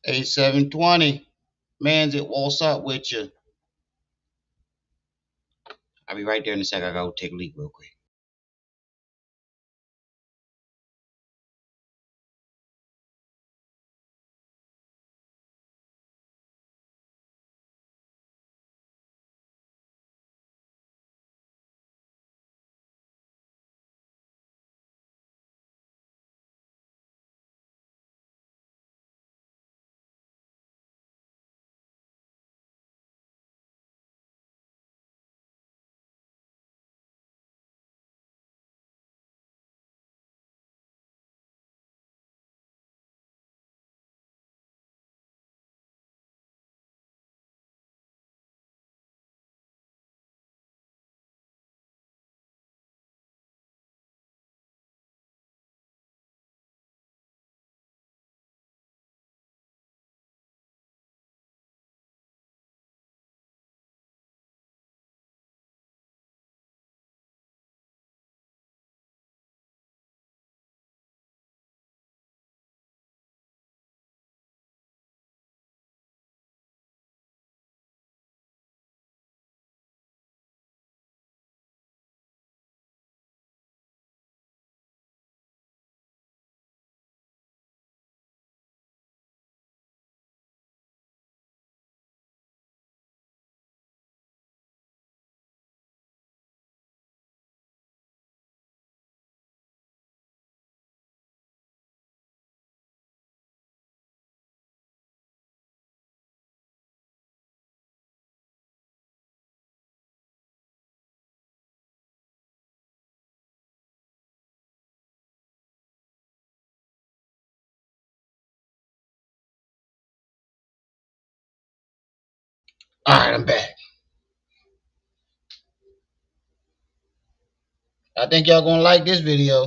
8720. Man's it. What's up with you? I'll be right there in a second. I gotta go take a leak real quick. All right, I'm back. I think y'all gonna like this video.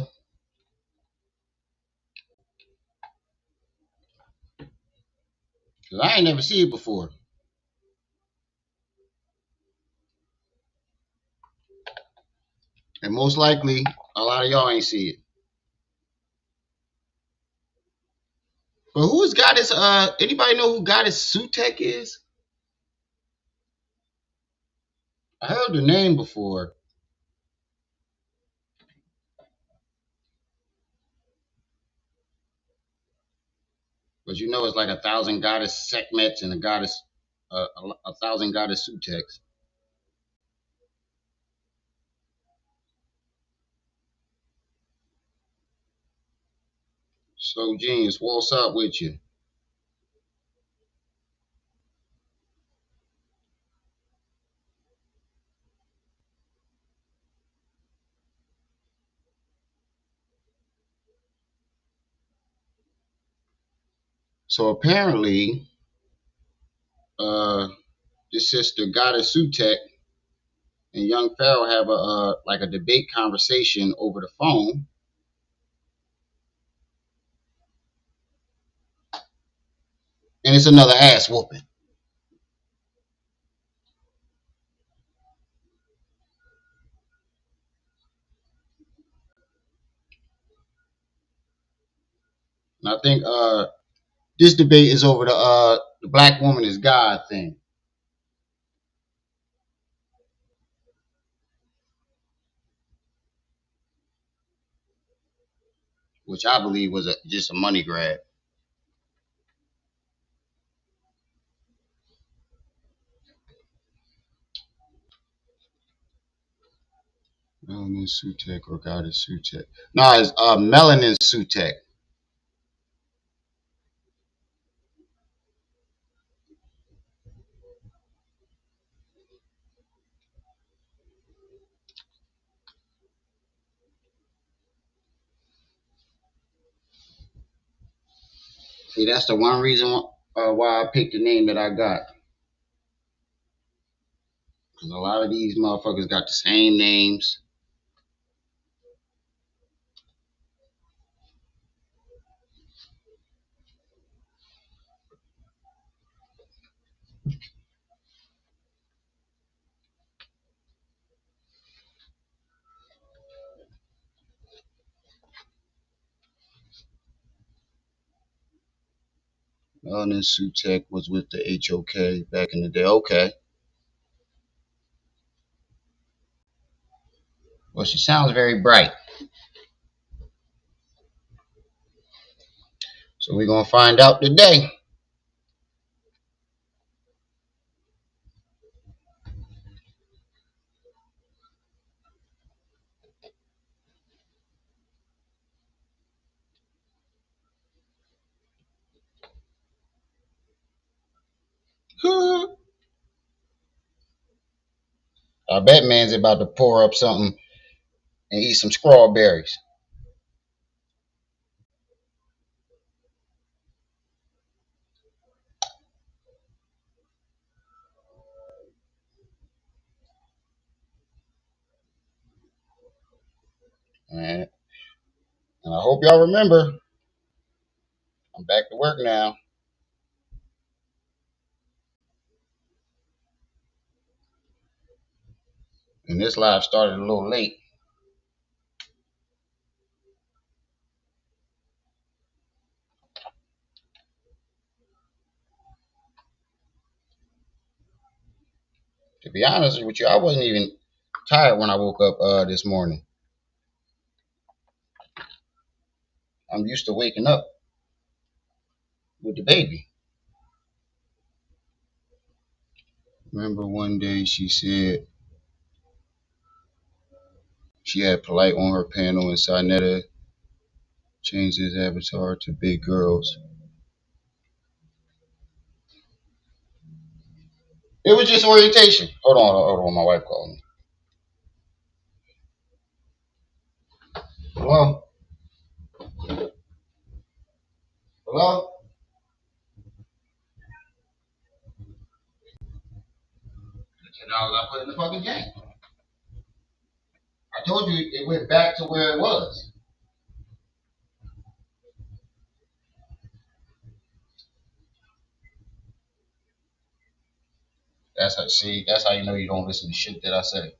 Cause I ain't never seen it before. And most likely a lot of y'all ain't see it. But who's Goddess anybody know who Goddess Sutek is? I heard the name before. But you know it's like 1,000 goddess Sekhmets and a thousand goddess Suteks. So genius, what's up with you? So apparently, uh, this sister Goddess Sutek and young Pharaoh have a like a debate conversation over the phone, and it's another ass whooping. And I think this debate is over the black woman is God thing, which I believe was just a money grab. Melanin Sutek or Goddess Sutek? No, it's Melanin Sutek. See, that's the one reason why I picked the name that I got. Because a lot of these motherfuckers got the same names. Melanin Sutek was with the HOK back in the day. Okay. Well, she sounds very bright. So we're going to find out today. I bet man's about to pour up something and eat some strawberries. And I hope y'all remember, I'm back to work now. And this live started a little late. To be honest with you, I wasn't even tired when I woke up this morning. I'm used to waking up with the baby. Remember one day she said she had polite on her panel and Sinetta changed his avatar to big girls. It was just orientation. Hold on, my wife called me. Hello? Hello? $10 I put in the fucking game. I told you it went back to where it was. That's how you know you don't listen to shit that I say.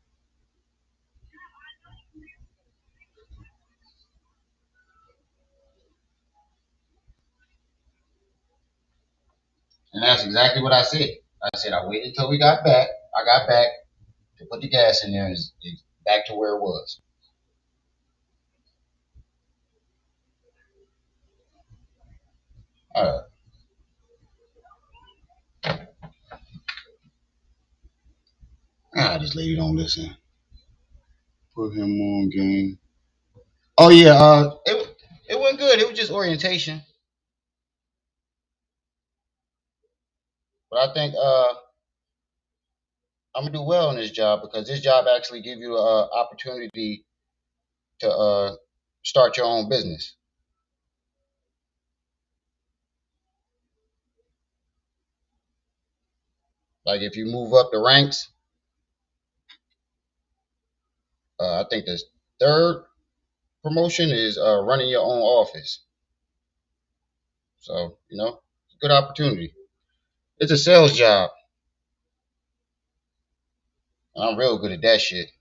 And that's exactly what I said. I said I waited until we got back. I got back to put the gas in there and it's back to where it was. All right. This lady don't listen. Put him on game. Oh yeah, it went good. It was just orientation, but I think I'm gonna do well in this job because this job actually give you an opportunity to start your own business. Like if you move up the ranks, I think the third promotion is running your own office. So it's a good opportunity. It's a sales job. I'm real good at that shit.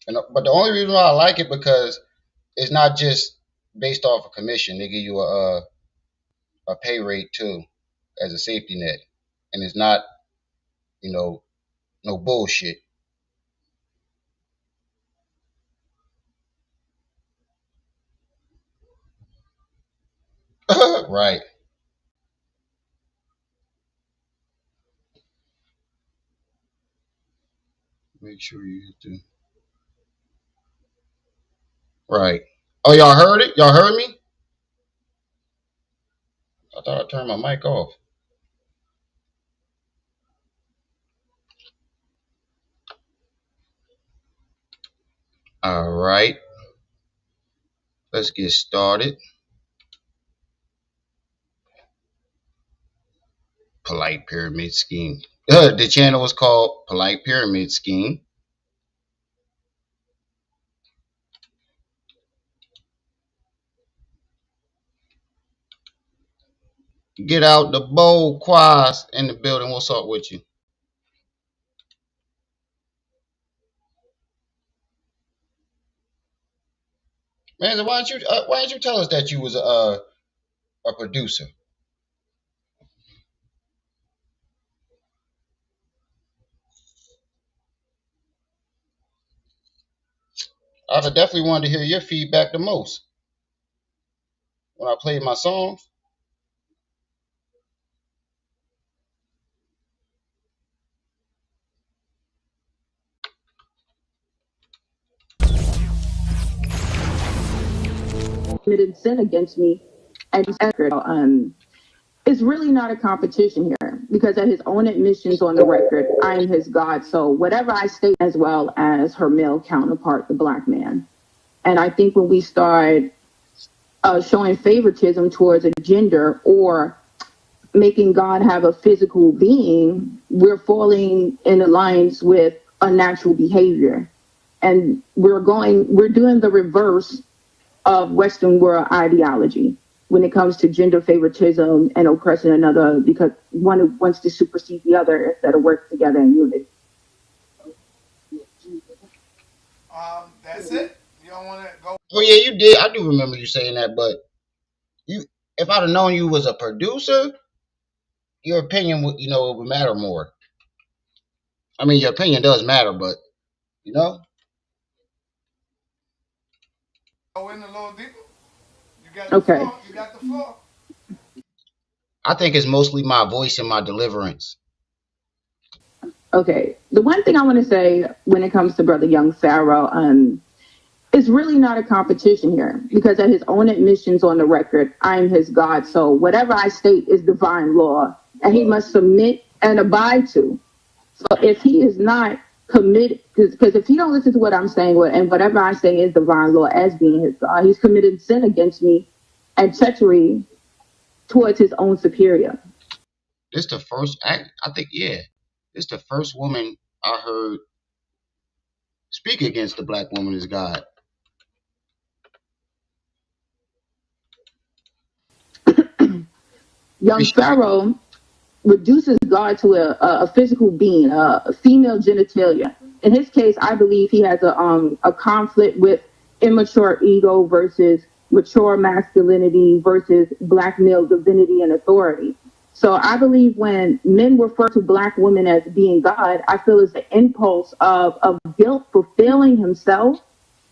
But the only reason why I like it because it's not just based off of commission. They give you a pay rate too as a safety net, and it's not you know no bullshit. Right. Make sure you hit the right. Oh, y'all heard it? Y'all heard me? I thought I turned my mic off. All right. Let's get started. Polite Pyramid Scheme. The channel was called Polite Pyramid Scheme. Get out the bold quads in the building. What's up with you? Man, so why didn't you tell us that you was a producer? I'd have definitely wanted to hear your feedback the most when I played my songs. Committed sin against me and it's really not a competition here because at his own admissions on the record, I am his God. So whatever I state, as well as her male counterpart, the black man. And I think when we start showing favoritism towards a gender or making God have a physical being, we're falling in alliance with unnatural behavior. And we're doing the reverse of Western world ideology when it comes to gender favoritism and oppressing another because one wants to supersede the other instead of work together in unity. That's it. You don't want to go. Well, yeah, you did. I do remember you saying that, but you, if I'd have known you was a producer, your opinion would, it would matter more. I mean, your opinion does matter, but you know, Go in a little deeper. You got the Okay. floor. You got the floor. I think it's mostly my voice and my deliverance. Okay. The one thing I want to say when it comes to Brother Young Pharaoh, it's really not a competition here because at his own admissions on the record, I am his God. So whatever I state is divine law and he must submit and abide to. So if he is not committed, because if he don't listen to what I'm saying, and whatever I say is divine law as being his God, he's committed sin against me and treachery towards his own superior. This the first act. I think, yeah, this the first woman I heard speak against the black woman as God. Young Pharaoh reduces God to a physical being, a female genitalia. In his case, I believe he has a conflict with immature ego versus mature masculinity versus black male divinity and authority. So I believe when men refer to black women as being God, I feel it's the impulse of guilt for failing himself,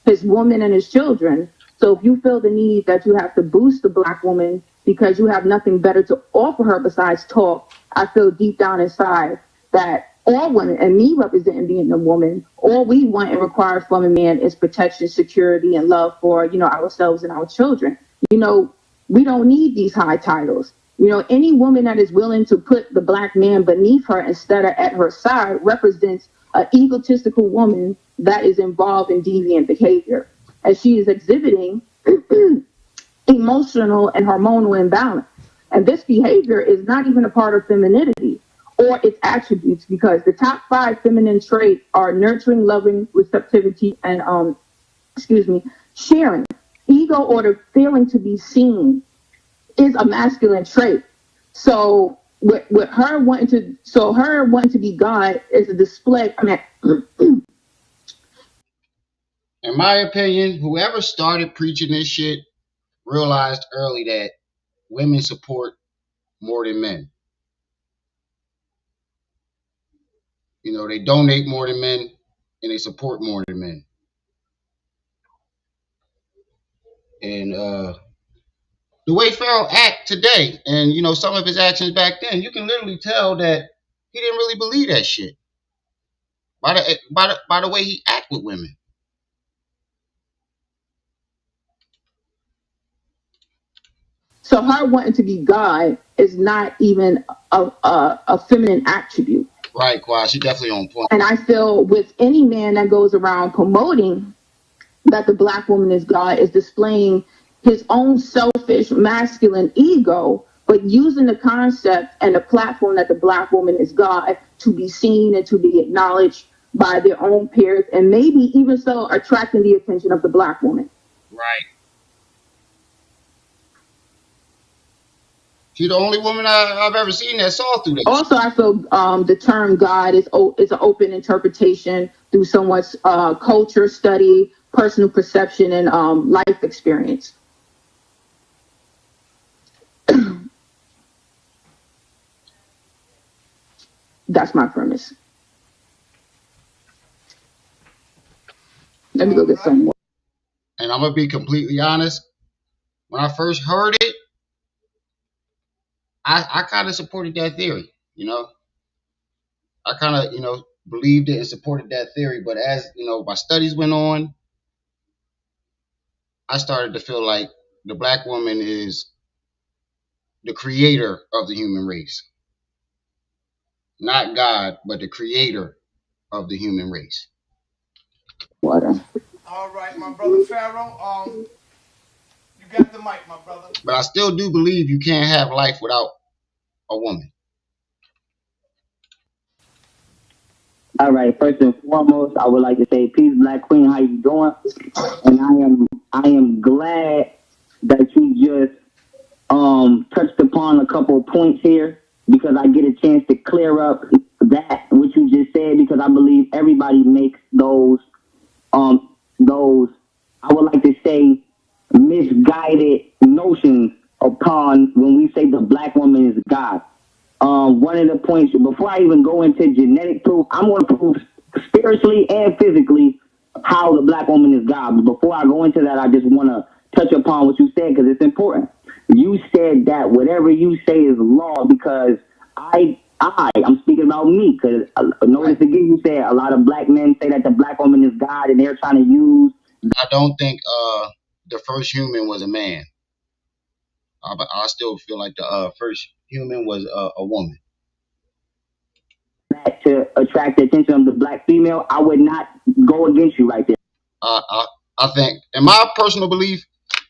his woman, and his children. So if you feel the need that you have to boost the black woman because you have nothing better to offer her besides talk, I feel deep down inside that all women, and me representing being a woman, all we want and require from a man is protection, security, and love for, ourselves and our children. We don't need these high titles. Any woman that is willing to put the black man beneath her instead of at her side represents an egotistical woman that is involved in deviant behavior. As she is exhibiting emotional and hormonal imbalance. And this behavior is not even a part of femininity or its attributes because the top 5 feminine traits are nurturing, loving, receptivity, and sharing. Ego or the feeling to be seen is a masculine trait. So with her wanting to be God is a display. In my opinion, whoever started preaching this shit realized early that women support more than men. They donate more than men and they support more than men. And the way Pharaoh act today, and some of his actions back then, you can literally tell that he didn't really believe that shit by the way he act with women. So her wanting to be God is not even a feminine attribute. Right, Quad. She definitely on point. And I feel with any man that goes around promoting that the black woman is God is displaying his own selfish masculine ego, but using the concept and the platform that the black woman is God to be seen and to be acknowledged by their own peers, and maybe even so attracting the attention of the black woman. Right. She's the only woman I've ever seen that saw through this. Also, I feel the term God is an open interpretation through someone's culture study, personal perception and life experience. That's my premise. Let me go get some more. And I'm gonna be completely honest. When I first heard it, I kind of supported that theory. I kind of believed it and supported that theory. But as my studies went on, I started to feel like the black woman is the creator of the human race, not God, but the creator of the human race. Water. All right, my brother Pharaoh. You got the mic, my brother. But I still do believe you can't have life without a woman. All right. First and foremost, I would like to say, peace, Black Queen. How you doing? And I am glad that you just touched upon a couple of points here, because I get a chance to clear up that what you just said, because I believe everybody makes those I would like to say misguided notions upon when we say the black woman is God. One of the points, before I even go into genetic proof, I'm going to prove spiritually and physically how the black woman is God. But before I go into that, I just want to touch upon what you said, because it's important. You said that whatever you say is law, because I'm speaking about me, because notice again, you said a lot of black men say that the black woman is God, and they're trying to use. I don't think the first human was a man. But I still feel like the first human was a woman. That to attract the attention of the black female. I would not go against you right there. I think, in my personal belief,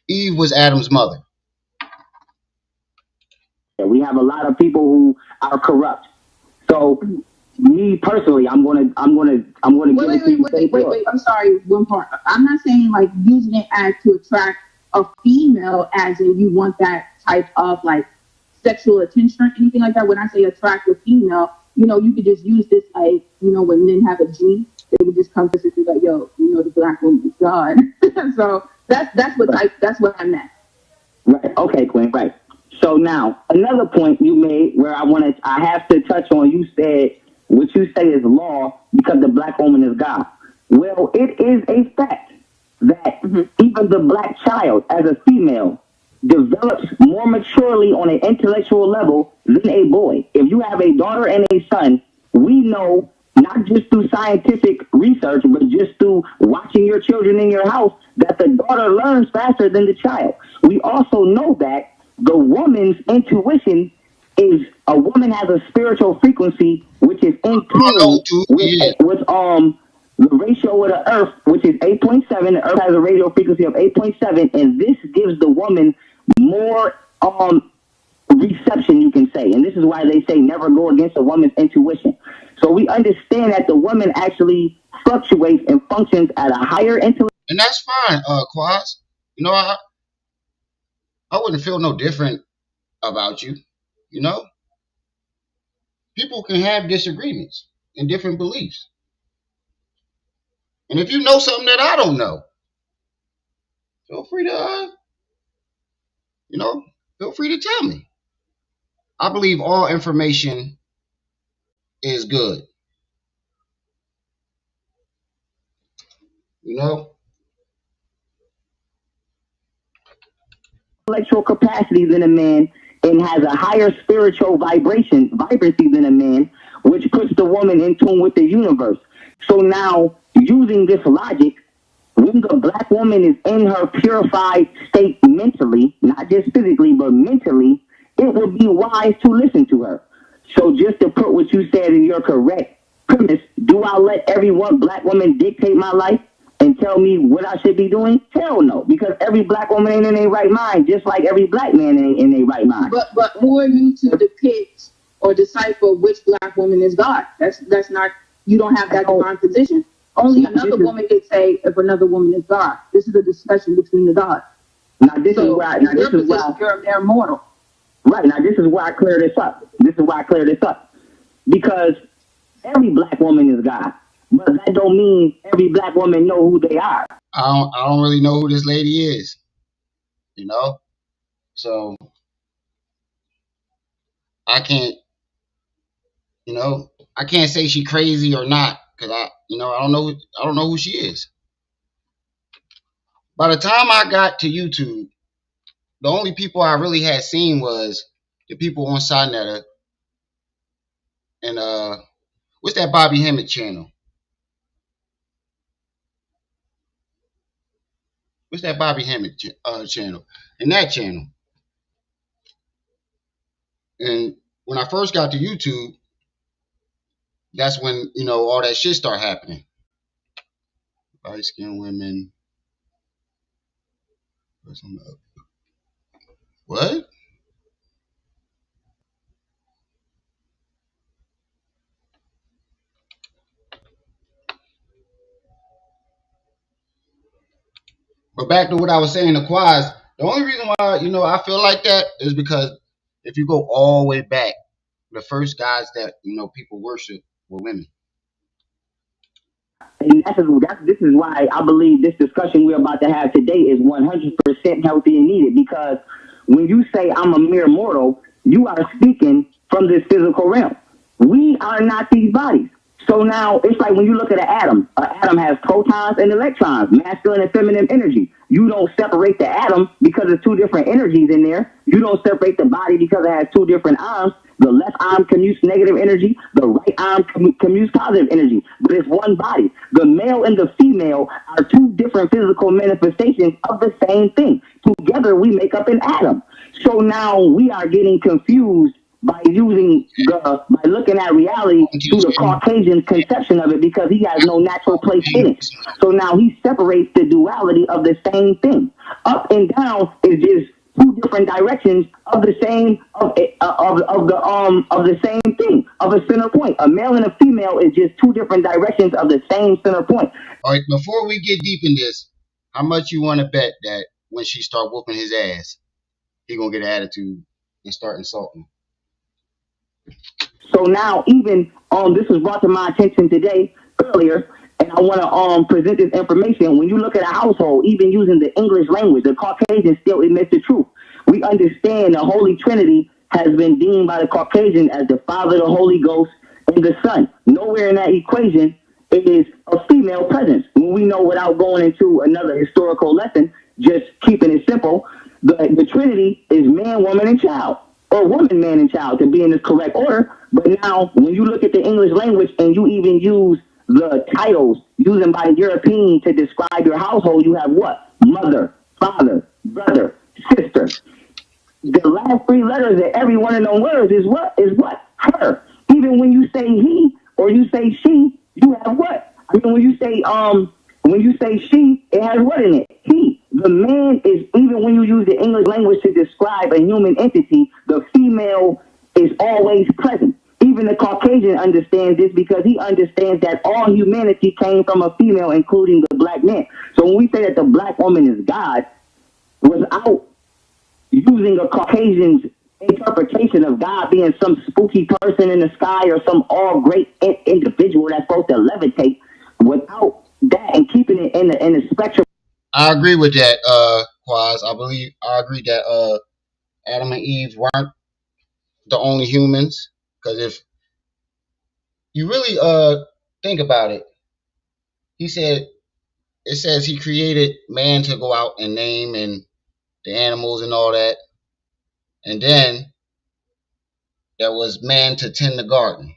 Eve was Adam's mother. We have a lot of people who are corrupt. So, me personally, I'm gonna give it to you. Wait. I'm sorry. One part. I'm not saying like using it as to attract a female, as in you want that type of like sexual attention or anything like that. When I say attract a female, you could just use this like when men have a G, they would just come to us and be like, yo, the black woman is God. So that's what I meant. Right. Okay, Quinn. Right. So now another point you made where I have to touch on. You said what you say is law because the black woman is God. Well, it is a fact that even the black child as a female develops more maturely on an intellectual level than a boy. If you have a daughter and a son, we know not just through scientific research, but just through watching your children in your house, that the daughter learns faster than the child. We also know that the woman's intuition is a woman has a spiritual frequency which is in tune with the ratio of the earth, which is 8.7. The earth has a radio frequency of 8.7, and this gives the woman more reception, you can say. And this is why they say never go against a woman's intuition. So we understand that the woman actually fluctuates and functions at a higher intellect. And that's fine, Quaz. I wouldn't feel no different about you. People can have disagreements and different beliefs. And if you know something that I don't know, feel free to, feel free to tell me. I believe all information is good. Intellectual capacity than a man and has a higher spiritual vibrancy than a man, which puts the woman in tune with the universe. So now, using this logic, when the black woman is in her purified state mentally, not just physically, but mentally, it would be wise to listen to her. So just to put what you said in your correct premise, do I let every one black woman dictate my life and tell me what I should be doing? Hell no, because every black woman ain't in their right mind, just like every black man ain't in their right mind. But who are you to depict or decipher which black woman is God? That's not, you don't have that divine position. Only another woman can say if another woman is God. This is a discussion between the gods. Now this is why you're mortal. Right, now this is why I clear this up. Because every black woman is God. But that don't mean every black woman know who they are. I don't really know who this lady is, you know. So I can't, I can't say she crazy or not because I don't know who she is. By the time I got to YouTube, the only people I really had seen was the people on Sinetta and what's that Bobby Hemmett channel? What's that Bobby Hemmett channel? And that channel. And when I first got to YouTube, that's when all that shit started happening. Light skinned women. What? But back to what I was saying to Quaz, the only reason why I feel like that is because if you go all the way back, the first gods that people worship were women. And this is why I believe this discussion we're about to have today is 100% healthy and needed. Because when you say I'm a mere mortal, you are speaking from this physical realm. We are not these bodies. So now it's like when you look at an atom has protons and electrons, masculine and feminine energy. You don't separate the atom because there's two different energies in there. You don't separate the body because it has two different arms. The left arm commutes negative energy. The right arm commutes positive energy. But it's one body. The male and the female are two different physical manifestations of the same thing. Together we make up an atom. So now we are getting confused by looking at reality through the Caucasian conception of it because he has no natural place in it. So now he separates the duality of the same thing. Up and down is just two different directions of the same of the same thing, of a center point. A male and a female is just two different directions of the same center point. All right, before we get deep in this, how much you want to bet that when she start whooping his ass, he gonna get an attitude and start insulting? So now, even this was brought to my attention today earlier, and I want to present this information. When you look at a household, even using the English language, the Caucasian still admits the truth. We understand the Holy Trinity has been deemed by the Caucasian as the Father, the Holy Ghost, and the Son. Nowhere in that equation is a female presence. When we know, without going into another historical lesson, just keeping it simple, the Trinity is man, woman, and child. Or woman, man, and child, to be in the correct order. But now, when you look at the English language and you even use the titles used by the European to describe your household, you have what? Mother, father, brother, sister. The last three letters of every one of those words is what? Is what? Her. Even when you say he or you say she, you have what? I mean, when you say she, it has what in it? He. The man is, even when you use the English language to describe a human entity, the female is always present. Even the Caucasian understands this because he understands that all humanity came from a female, including the black man. So when we say that the black woman is God, without using a Caucasian's interpretation of God being some spooky person in the sky or some all great individual that's supposed to levitate, without that and keeping it in the spectrum. I agree with that, Quaz. I agree that Adam and Eve weren't the only humans. Because if you really think about it, it says he created man to go out and name and the animals and all that. And then there was man to tend the garden.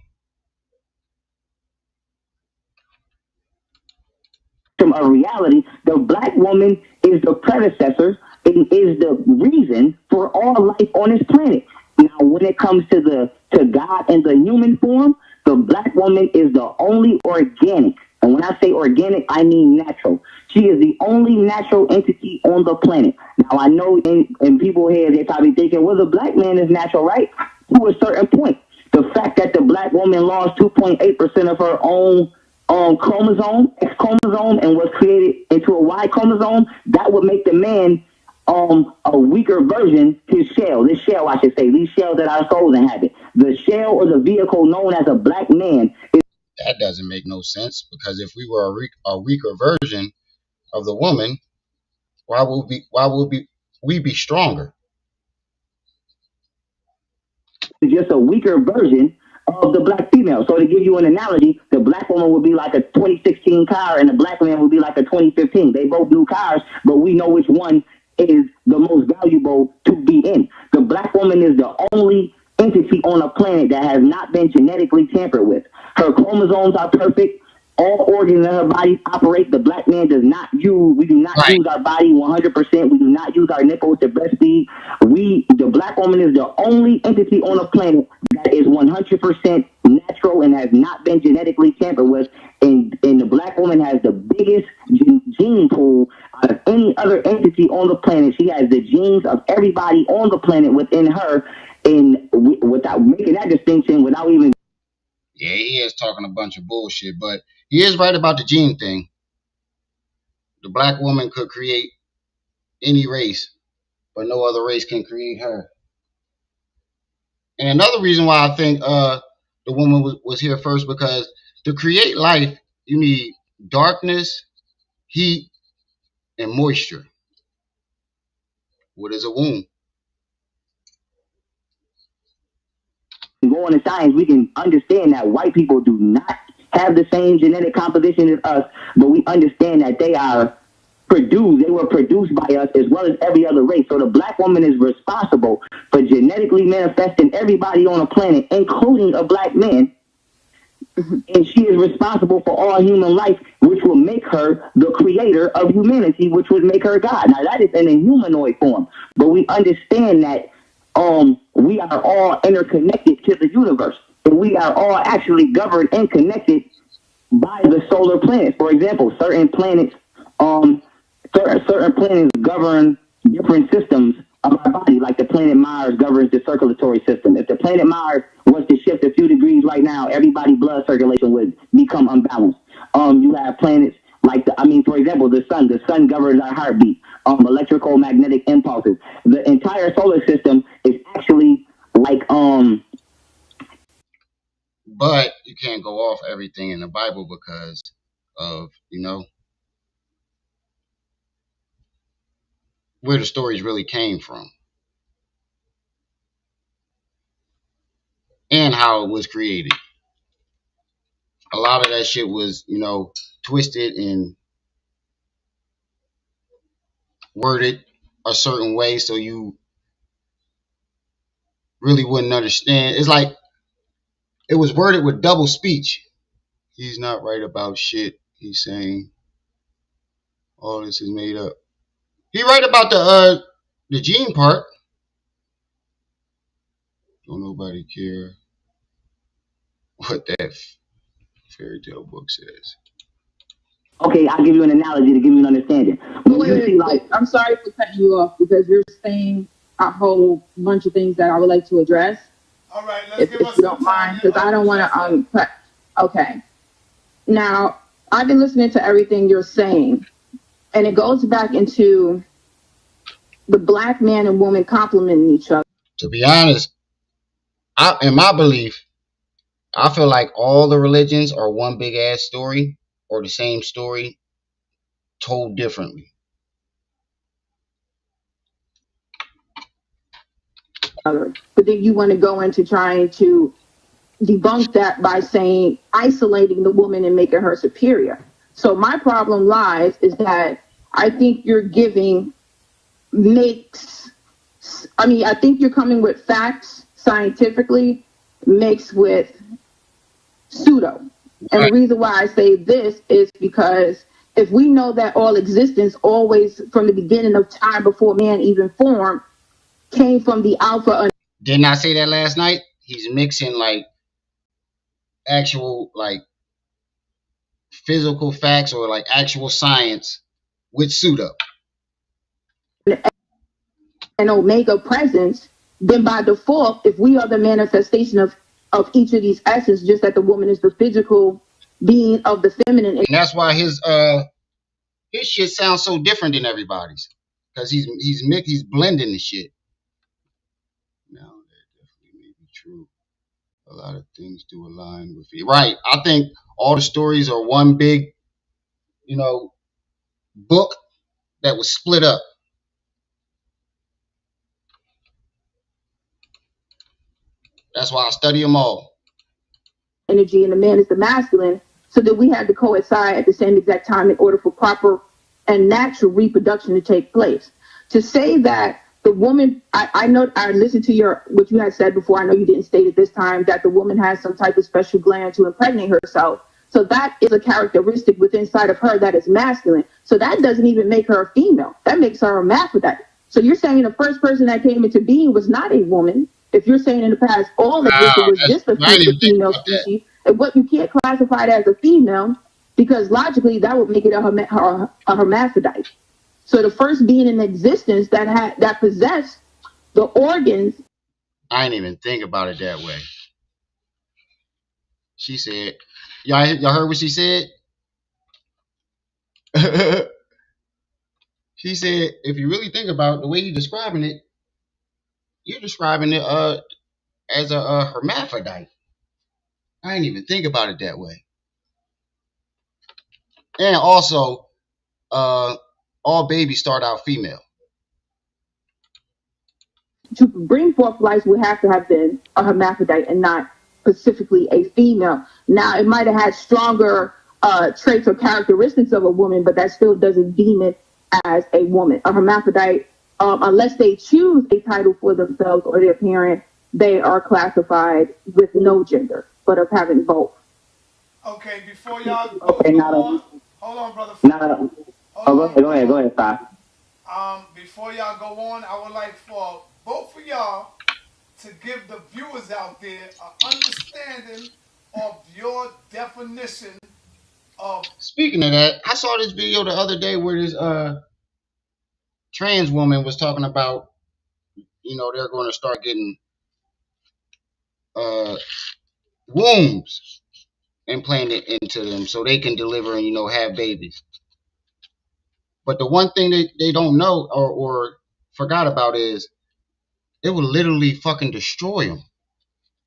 Of reality, the black woman is the predecessor and is the reason for all life on this planet. Now, when it comes to God and the human form, the black woman is the only organic. And when I say organic, I mean natural. She is the only natural entity on the planet. Now, I know in people's heads, they're probably thinking, well, the black man is natural, right? To a certain point. The fact that the black woman lost 2.8% of her own X chromosome, and was created into a Y chromosome, that would make the man a weaker version, this shell, I should say, these shells that our souls inhabit. The shell or the vehicle known as a black man is. That doesn't make no sense because if we were a weaker version, of the woman, why will we be stronger? Just a weaker version of the black female. So to give you an analogy, the black woman would be like a 2016 car and the black man would be like a 2015. They both new cars, but we know which one is the most valuable to be in. The black woman is the only entity on a planet that has not been genetically tampered with. Her chromosomes are perfect. All organs in her body operate. The black man does not use. We do not Right. use our body 100%. We do not use our nipples to breastfeed. The black woman is the only entity on the planet that is 100% natural and has not been genetically tampered with. And the black woman has the biggest gene pool out of any other entity on the planet. She has the genes of everybody on the planet within her, and without making that distinction, without even. Yeah, he is talking a bunch of bullshit, but he is right about the gene thing. The black woman could create any race, but no other race can create her. And another reason why I think the woman was here first, because to create life, you need darkness, heat, and moisture. What is a womb? Go into science, we can understand that white people do not have the same genetic composition as us, but we understand that they were produced by us as well as every other race. So the black woman is responsible for genetically manifesting everybody on the planet, including a black man. And she is responsible for all human life, which will make her the creator of humanity, which would make her God. Now that is in a humanoid form, but we understand that we are all interconnected to the universe, and we are all actually governed and connected by the solar planets. For example, certain planets govern different systems of our body, like the planet Mars governs the circulatory system. If the planet Mars was to shift a few degrees right now, everybody's blood circulation would become unbalanced. You have planets like for example, the sun. The sun governs our heartbeat, electrical magnetic impulses. The entire solar system is actually like But you can't go off everything in the Bible because of, where the stories really came from and how it was created. A lot of that shit was, twisted and worded a certain way so you really wouldn't understand. It's like it was worded with double speech. He's not right about shit. He's saying all this is made up. He right about the gene part. Don't nobody care what that fairy tale book says. okay, I'll give you an analogy to give you an understanding. Wait. I'm sorry for cutting you off because you're saying a whole bunch of things that I would like to address. All right, let's give us If you don't mind, because I don't want to Okay. Now, I've been listening to everything you're saying, and it goes back into the black man and woman complementing each other. To be honest, in my belief, I feel like all the religions are one big ass story or the same story told differently. But then you want to go into trying to debunk that by saying isolating the woman and making her superior. So my problem lies is that I think you're I think you're coming with facts scientifically mixed with pseudo. And the reason why I say this is because if we know that all existence always from the beginning of time before man even formed came from the alpha. Didn't I say that last night? He's mixing like actual like physical facts or like actual science with pseudo. And omega presence, then by default, if we are the manifestation of each of these essence, just that the woman is the physical being of the feminine. And that's why his shit sounds so different than everybody's. Because he's blending the shit. Now that definitely may be true. A lot of things do align with it. Right. I think all the stories are one big, book that was split up. That's why I study them all. Energy and the man is the masculine, so that we had to coincide at the same exact time in order for proper and natural reproduction to take place. To say that the woman, I know, I listened to what you had said before. I know you didn't state it this time, that the woman has some type of special gland to impregnate herself. So that is a characteristic within inside of her that is masculine. So that doesn't even make her a female. That makes her a hermaphrodite. So you're saying the first person that came into being was not a woman. If you're saying in the past all existed was just a female species, and what you can't classify it as a female, because logically that would make it a hermaphrodite. So the first being in existence that possessed the organs. I didn't even think about it that way. She said, y'all heard what she said? She said, if you really think about the way you're describing it, you're describing it as a hermaphrodite. I didn't even think about it that way. And also, all babies start out female. To bring forth life would have to have been a hermaphrodite and not specifically a female. Now, it might have had stronger traits or characteristics of a woman, but that still doesn't deem it as a woman. A hermaphrodite, unless they choose a title for themselves or their parent, they are classified with no gender, but of having both. Okay, before y'all go hold on, brother. Go ahead, Si. Before y'all go on, I would like for both of y'all to give the viewers out there an understanding of your definition of. Speaking of that, I saw this video the other day where this trans woman was talking about, they're going to start getting wombs implanted into them so they can deliver and have babies. But the one thing they don't know or forgot about is it will literally fucking destroy them,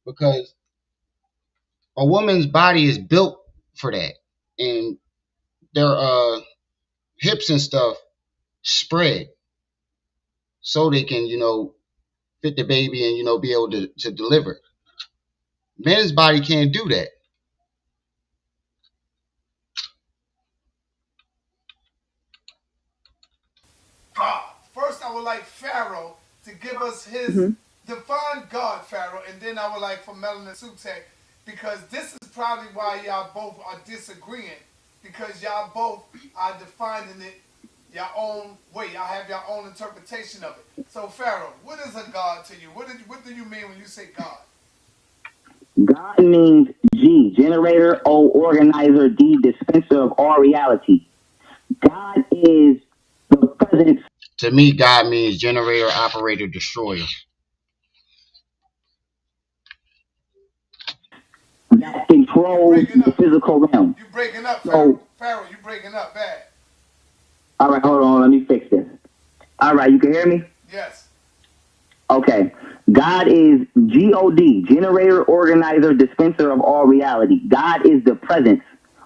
because a woman's body is built for that, and their hips and stuff spread so they can fit the baby and be able to deliver. Men's body can't do that. God. First, I would like Pharaoh to give us his define God, Pharaoh, and then I would like for Melanin Sutek, because this is probably why y'all both are disagreeing, because y'all both are defining it your own way. Y'all have your own interpretation of it. So, Pharaoh, what is a God to you? What do you mean when you say God? God means G, generator, O, organizer, D, dispenser of all reality. God is the presence. To me, God means generator, operator, destroyer. That controls the physical realm. You breaking up, Pharaoh. Pharaoh, you breaking up bad. All right, hold on. Let me fix this. All right, you can hear me? Yes. Okay. God is G-O-D, generator, organizer, dispenser of all reality. God is the presence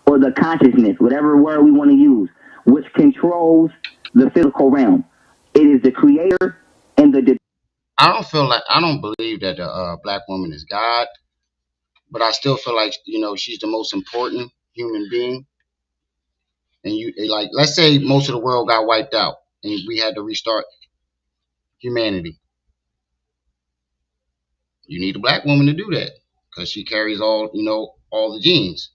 or the consciousness, whatever word we want to use, which controls the physical realm. It is the creator and the... I don't believe that the black woman is God, but I still feel like, she's the most important human being. And let's say most of the world got wiped out and we had to restart humanity. You need a black woman to do that because she carries all the genes.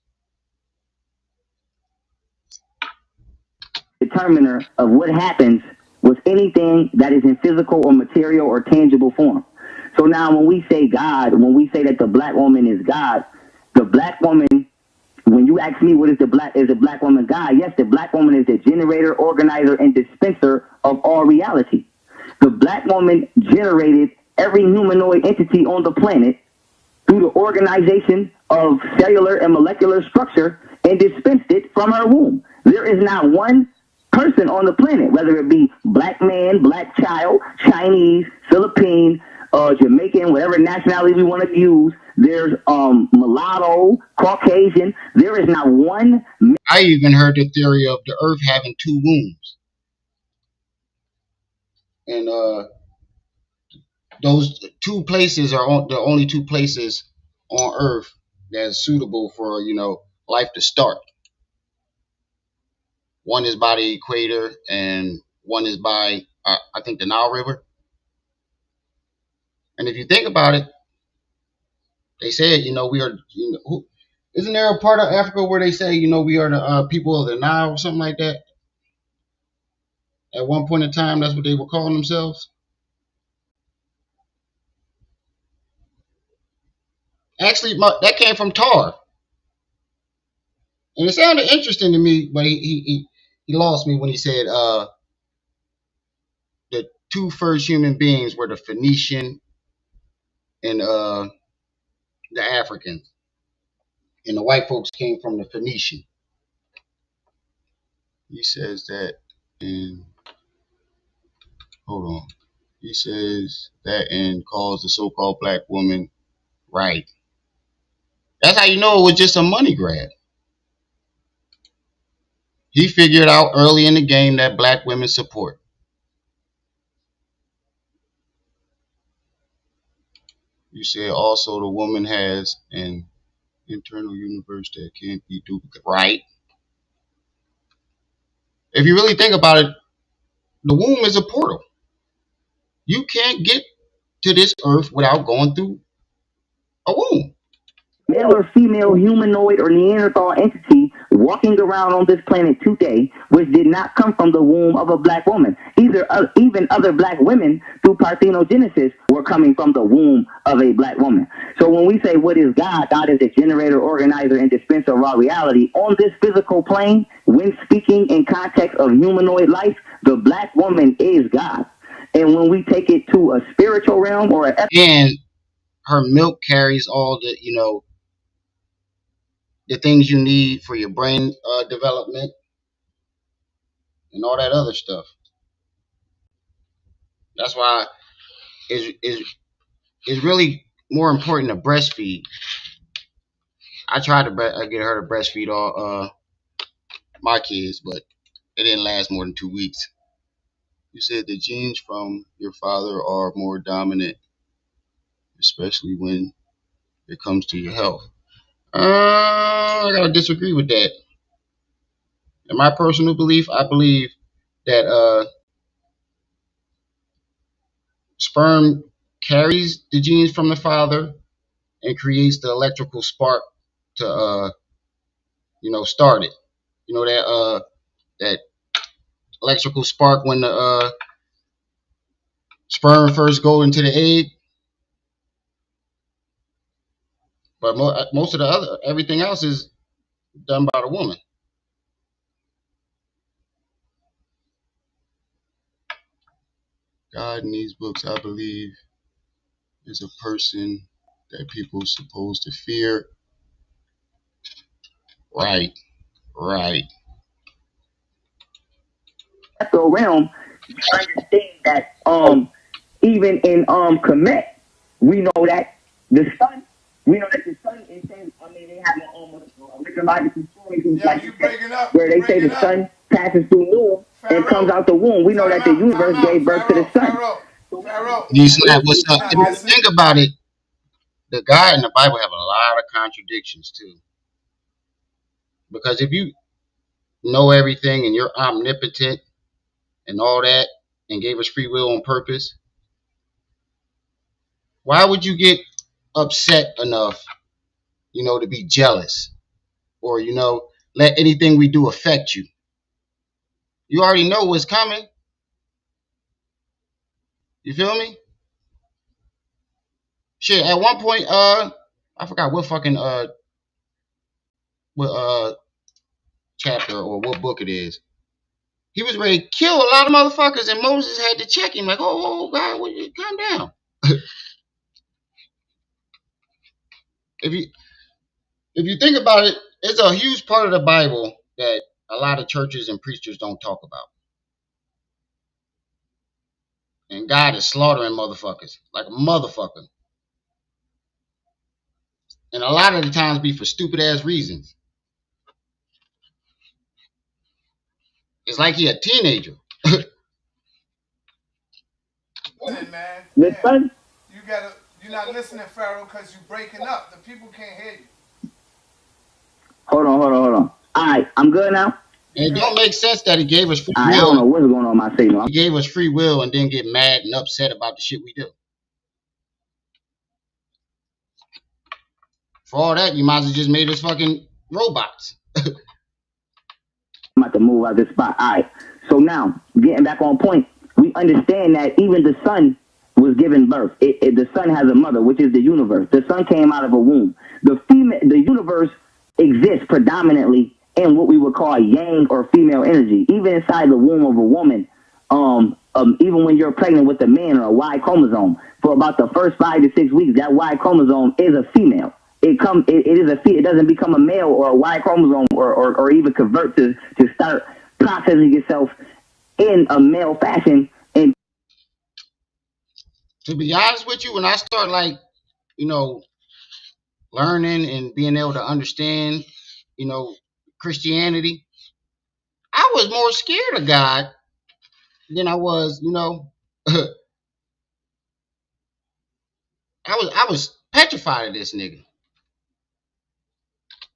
Determiner of what happens with anything that is in physical or material or tangible form. So now when we say God, when we say that the black woman is God, the black woman, when you ask me what is the black woman God, yes, the black woman is the generator, organizer, and dispenser of all reality. The black woman generated every humanoid entity on the planet through the organization of cellular and molecular structure and dispensed it from her womb. There is not one person on the planet, whether it be black man, black child, Chinese, Philippine, Jamaican, whatever nationality we want to use. There's mulatto, Caucasian. There is not one. I even heard the theory of the earth having two wombs. And those two places are the only two places on earth that's suitable for, life to start. One is by the equator and one is by, I think, the Nile River. And if you think about it, they said, we are, isn't there a part of Africa where they say, we are the people of the Nile or something like that? At one point in time, that's what they were calling themselves. Actually, that came from Tar. And it sounded interesting to me, but he lost me when he said the two first human beings were the Phoenician and the Africans. And the white folks came from the Phoenician. He says that in, hold on. He says that and calls the so-called black woman right. That's how you know it was just a money grab. He figured out early in the game that black women support. You said also the woman has an internal universe that can't be duplicated. Right. If you really think about it, the womb is a portal. You can't get to this earth without going through a womb. Male or female humanoid or Neanderthal entity walking around on this planet today, which did not come from the womb of a black woman. Even other black women through parthenogenesis were coming from the womb of a black woman. So when we say what is God, God is the generator, organizer, and dispenser of all reality. On this physical plane, when speaking in context of humanoid life, the black woman is God. And when we take it to a spiritual realm or and her milk carries all the, the things you need for your brain development and all that other stuff. That's why it's really more important to breastfeed. I tried to get her to breastfeed all my kids, but it didn't last more than 2 weeks. You said the genes from your father are more dominant, especially when it comes to your health. I gotta disagree with that. In my personal belief, I believe that sperm carries the genes from the father and creates the electrical spark to start it. You know that electrical spark when the sperm first go into the egg. But most of the other everything else is done by the woman. God in these books, I believe, is a person that people are supposed to fear. Right, right. spiritual realm, you understand that even in Kemet, we know that the sun, they have a mythological story Yeah, you breaking up. where they say the sun passes through noon and comes out the womb. We know that the universe gave birth to the sun. Pharaoh. What's up? If you think about it, the God in the Bible have a lot of contradictions too. Because if you know everything and you're omnipotent and all that and gave us free will on purpose, why would you get upset enough, to be jealous or, let anything we do affect you? You already know what's coming. You feel me? Shit, at one point, I forgot what fucking what chapter or what book it is. He was ready to kill a lot of motherfuckers, and Moses had to check him, like, "Oh, God, calm down." if you think about it, it's a huge part of the Bible that a lot of churches and preachers don't talk about. And God is slaughtering motherfuckers like a motherfucker. And a lot of the times be for stupid ass reasons. It's like he a teenager. Listen, man. The Damn. son, You're not listening, Pharaoh, because you're breaking up. The people can't hear you. hold on. All right, I'm good now. And it don't make sense that he gave us free I don't know will. what's going on with my signal. He gave us free will and then get mad and upset about the shit we do. For all that, you might as well just made us fucking robots. I'm about to move out of this spot. All right. So now, getting back on point, we understand that even the sun was given birth. The sun has a mother, which is the universe. The sun came out of a womb. The universe exists predominantly in what we would call yang or female energy. Even inside the womb of a woman, even when you're pregnant with a man or a Y chromosome, for about the first 5 to 6 weeks, that Y chromosome is a female. It doesn't become a male or a Y chromosome or even convert to start processing itself in a male fashion. And to be honest with you, when I start learning and being able to understand, Christianity, I was more scared of God than I was, I was petrified of this nigga.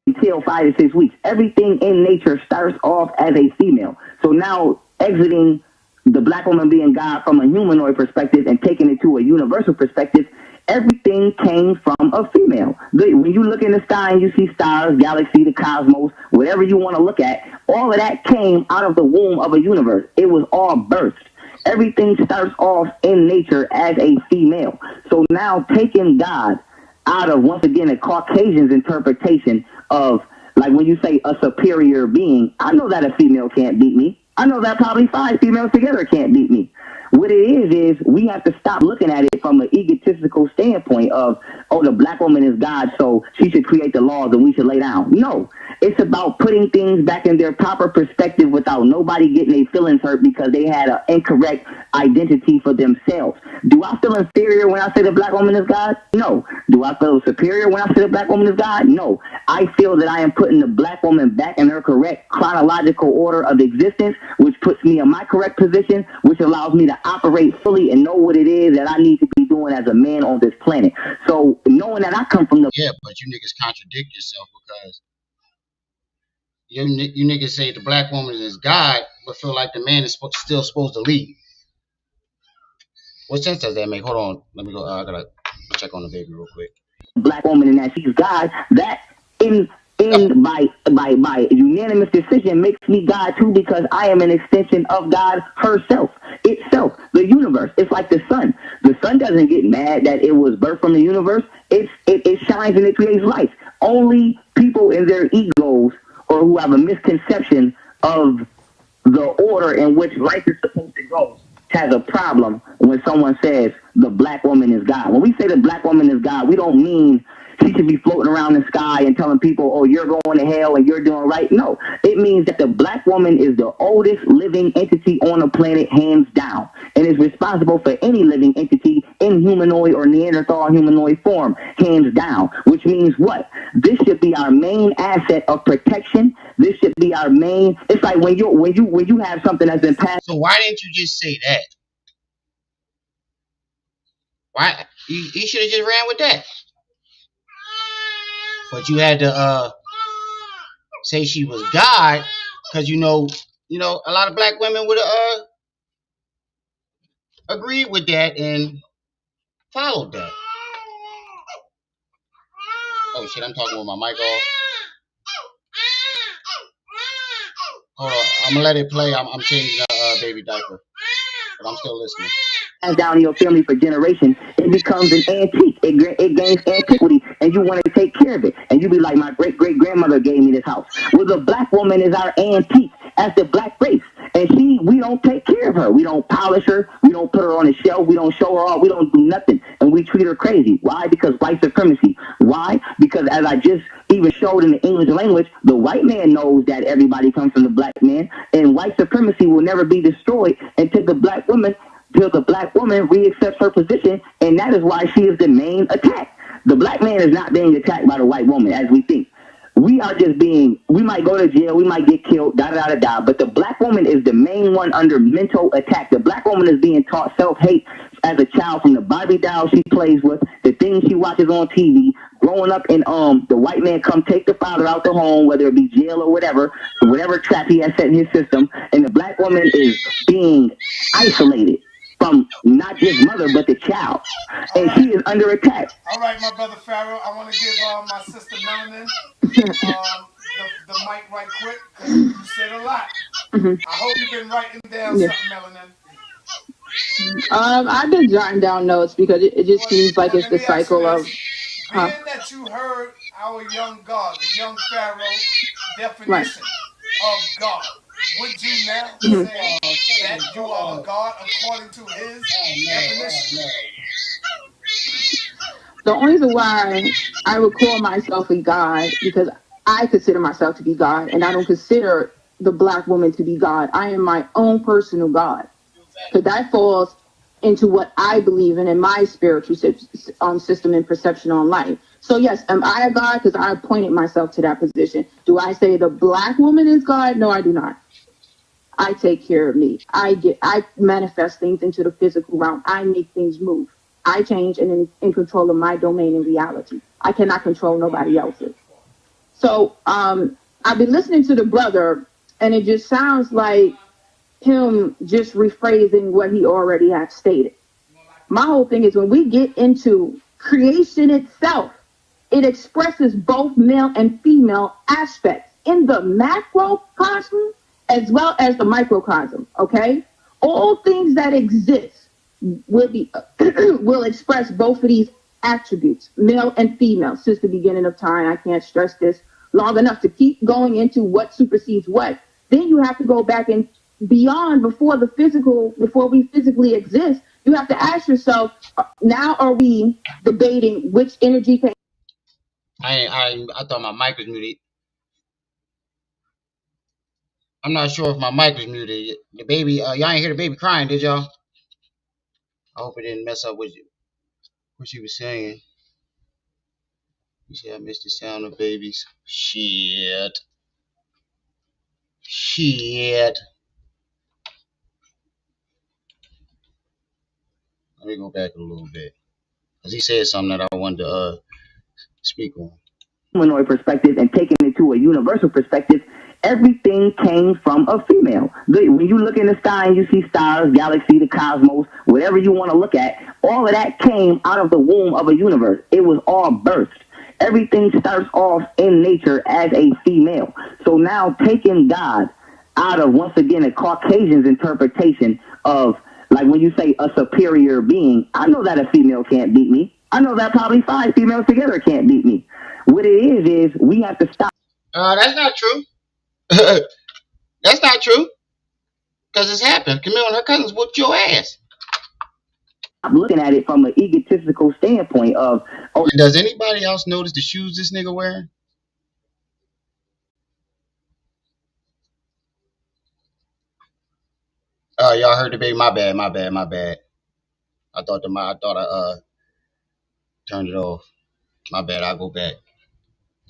Until 5 to 6 weeks, everything in nature starts off as a female. So now exiting the black woman being God from a humanoid perspective and taking it to a universal perspective, everything came from a female. When you look in the sky and you see stars, galaxy, the cosmos, whatever you want to look at, all of that came out of the womb of a universe. It was all birthed. Everything starts off in nature as a female. So now taking God out of, once again, a Caucasian's interpretation of, like when you say a superior being, I know that a female can't beat me. I know that probably 5 females together can't beat me. What it is we have to stop looking at it from an egotistical standpoint of, oh, the black woman is God, so she should create the laws and we should lay down. No, it's about putting things back in their proper perspective without nobody getting their feelings hurt because they had an incorrect identity for themselves. Do I feel inferior when I say the black woman is God? No. Do I feel superior when I say the black woman is God? No. I feel that I am putting the black woman back in her correct chronological order of existence, which puts me in my correct position, which allows me to operate fully and know what it is that I need to be doing as a man on this planet. So knowing that I come from the... Yeah, but you niggas contradict yourself because you niggas say the black woman is God, but feel like the man is still supposed to lead. What sense does that make? Hold on, let me go. I gotta check on the baby real quick. Black woman and that she's God, that by unanimous decision makes me God too, because I am an extension of God herself, itself, the universe. It's like the sun. The sun doesn't get mad that it was birthed from the universe. It shines and it creates life. Only people in their egos or who have a misconception of the order in which life is supposed to go has a problem when someone says the black woman is God. When we say the black woman is God, we don't mean she should be floating around the sky and telling people, oh, you're going to hell and you're doing right. No, it means that the black woman is the oldest living entity on the planet, hands down, and is responsible for any living entity in humanoid or Neanderthal humanoid form, hands down, which means what? This should be our main asset of protection. This should be our main. It's like when you have something that's been passed. So why didn't you just say that? Why you should have just ran with that? But you had to say she was God because you know a lot of black women would have agreed with that and followed that. Oh shit! I'm talking with my mic off. Hold on, I'm gonna let it play. I'm changing the baby diaper, but I'm still listening. Down in your family for generations, it becomes an antique. It gains antiquity, and you want to take care of it. And you be like, my great-great-grandmother gave me this house. Well, the black woman is our antique as the black race. And we don't take care of her. We don't polish her. We don't put her on the shelf. We don't show her off. We don't do nothing. And we treat her crazy. Why? Because white supremacy. Why? Because as I just even showed in the English language, the white man knows that everybody comes from the black man. And white supremacy will never be destroyed until the black woman until the black woman reaccepts her position, and that is why she is the main attack. The black man is not being attacked by the white woman as we think. We are just being, we might go to jail, we might get killed, da da da da. But the black woman is the main one under mental attack. The black woman is being taught self-hate as a child from the Barbie doll she plays with, the things she watches on TV, growing up in the white man come take the father out the home, whether it be jail or whatever trap he has set in his system, and the black woman is being isolated from not just mother but the child, and she is under attack. All right, my brother Pharaoh. I want to give my sister Melanin the mic right quick because you said a lot. I hope you've been writing down something, Melanin. I've been jotting down notes because it just seems like it's Let the me ask you cycle of, this. Being that you heard our young God, the young Pharaoh right. definition of God, would you now say that you are a God according to his definition? The only reason why I would call myself a God because I consider myself to be God, and I don't consider the black woman to be God. I am my own personal God. So that falls into what I believe in my spiritual system and perception on life. So yes, am I a God? Because I appointed myself to that position. Do I say the black woman is God? No, I do not. I take care of me. I manifest things into the physical realm. I make things move. I change and in control of my domain and reality. I cannot control nobody else's. So I've been listening to the brother, and it just sounds like him just rephrasing what he already has stated. My whole thing is when we get into creation itself, it expresses both male and female aspects in the macrocosm as well as the microcosm. Okay, all things that exist will be will express both of these attributes, male and female, since the beginning of time. I can't stress this long enough to keep going into what supersedes what. Then you have to go back and beyond before we physically exist. You have to ask yourself, now are we debating which energy can. I thought my mic was muted. I'm not sure if my mic was muted. The baby, y'all ain't hear the baby crying, did y'all? I hope it didn't mess up with you. What she was saying. You said I missed the sound of babies. Shit. Shit. Let me go back a little bit. Because he said something that I wanted to speak on. Humanoid perspective and taking it to a universal perspective, everything came from a female. When you look in the sky and you see stars, galaxy, the cosmos, whatever you want to look at, all of that came out of the womb of a universe. It was all birthed. Everything starts off in nature as a female. So now taking God out of, once again, a Caucasian's interpretation of, like when you say a superior being, I know that a female can't beat me. I know that probably 5 females together can't beat me. What it is we have to stop. That's not true. That's not true. Because it's happened. Camille and her cousins whooped your ass. I'm looking at it from an egotistical standpoint of, oh. Does anybody else notice the shoes this nigga wearing? Y'all heard the baby. My bad. I thought I turned it off. My bad. I'll go back.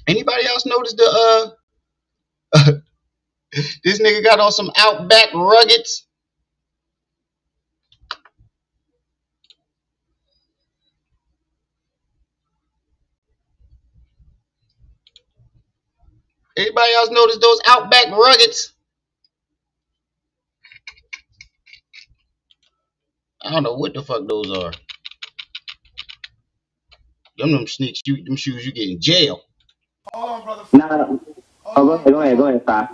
Anybody else notice the this nigga got on some Outback Ruggeds? Anybody else notice those Outback Ruggeds? I don't know what the fuck those are. Them sneaks, them shoes you get in jail. Hold on, brother. No. Go ahead, Si.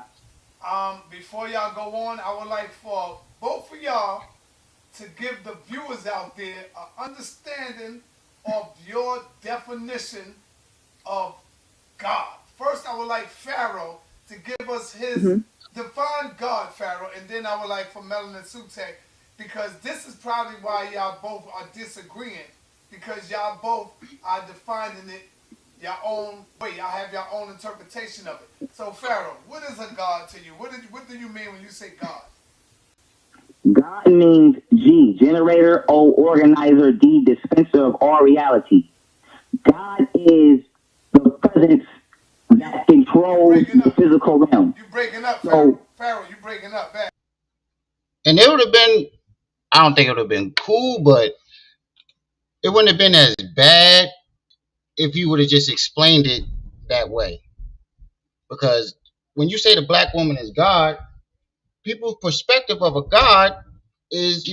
Before y'all go on, I would like for both of y'all to give the viewers out there an understanding of your definition of God. First, I would like Pharaoh to give us his define God, Pharaoh, and then I would like for Melanin and Sutek, because this is probably why y'all both are disagreeing, because y'all both are defining it your own way. Y'all have your own interpretation of it. So, Pharaoh, what is a God to you? What do you mean when you say God? God means G, generator, O, organizer, D, dispenser of all reality. God is the presence that controls the physical realm. You breaking up, Pharaoh. Pharaoh, you breaking up bad. And it would have been, I don't think it would have been cool, but it wouldn't have been as bad if you would have just explained it that way. Because when you say the black woman is God, people's perspective of a God is,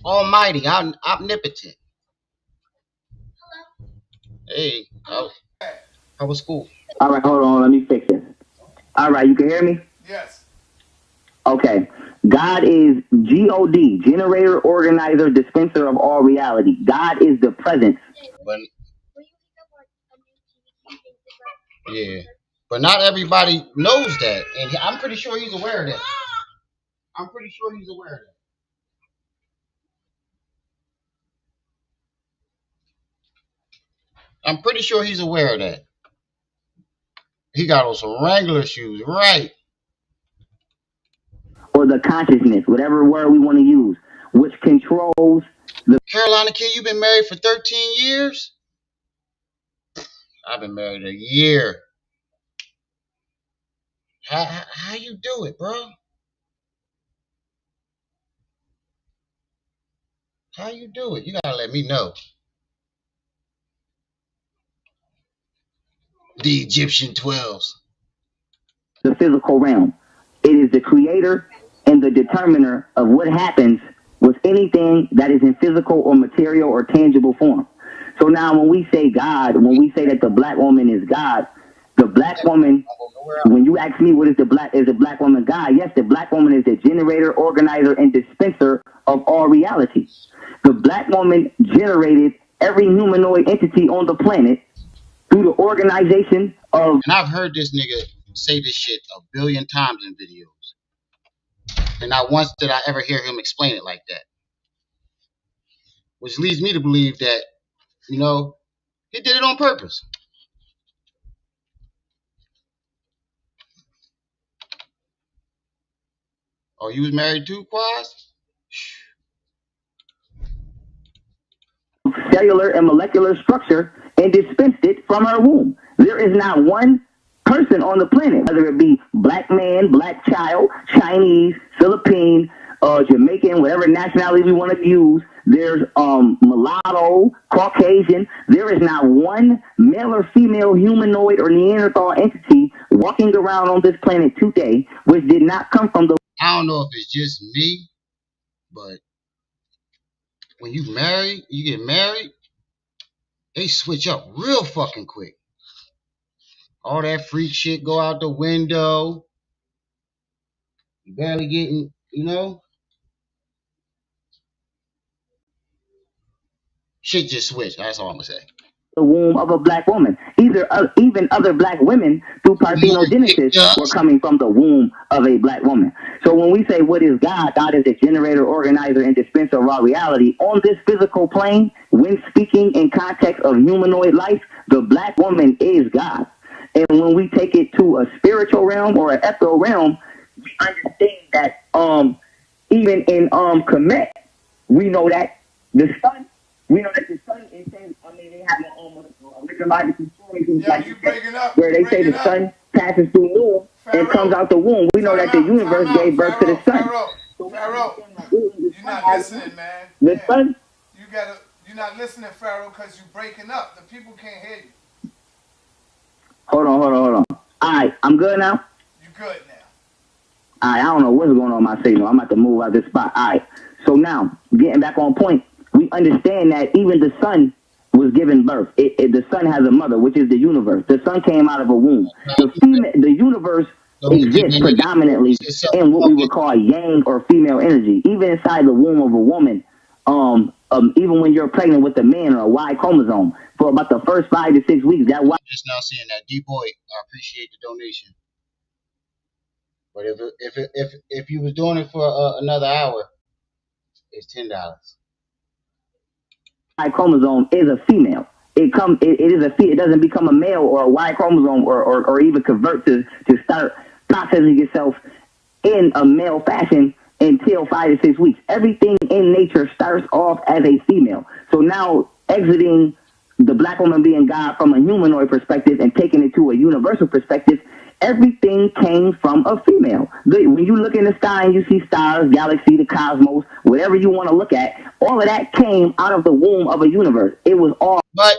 almighty, omnipotent. Hey, how was school? All right, hold on. Let me fix this. All right, you can hear me? Yes. Okay. God is G-O-D, generator, organizer, dispenser of all reality. God is the presence. But yeah, but not everybody knows that, and I'm pretty sure he's aware of that. I'm pretty sure he's aware of that. I'm pretty sure he's aware of that. He got on some Wrangler shoes, right? Or the consciousness, whatever word we want to use, which controls the Carolina kid, you've been married for 13 years? I've been married a year. How you do it, bro? How you do it? You gotta let me know. The Egyptian 12s. the physical realm. It is the creator and the determiner of what happens with anything that is in physical or material or tangible form. So now when we say God, when we say that the black woman is God, the black woman, when you ask me what is the black woman God, yes, the black woman is the generator, organizer, and dispenser of all reality. The black woman generated every humanoid entity on the planet through the organization of... And I've heard this nigga say this shit a billion times in videos. And not once did I ever hear him explain it like that. Which leads me to believe that, he did it on purpose. Oh, you was married too, Quaz? Cellular and molecular structure and dispensed it from her womb. There is not one person on the planet, whether it be black man, black child, Chinese, Philippine, Jamaican, whatever nationality we want to use. There's mulatto, Caucasian. There is not one male or female humanoid or Neanderthal entity walking around on this planet today which did not come from the... I don't know if it's just me, but when you get married, they switch up real fucking quick. All that freak shit go out the window. You barely getting, shit just switched. That's all I'm gonna say. The womb of a black woman. Even other black women through parthenogenesis were coming from the womb of a black woman. So when we say what is God, God is the generator, organizer, and dispenser of all reality. On this physical plane, when speaking in context of humanoid life, the black woman is God. And when we take it to a spiritual realm or an ethereal realm, we understand that even in Kemet, we know that the sun intends, they have a mythological story where they say the sun passes through noon and comes out the womb. We know that the universe gave birth to the sun. Pharaoh, you're not listening, man. The sun. You're not listening, Pharaoh, because you're breaking up. The people can't hear you. Hold on. All right, I'm good now? You good now. All right, I don't know what's going on with my signal. I'm about to move out this spot. All right, so now, getting back on point, we understand that even the sun was given birth. The sun has a mother, which is the universe. The sun came out of a womb. The universe exists predominantly in what we would call yang or female energy. Even inside the womb of a woman, even when you're pregnant with a man or a Y chromosome, for about the first 5 to 6 weeks, that Y... Just now seeing that D-boy, I appreciate the donation. But if you was doing it for another hour, it's $10. Y chromosome is a female. It doesn't become a male or a Y chromosome or even convert to start processing itself in a male fashion until 5 to 6 weeks. Everything in nature starts off as a female. So now exiting the black woman being God from a humanoid perspective and taking it to a universal perspective, everything came from a female. When you look in the sky and you see stars, galaxy, the cosmos, whatever you want to look at, all of that came out of the womb of a universe. It was all. But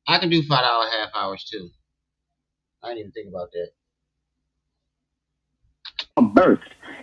I can do 5 hour half hours too. I didn't even think about that. Birth.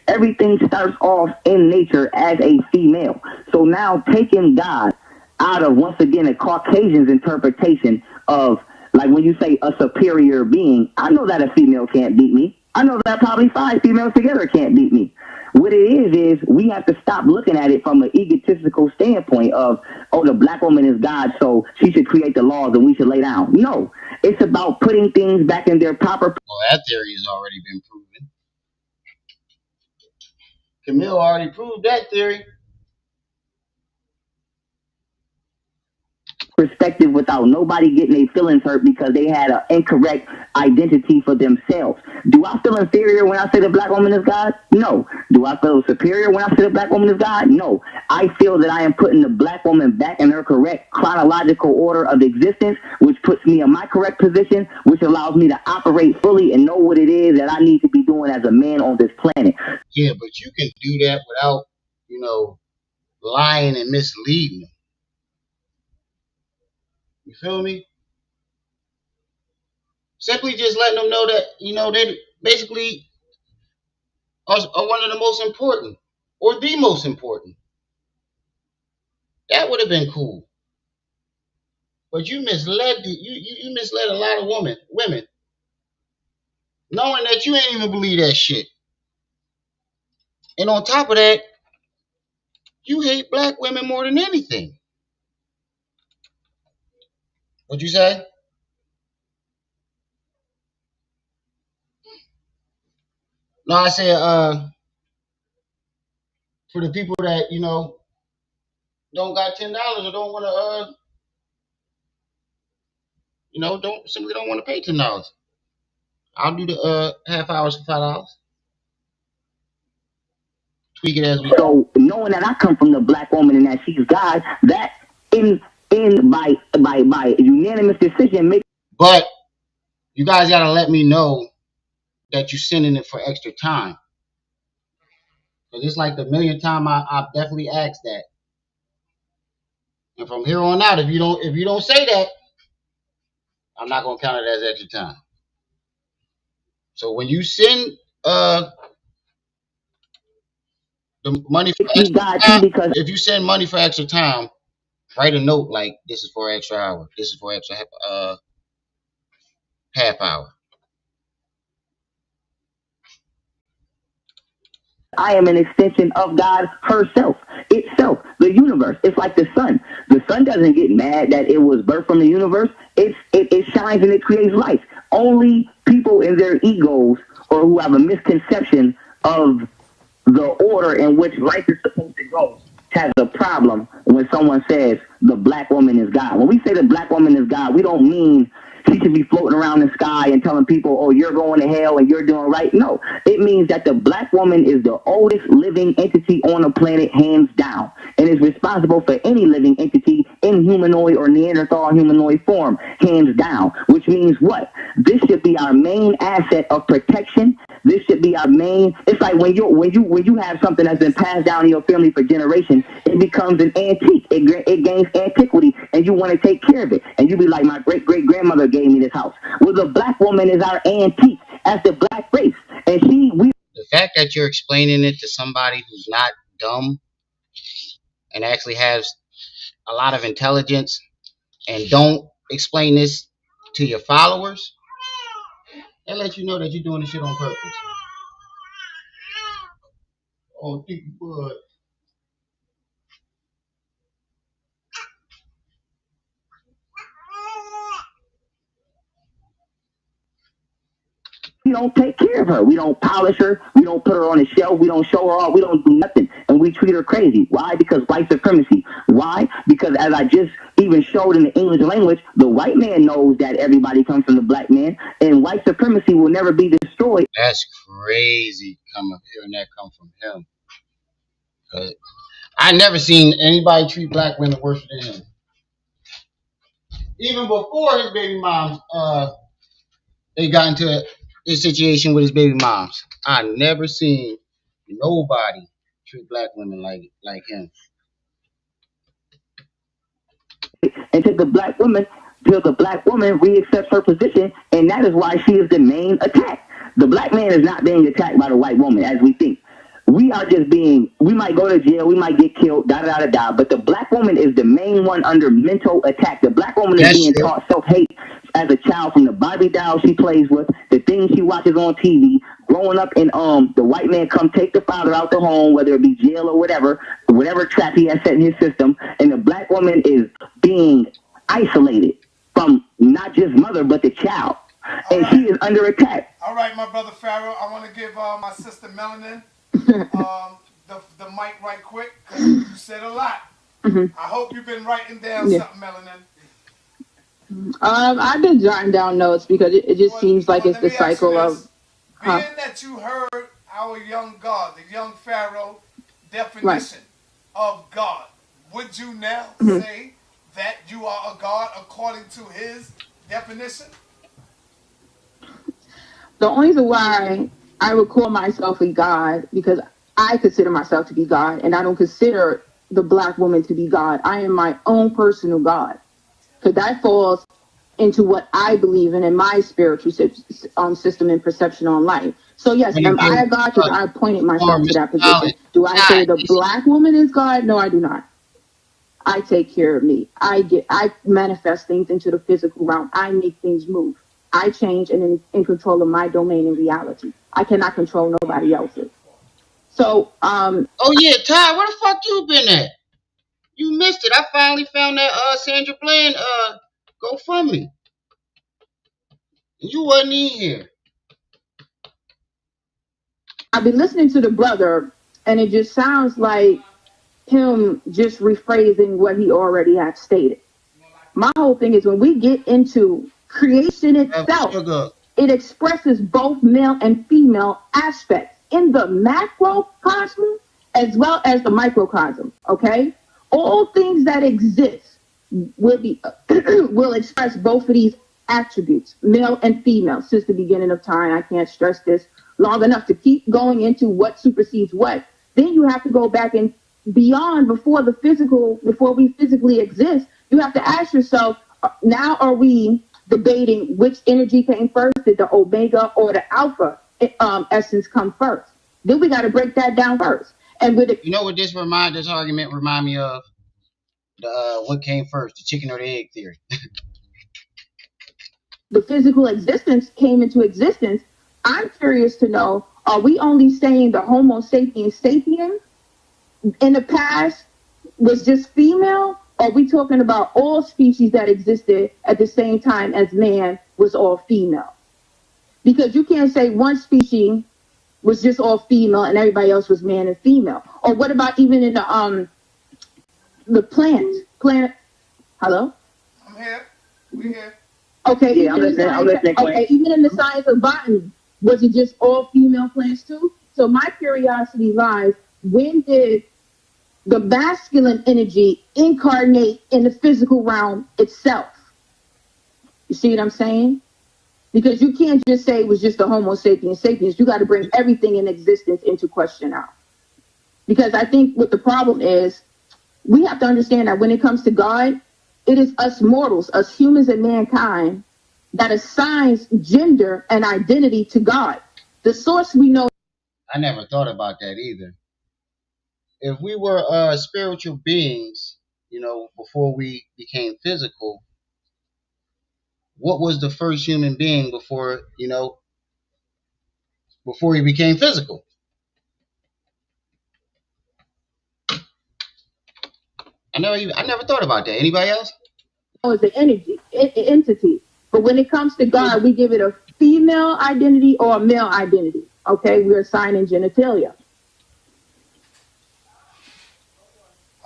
Everything starts off in nature as a female. So now taking God out of, once again, a Caucasian's interpretation of, like when you say a superior being, I know that a female can't beat me. I know that probably 5 females together can't beat me. What it is we have to stop looking at it from an egotistical standpoint of, oh, the black woman is God, so she should create the laws and we should lay down. No, it's about putting things back in their proper. Well, that theory has already been proven. Camille already proved that theory. Perspective without nobody getting their feelings hurt because they had an incorrect identity for themselves. Do I feel inferior when I say the black woman is God? No. Do I feel superior when I say the black woman is God? No. I feel that I am putting the black woman back in her correct chronological order of existence, which puts me in my correct position, which allows me to operate fully and know what it is that I need to be doing as a man on this planet. Yeah, but you can do that without, lying and misleading them. You feel me? Simply just letting them know that, they basically are one of the most important or the most important. That would have been cool. But you misled you misled a lot of women, knowing that you ain't even believe that shit. And on top of that, you hate black women more than anything. What'd you say? No, I said for the people that, don't got $10 or don't want to don't want to pay $10. I'll do the half hours for $5. Tweak it as we go. So knowing that I come from the black woman and that she's God, that in by unanimous decision make. But you guys gotta let me know that you're sending it for extra time. Cause it's like the millionth time I definitely asked that. And from here on out, if you don't say that, I'm not gonna count it as extra time. So when you send the money for extra time, if you send money for extra time, write a note like this is for extra hour, this is for extra half hour. I am an extension of God herself, itself, the universe. It's like the sun. The sun doesn't get mad that it was birthed from the universe. It shines and it creates life. Only people in their egos or who have a misconception of the order in which life is supposed to go has a problem when someone says the black woman is God. When we say the black woman is God, we don't mean she should be floating around the sky and telling people, oh, you're going to hell and you're doing right. No, it means that the black woman is the oldest living entity on the planet, hands down, and is responsible for any living entity in humanoid or Neanderthal humanoid form, hands down, which means what? This should be our main asset of protection. This should be our main. It's like when you have something that's been passed down in your family for generations, it becomes an antique. It gains antiquity, and you want to take care of it. And you be like, my great great grandmother gave me this house. Well, the black woman is our antique as the black race, and the fact that you're explaining it to somebody who's not dumb and actually has a lot of intelligence, and don't explain this to your followers, that lets you know that you're doing this shit on purpose. Oh, thick bud. We don't take care of her. We don't polish her. We don't put her on a shelf. We don't show her off. We don't do nothing. and we treat her crazy. Why? Because white supremacy. Why? Because as I just even showed in the English language, the white man knows that everybody comes from the black man, and white supremacy will never be destroyed. That's crazy. Hearing that come from him. Cause I never seen anybody treat black women worse than him. Even before his baby moms, they got into a situation with his baby moms. I never seen nobody treat black women like him. Until the black woman reaccepts her position, and that is why she is the main attack. The black man is not being attacked by the white woman as we think. We are just we might go to jail, we might get killed, da da da da. But the black woman is the main one under mental attack. The black woman is being taught self-hate as a child from the Barbie doll she plays with, the things she watches on TV, growing up in the white man come take the father out the home, whether it be jail or whatever trap he has set in his system, and the black woman is being isolated from not just mother but the child. And she is under attack. All right, my brother Pharaoh, I want to give my sister Melanin the mic right quick, because you said a lot. I hope you've been writing down something, Melanin. I've been jotting down notes because it just seems like it's the cycle of. Being that you heard our young God, the young Pharaoh definition of God, would you now say that you are a God according to his definition? The only reason why I would call myself a God, because I consider myself to be God, and I don't consider the black woman to be God. I am my own personal God. Because that falls into what I believe in my spiritual system and perception on life. So yes, am I a God? Because I appointed myself to that position. Do I say the black woman is God? No, I do not. I take care of me. I manifest things into the physical realm. I make things move. I change and in control of my domain and reality. I cannot control nobody else's. So, oh yeah, Ty, where the fuck you been at? You missed it. I finally found that Sandra Bland GoFundMe. You wasn't in here. I've been listening to the brother, and it just sounds like him just rephrasing what he already had stated. My whole thing is when we get into creation itself, it expresses both male and female aspects in the macrocosm as well as the microcosm. Okay, all things that exist will express both of these attributes, male and female, since the beginning of time. I can't stress this long enough to keep going into what supersedes what. Then you have to go back and beyond before we physically exist. You have to ask yourself, now are we debating which energy came first? Did the omega or the alpha essence come first? Then we got to break that down first. And with you know what this argument remind me of? The what came first, the chicken or the egg theory. The physical existence came into existence. I'm curious to know, are we only saying the Homo sapiens sapiens in the past was just female? Or are we talking about all species that existed at the same time as man was all female? Because you can't say one species was just all female and everybody else was man and female. Or what about even in the plant? Hello? I'm here. We here. Okay, yeah, I'm listening. Okay, even in the science of botany, was it just all female plants too? So my curiosity lies, when did the masculine energy incarnate in the physical realm itself? You see what I'm saying? Because you can't just say it was just the Homo sapiens sapiens. You got to bring everything in existence into question now. Because I think what the problem is, we have to understand that when it comes to God, it is us mortals, us humans and mankind, that assigns gender and identity to God. The source we know. I never thought about that either. If we were spiritual beings, before we became physical, what was the first human being before he became physical? I never thought about that. Anybody else? It's an entity. But when it comes to God, we give it a female identity or a male identity. Okay, we're assigning genitalia.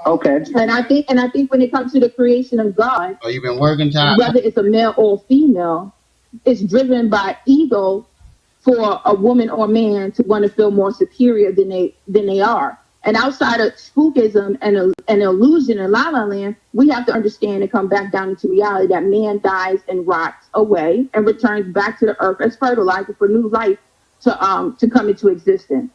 Okay. And I think when it comes to the creation of God, Oh, you've been working time. whether it's a male or female, it's driven by ego for a woman or man to want to feel more superior than they are. And outside of spookism and an illusion in La La Land, we have to understand and come back down into reality that man dies and rots away and returns back to the earth as fertilizer for new life to come into existence.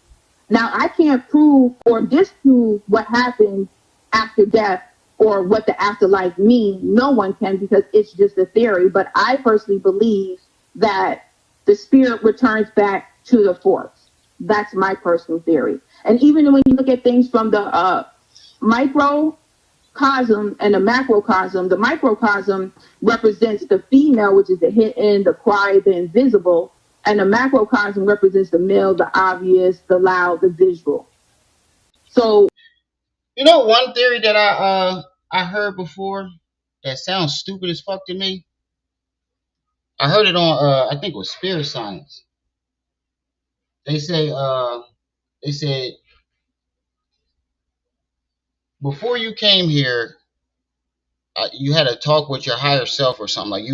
Now, I can't prove or disprove what happens after death or what the afterlife means. No one can, because it's just a theory. But I personally believe that the spirit returns back to the force. That's my personal theory. And even when you look at things from the microcosm and the macrocosm, the microcosm represents the female, which is the hidden, the quiet, the invisible. And the macrocosm represents the male, the obvious, the loud, the visual. So, You know, one theory that I heard before that sounds stupid as fuck to me. I heard it on I think it was Spirit Science. They say they said before you came here, you had a talk with your higher self or something like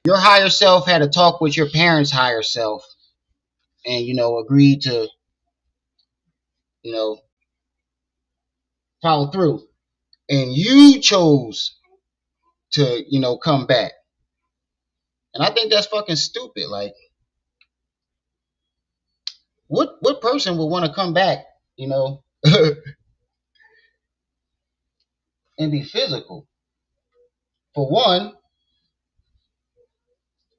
your higher self had a talk with your parents' higher self, and agreed to you know follow through, and you chose to come back, and I think that's fucking stupid. Like, what person would want to come back, and be physical for one,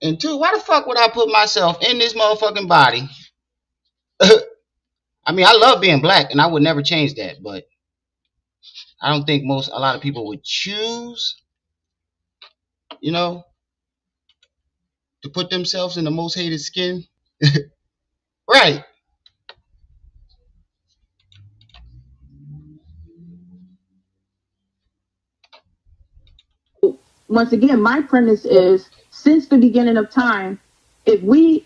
and two, why the fuck would I put myself in this motherfucking body? I mean, I love being black, and I would never change that, but I don't think a lot of people would choose, you know, to put themselves in the most hated skin. Right. once again, my premise is since the beginning of time, if we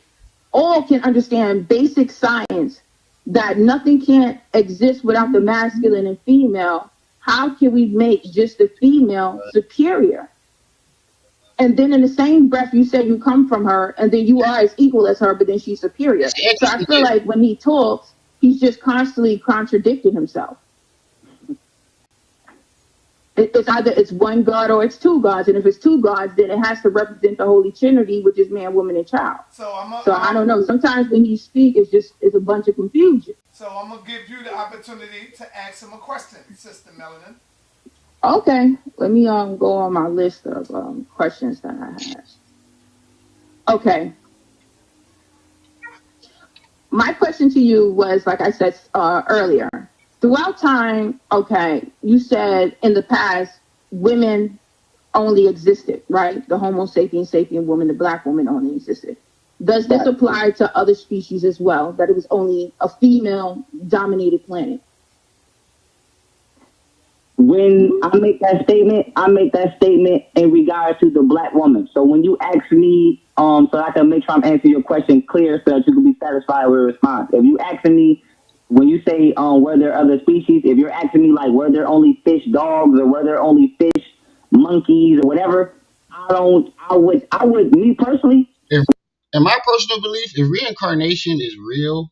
all can understand basic science that nothing can't exist without the masculine and female, how can we make just the female superior? And then in the same breath, you say you come from her, and then you are as equal as her, but then she's superior. So I feel like when he talks, he's just constantly contradicting himself. It's either it's one God or it's two gods, and if it's two gods, then it has to represent the Holy Trinity, which is man, woman, and child. So I don't know. Sometimes when you speak, it's a bunch of confusion. So I'm gonna give you the opportunity to ask him a question, Sister Melanin. Okay, let me go on my list of questions that I have. Okay, my question to you was, like I said earlier, throughout time. Okay, you said in the past women only existed, right? The Homo sapien sapien woman, the black woman only existed. Does this apply to other species as well? That it was only a female-dominated planet? When I make that statement in regards to the black woman. So when you ask me, so I can make sure I'm answering your question clear so that you can be satisfied with a response. If you asking me, when you say were there other species, if you're asking me like were there only fish dogs or were there only fish monkeys or whatever, I would me personally. In my personal belief, if reincarnation is real,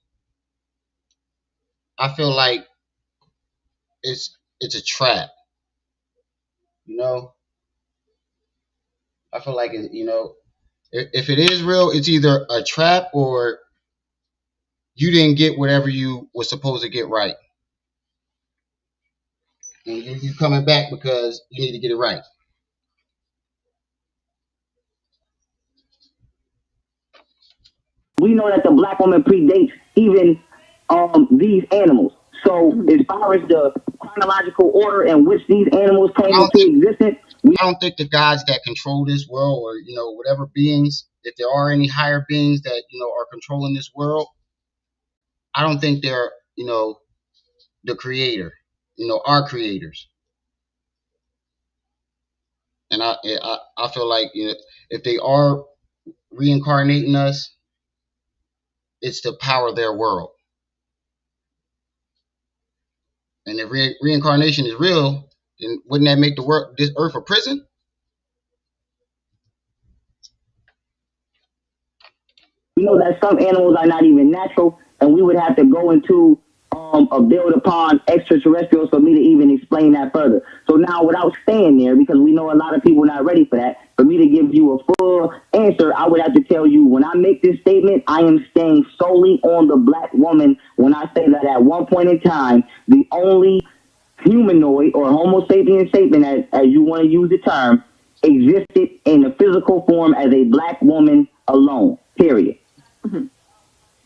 I feel like it's a trap. You know, I feel like if it is real, it's either a trap or you didn't get whatever you were supposed to get right, and you coming back because you need to get it right. We know that the black woman predates even these animals. So as far as the chronological order in which these animals came into existence, I don't think the gods that control this world, or whatever beings, if there are any higher beings that are controlling this world, I don't think they're the creator, our creators. And I feel like if they are reincarnating us, it's to power their world. And if reincarnation is real, And wouldn't that make this earth a prison? We know that some animals are not even natural, and we would have to go into a build upon extraterrestrials for me to even explain that further. So now, without staying there, because we know a lot of people are not ready for that, for me to give you a full answer, I would have to tell you, when I make this statement, I am staying solely on the black woman when I say that at one point in time, the only humanoid or Homo sapien sapien, as you want to use the term, existed in a physical form as a black woman alone, period. You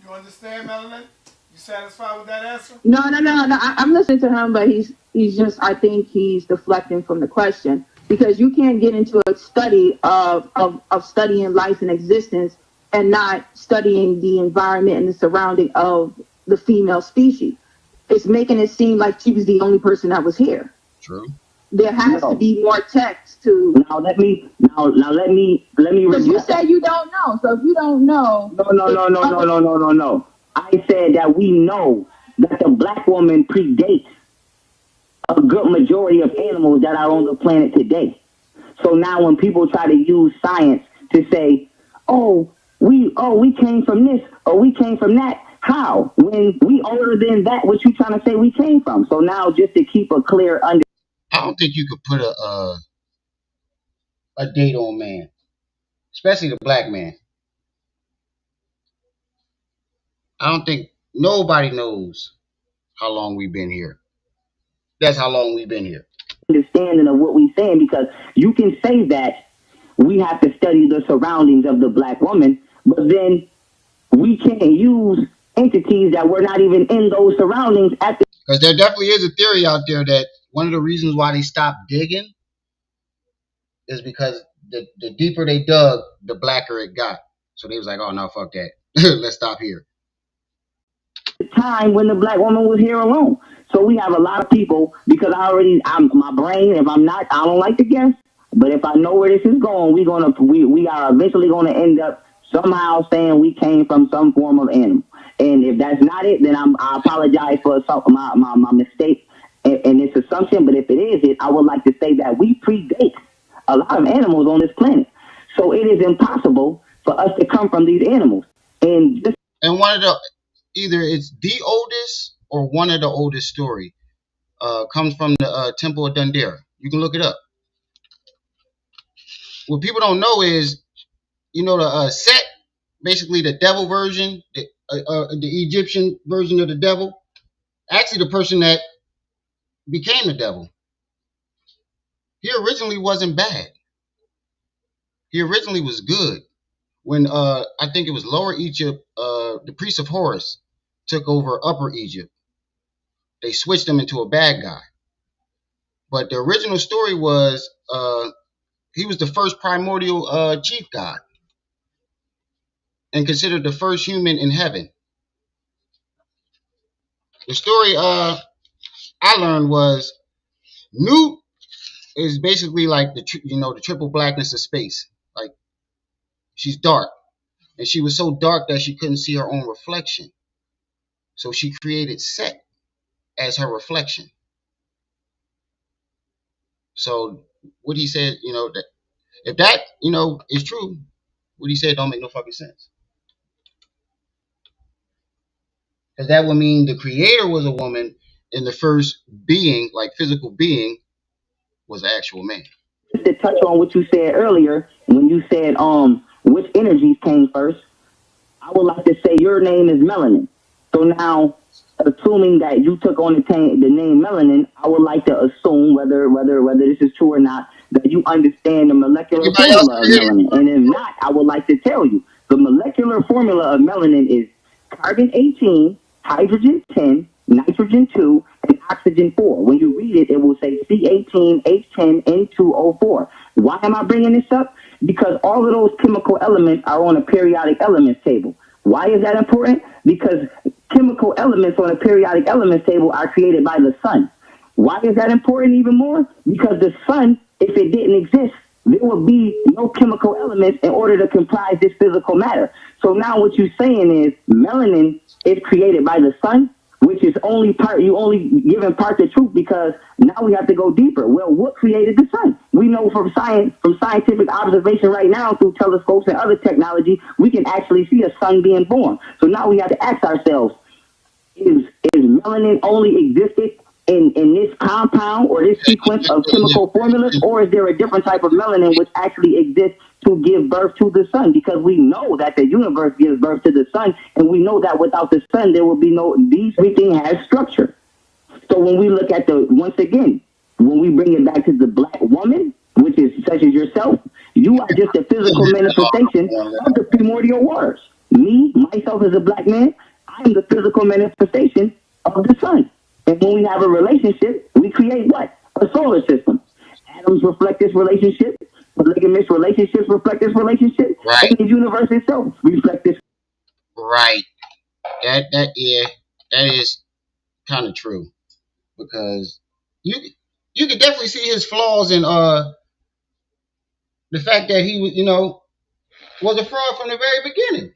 understand, Melanin? You satisfied with that answer? No. I'm listening to him, but he's just. I think he's deflecting from the question because you can't get into a study of studying life and existence and not studying the environment and the surrounding of the female species. It's making it seem like she was the only person that was here. True. There has to be more text to. Now let me. Because you said you don't know. So if you don't know. No. I said that we know that the black woman predates a good majority of animals that are on the planet today. So now when people try to use science to say, we came from this or we came from that, how? When we older than that, what you trying to say we came from? So now just to keep a clear I don't think you could put a date on man, especially the black man. I don't think nobody knows how long we've been here. That's how long we've been here. understanding of what we're saying, because you can say that we have to study the surroundings of the black woman, but then we can't use entities that were not even in those surroundings at the. Because there definitely is a theory out there that one of the reasons why they stopped digging is because the deeper they dug, the blacker it got. So they was like, oh no, fuck that. Let's stop here. Time when the black woman was here alone. So we have a lot of people, because I'm my brain, if I'm not, I don't like to guess, but if I know where this is going, we are eventually gonna end up somehow saying we came from some form of animal. And if that's not it, then I apologize for my mistake in this assumption. But if it is it, I would like to say that we predate a lot of animals on this planet. So it is impossible for us to come from these animals. And one of the, either it's the oldest or one of the oldest story comes from the Temple of Dundera. You can look it up. What people don't know is, the Set, basically the devil version, the Egyptian version of the devil, actually the person that became the devil. He originally wasn't bad. He originally was good. When I think it was Lower Egypt, the priest of Horus took over Upper Egypt. They switched him into a bad guy. But the original story was he was the first primordial chief god and considered the first human in heaven. The story I learned was Newt is basically like the triple blackness of space. Like, she's dark, and she was so dark that she couldn't see her own reflection. So she created Set as her reflection. So what he said, that if that is true, what he said don't make no fucking sense. Because that would mean the creator was a woman and the first being, like physical being, was an actual man. To touch on what you said earlier, when you said which energies came first, I would like to say your name is Melanin. So now, assuming that you took on the name Melanin, I would like to assume, whether this is true or not, that you understand the molecular formula of melanin. And if not, I would like to tell you the molecular formula of melanin is carbon 18, hydrogen 10, nitrogen 2, and oxygen 4. When you read it, it will say C18, H10, N2O4. Why am I bringing this up? Because all of those chemical elements are on a periodic elements table. Why is that important? Because chemical elements on a periodic elements table are created by the sun. Why is that important even more? Because the sun, if it didn't exist, there would be no chemical elements in order to comprise this physical matter. So now what you're saying is melanin is created by the sun, which is only part, you only giving part the truth because now we have to go deeper. Well, what created the sun? We know from science, from scientific observation right now through telescopes and other technology, we can actually see a sun being born. So now we have to ask ourselves, is melanin only existed in this compound or this sequence of chemical formulas, or is there a different type of melanin which actually exists to give birth to the sun? Because we know that the universe gives birth to the sun, and we know that without the sun there will be no, everything has structure. So when we look at once again, when we bring it back to the black woman, which is such as yourself, you are just a physical manifestation of the primordial waters. Me, myself as a black man, I am the physical manifestation of the sun. And when we have a relationship, we create what? A solar system. Atoms reflect this relationship. Polygamous relationships reflect this relationship. Right. And the universe itself reflects this. Right. That is kind of true, because you could definitely see his flaws in the fact that he was a fraud from the very beginning,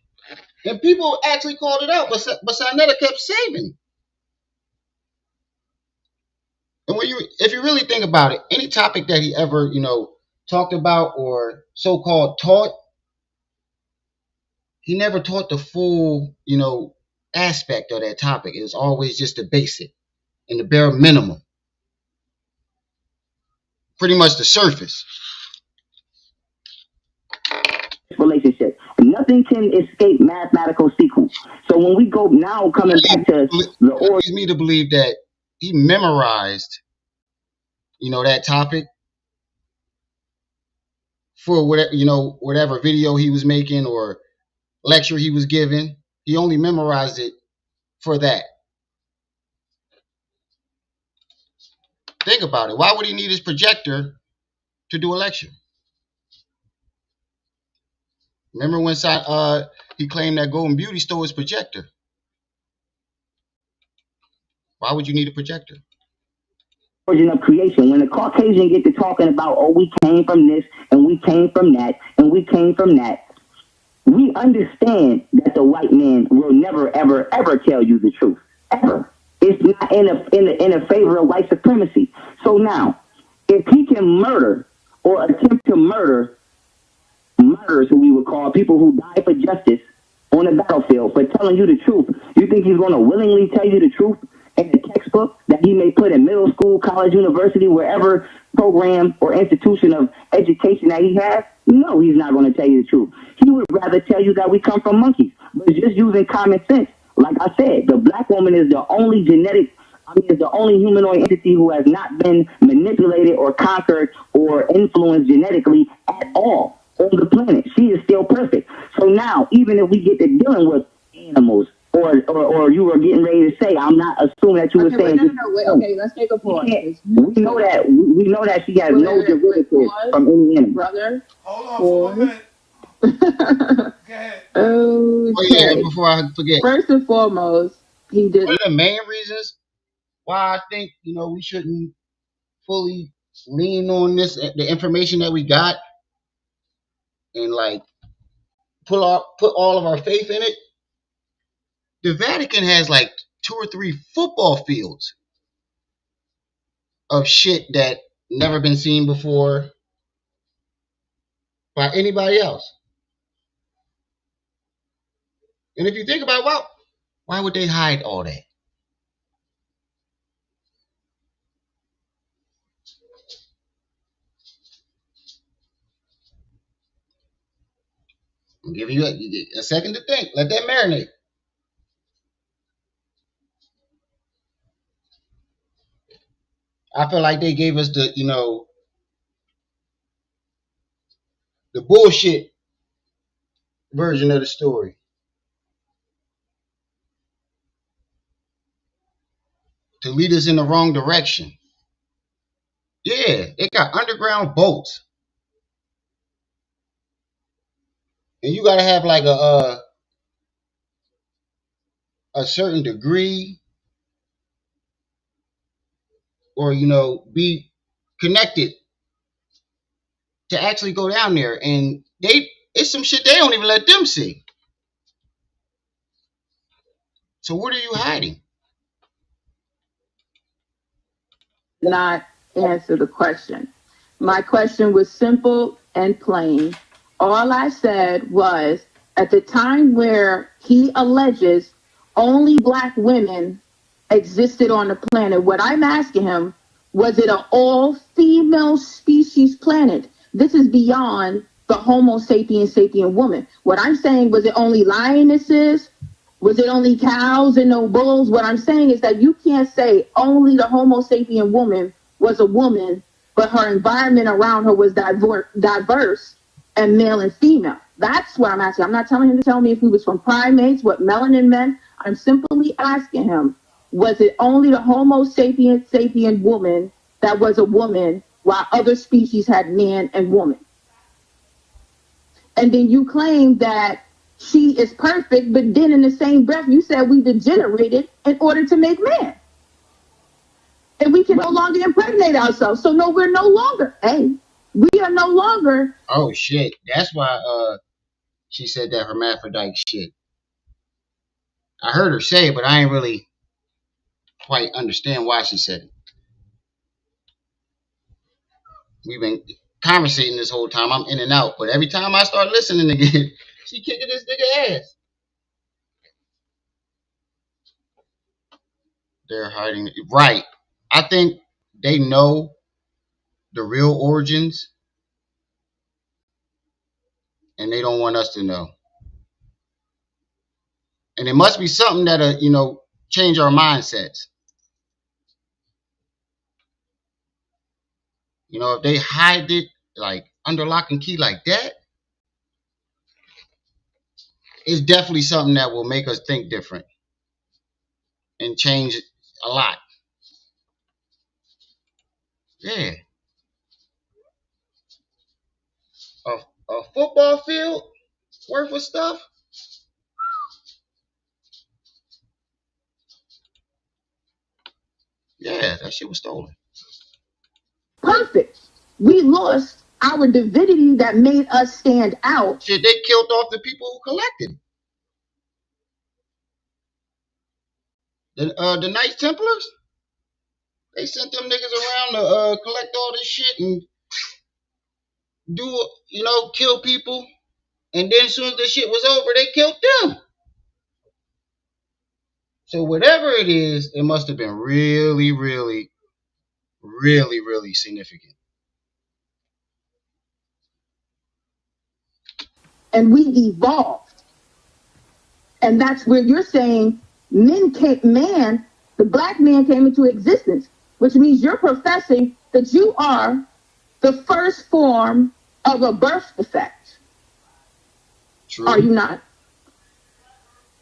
and people actually called it out, but Sinetta kept saving. And if you really think about it, any topic that he ever talked about or so-called taught, he never taught the full aspect of that topic. It was always just the basic and the bare minimum, pretty much the surface. Relationship. Nothing can escape mathematical sequence. So when we go now, coming back to the origin, leads me to believe that he memorized, that topic for whatever video he was making or lecture he was giving. He only memorized it for that. Think about it. Why would he need his projector to do a lecture? Remember when he claimed that Golden Beauty stole his projector? Why would you need a projector? Origin of creation. When the Caucasian get to talking about, oh, we came from this and we came from that and we came from that, we understand that the white man will never, ever, ever tell you the truth. Ever. It's not in a favor of white supremacy. So now, if he can murder or attempt to murder murderers, who we would call people who die for justice on the battlefield, for telling you the truth, you think he's going to willingly tell you the truth in the textbook that he may put in middle school, college, university, wherever program or institution of education that he has? No, he's not going to tell you the truth. He would rather tell you that we come from monkeys. But just using common sense, like I said, the black woman is the only is the only humanoid entity who has not been manipulated or conquered or influenced genetically at all on the planet. She is still perfect. So now, even if we get to dealing with animals, or you were getting ready to say, I'm not assuming that you were saying. Wait, okay, let's take a pause. We know that she has no derivatives from any animal. Brother, hold on for 1 minute. Go ahead. Okay. Oh yeah, before I forget. First and foremost, he did. One of the main reasons why I think we shouldn't fully lean on the information that we got, and like put all of our faith in it. The Vatican has like 2 or 3 football fields of shit that never been seen before by anybody else. And if you think about, well, why would they hide all that? I'll give you a second to think. Let that marinate. I feel like they gave us the bullshit version of the story to lead us in the wrong direction. Yeah, they got underground boats, and you gotta have like a certain degree, or be connected to actually go down there. And it's some shit they don't even let them see. So what are you hiding? not answer the question. My question was simple and plain. All I said was, at the time where he alleges only black women existed on the planet, what I'm asking him, was it an all-female species planet? This is beyond the Homo sapiens sapien woman. What I'm saying, was it only lionesses? Was it only cows and no bulls? What I'm saying is that you can't say only the Homo sapien woman was a woman, but her environment around her was diverse and male and female. That's what I'm asking. I'm not telling him to tell me if he was from primates, what melanin meant. I'm simply asking him, was it only the Homo sapien woman that was a woman while other species had man and woman? And then you claim that she is perfect, but then in the same breath, you said we degenerated in order to make man. And we can no longer impregnate ourselves. So no, we're no longer, we are no longer. Oh shit. That's why she said that hermaphrodite shit. I heard her say it, but I ain't really quite understand why she said it. We've been conversating this whole time. I'm in and out, but every time I start listening again, she kicking this nigga ass. They're hiding it. Right. I think they know the real origins and they don't want us to know. And it must be something that'll, change our mindsets. If they hide it like under lock and key like that, it's definitely something that will make us think different and change a lot. Yeah. A, a football field worth of stuff? Yeah, that shit was stolen. Perfect. We lost our divinity that made us stand out. Shit, they killed off the people who collected it. The Knights Templars? They sent them niggas around to collect all this shit and kill people. And then as soon as the shit was over, they killed them. So whatever it is, it must have been really, really, really, really significant. And we evolved. And that's where you're saying the black man came into existence, which means you're professing that you are the first form of a birth defect. True. Are you not?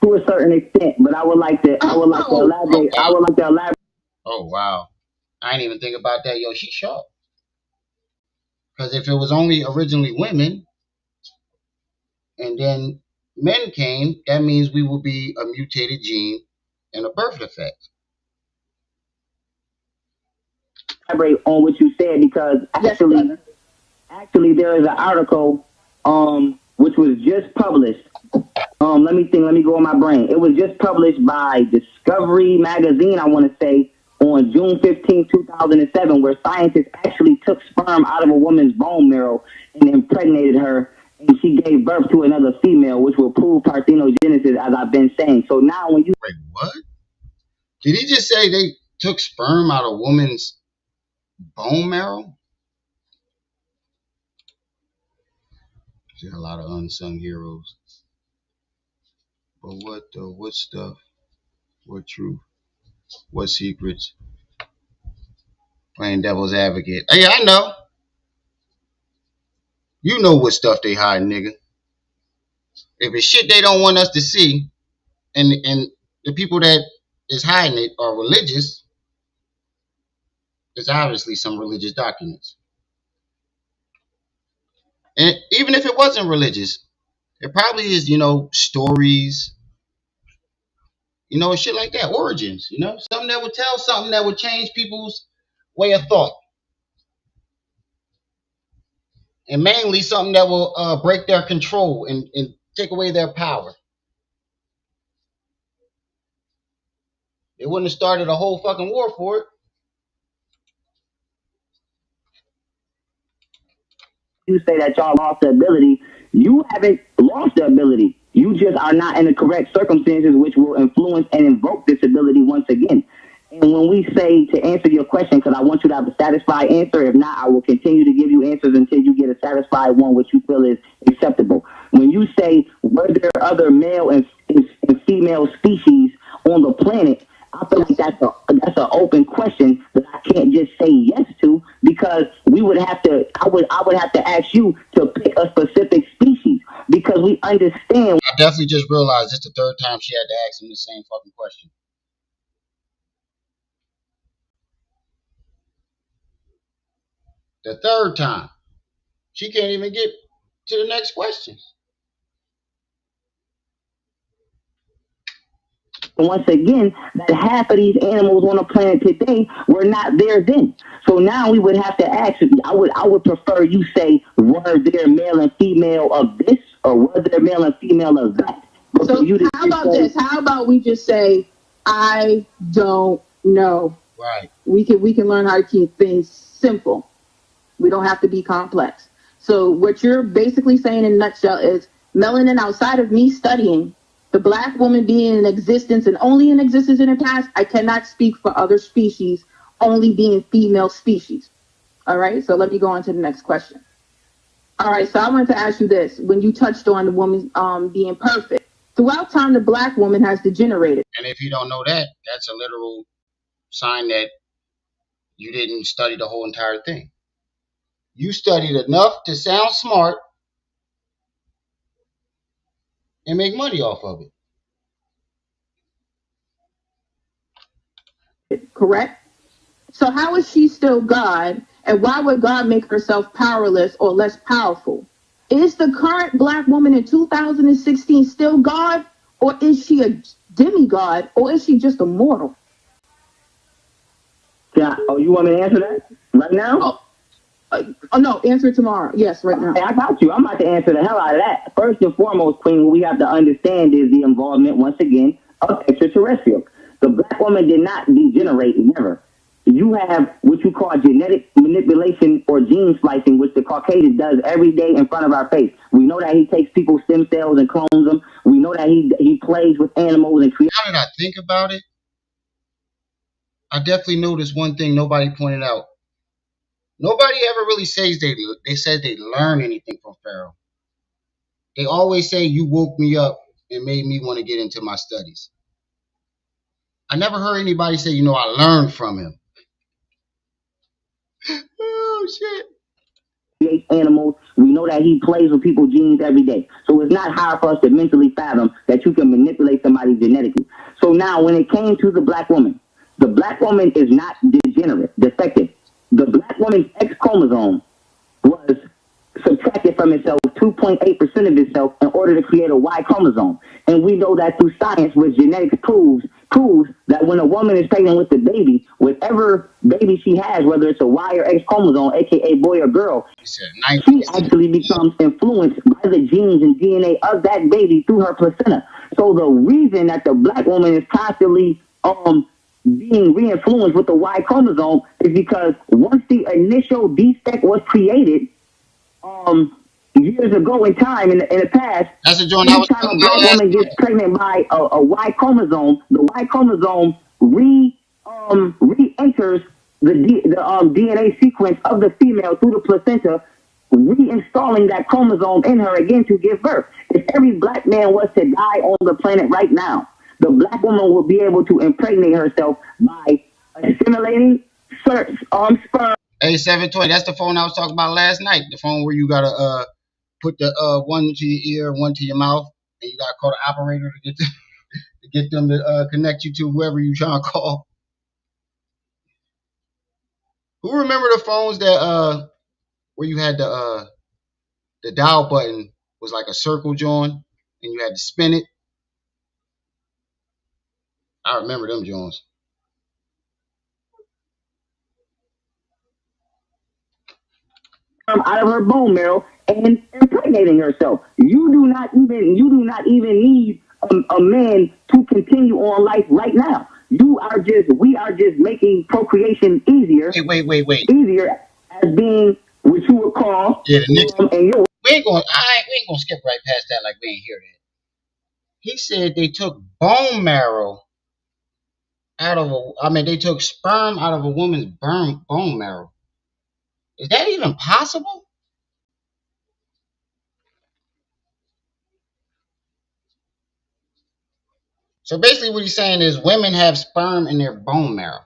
To a certain extent, but I would like to elaborate. I would like to elaborate. Oh wow. I didn't even think about that. Yo, she sharp. Because if it was only originally women and then men came, that means we will be a mutated gene and a birth defect. Elaborate on what you said, because actually there is an article which was just published. Let me think. Let me go in my brain. It was just published by Discovery Magazine, I want to say, on June 15, 2007, where scientists actually took sperm out of a woman's bone marrow and impregnated her, and she gave birth to another female, which will prove parthenogenesis, as I've been saying. So now when you... Wait, what? Did he just say they took sperm out of a woman's bone marrow? There's a lot of unsung heroes. But what though? What stuff? What truth? What secrets? Playing devil's advocate. Hey, I know. You know what stuff they hide, nigga. If it's shit they don't want us to see, and the people that is hiding it are religious, there's obviously some religious documents. And even if it wasn't religious, it probably is, stories, shit like that, origins, something that would tell something that would change people's way of thought. And mainly something that will break their control and take away their power. They wouldn't have started a whole fucking war for it. you say that y'all lost the ability, you haven't lost the ability. You just are not in the correct circumstances, which will influence and invoke this ability once again. And when we say to answer your question, because I want you to have a satisfied answer, if not, I will continue to give you answers until you get a satisfied one, which you feel is acceptable. When you say, were there other male and female species on the planet, I feel like that's an open question that I can't just say yes to, because we would have to. I would have to ask you to pick a specific species, because we understand. I definitely just realized it's the third time she had to ask him the same fucking question. The third time. She can't even get to the next question. Once again, that half of these animals on the planet today were not there then. So now we would have to ask. I would prefer you say, were there male and female of this, or was there male and female of that? But so how about this? How about we just say, I don't know. Right. We can learn how to keep things simple. We don't have to be complex. So what you're basically saying in a nutshell is, melanin, outside of me studying the black woman being in existence and only in existence in the past, I cannot speak for other species only being female species. All right, so let me go on to the next question. All right, so I wanted to ask you this. When you touched on the woman being perfect, throughout time, the black woman has degenerated. And if you don't know that, that's a literal sign that you didn't study the whole entire thing. You studied enough to sound smart and make money off of it. Correct? So how is she still God? And why would God make herself powerless or less powerful? Is the current black woman in 2016 still God? Or is she a demigod? Or is she just a mortal? Yeah. Oh, you want me to answer that right now? No, answer it tomorrow. Yes, right now. Hey, I got you. I'm about to answer the hell out of that. First and foremost, Queen, what we have to understand is the involvement, once again, of extraterrestrial. The black woman did not degenerate, never. You have what you call genetic manipulation or gene splicing, which the Caucasian does every day in front of our face. We know that he takes people's stem cells and clones them. We know that he plays with animals and creates. Now that I think about it, I definitely noticed one thing nobody pointed out. Nobody ever really says they said they learn anything from Pharaoh. They always say, you woke me up and made me want to get into my studies. I never heard anybody say, I learned from him. Oh, shit. Animals. We know that he plays with people's genes every day. So it's not hard for us to mentally fathom that you can manipulate somebody genetically. So now when it came to the black woman is not degenerate, defective. The black woman's X chromosome was subtracted from itself 2.8% of itself in order to create a Y chromosome. And we know that through science, which genetics proves that when a woman is pregnant with the baby, whatever baby she has, whether it's a Y or X chromosome, aka boy or girl, she actually becomes influenced by the genes and DNA of that baby through her placenta. So the reason that the black woman is constantly being re-influenced with the Y chromosome is because once the initial defect was created, years ago in time, in the past, that's a joint every time a black woman gets pregnant by a Y chromosome, the Y chromosome re-enters the DNA sequence of the female through the placenta, reinstalling that chromosome in her again to give birth. If every black man was to die on the planet right now, the black woman will be able to impregnate herself by assimilating sperm. Hey, 720, that's the phone I was talking about last night. The phone where you gotta put the one to your ear, one to your mouth, and you gotta call the operator to get them to connect you to whoever you trying to call. Who remember the phones that where you had the dial button was like a circle joint and you had to spin it? I remember them joints. Out of her bone marrow and impregnating herself. You do not even need a man to continue on life right now. We are just making procreation easier. Wait. Easier as being what you would call. Yeah, the next. And you We ain't gonna skip right past that like we ain't hear that. He said they took bone marrow they took sperm out of a woman's bone marrow. Is that even possible? So basically, what he's saying is women have sperm in their bone marrow.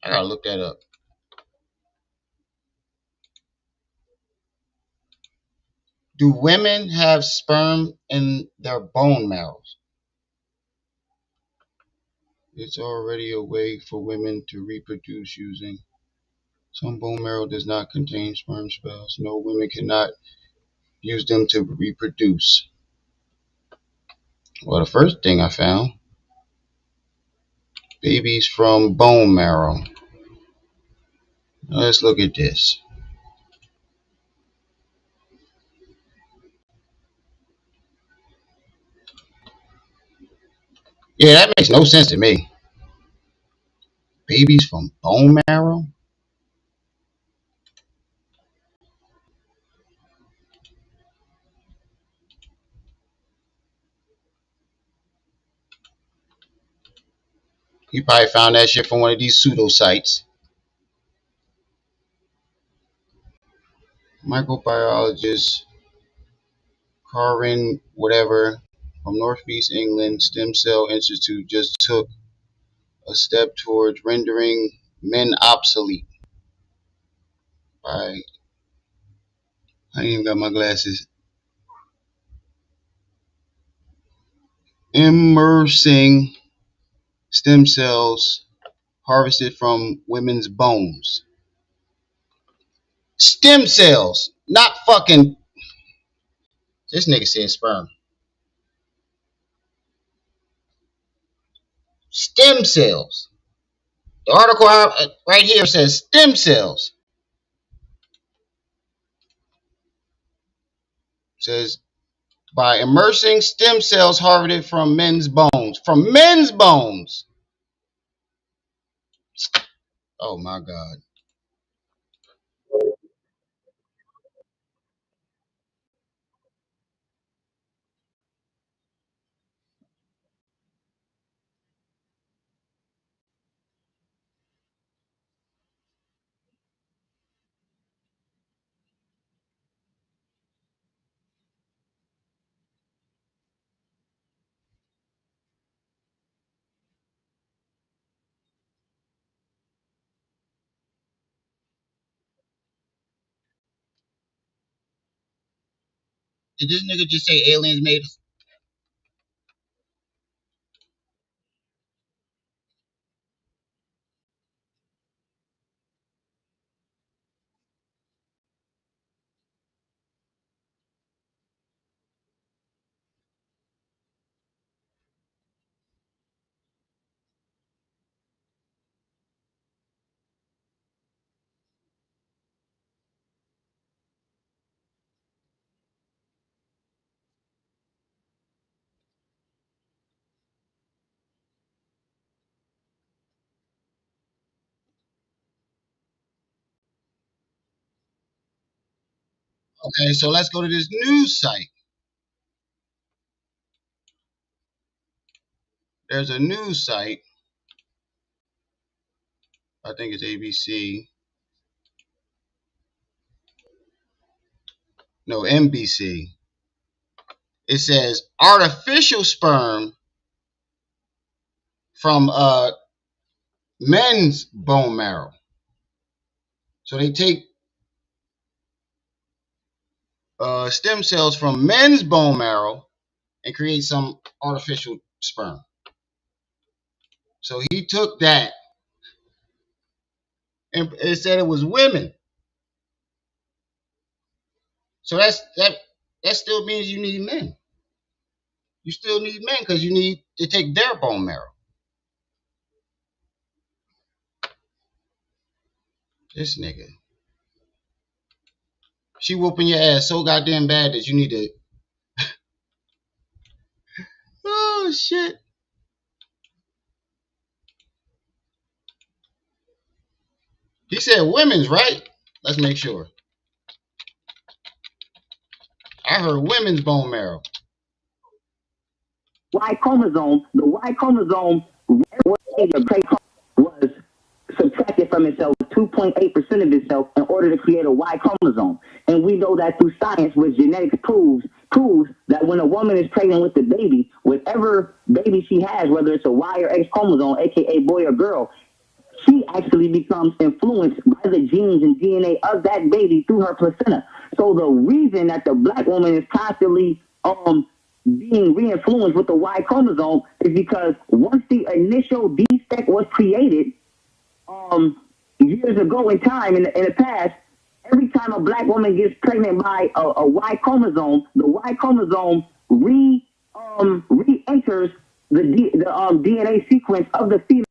I gotta look that up. Do women have sperm in their bone marrows? It's already a way for women to reproduce using. Some bone marrow does not contain sperm cells. No, women cannot use them to reproduce. Well, the first thing I found, babies from bone marrow. Now let's look at this. Yeah, that makes no sense to me. Babies from bone marrow? You probably found that shit from one of these pseudo sites. Microbiologist Karin whatever from Northeast England Stem Cell Institute just took a step towards rendering men obsolete by I ain't even got my glasses. Immersing stem cells harvested from women's bones. Stem cells, not fucking. This nigga said sperm. Stem cells. The article right here says stem cells. It says by immersing stem cells harvested from men's bones. From men's bones. Oh my God. Did this nigga just say aliens made us? Okay, so let's go to this news site. There's a news site. I think it's ABC. No, NBC. It says artificial sperm from men's bone marrow. So they take stem cells from men's bone marrow and create some artificial sperm. So he took that and it said it was women. So that still means you need men. You still need men because you need to take their bone marrow. This nigga. She whooping your ass so goddamn bad that you need to. Oh shit. He said women's, right? Let's make sure. I heard women's bone marrow. Y chromosome, the Y chromosome was subtracted from itself 2.8% of itself in order to create a Y chromosome. And we know that through science, which genetics proves that when a woman is pregnant with the baby, whatever baby she has, whether it's a Y or X chromosome, aka boy or girl, she actually becomes influenced by the genes and DNA of that baby through her placenta. So the reason that the black woman is constantly being re-influenced with the Y chromosome is because once the initial defect was created years ago in time, in the past, every time a black woman gets pregnant by a Y chromosome, the Y chromosome re-enters the DNA sequence of the female.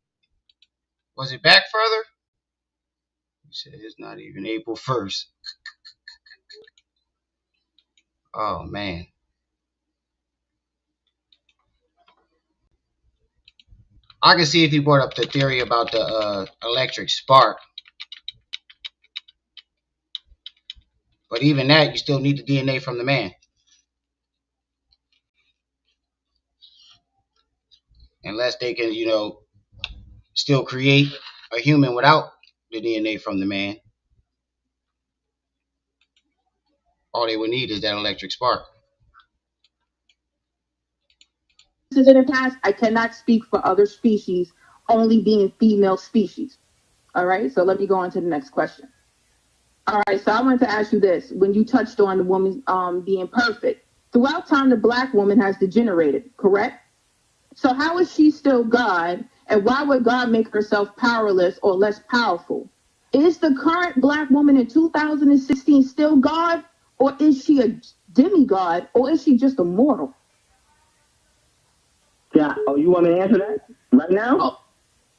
Was it back further? You said it's not even April 1st. Oh, man. I can see if you brought up the theory about the electric spark. But even that, you still need the DNA from the man. Unless they can, still create a human without the DNA from the man. All they would need is that electric spark. In the past, I cannot speak for other species, only being female species. All right, so let me go on to the next question. All right, so I wanted to ask you this. When you touched on the woman being perfect, throughout time, the black woman has degenerated, correct? So how is she still God, and why would God make herself powerless or less powerful? Is the current black woman in 2016 still God, or is she a demigod, or is she just a mortal? Yeah. Oh, you want me to answer that right now?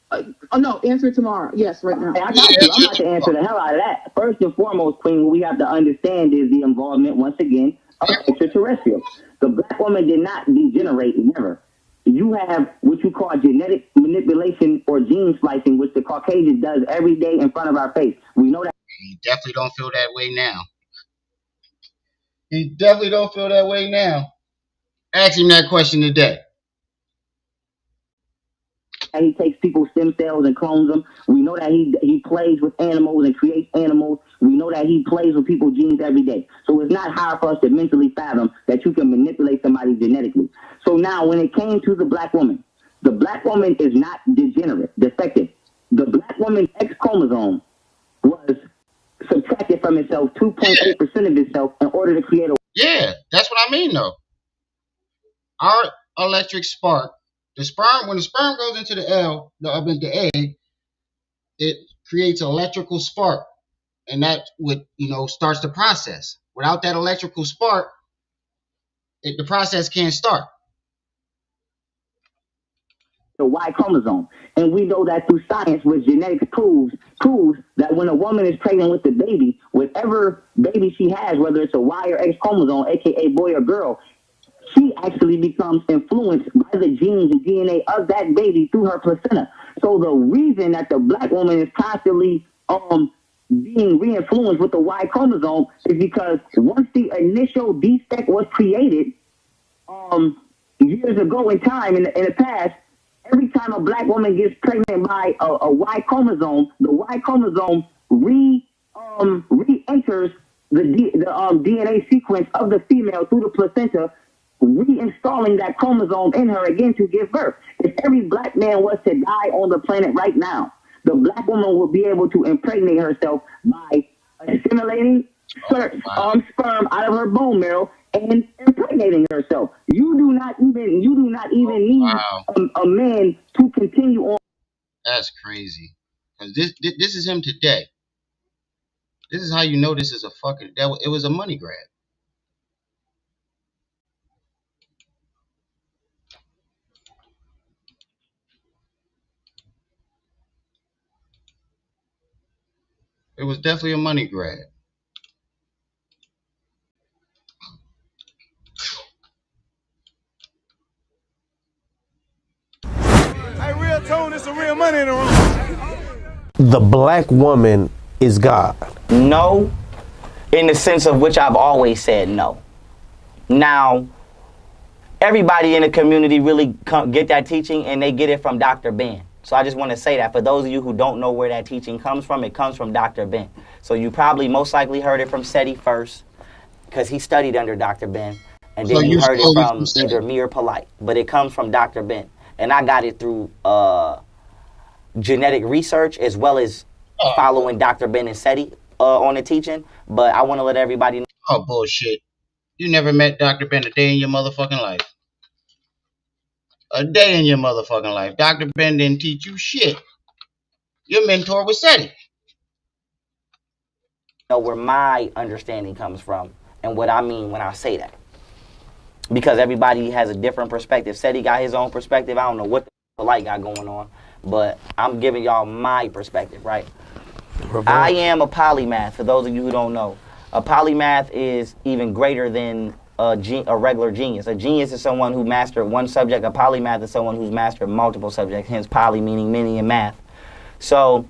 Oh no, answer it tomorrow. Yes, right now. Hey, I got you. I'm about to answer the hell out of that. First and foremost, Queen, what we have to understand is the involvement, once again, of extraterrestrials. The black woman did not degenerate, never. You have what you call genetic manipulation or gene splicing, which the Caucasian does every day in front of our face. We know that. He definitely don't feel that way now. He definitely don't feel that way now. Ask him that question today. He takes people's stem cells and clones them. We know that he plays with animals and creates animals. We know that he plays with people's genes every day. So it's not hard for us to mentally fathom that you can manipulate somebody genetically. So now when it came to the black woman is not degenerate, defective. The black woman's X chromosome was subtracted from itself 2.8% of itself in order to create a... Yeah, that's what I mean, though. Our electric spark, when the sperm goes into the egg, it creates an electrical spark, and that would, starts the process. Without that electrical spark, the process can't start. The Y chromosome. And we know that through science, which genetics proves that when a woman is pregnant with the baby, whatever baby she has, whether it's a Y or X chromosome, aka boy or girl, she actually becomes influenced by the genes and DNA of that baby through her placenta. So the reason that the black woman is constantly being re-influenced with the Y chromosome is because once the initial defect was created years ago in time, in the past, every time a black woman gets pregnant by a Y chromosome, the Y chromosome re-enters the DNA sequence of the female through the placenta, reinstalling that chromosome in her again to give birth. If every black man was to die on the planet right now, the black woman will be able to impregnate herself by assimilating sperm out of her bone marrow and impregnating herself. You do not even need a man to continue on. That's crazy. Because this is him today. This is how you know this is it was a money grab. It was definitely a money grab. Hey, real tone, there's some real money in the room. The black woman is God? No, in the sense of which I've always said no. Now, everybody in the community really get that teaching, and they get it from Dr. Ben. So I just want to say that for those of you who don't know where that teaching comes from, it comes from Dr. Ben. So you probably most likely heard it from Seti first, because he studied under Dr. Ben, and then you heard it from either me or Polite. But it comes from Dr. Ben, and I got it through genetic research as well as following Dr. Ben and Seti on the teaching. But I want to let everybody know. Oh, bullshit. You never met Dr. Ben a day in your motherfucking life. A day in your motherfucking life. Dr. Ben didn't teach you shit. Your mentor was Seti. Know where my understanding comes from and what I mean when I say that. Because everybody has a different perspective. Seti got his own perspective. I don't know what the Polite got going on, but I'm giving y'all my perspective, right? I am a polymath, for those of you who don't know. A polymath is even greater than a regular genius. A genius is someone who mastered one subject. A polymath is someone who's mastered multiple subjects, hence poly meaning many in math. So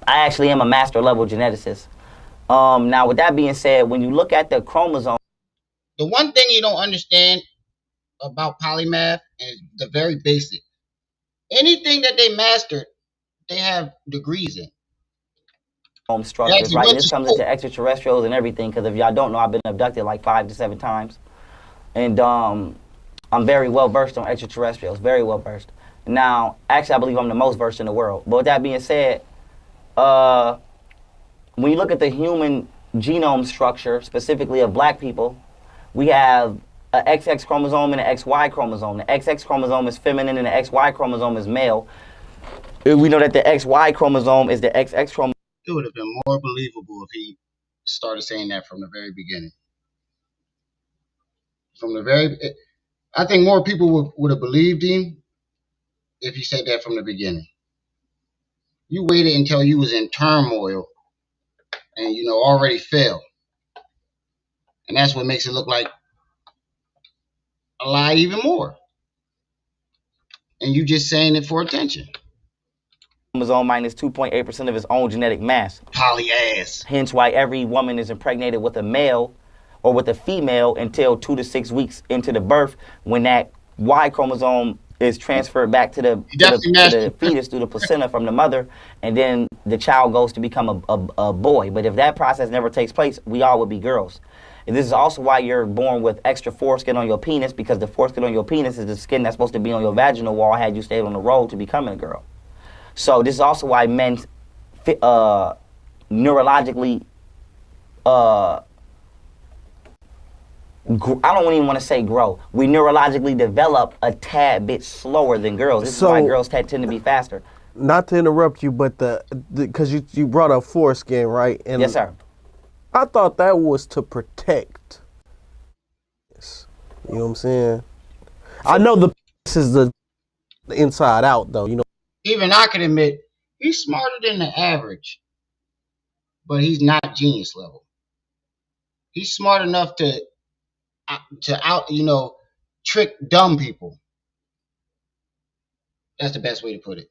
I actually am a master level geneticist. Now, with that being said, when you look at the chromosome, the one thing you don't understand about polymath is the very basic. Anything that they mastered, they have degrees in. Structures, right? And this comes into extraterrestrials and everything, because if y'all don't know, I've been abducted like 5 to 7 times. And I'm very well versed on extraterrestrials, very well versed. Now, actually, I believe I'm the most versed in the world. But with that being said, when you look at the human genome structure, specifically of black people, we have an XX chromosome and an XY chromosome. The XX chromosome is feminine and the XY chromosome is male. We know that the XY chromosome is the XX chromosome. It would have been more believable if he started saying that from the very beginning. I think more people would have believed him if he said that from the beginning. You waited until you was in turmoil and already fell, and that's what makes it look like a lie even more. And you just saying it for attention. Chromosome minus 2.8% of its own genetic mass. Poly ass. Hence why every woman is impregnated with a male or with a female until 2 to 6 weeks into the birth, when that Y chromosome is transferred back to the fetus through the placenta from the mother, and then the child goes to become a boy. But if that process never takes place, we all would be girls. And this is also why you're born with extra foreskin on your penis, because the foreskin on your penis is the skin that's supposed to be on your vaginal wall had you stayed on the road to becoming a girl. So this is also why men neurologically, I don't even want to say grow. We neurologically develop a tad bit slower than girls. This is why girls tend to be faster. Not to interrupt you, but because you brought up foreskin, right? And yes, sir. I thought that was to protect. You know what I'm saying? I know this is the inside out, though. Even I can admit he's smarter than the average, but he's not genius level. He's smart enough to trick dumb people. That's the best way to put it.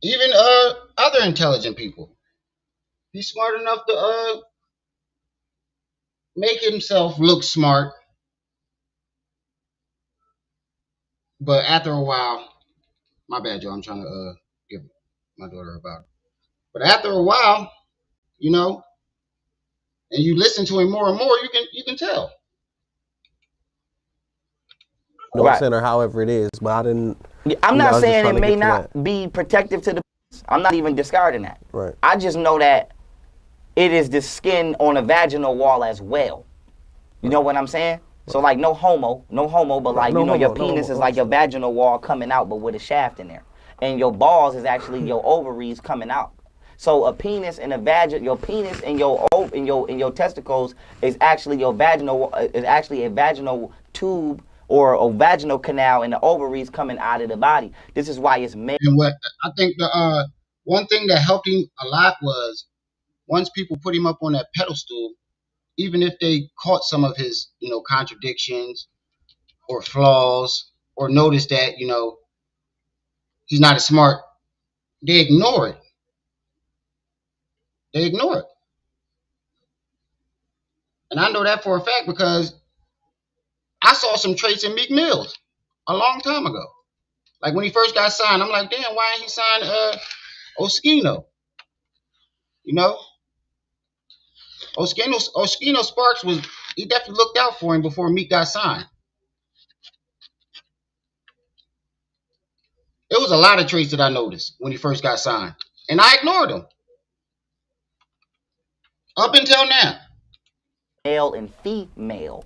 Even other intelligent people. He's smart enough to make himself look smart. But after a while, my bad, Joe, I'm trying to give my daughter about it. But after a while, and you listen to him more and more, you can tell. Right. Or however it is, but I didn't. I'm not saying it may not be protective to the. I'm not even discarding that. Right. I just know that it is the skin on a vaginal wall as well. You know what I'm saying? So like no homo, but like your penis is like your vaginal wall coming out, but with a shaft in there, and your balls is actually your ovaries coming out. So a penis and your penis and your testicles is actually a vaginal tube or a vaginal canal, and the ovaries coming out of the body. This is why it's made. And what I think the one thing that helped him a lot was once people put him up on that pedestal, even if they caught some of his contradictions or flaws, or noticed that he's not as smart They ignore it. They ignore it. And I know that for a fact because I saw some traits in Meek Mills a long time ago. Like when he first got signed, I'm like, damn, why ain't he signed Oskino? You know, Oskino Sparks was he definitely looked out for him before Meek got signed. There was a lot of traits that I noticed when he first got signed, and I ignored them up until now. Male and female,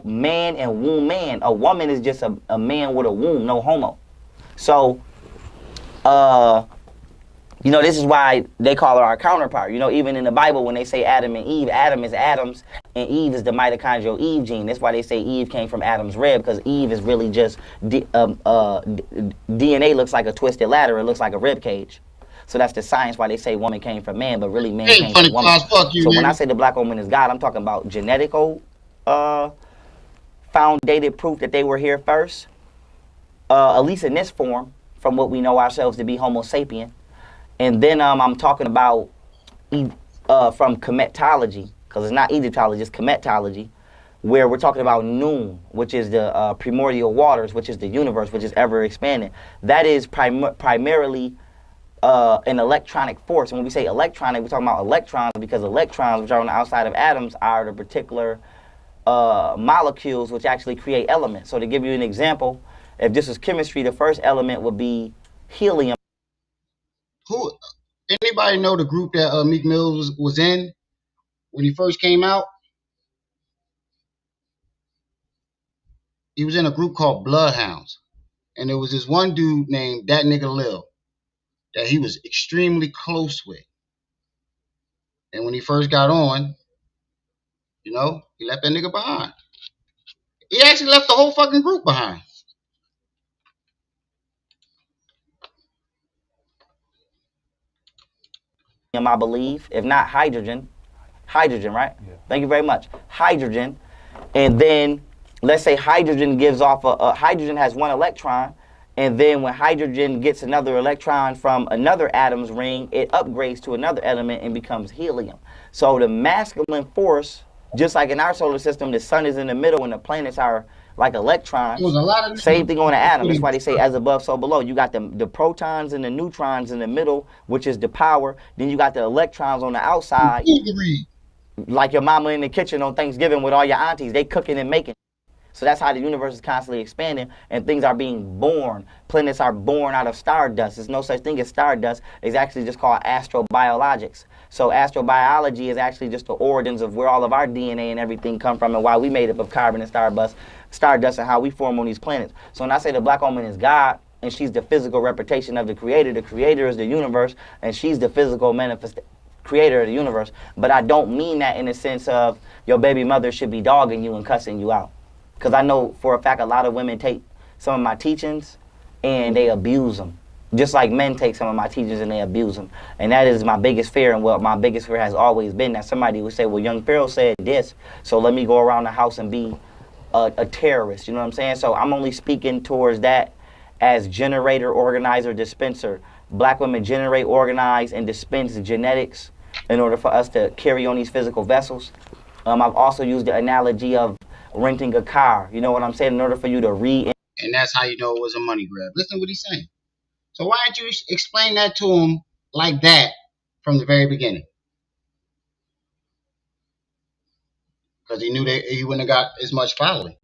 man and woman. A woman is just a man with a womb, no homo. So, this is why they call her our counterpart. Even in the Bible, when they say Adam and Eve, Adam is Adam's, and Eve is the mitochondrial Eve gene. That's why they say Eve came from Adam's rib, because Eve is really just DNA looks like a twisted ladder. It looks like a rib cage. So that's the science why they say woman came from man, but really man came from woman. So when I say the black woman is God, I'm talking about genetical, foundated proof that they were here first, at least in this form, from what we know ourselves to be Homo sapien. And then I'm talking about from cometology, because it's not Egyptology, it's cometology, where we're talking about noon, which is the primordial waters, which is the universe, which is ever expanding. That is primarily an electronic force. And when we say electronic, we're talking about electrons, because electrons, which are on the outside of atoms, are the particular molecules which actually create elements. So to give you an example, if this was chemistry, the first element would be helium. Anybody know the group that Meek Mill was in when he first came out? He was in a group called Bloodhounds. And there was this one dude named That Nigga Lil that he was extremely close with. And when he first got on, he left that nigga behind. He actually left the whole fucking group behind. I believe, if not hydrogen, right? Yeah. Thank you very much. Hydrogen, and then let's say hydrogen gives off hydrogen has one electron, and then when hydrogen gets another electron from another atom's ring, it upgrades to another element and becomes helium. So the masculine force, just like in our solar system, the sun is in the middle and the planets are like electrons. Same thing on the atom. That's why they say as above, so below. You got the protons and the neutrons in the middle, which is the power. Then you got the electrons on the outside. Like your mama in the kitchen on Thanksgiving with all your aunties. They cooking and making. So that's how the universe is constantly expanding, and things are being born. Planets are born out of stardust. There's no such thing as stardust. It's actually just called astrobiologics. So astrobiology is actually just the origins of where all of our DNA and everything come from, and why we made up of carbon and stardust, and how we form on these planets. So when I say the black woman is God, and she's the physical representation of the creator is the universe, and she's the physical creator of the universe. But I don't mean that in the sense of your baby mother should be dogging you and cussing you out. Because I know for a fact a lot of women take some of my teachings and they abuse them. Just like men take some of my teachings and they abuse them. And that is my biggest fear, and what my biggest fear has always been, that somebody would say, well, young Pharaoh said this, so let me go around the house and be a terrorist. You know what I'm saying? So I'm only speaking towards that as generator, organizer, dispenser. Black women generate, organize, and dispense genetics in order for us to carry on these physical vessels. I've also used the analogy of renting a car. You know what I'm saying? In order for you to and that's how you know it was a money grab. Listen to what he's saying. So why didn't you explain that to him like that from the very beginning? Because he knew that he wouldn't have got as much following.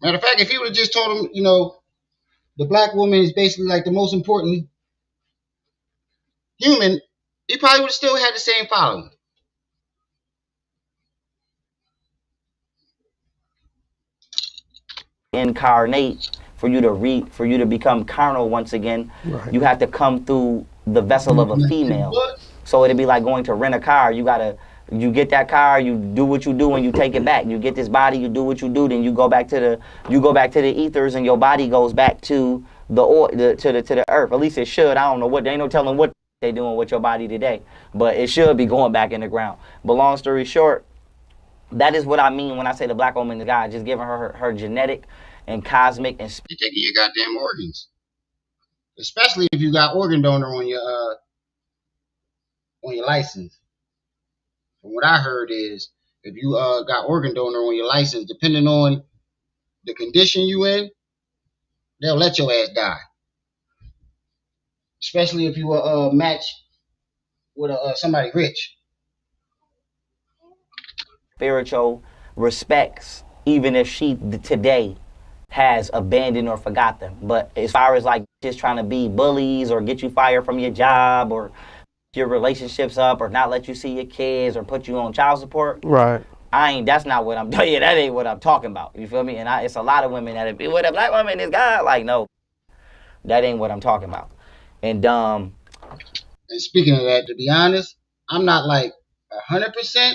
Matter of fact, if he would have just told him, the black woman is basically like the most important human, he probably would have still had the same following. Incarnate, for you to become carnal once again, right. You have to come through the vessel of a female. So it'd be like going to rent a car. You get that car, you do what you do, and you take it back. You get this body, you do what you do, then you go back to the ethers, and your body goes back to the earth. At least it should. I don't know what, there ain't no telling what they doing with your body today, but it should be going back in the ground. But long story short, that is what I mean when I say the black woman is God, just giving her genetic and cosmic and You're taking your goddamn organs, especially if you got organ donor on your license. From what I heard is, if you got organ donor on your license, depending on the condition you in, they'll let your ass die. Especially if you match with somebody rich. spiritual respects, even if she today has abandoned or forgot them. But as far as like just trying to be bullies or get you fired from your job or your relationships up or not let you see your kids or put you on child support, Right. that's not what I'm doing. Yeah, that ain't what I'm talking about. You feel me? And it's a lot of women that be with a black woman is God. Like, no, that ain't what I'm talking about. And And speaking of that, to be honest, I'm not like 100%,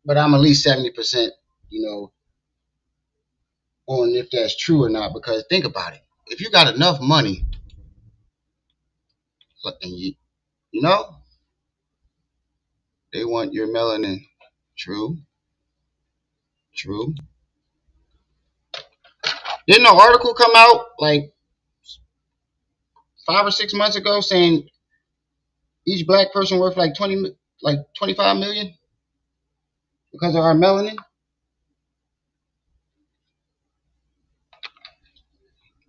but I'm at least 70%, you know, on if that's true or not. Because think about it. If you got enough money, and you know, they want your melanin. True, true. Didn't an article come out like 5 or 6 months ago saying each black person worth like 25 million because of our melanin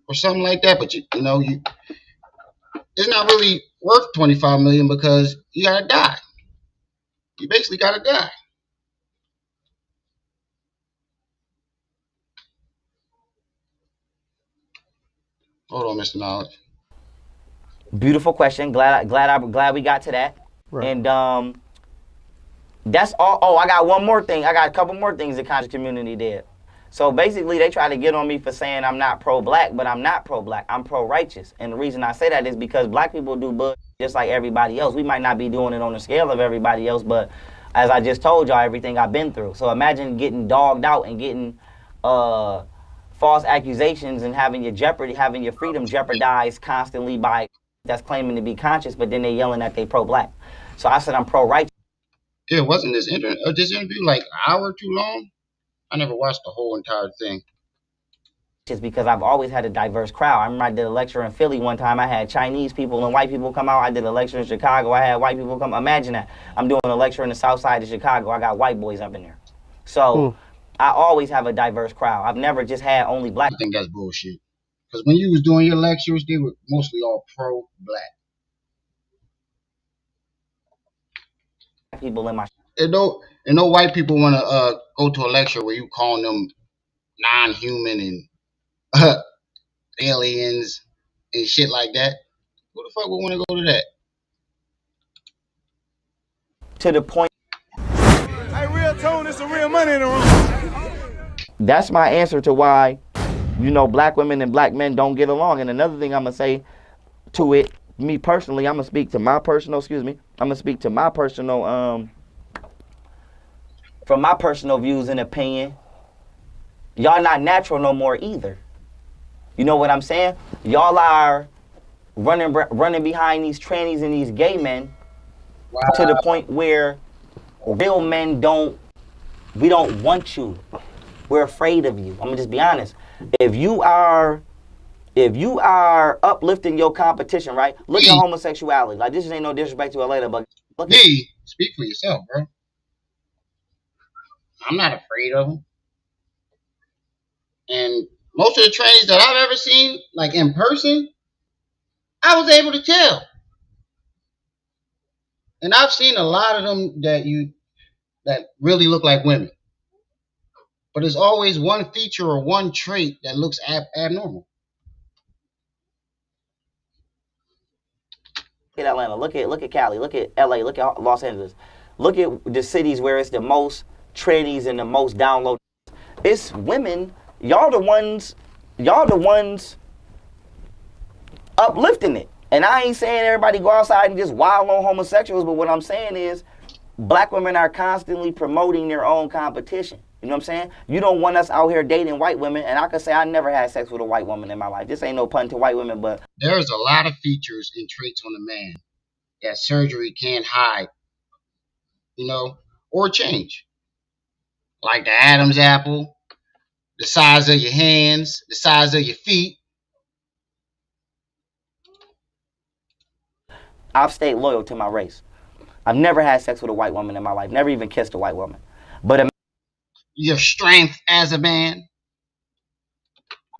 or something like that? But you know, it's not really worth 25 million because you gotta die. You basically gotta die. Hold on, Mr. Knowledge. beautiful question. Glad we got to that. Right. And that's all. Oh, I got one more thing. I got a couple more things the conscious community did. So basically, they try to get on me for saying I'm not pro-black, but I'm not pro-black. I'm pro-righteous. And the reason I say that is because black people do bullshit just like everybody else. We might not be doing it on the scale of everybody else, but as I just told y'all, everything I've been through. So imagine getting dogged out and getting false accusations and having your freedom jeopardized constantly by that's claiming to be conscious, but then they yelling that they pro-black. So I said I'm pro-righteous. It wasn't this interview like an hour too long? I never watched the whole entire thing. Just because I've always had a diverse crowd. I remember I did a lecture in Philly one time. I had Chinese people and white people come out. I did a lecture in Chicago. I had white people come. Imagine that. I'm doing a lecture in the south side of Chicago. I got white boys up in there. So I always have a diverse crowd. I've never just had only black. I think that's bullshit. Because when you was doing your lectures, they were mostly all pro-black. People in my. And no white people want to go to a lecture where you calling them non-human and aliens and shit like that. Who the fuck would want to go to that? To the point. Hey, real tone, it's a real money in the room. That's my answer to why, black women and black men don't get along. And another thing I'm gonna say to it, me personally, I'm gonna speak to my personal. Excuse me. I'm gonna speak to my personal. From my personal views and opinion, y'all not natural no more either. You know what I'm saying? Y'all are running behind these trannies and these gay men to the point where real men we don't want you. We're afraid of you. I'm gonna just be honest. If you are uplifting your competition, right? Look at homosexuality. Like, this ain't no disrespect to a lady, but look at speak for yourself, bro. I'm not afraid of them. And most of the trannies that I've ever seen, like in person, I was able to tell. And I've seen a lot of them that really look like women. But there's always one feature or one trait that looks abnormal. at Atlanta, look at Cali, look at LA, look at Los Angeles. Look at the cities where it's the most trannies and the most download. It's women. Y'all the ones uplifting it. And I ain't saying everybody go outside and just wild on homosexuals, but what I'm saying is black women are constantly promoting their own competition. You know what I'm saying? You don't want us out here dating white women, and I can say I never had sex with a white woman in my life. This ain't no pun to white women, but there's a lot of features and traits on a man that surgery can't hide, or change. Like the Adam's apple, the size of your hands, the size of your feet. I've stayed loyal to my race. I've never had sex with a white woman in my life. Never even kissed a white woman. But Your strength as a man.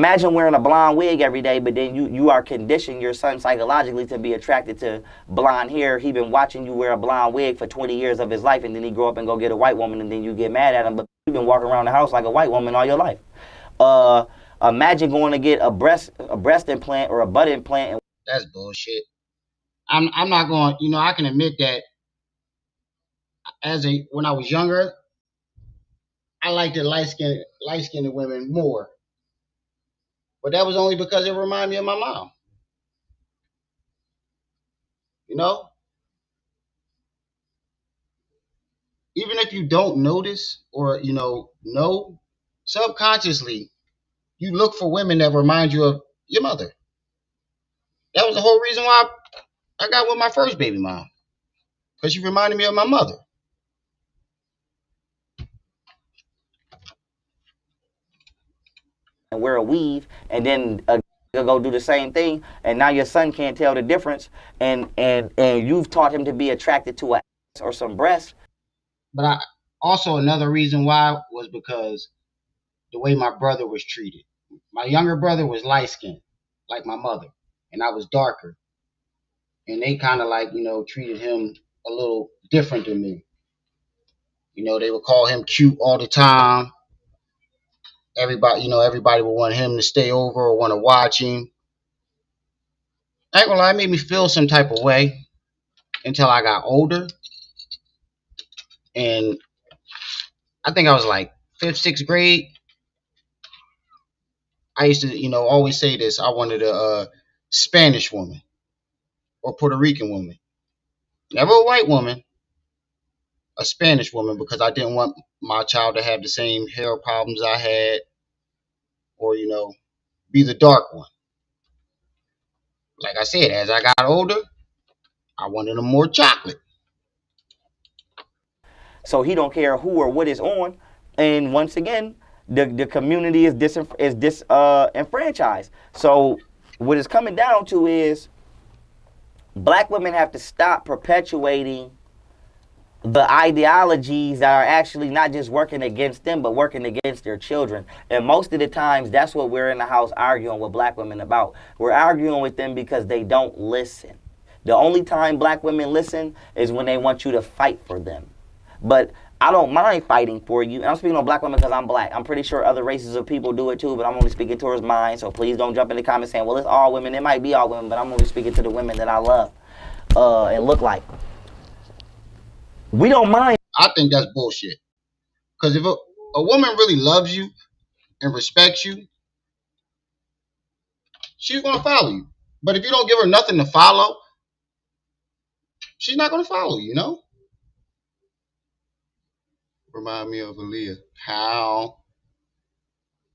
imagine wearing a blonde wig every day, but then you are conditioning your son psychologically to be attracted to blonde hair. He been watching you wear a blonde wig for 20 years of his life, and then he grow up and go get a white woman, and then you get mad at him. But you've been walking around the house like a white woman all your life. Imagine going to get a breast implant or a butt implant. That's bullshit. I'm not going. I can admit that when I was younger, I liked the light skinned women more. But that was only because it reminded me of my mom. You know, even if you don't notice or know subconsciously, you look for women that remind you of your mother. That was the whole reason why I got with my first baby mom, because she reminded me of my mother. And wear a weave, and then go do the same thing, and now your son can't tell the difference, and you've taught him to be attracted to a ass or some breasts. But also another reason why was because the way my brother was treated. My younger brother was light skinned, like my mother, and I was darker. And they kind of treated him a little different than me. They would call him cute all the time. Everybody would want him to stay over or want to watch him. I ain't gonna lie, it made me feel some type of way until I got older. And I think I was like fifth, sixth grade. I used to, always say this. I wanted a Spanish woman or Puerto Rican woman. Never a white woman, a Spanish woman, because I didn't want my child to have the same hair problems I had or, be the dark one. Like I said, as I got older, I wanted them more chocolate. So he don't care who or what is on. And once again, the community is disenfranchised. So what it's coming down to is black women have to stop perpetuating the ideologies that are actually not just working against them, but working against their children. And most of the times, that's what we're in the house arguing with black women about. We're arguing with them because they don't listen. The only time black women listen is when they want you to fight for them. But I don't mind fighting for you. And I'm speaking on black women because I'm black. I'm pretty sure other races of people do it too, but I'm only speaking towards mine. So please don't jump in the comments saying, well, it's all women. It might be all women, but I'm only speaking to the women that I love and look like. We don't mind. I think that's bullshit. Because if a woman really loves you and respects you, she's going to follow you. But if you don't give her nothing to follow, she's not going to follow you. Remind me of Aaliyah. How?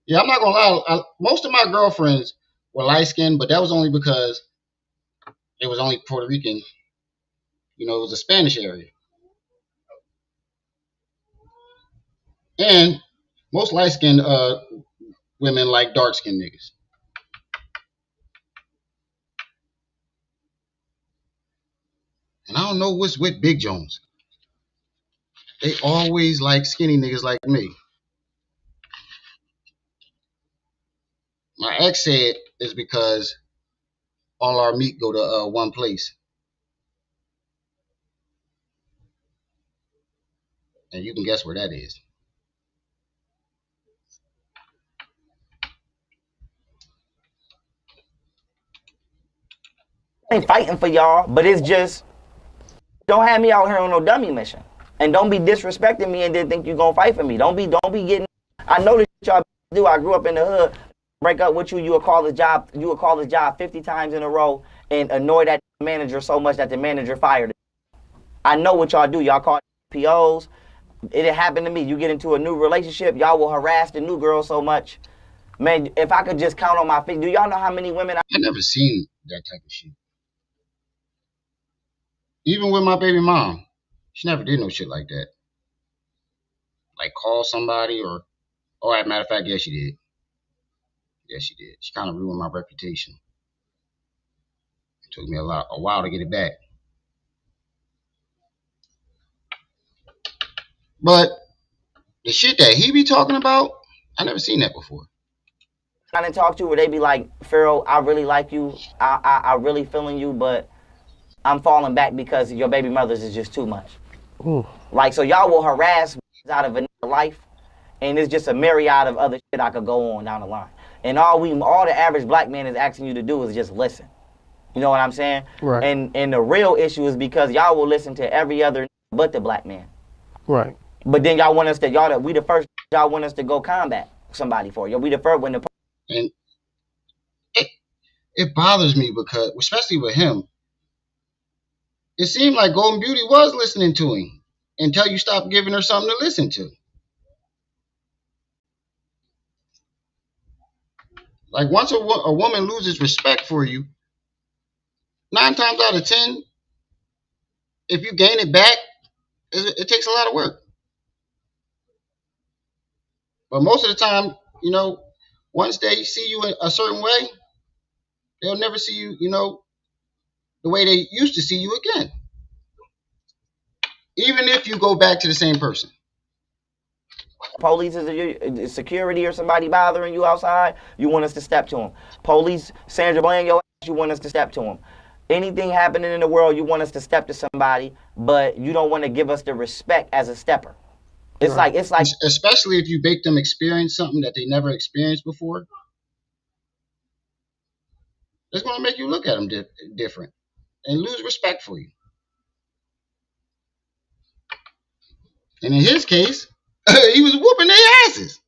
Yeah, I'm not going to lie. Most of my girlfriends were light skinned, but that was only because it was only Puerto Rican. It was a Spanish area. And most light skinned women like dark skinned niggas. And I don't know what's with Big Jones. They always like skinny niggas like me. My ex said it's because all our meat go to one place. And you can guess where that is. I ain't fighting for y'all, but it's just don't have me out here on no dummy mission. And don't be disrespecting me and then think you're gonna fight for me. Don't be getting I know that y'all do. I grew up in the hood. Break up with you, you will call the job 50 times in a row and annoy that manager so much that the manager fired it. I know what y'all do. Y'all call POs. It happened to me. You get into a new relationship, y'all will harass the new girl so much. Man, if I could just count on my feet, do y'all know how many women I never seen that type of shit. Even with my baby mom, she never did no shit like that. Like call somebody or Oh, as a matter of fact, yes, she did. Yes, she did. She kind of ruined my reputation. It took me a while to get it back. But the shit that he be talking about, I never seen that before. I didn't talk to where they be like, Pharaoh, I really like you. I really feeling you, but I'm falling back because your baby mothers is just too much. Ooh. Like, so y'all will harass out of a life, and it's just a myriad of other shit I could go on down the line. And all the average black man is asking you to do is just listen. You know what I'm saying? Right. And the real issue is because y'all will listen to every other but the black man. Right. But then y'all want us to y'all want us to go combat somebody for you. We the first when the And it bothers me because, especially with him, it seemed like Golden Beauty was listening to him until you stopped giving her something to listen to. Like once a woman loses respect for you, 9 times out of 10, if you gain it back, it takes a lot of work. But most of the time, once they see you in a certain way, they'll never see you, the way they used to see you again. Even if you go back to the same person. police is security or somebody bothering you outside, you want us to step to them. Police Sandra Bland your ass, you want us to step to them. Anything happening in the world, you want us to step to somebody, but you don't want to give us the respect as a stepper. It's Right. like especially if you make them experience something that they never experienced before. It's going to make you look at them different and lose respect for you. And in his case, he was whooping their asses.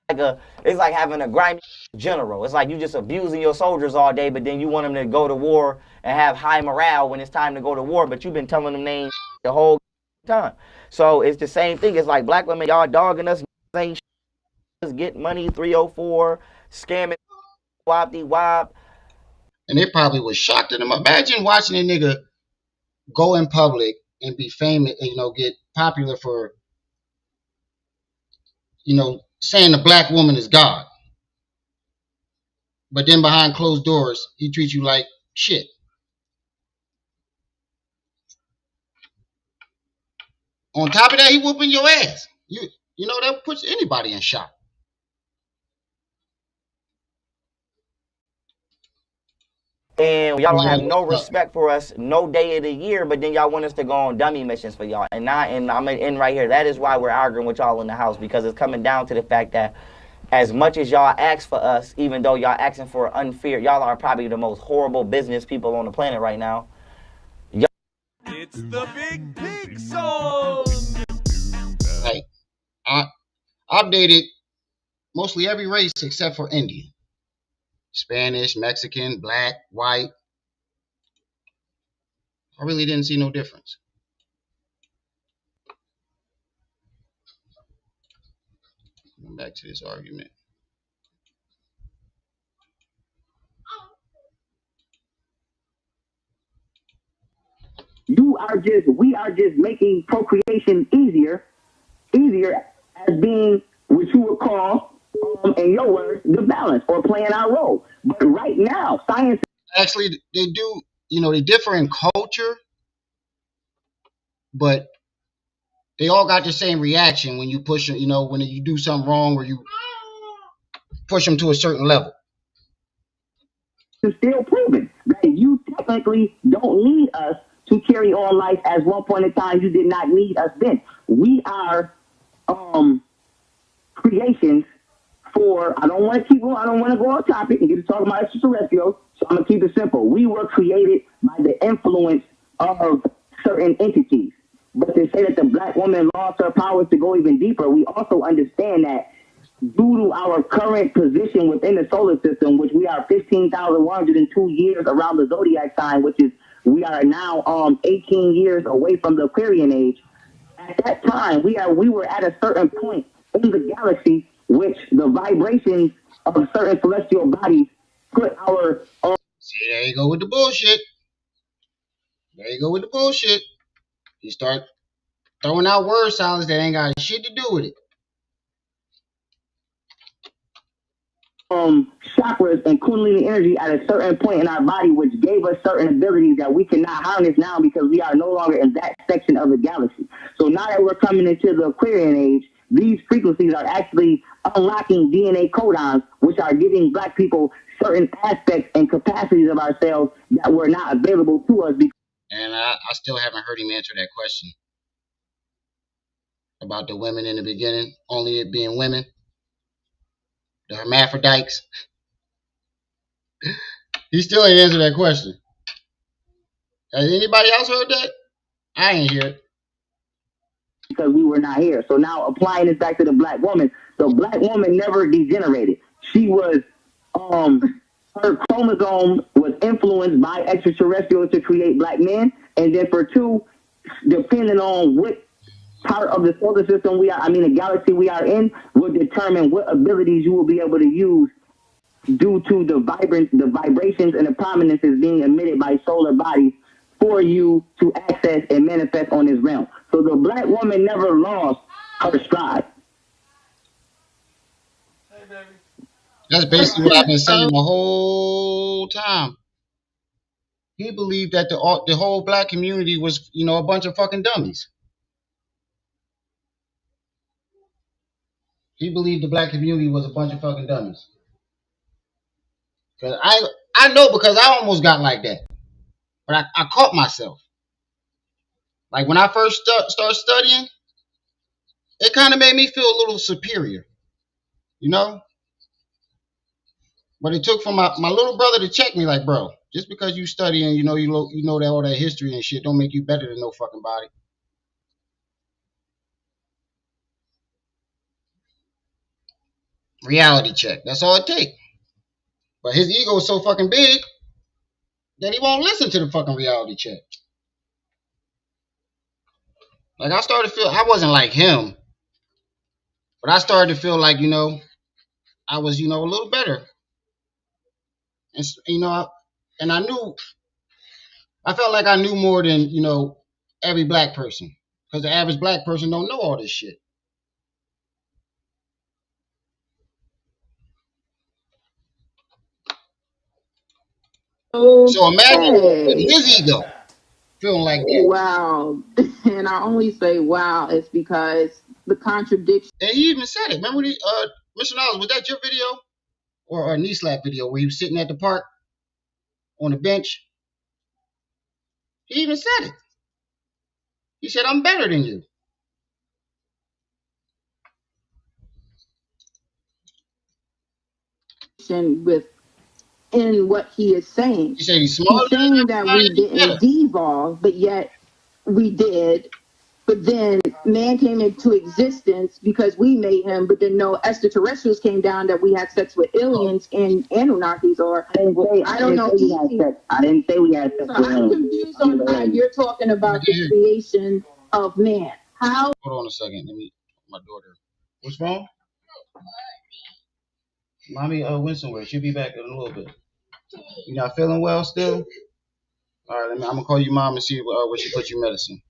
it's like having a grimy general. It's like you just abusing your soldiers all day, but then you want them to go to war and have high morale when it's time to go to war, but you've been telling them they ain't the whole time. So it's the same thing. It's like black women, y'all dogging us, ain't get money 304, scamming, wop. And they probably was shocked at him. Imagine watching a nigga go in public and be famous, and, get popular for, saying the black woman is God. But then behind closed doors, he treats you like shit. On top of that, he whooping your ass. That puts anybody in shock. And y'all don't have no respect for us, no day of the year, but then y'all want us to go on dummy missions for y'all. And I'm gonna end right here. That is why we're arguing with y'all in the house, because it's coming down to the fact that as much as y'all ask for us, even though y'all asking for unfair, y'all are probably the most horrible business people on the planet right now. It's the Big Pig Song! Like, I've dated mostly every race except for Indian. Spanish, Mexican, black, white. I really didn't see no difference. Going back to this argument. We are just making procreation easier as being what you would call, in your words, the balance or playing our role. But right now, science actually they do, they differ in culture, but they all got the same reaction when you push them, when you do something wrong or you push them to a certain level. is still proven that you technically don't need us to carry on life. As one point in time you did not need us then. We are creations for, I don't want to go off topic and get to talking about extraterrestrials, so I'm going to keep it simple. We were created by the influence of certain entities. But to say that the black woman lost her powers to go even deeper, we also understand that due to our current position within the solar system, which we are 15,102 years around the zodiac sign, which is, we are now 18 years away from the Aquarian age. At that time, we were at a certain point in the galaxy, which the vibrations of certain celestial bodies put our... See, there you go with the bullshit. There you go with the bullshit. You start Throwing out word salads that ain't got shit to do with it. Chakras and kundalini energy at a certain point in our body, which gave us certain abilities that we cannot harness now because we are no longer in that section of the galaxy. So now that we're coming into the Aquarian age, these frequencies are actually unlocking DNA codons, which are giving black people certain aspects and capacities of ourselves that were not available to us. And I still haven't heard him answer that question about the women in the beginning, only it being women, the hermaphrodites. He still ain't answered that question. Has anybody else heard that? I ain't hear it. Because we were not here. So now applying this back to the black woman, the black woman never degenerated. She was, her chromosome was influenced by extraterrestrials to create black men. And then for two, depending on what part of the solar system the galaxy we are in, will determine what abilities you will be able to use due to the vibrations and the prominences being emitted by solar bodies for you to access and manifest on this realm. So the black woman never lost her stride. Hey, baby. That's basically what I've been saying the whole time. He believed that the whole black community was, a bunch of fucking dummies. He believed the black community was a bunch of fucking dummies. Cause I know because I almost got like that, but I caught myself. Like when I first started studying, it kind of made me feel a little superior, you know. But it took for my little brother to check me, like, bro, just because you study and you know that all that history and shit, don't make you better than no fucking body. Reality check. That's all it takes. But his ego is so fucking big that he won't listen to the fucking reality check. Like I started to feel I wasn't like him, but I started to feel like I was a little better, and and I knew I felt like I knew more than every black person because the average black person don't know all this shit. So imagine his ego feeling like that. Wow. And I only say wow it's because the contradiction. And he even said it. Remember, Mr. Knowles, was that your video or a knee slap video where he was sitting at the park on the bench? He even said it. He said, "I'm better than you." In what he is saying. He said he's smarter. He's saying that we didn't devolve, but yet we did. But then man came into existence because we made him, but then no extraterrestrials came down that we had sex with aliens and Anunnakis or I don't know. I didn't say we had sex with I'm confused on how you're talking about the creation of man. How? Hold on a second. Let me my daughter. What's wrong? Mommy went somewhere. She'll be back in a little bit. You not feeling well still? All right, I'm gonna call you mom and see where she put your medicine.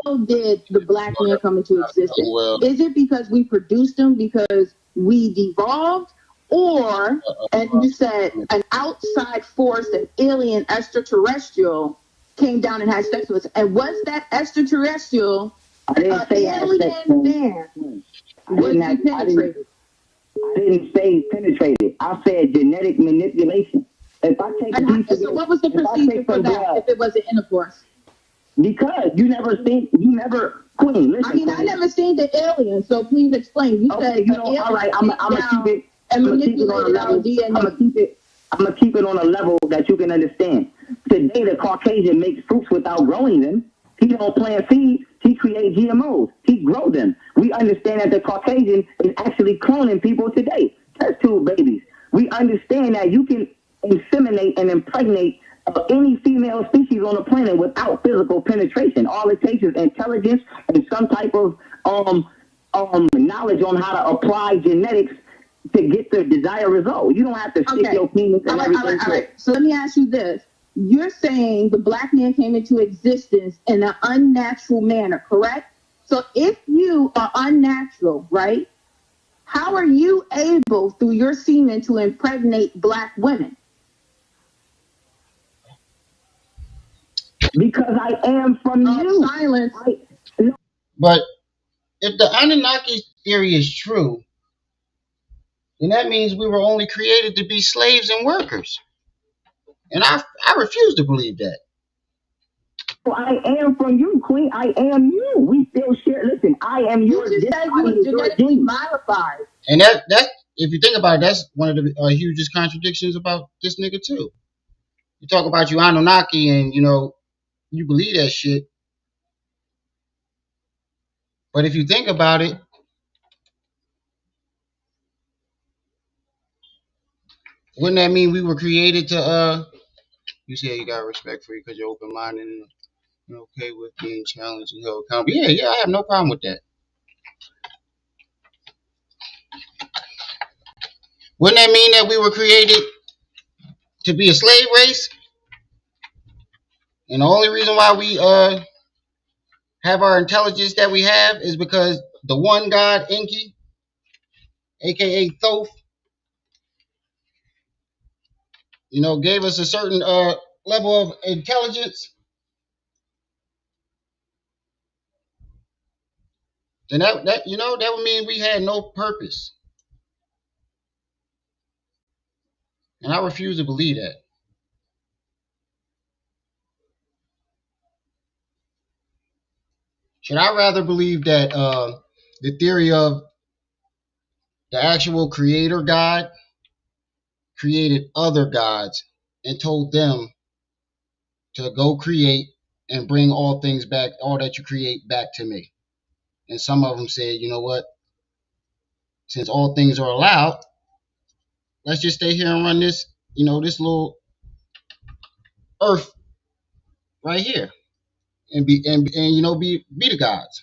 How did the black man come into existence? Is it because we produced him because we devolved? Or, and you said, an outside force, an alien extraterrestrial came down and had sex with us. And was that extraterrestrial alien man? Was he penetrated? I didn't say penetrated. I said genetic manipulation. If I take so what was the procedure for that if it wasn't intercourse? Because you never, Queen, listen. I mean, I never seen the alien, so please explain. You said all right, I'm gonna keep it. I'm gonna keep it on a level. I'm gonna keep it on a level that you can understand. Today, the Caucasian makes fruits without growing them. He don't plant seeds. He creates GMOs. He grows them. We understand that the Caucasian is actually cloning people today. Test tube babies. We understand that you can inseminate and impregnate any female species on the planet without physical penetration. All it takes is intelligence and some type of knowledge on how to apply genetics to get the desired result. You don't have to stick your penis and everything. All right. So let me ask you this. you're saying the black man came into existence in an unnatural manner, correct? So if you are unnatural, right, how are you able through your semen to impregnate black women? Because I am from you. Silence. But if the Anunnaki theory is true, then that means we were only created to be slaves and workers. And I refuse to believe that. I am from you, Queen. I am you. We still share. Listen, I am yours. You just said you was genetically modified. And that's if you think about it, that's one of the hugest contradictions about this nigga too. You talk about you Anunnaki and you believe that shit, but if you think about it, wouldn't that mean we were created to you say you got respect for you because you're open minded and you're okay with being challenged and held accountable. Yeah, I have no problem with that. Wouldn't that mean that we were created to be a slave race? And the only reason why we have our intelligence that we have is because the one God, Enki, aka Thoth, gave us a certain level of intelligence. Then that would mean we had no purpose. And I refuse to believe that. Should I rather believe that the theory of the actual creator God created other gods and told them to go create and bring all things back, all that you create back to me? And some of them said, you know what? Since all things are allowed, let's just stay here and run this, this little earth right here and be the gods.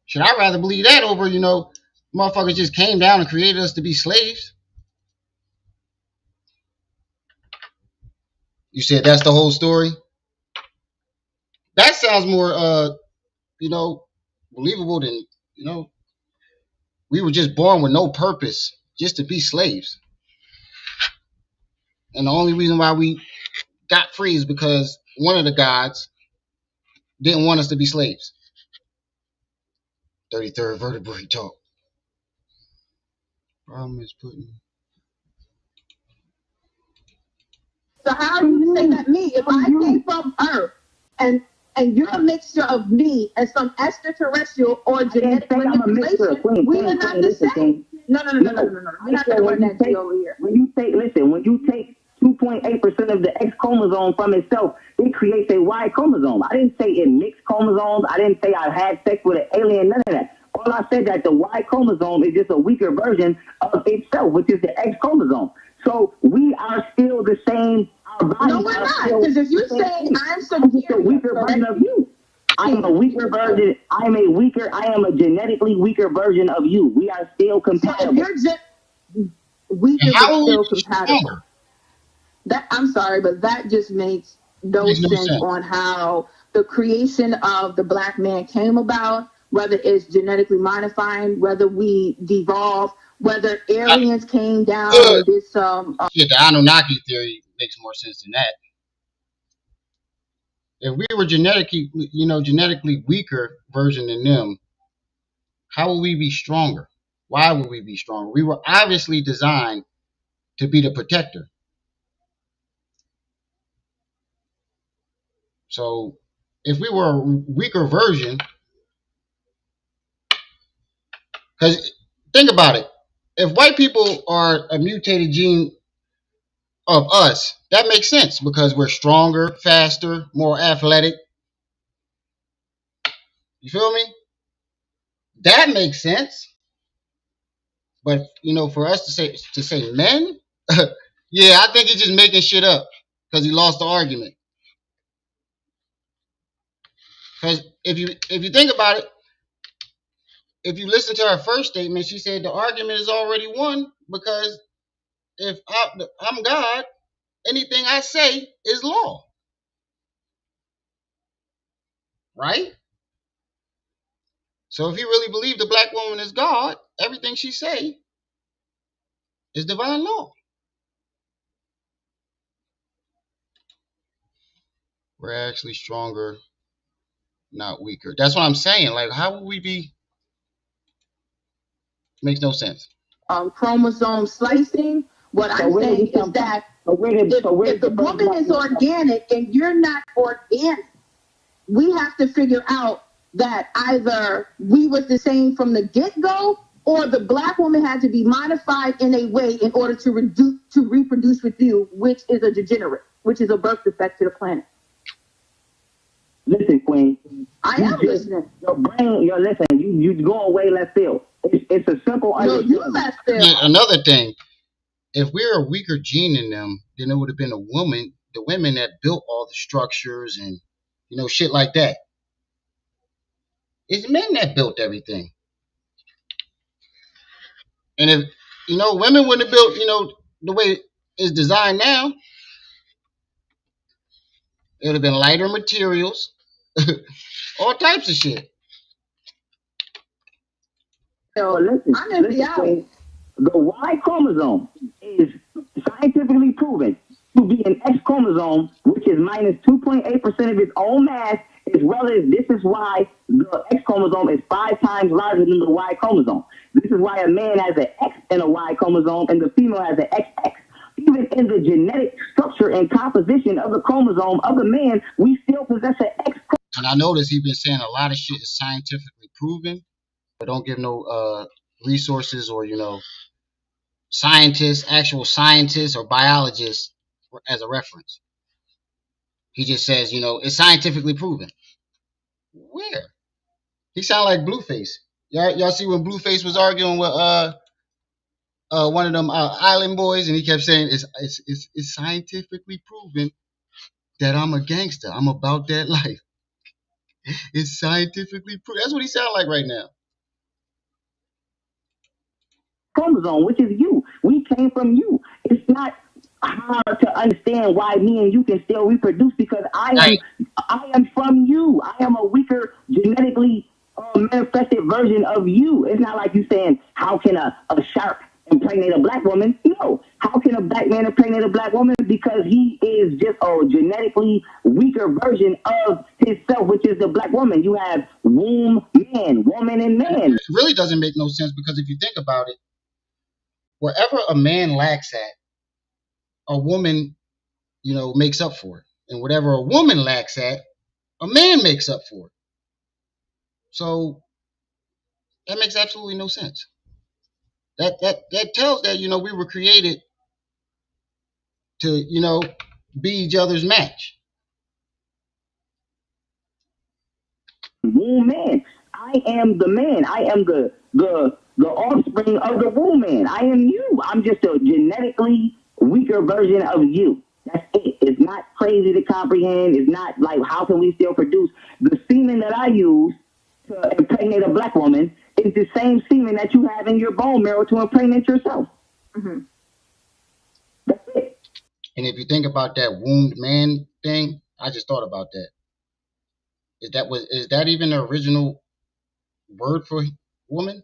Should I rather believe that over, motherfuckers just came down and created us to be slaves? You said that's the whole story? That sounds more believable than, we were just born with no purpose, just to be slaves. And the only reason why we got free is because one of the gods didn't want us to be slaves. 33rd vertebrae talk. Problem is putting. So how do you say that me? If I came from Earth and you're a mixture of me and some extraterrestrial or genetic manipulation, we are not the same. No. We're not going to run that G over here. When you take 2.8% of the X chromosome from itself, it creates a Y chromosome. I didn't say it mixed chromosomes. I didn't say I had sex with an alien, none of that. All I said that the Y chromosome is just a weaker version of itself, which is the X chromosome. So we are still the same. No, we're not. Because if you say I'm just a weaker version of you, I am a weaker version. I am a genetically weaker version of you. We are still compatible. So if you're weaker but still compatible. I'm sorry, but that just makes no sense on how the creation of the black man came about, whether it's genetically modifying, whether we devolved, whether aliens came down and did some. The Anunnaki theory makes more sense than that. If we were genetically weaker version than them, how will we be stronger? Why would we be stronger? We were obviously designed to be the protector. So if we were a weaker version, because think about it, if white people are a mutated gene of us, that makes sense because we're stronger, faster, more athletic. You feel me? That makes sense. But for us to say men, yeah, I think he's just making shit up because he lost the argument. Because if you think about it, if you listen to her first statement, she said the argument is already won because if I'm God, anything I say is law, right? So if he really believed the black woman is God, everything she say is divine law. We're actually stronger, not weaker. That's what I'm saying. Like, how would we be? Makes no sense. Chromosome slicing. What I'm saying is that if the woman is organic and you're not organic, we have to figure out that either we was the same from the get-go, or the black woman had to be modified in a way in order to reproduce with you, which is a degenerate, which is a birth defect to the planet. Listen, Queen. I am listening. Your brain, listen. You go away left field. It's a simple. No, you left field. Another thing, if we're a weaker gene in them, then it would have been the women that built all the structures and shit like that. It's men that built everything. And if women wouldn't have built, the way it's designed now, it would have been lighter materials, all types of shit. So listen, the Y chromosome is scientifically proven to be an X chromosome, which is minus 2.8% of its own mass, as well as this is why the X chromosome is 5 times larger than the Y chromosome. This is why a man has an X and a Y chromosome and the female has an XX. Even in the genetic structure and composition of the chromosome of the man, we still possess an X chromosome. And I notice he's been saying a lot of shit is scientifically proven, but don't give no resources or actual scientists or biologists as a reference. He just says, it's scientifically proven. Where? He sound like Blueface. Y'all see when Blueface was arguing with one of them island boys, and he kept saying it's scientifically proven that I'm a gangster. I'm about that life. It's scientifically proven. That's what he sound like right now. Chromosome, which is you. We came from you. It's not hard to understand why me and you can still reproduce because I am from you. I am a weaker genetically manifested version of you. It's not like you saying how can a shark impregnate a black woman? No. How can a black man impregnate a black woman? Because he is just a genetically weaker version of himself, which is the black woman. You have womb, man, woman, and man. It really doesn't make no sense because if you think about it, wherever a man lacks at, a woman, makes up for it. And whatever a woman lacks at, a man makes up for it. So that makes absolutely no sense. That tells that, we were created to, be each other's match. Womb man. I am the man. I am the offspring of the womb man. I am you. I'm just a genetically weaker version of you. That's it. It's not crazy to comprehend. It's not like how can we still produce the semen that I use to impregnate a black woman is the same semen that you have in your bone marrow to impregnate yourself. Mm-hmm. That's it. And if you think about that wombed man thing, I just thought about that. Is that even the original word for woman?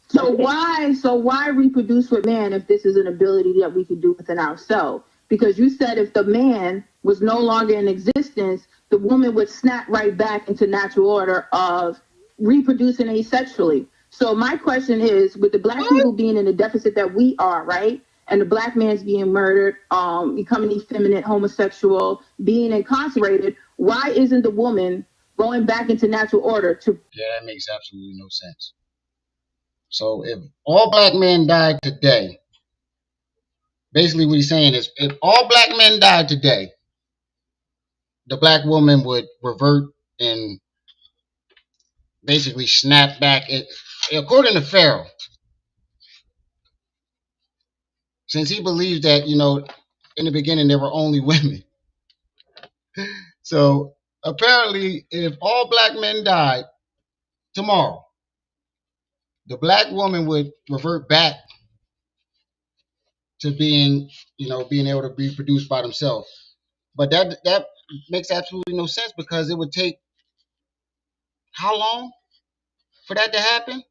So why reproduce with man if this is an ability that we can do within ourselves? Because you said if the man was no longer in existence, the woman would snap right back into natural order of reproducing asexually. So my question is, with the black people being in the deficit that we are, right? And the black man's being murdered, becoming effeminate, homosexual, being incarcerated, why isn't the woman going back into natural order to... Yeah, that makes absolutely no sense. So if all black men died today, basically what he's saying is if all black men died today, the black woman would revert and basically snap back. According to Pharaoh, since he believes that, in the beginning there were only women. So apparently if all black men died tomorrow, the black woman would revert back to being, being able to reproduce by themselves. But that makes absolutely no sense because it would take how long for that to happen?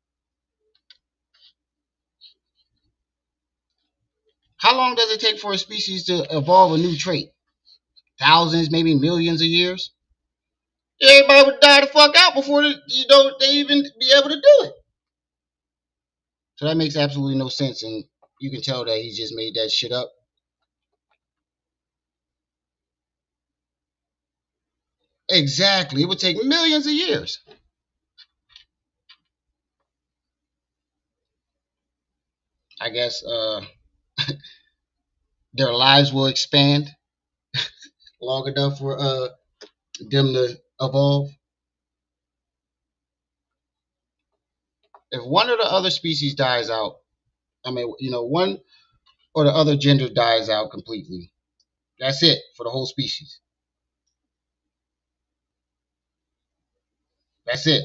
How long does it take for a species to evolve a new trait? Thousands, maybe millions of years? Everybody would die the fuck out before they even be able to do it. So that makes absolutely no sense, and you can tell that he just made that shit up. Exactly. It would take millions of years. I guess their lives will expand long enough for them to evolve. If one of the other species dies out, I mean, one or the other gender dies out completely, that's it for the whole species. That's it.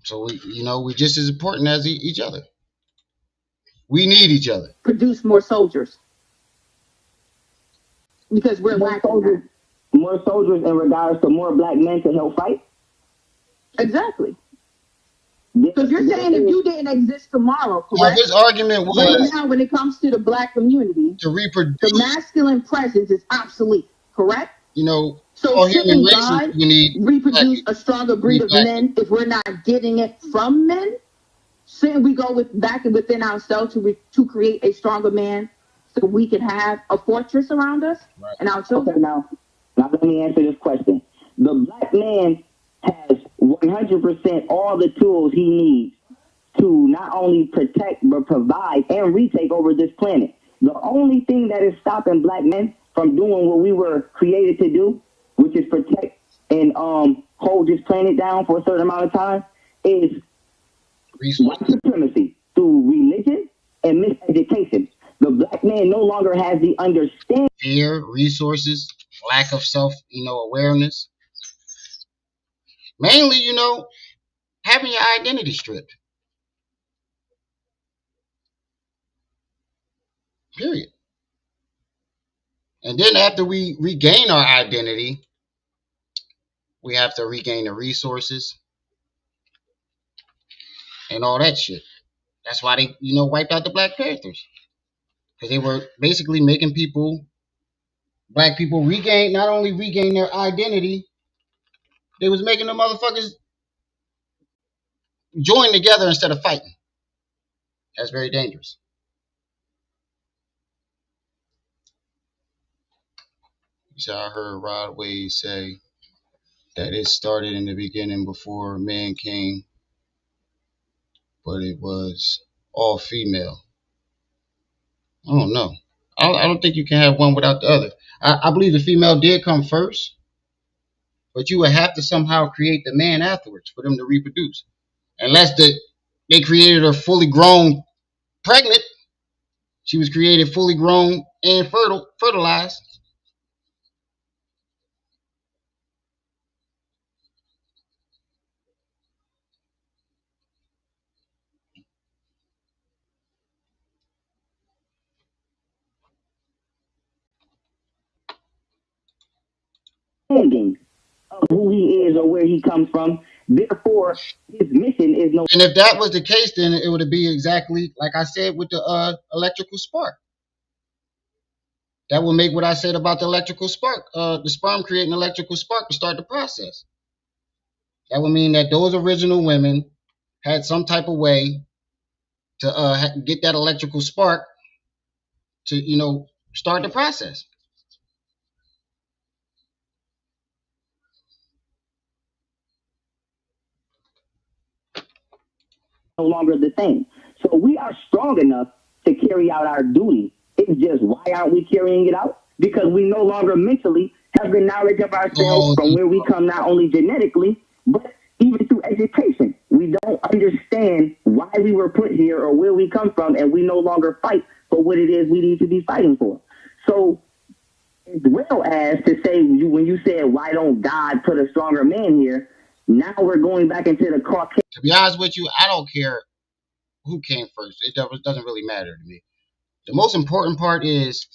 So we're just as important as each other. We need each other. Produce more soldiers because we're lacking. More soldiers in regards to more black men to help fight. Exactly. Because you're saying if you didn't exist tomorrow, correct? Well, his argument was right now when it comes to the black community, to reproduce, the masculine presence is obsolete, correct? So shouldn't God reproduce a stronger breed of men if we're not getting it from men? Shouldn't we go back within ourselves to create a stronger man so we can have a fortress around us and our children? Okay, now let me answer this question. The black man has 100% all the tools he needs to not only protect but provide and retake over this planet. The only thing that is stopping black men from doing what we were created to do, which is protect and hold this planet down for a certain amount of time, is white supremacy through religion and miseducation. The black man no longer has the understanding. Fear, resources, lack of self, awareness. Mainly, having your identity stripped. Period. And then after we regain our identity, we have to regain the resources and all that shit. That's why they, wiped out the Black Panthers. Because they were basically making black people not only regain their identity, they was making the motherfuckers join together instead of fighting. That's very dangerous. So I heard Rod Wave say that it started in the beginning before man came, but it was all female. I don't know. I don't think you can have one without the other. I believe the female did come first, but you would have to somehow create the man afterwards for them to reproduce. Unless they created her fully grown pregnant. She was created fully grown and fertilized. Of who he is or where he comes from. Therefore, his mission is no. And if that was the case, then it would be exactly like I said with the electrical spark. That will make what I said about the electrical spark, the sperm creating an electrical spark to start the process. That would mean that those original women had some type of way to get that electrical spark to, start the process. No longer the same. So we are strong enough to carry out our duty. It's just why aren't we carrying it out? Because we no longer mentally have the knowledge of ourselves from where we come, not only genetically, but even through education. We don't understand why we were put here or where we come from, and we no longer fight for what it is we need to be fighting for. So as well as to say when you said why don't God put a stronger man here? Now we're going back into the Caucasian. To be honest with you, I don't care who came first. It doesn't really matter to me. The most important part is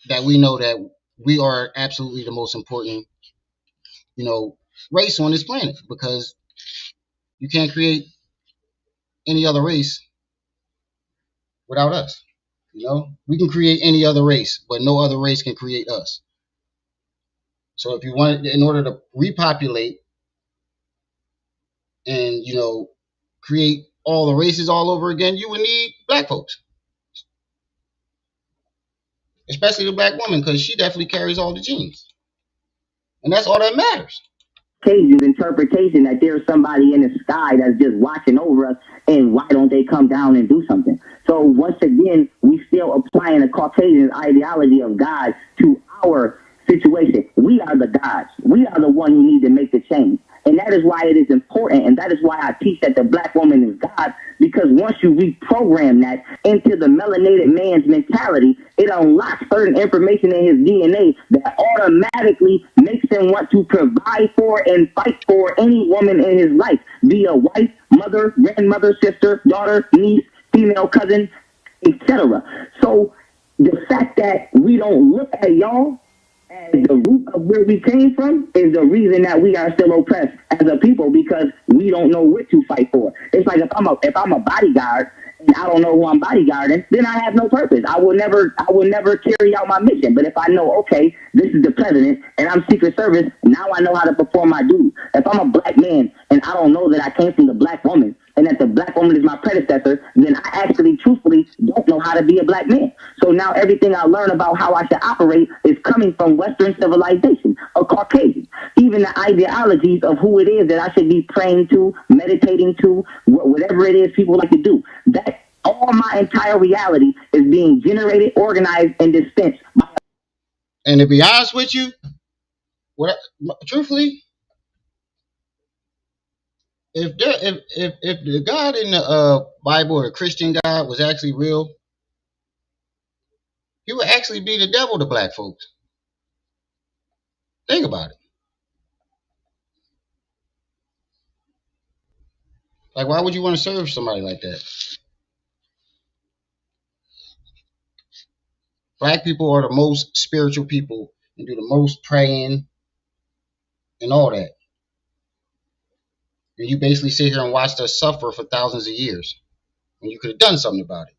that we know that we are absolutely the most important, race on this planet, because you can't create any other race without us. We can create any other race, but no other race can create us. So if you want, in order to repopulate and create all the races all over again, you would need black folks, especially the black woman, because she definitely carries all the genes, and that's all that matters. Cajun's interpretation that there's somebody in the sky that's just watching over us, and why don't they come down and do something? So once again, we still applying the Caucasian ideology of God to our situation. We are the gods. We are the one who need to make the change. And that is why it is important, and that is why I teach that the black woman is God, because once you reprogram that into the melanated man's mentality, it unlocks certain information in his DNA that automatically makes him want to provide for and fight for any woman in his life, be a wife, mother, grandmother, sister, daughter, niece, female cousin, etc. So the fact that we don't look at y'all as the root of where we came from is the reason that we are still oppressed as a people, because we don't know what to fight for. It's like if I'm a bodyguard and I don't know who I'm bodyguarding, then I have no purpose. I will never carry out my mission. But if I know, okay, this is the president and I'm Secret Service, now I know how to perform my duty. If I'm a black man and I don't know that I came from the black woman and that the black woman is my predecessor, then I actually, truthfully, don't know how to be a black man. So now everything I learn about how I should operate is coming from Western civilization, a Caucasian. Even the ideologies of who it is that I should be praying to, meditating to, whatever it is people like to do. That all my entire reality is being generated, organized, and dispensed by. And to be honest with you, truthfully, if the God in the Bible, or the Christian God, was actually real, he would actually be the devil to black folks. Think about it. Like, why would you want to serve somebody like that? Black people are the most spiritual people and do the most praying and all that. And you basically sit here and watch us suffer for thousands of years when you could have done something about it.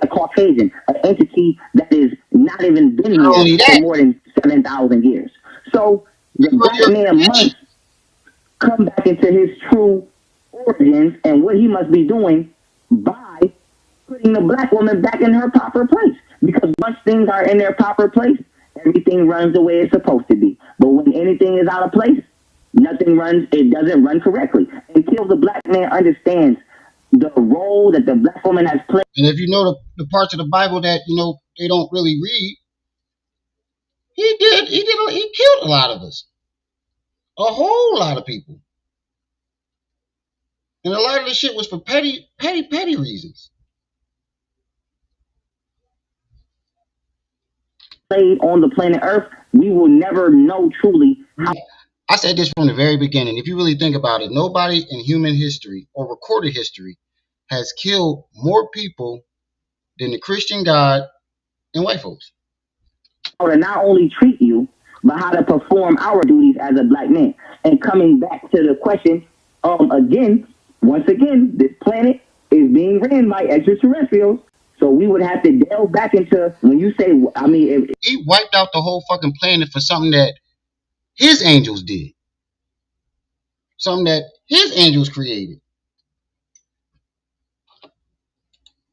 A Caucasian, an entity that is not even been Not only here that, for more than 7,000 years. So the black man must come back into his true origins and what he must be doing by putting the black woman back in her proper place. Because once things are in their proper place, everything runs the way it's supposed to be. But when anything is out of place, it doesn't run correctly. Until the black man understands the role that the black woman has played. And if you know the parts of the Bible that they don't really read, he killed a lot of us, a whole lot of people, and a lot of the shit was for petty reasons. Played on the planet Earth, we will never know truly how. I said this from the very beginning. If you really think about it, nobody in human history or recorded history has killed more people than the Christian God and white folks. How to not only treat you, but how to perform our duties as a black man. And coming back to the question, once again, this planet is being ran by extraterrestrials. So we would have to delve back into, when you say, he wiped out the whole fucking planet for something that his angels did. Something that his angels created.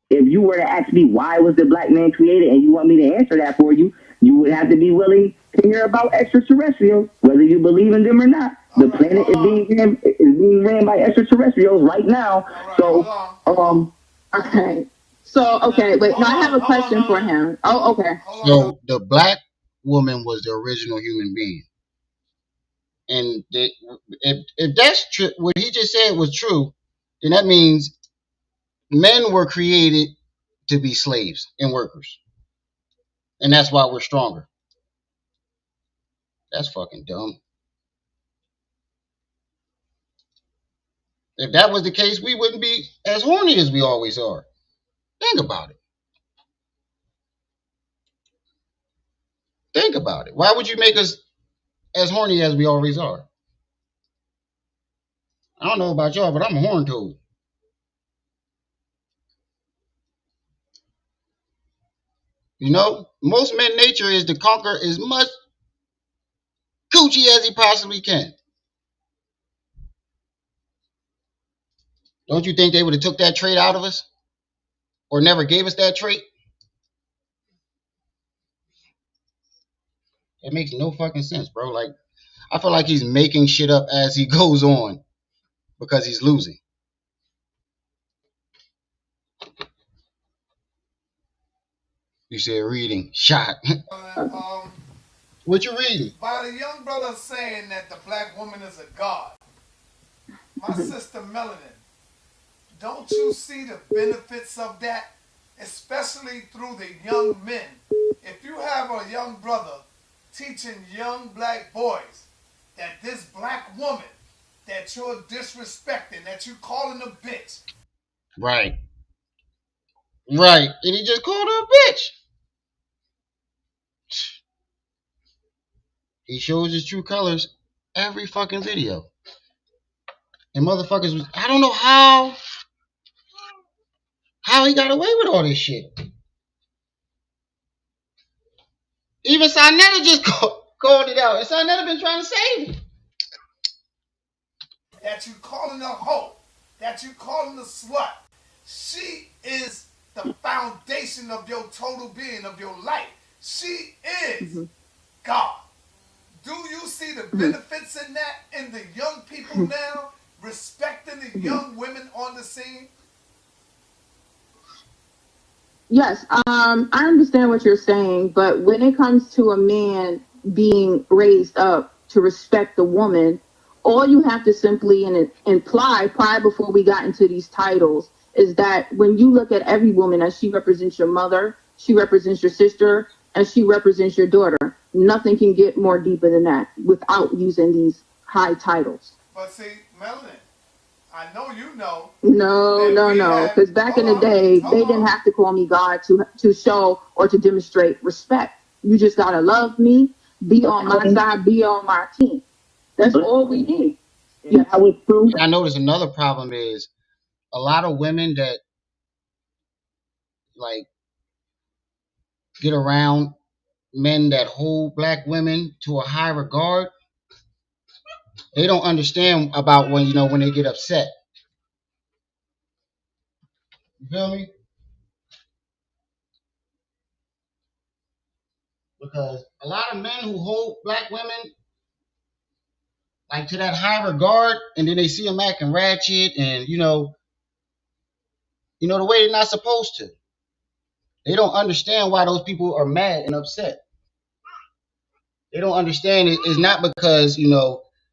If you were to ask me why was the black man created and you want me to answer that for you, you would have to be willing to hear about extraterrestrials, whether you believe in them or not. The planet is being ran by extraterrestrials right now. Okay. So, okay, wait, no, I have a question for him. Oh, okay. So the black woman was the original human being. And if that's true, what he just said was true, then that means Men were created to be slaves and workers, and that's why we're stronger. That's fucking dumb. If that was the case, we wouldn't be as horny as we always are. Think about it. Think about it. Why would you make us as horny as we always are? I don't know about y'all, but I'm a horn toad. You know, most men' nature is to conquer as much coochie as he possibly can. Don't you think they would have took that trait out of us, or never gave us that trait? It makes no fucking sense, bro. Like, I feel like he's making shit up as he goes on because he's losing. You said reading shot. What you reading? By the young brother saying that the black woman is a god, my sister Melanin, don't you see the benefits of that? Especially through the young men. If you have a young brother teaching young black boys that this black woman that you're disrespecting, that you calling a bitch. Right. Right. And he just called her a bitch. He shows his true colors every fucking video. And motherfuckers was, I don't know how he got away with all this shit. Even Sinetta just called it out. And Sinetta been trying to save him. That you calling a hoe, that you calling a slut. She is the foundation of your total being, of your life. She is God. Do you see the benefits in that in the young people now, respecting the young women on the scene? Yes, I understand what you're saying, but when it comes to a man being raised up to respect the woman, all you have to simply imply prior before we got into these titles is that when you look at every woman as she represents your mother, she represents your sister, and she represents your daughter. Nothing can get more deeper than that without using these high titles. But see, Melanin, I know you know. No. Because back in the day, they didn't have to call me God to show or to demonstrate respect. You just gotta love me, be on my side, be on my team. That's all we need. Yeah, I was true. I notice another problem is a lot of women that like get around men that hold black women to a high regard. They don't understand about when they get upset. You feel me? Because a lot of men who hold black women like to that high regard, and then they see them acting ratchet, and the way they're not supposed to. They don't understand why those people are mad and upset. They don't understand it's not because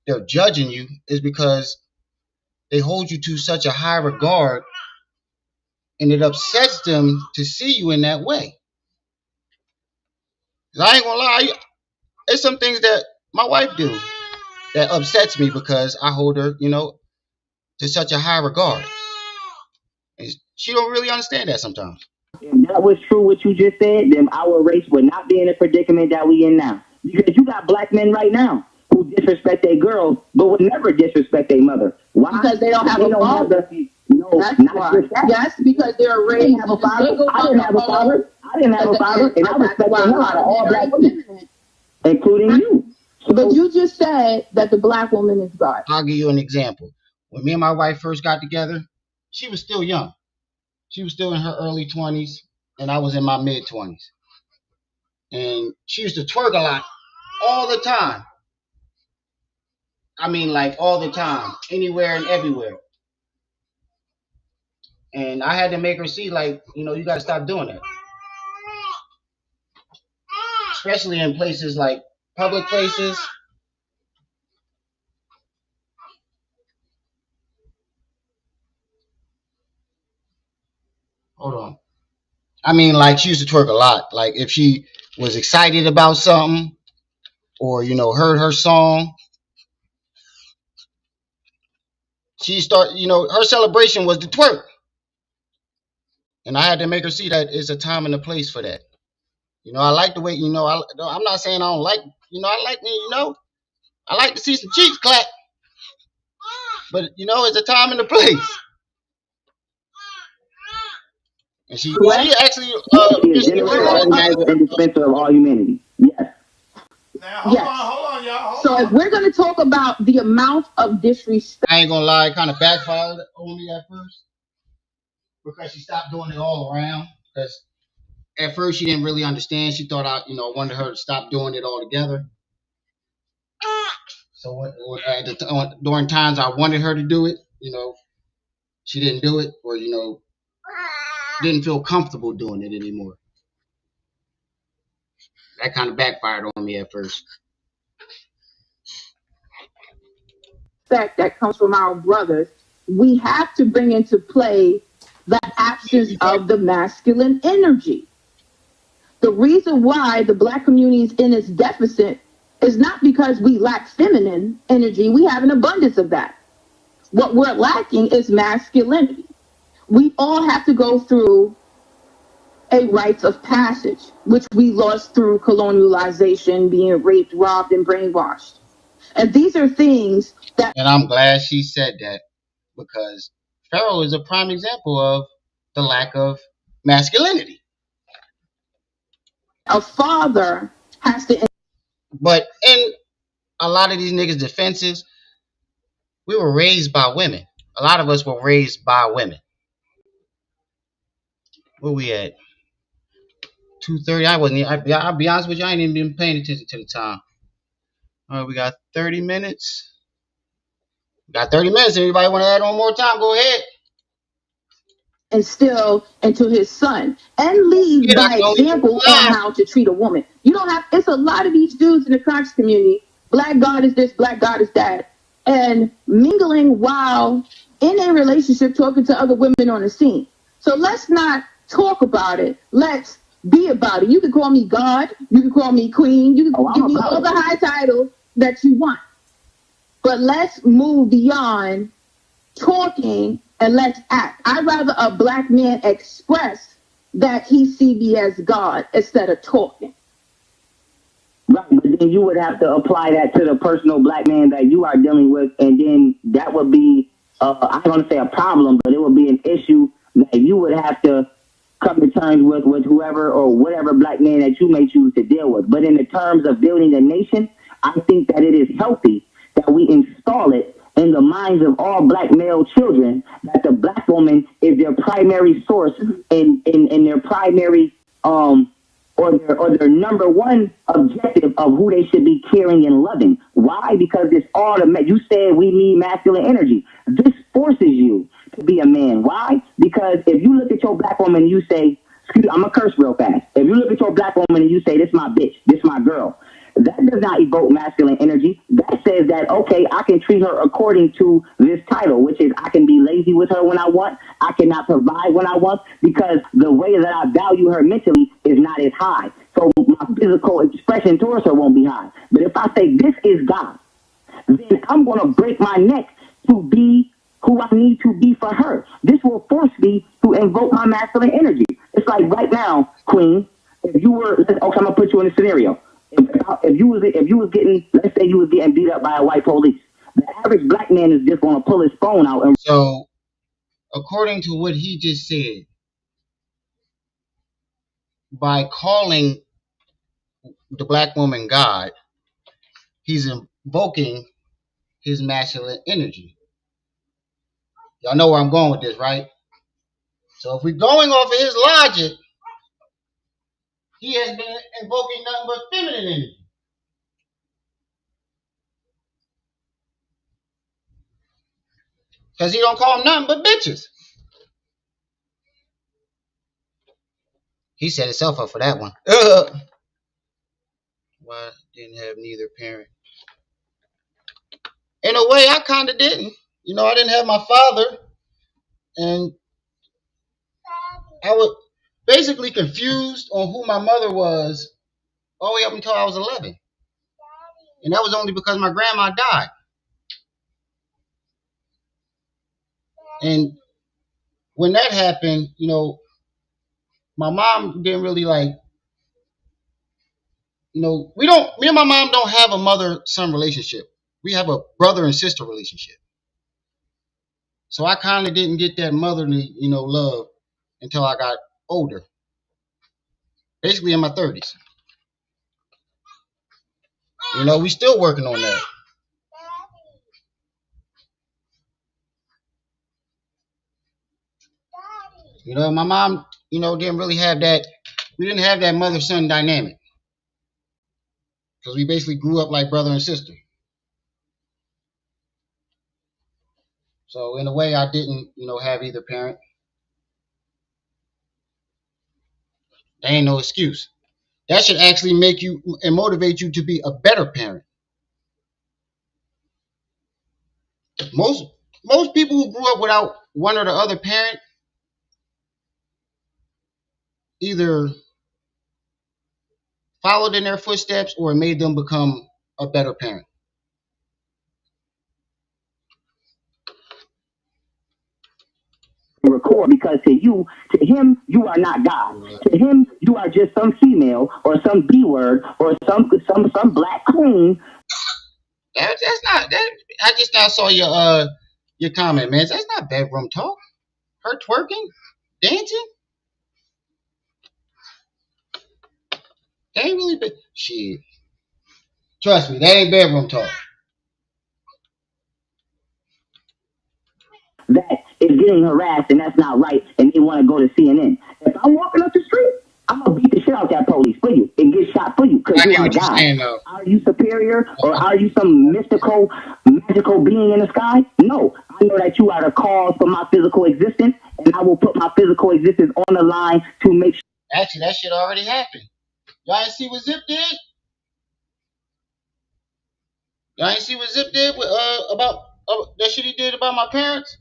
they're judging you. It's because they hold you to such a high regard, and it upsets them to see you in that way. 'Cause I ain't gonna lie, there's some things that my wife do that upsets me because I hold her, to such a high regard. And she don't really understand that sometimes. If that was true what you just said, then our race would not be in the predicament that we in now. Because you got black men right now who disrespect their girls, but would never disrespect their mother. Why? Because they don't have a father. No, that's not why. just that. Yes, because they're raised. I didn't have a father. And I respect the hell out of all black women, including you. But you just said that the black woman is God. I'll give you an example. When me and my wife first got together, she was still young. She was still in her early 20s, and I was in my mid 20s. And she used to twerk a lot, all the time. I mean, like all the time, anywhere and everywhere. And I had to make her see, like, you got to stop doing that. Especially in places like public places. Hold on. I mean, like she used to twerk a lot. Like if she was excited about something, or heard her song, she start. Her celebration was the twerk, and I had to make her see that it's a time and a place for that. I like the way. I'm not saying I don't like. I like me. I like to see some cheeks clap, but it's a time and a place. And she Correct. actually Humanity is officially generational, realized that. innate, and dispenser of all humanity. Yes. Now Yes. hold on, y'all, hold So if on. we're going to talk about the amount of disrespect, I ain't gonna lie, it kind of backfired on me at first because she stopped doing it all around. Because at first she didn't really understand. She thought wanted her to stop doing it altogether. So during times I wanted her to do it, she didn't do it, or didn't feel comfortable doing it anymore. That kind of backfired on me at first. that comes from our brothers, we have to bring into play the absence of the masculine energy. The reason why the black community is in its deficit is not because we lack feminine energy. We have an abundance of that. What we're lacking is masculinity. We all have to go through a rites of passage, which we lost through colonialization, being raped, robbed, and brainwashed. And these are things that. And I'm glad she said that because Pharaoh is a prime example of the lack of masculinity. A father has to. But in a lot of these niggas' defenses, we were raised by women. A lot of us were raised by women. Where we at? 2:30. I wasn't. I'll be honest with you. I ain't even been paying attention to the time. All right, we got 30 minutes. We got 30 minutes. Anybody want to add on more time? Go ahead. Instill into his son and lead Shit, I by can only do example on live. how to treat a woman. You don't have, it's a lot of these dudes in the conscious community, black God is this, black God is that, and mingling while in a relationship talking to other women on the scene. So let's not talk about it. Let's be about it. You can call me God, you can call me queen, you can give me all the high titles that you want. But let's move beyond talking and let's act. I'd rather a black man express that he see me as God instead of talking. Right, but then you would have to apply that to the personal black man that you are dealing with, and then that would be, I don't want to say a problem, but it would be an issue that you would have to come to terms with whoever or whatever black man that you may choose to deal with. But in the terms of building a nation, I think that it is healthy that we install it in the minds of all black male children that the black woman is their primary source and their primary or their number one objective of who they should be caring and loving. Why? Because it's all you said we need masculine energy. This forces you to be a man. Why? Because if you look at your black woman and you say, I'm going to curse real fast. If you look at your black woman and you say, this my bitch, this my girl, that does not evoke masculine energy. That says that, okay, I can treat her according to this title, which is I can be lazy with her when I want. I cannot provide when I want because the way that I value her mentally is not as high. So my physical expression towards her won't be high. But if I say this is God, then I'm going to break my neck to be who I need to be for her. This will force me to invoke my masculine energy. It's like right now, Queen, if you were, okay, I'm going to put you in a scenario. If you was getting, let's say you was getting beat up by a white police, the average black man is just going to pull his phone out. And So, according to what he just said, by calling the black woman God, he's invoking his masculine energy. Y'all know where I'm going with this, right? So if we're going off of his logic, he has been invoking nothing but feminine energy. Because he don't call them nothing but bitches. He set himself up for that one. Why didn't have neither parent? In a way, I kind of didn't. I didn't have my father. And I was basically confused on who my mother was all the way up until I was 11. And that was only because my grandma died. And when that happened, my mom didn't really like, me and my mom don't have a mother-son relationship. We have a brother and sister relationship. So I kind of didn't get that motherly, love until I got older, basically in my 30s. We still working on that. My mom, didn't really have that. We didn't have that mother-son dynamic because we basically grew up like brother and sister. So in a way, I didn't, have either parent. There ain't no excuse. That should actually make you and motivate you to be a better parent. Most most people who grew up without one or the other parent either followed in their footsteps or made them become a better parent. Record, because to him, you are not God. To him, you are just some female or some B word or some black queen. That's not that. I just now saw your comment, man. That's not bedroom talk. Her twerking, dancing. That ain't really shit. Trust me, that ain't bedroom talk. That is getting harassed, and that's not right, and they want to go to CNN. If I'm walking up the street, I'm gonna beat the shit out that police for you and get shot for you because you are God. Saying, are you superior or are you some mystical, magical being in the sky? No, I know that you are the cause for my physical existence, and I will put my physical existence on the line to make sure. Actually, that shit already happened. Y'all ain't see what Zip did? Y'all ain't see what Zip did with about that shit he did about my parents?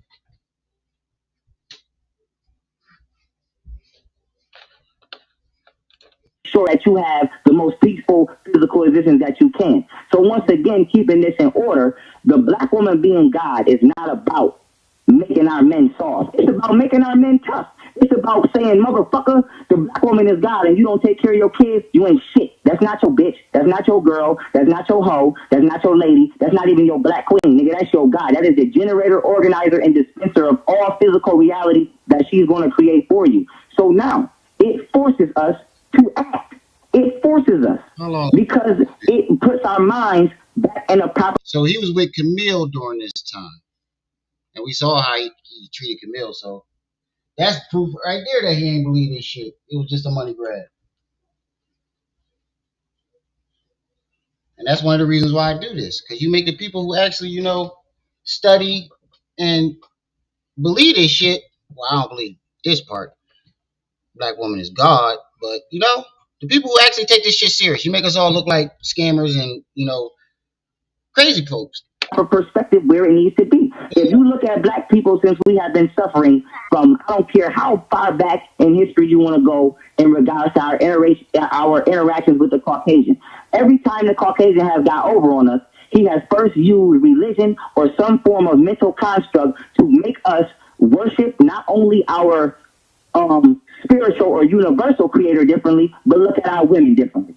Sure that you have the most peaceful physical existence that you can. So once again, keeping this in order, the black woman being God is not about making our men soft. It's about making our men tough. It's about saying, motherfucker, the black woman is God and you don't take care of your kids, you ain't shit. That's not your bitch. That's not your girl. That's not your hoe. That's not your lady. That's not even your black queen. Nigga, that's your God. That is the generator, organizer, and dispenser of all physical reality that she's going to create for you. So now, it forces us to act. It forces us because it puts our minds back in a proper. So he was with Camille during this time, and we saw how he treated Camille. So that's proof right there that he ain't believe this shit. It was just a money grab, and that's one of the reasons why I do this, because you make the people who actually study and believe this shit. Well, I don't believe this part. Black woman is God, but the people who actually take this shit serious, you make us all look like scammers and crazy folks. Perspective where it needs to be. If you look at black people, since we have been suffering from, I don't care how far back in history you want to go in regards to our interactions with the Caucasian. Every time the Caucasian has got over on us, he has first used religion or some form of mental construct to make us worship not only our spiritual or universal creator differently, but look at our women differently.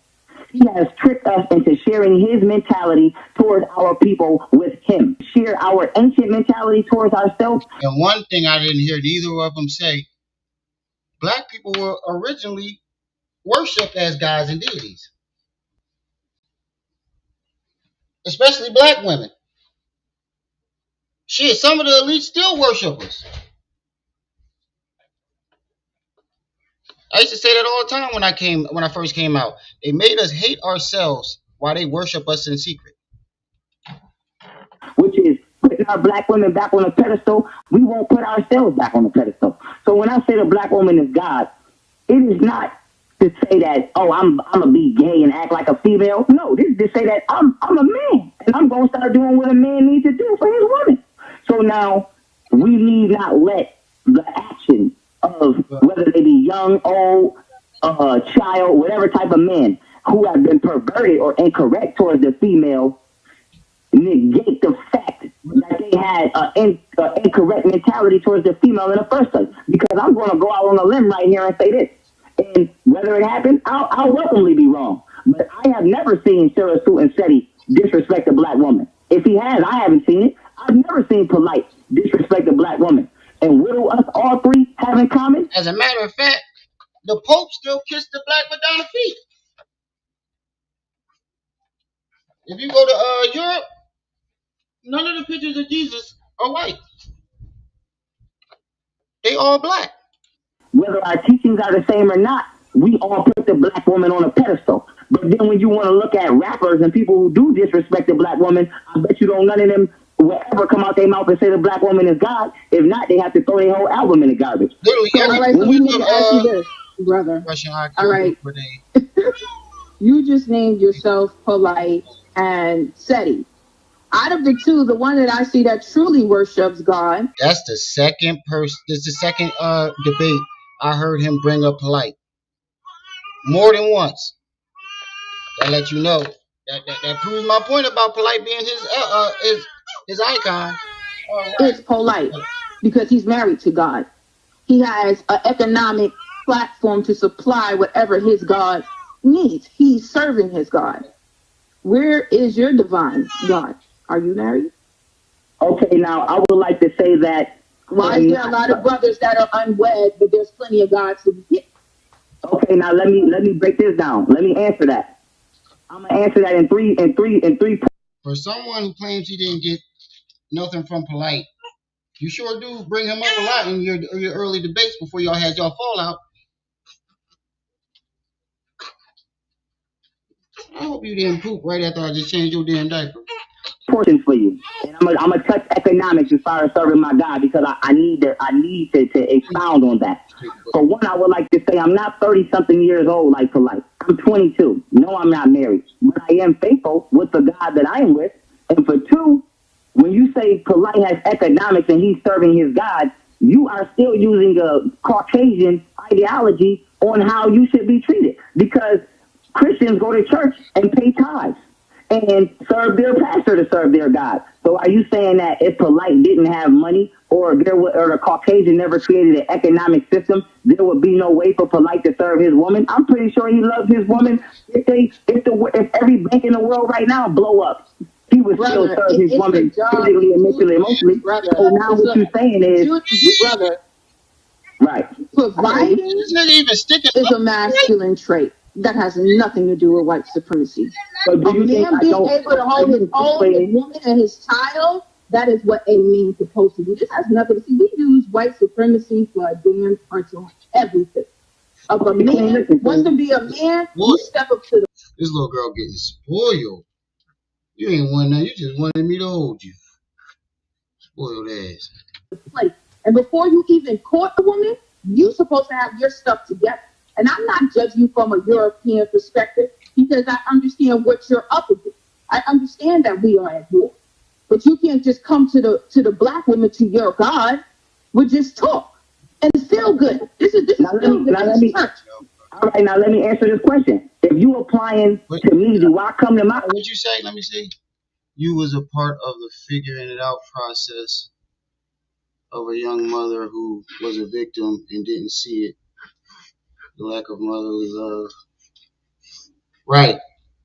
He has tricked us into sharing his mentality towards our people with him. Share our ancient mentality towards ourselves. And one thing I didn't hear neither of them say, black people were originally worshipped as gods and deities. Especially black women. Shit, some of the elites still worship us. I used to say that all the time when I first came out. They made us hate ourselves while they worship us in secret. Which is putting our black women back on a pedestal. We won't put ourselves back on the pedestal. So when I say the black woman is God, it is not to say that, oh, I'm gonna be gay and act like a female. No, this is to say that I'm a man and I'm gonna start doing what a man needs to do for his woman. So now we need not let the action of whether they be young, old, child, whatever type of men who have been perverted or incorrect towards the female negate the fact that they had an incorrect mentality towards the female in the first place. Because I'm going to go out on a limb right here and say this. And whether it happens, I'll welcomely be wrong. But I have never seen Sarah and Seti disrespect a black woman. If he has, I haven't seen it. I've never seen Polite disrespect a black woman. And what do us all three have in common? As a matter of fact, the Pope still kissed the black Madonna feet. If you go to Europe, none of the pictures of Jesus are white. They all black. Whether our teachings are the same or not, we all put the black woman on a pedestal. But then when you want to look at rappers and people who do disrespect the black woman, I bet you don't none of them will ever come out their mouth and say the black woman is God. If not, they have to throw their whole album in the garbage. Literally, So, all right, so we need to ask you this, brother. All right. You just named yourself Polite and Seti. Out of the two, the one that I see that truly worships God. That's the second person. This is the second debate I heard him bring up Polite. More than once. That let you know. That proves my point about Polite being his icon. It's Polite because he's married to God. He has an economic platform to supply whatever his God needs. He's serving his God. Where is your divine God? Are you married? Okay, now I would like to say that. Why is there a lot of brothers that are unwed, but there's plenty of gods to get? Okay, now let me break this down. Let me answer that. I'm gonna answer that in three. For someone who claims he didn't get nothing from Polite, you sure do bring him up a lot in your early debates before y'all had y'all fallout. I hope you didn't poop right after I just changed your damn diaper. Portions for you, and I'm gonna touch economics as far as serving my God because I need to expound on that. For one, I would like to say I'm not 30-something years old like Polite. I'm 22. No, I'm not married, but I am faithful with the God that I am with. And for two, when you say Polite has economics and he's serving his God, you are still using a Caucasian ideology on how you should be treated because Christians go to church and pay tithes and serve their pastor to serve their God. So are you saying that if Polite didn't have money or the Caucasian never created an economic system, there would be no way for Polite to serve his woman? I'm pretty sure he loves his woman. If every bank in the world right now blow up, he would still serve his woman physically and mentally, emotionally. So now what you're saying is, brother, right? Providing is a masculine trait. That has nothing to do with white supremacy. So do you think being able to hold his own, his woman and his child, that is what a man is supposed to do. This has nothing to see. We use white supremacy for a damn person, everything. Of a man wants to be a man, you step up to the. This little girl getting spoiled. You ain't want that. You just wanted me to hold you. Spoiled ass. Place. And before you even court a woman, you're supposed to have your stuff together. And I'm not judging you from a European perspective because I understand what you're up against. I understand that we are at war. But you can't just come to the black woman, to your God, with just talk and feel good. This is church. All right, now let me answer this question. If you applying to me, do I come to my... What'd you say? Let me see. You was a part of the figuring it out process of a young mother who was a victim and didn't see it. The lack of motherly love. Right.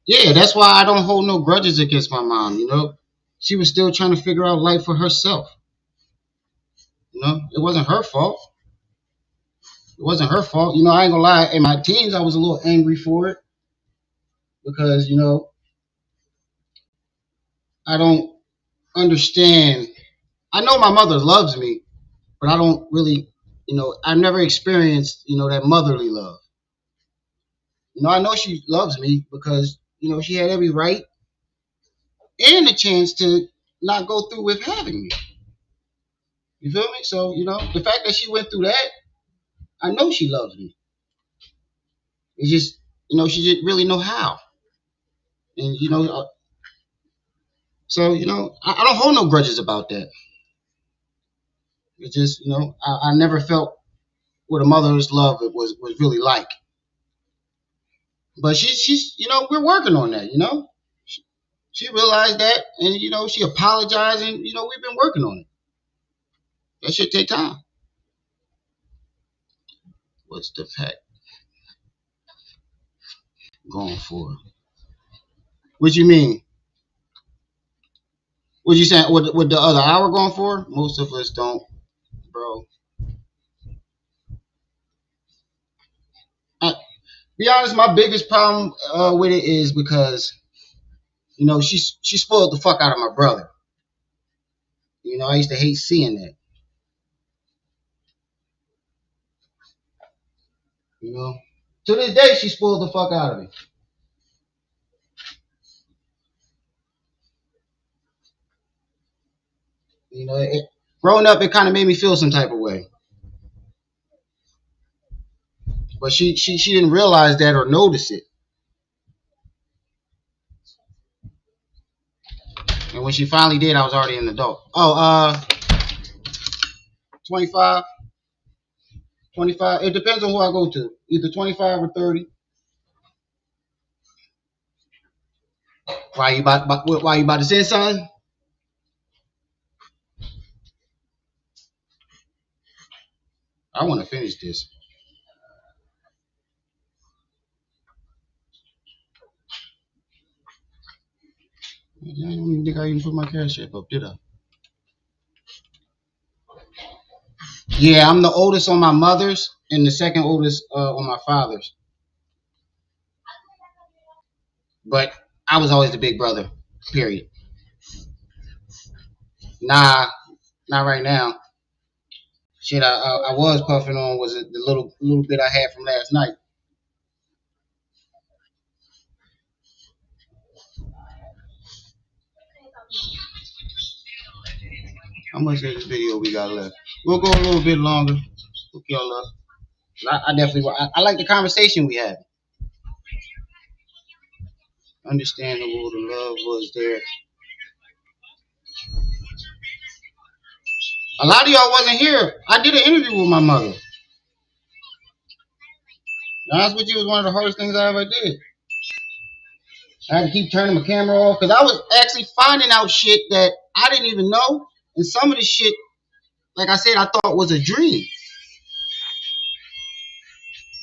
Yeah, that's why I don't hold no grudges against my mom, you know. She was still trying to figure out life for herself. You know, it wasn't her fault. It wasn't her fault. You know, I ain't gonna lie. In my teens, I was a little angry for it. Because, you know, I don't understand. I know my mother loves me, but I don't really, you know, I've never experienced, you know, that motherly love. You know, I know she loves me because, you know, she had every right and the chance to not go through with having me. You feel me? So, you know, the fact that she went through that, I know she loves me. It's just, you know, she didn't really know how. And, you know, so, you know, I don't hold no grudges about that. It's just, you know, I never felt what a mother's love was really like. But she's we're working on that. She realized that, and she apologized, and we've been working on it. That should take time. What's the pack going for? What you mean? What you saying? What the other hour going for? Most of us don't, bro. Be honest, my biggest problem with it is because she spoiled the fuck out of my brother. I used to hate seeing that. To this day, she spoiled the fuck out of me. Growing up, it kind of made me feel some type of way. But she didn't realize that or notice it. And when she finally did, I was already an adult. 25. 25. It depends on who I go to. Either 25 or 30. Why you about to say something? I want to finish this. I don't even think I even put my cash app up, did I? Yeah, I'm the oldest on my mother's and the second oldest on my father's. But I was always the big brother, period. Nah, not right now. Shit, I was puffing on was the little bit I had from last night. How much of this video we got left? We'll go a little bit longer. Hook y'all up. I definitely, I like the conversation we had. Understandable, the love was there. A lot of y'all wasn't here. I did an interview with my mother. Honest with you, it was one of the hardest things I ever did. I had to keep turning my camera off because I was actually finding out shit that I didn't even know. And some of the shit, like I said, I thought was a dream.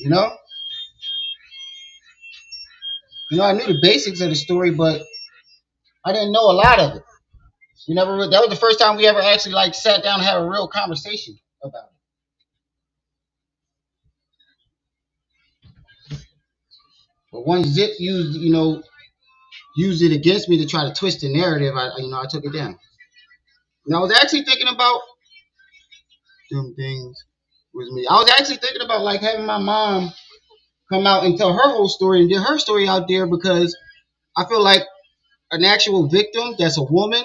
I knew the basics of the story, but I didn't know a lot of it. That was the first time we ever actually sat down and had a real conversation about it. But once Zip used it against me to try to twist the narrative, I took it down. And I was actually thinking about them things with me. I was actually thinking about having my mom come out and tell her whole story and get her story out there because I feel like an actual victim that's a woman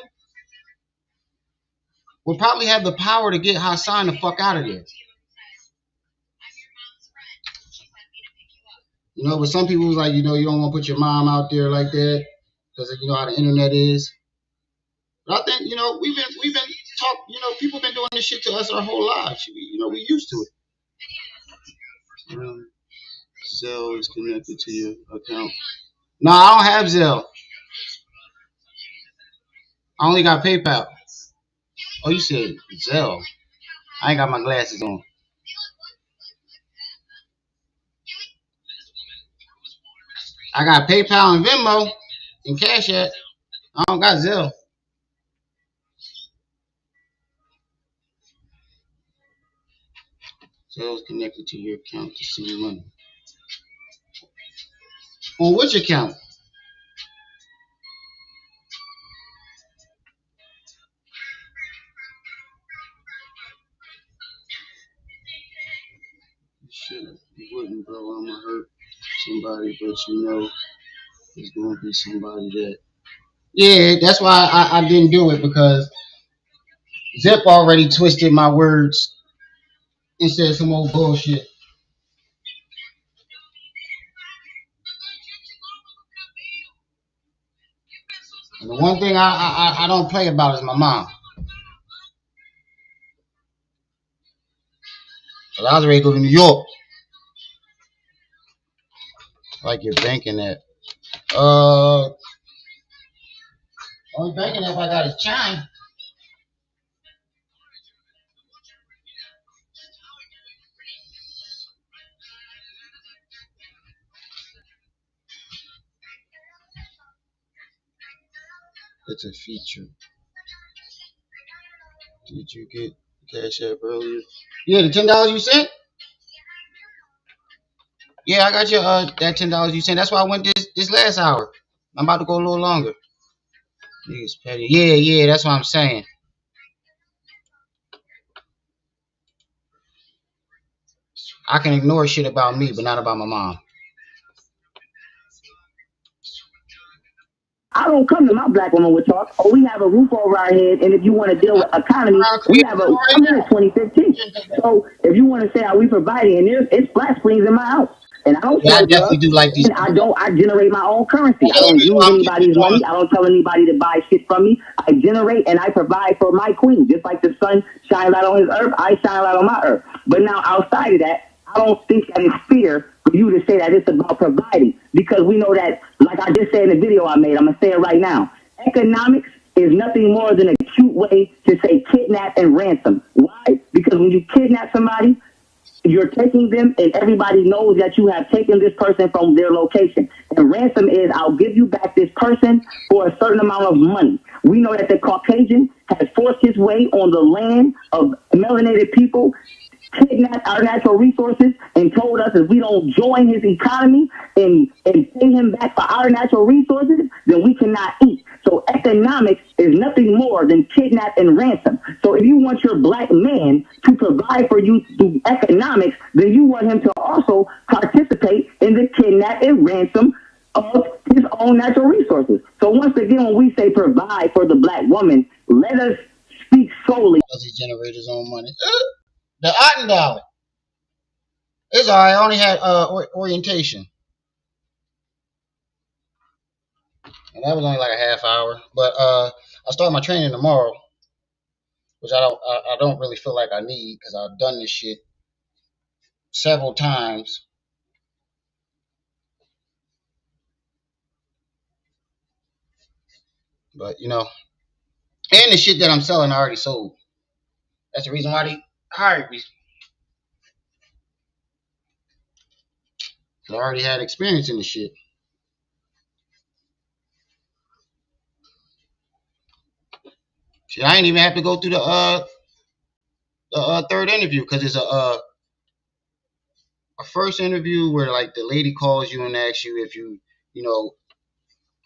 will probably have the power to get Hassan the fuck out of there. But some people was like, you don't want to put your mom out there like that because how the internet is. But I think, we've been talk, people been doing this shit to us our whole lives. We used to it. Zelle is connected to your account. No, I don't have Zelle. I only got PayPal. Oh, you said Zelle. I ain't got my glasses on. I got PayPal and Venmo and Cash App. I don't got Zelle. Zelle is connected to your account to send money. On which account? Shit, you wouldn't, bro. I'm gonna hurt somebody, but it's gonna be somebody that. Yeah, that's why I didn't do it because Zip already twisted my words and said some old bullshit. And the one thing I don't play about is my mom. I was ready to go to New York. Like your banking app. Only banking app I got is Chime. It's a feature. Did you get Cash App earlier? Yeah, the $10 you sent. Yeah, I got your that $10 you sent. That's why I went this last hour. I'm about to go a little longer. Niggas petty. Yeah, that's what I'm saying. I can ignore shit about me, but not about my mom. I don't come to my black woman with talk. Oh, we have a roof over our head, and if you want to deal with economy, we have a. I'm in 2015, so if you want to say how we providing, and it's flat screens in my house, and I don't Yeah, I sell definitely drugs, do like these. and I don't. I generate my own currency. That's I the only don't reason use why I'm keeping anybody's it on. money. I don't tell anybody to buy shit from me. I generate and I provide for my queen, just like the sun shines out on his earth. I shine out on my earth. But now outside of that, I don't think that it's fair for you to say that it's about providing, because we know that, like I just said in the video I made, I'm gonna say it right now. Economics is nothing more than a cute way to say kidnap and ransom. Why? Because when you kidnap somebody, you're taking them, and everybody knows that you have taken this person from their location. And ransom is, I'll give you back this person for a certain amount of money. We know that the Caucasian has forced his way on the land of melanated people, kidnapped our natural resources, and told us if we don't join his economy and pay him back for our natural resources, then we cannot eat. So economics is nothing more than kidnap and ransom. So if you want your black man to provide for you through economics, then you want him to also participate in the kidnap and ransom of his own natural resources. So once again, when we say provide for the black woman, let us speak solely. Does he generate his own money? The Otten dollar. It's alright. I only had orientation, and that was only like a half hour. But I start my training tomorrow, which I don't really feel like I need because I've done this shit several times. But and the shit that I'm selling I already sold. That's the reason why they hired me. I already had experience in the shit. Shit, I ain't even have to go through the third interview because it's a first interview where like the lady calls you and asks you if you know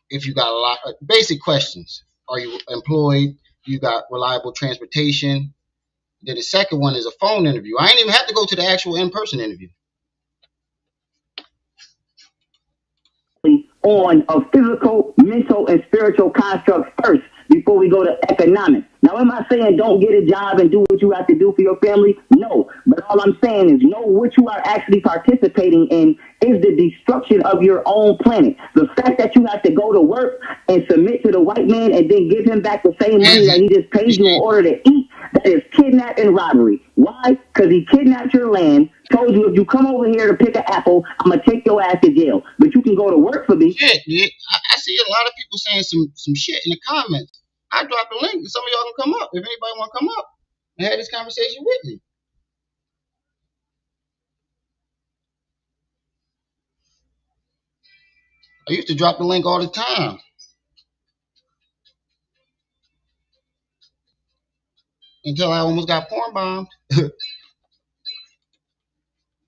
if you got a lot basic questions. Are you employed? You got reliable transportation? Then the second one is a phone interview. I ain't even have to go to the actual in-person interview. On a physical, mental, and spiritual construct first before we go to economics. Now, am I saying don't get a job and do what you have to do for your family? No. But all I'm saying is know what you are actually participating in is the destruction of your own planet. The fact that you have to go to work and submit to the white man and then give him back the same money that he just paid you in order to eat, that is kidnap and robbery. Why? Because he kidnapped your land, told you if you come over here to pick an apple, I'm going to take your ass to jail. But you can go to work for me. Shit, dude. I see a lot of people saying some shit in the comments. I dropped a link and some of y'all can come up if anybody want to come up and have this conversation with me. I used to drop the link all the time until I almost got porn bombed.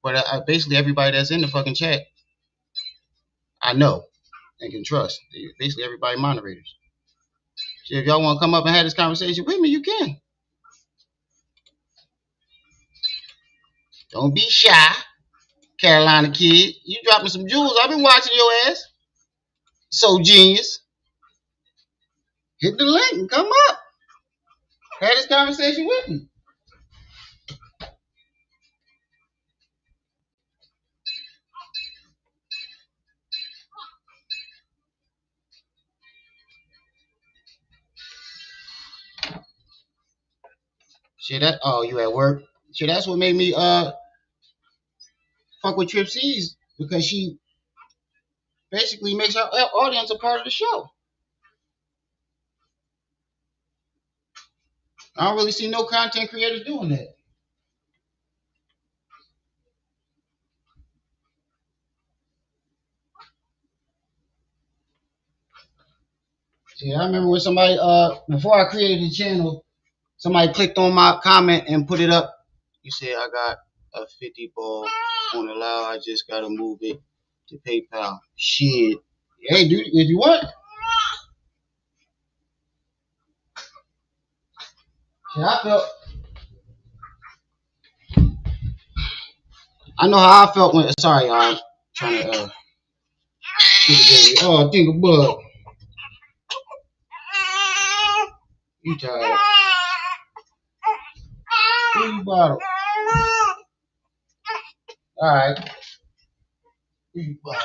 But basically everybody that's in the fucking chat, I know and can trust. Basically everybody moderators. So if y'all want to come up and have this conversation with me, you can. Don't be shy, Carolina kid. You dropping some jewels. I've been watching your ass. So genius. Hit the link and come up. Have this conversation with me. Shit, that you at work? Shit, that's what made me fuck with Trip C's because she basically makes her audience a part of the show. I don't really see no content creators doing that. See, I remember when somebody before I created the channel, somebody clicked on my comment and put it up. You said I got a 50 ball on allow. I just gotta move it to PayPal. Shit. Hey, dude, if you want. Yeah, I know how I felt when. Sorry, y'all. I'm trying to oh, think of bug. You tired? Where you bottle? All right. Where you bottle?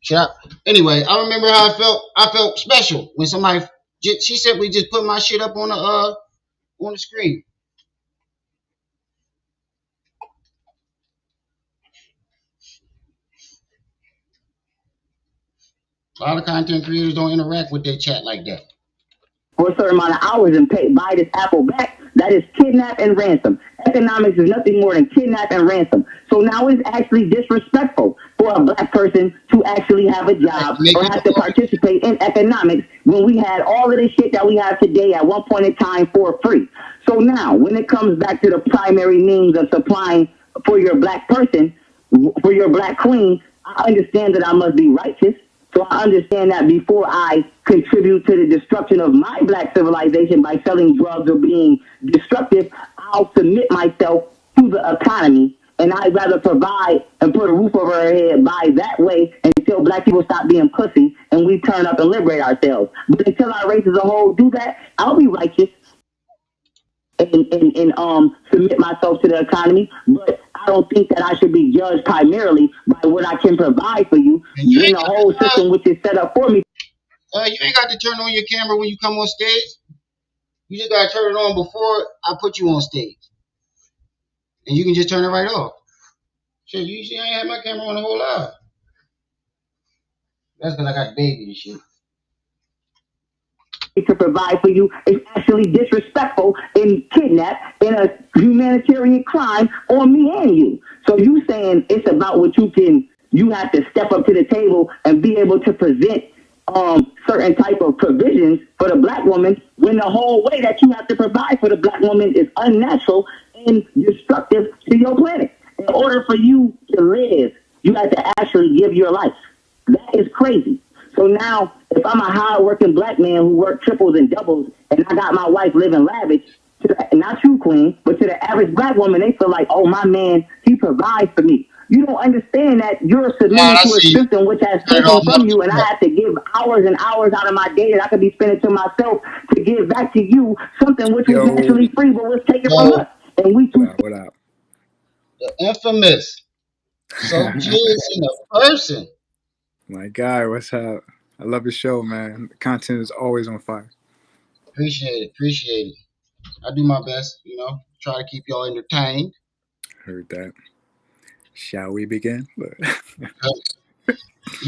Shut up. Anyway, I remember how I felt. I felt special when somebody. She simply just put my shit up on the screen. A lot of content creators don't interact with their chat like that. For a certain amount of hours and buy this Apple back, that is kidnap and ransom. Economics is nothing more than kidnap and ransom. So now it's actually disrespectful for a black person to actually have a job or have to participate in economics when we had all of the shit that we have today at one point in time for free. So now, when it comes back to the primary means of supplying for your black person, for your black queen, I understand that I must be righteous. So I understand that before I contribute to the destruction of my black civilization by selling drugs or being destructive, I'll submit myself to the economy. And I'd rather provide and put a roof over our head by that way until black people stop being pussy and we turn up and liberate ourselves. But until our race as a whole do that, I'll be righteous and submit myself to the economy. But I don't think that I should be judged primarily by what I can provide for you in the whole system which is set up for me. You ain't got to turn on your camera when you come on stage. You just got to turn it on before I put you on stage. And you can just turn it right off. Shit, you see I ain't had my camera on the whole live. That's because I got baby and shit. To provide for you is actually disrespectful and kidnap in a humanitarian crime on me and you. So you saying it's about what you have to step up to the table and be able to present certain type of provisions for the black woman when the whole way that you have to provide for the black woman is unnatural and destructive to your planet. In order for you to live, you have to actually give your life. That is crazy. So now, if I'm a hard-working black man who works triples and doubles, and I got my wife living lavish, not you, queen, but to the average black woman, they feel like, oh, my man, he provides for me. You don't understand that you're submitting to a system which has taken from you, and I have to give hours and hours out of my day that I could be spending to myself to give back to you something which was naturally free but was taken from us. And we too. What up? The infamous Soji's in a person. My guy, what's up? I love the show, man. The content is always on fire. Appreciate it. I do my best, try to keep y'all entertained. Heard that. Shall we begin? You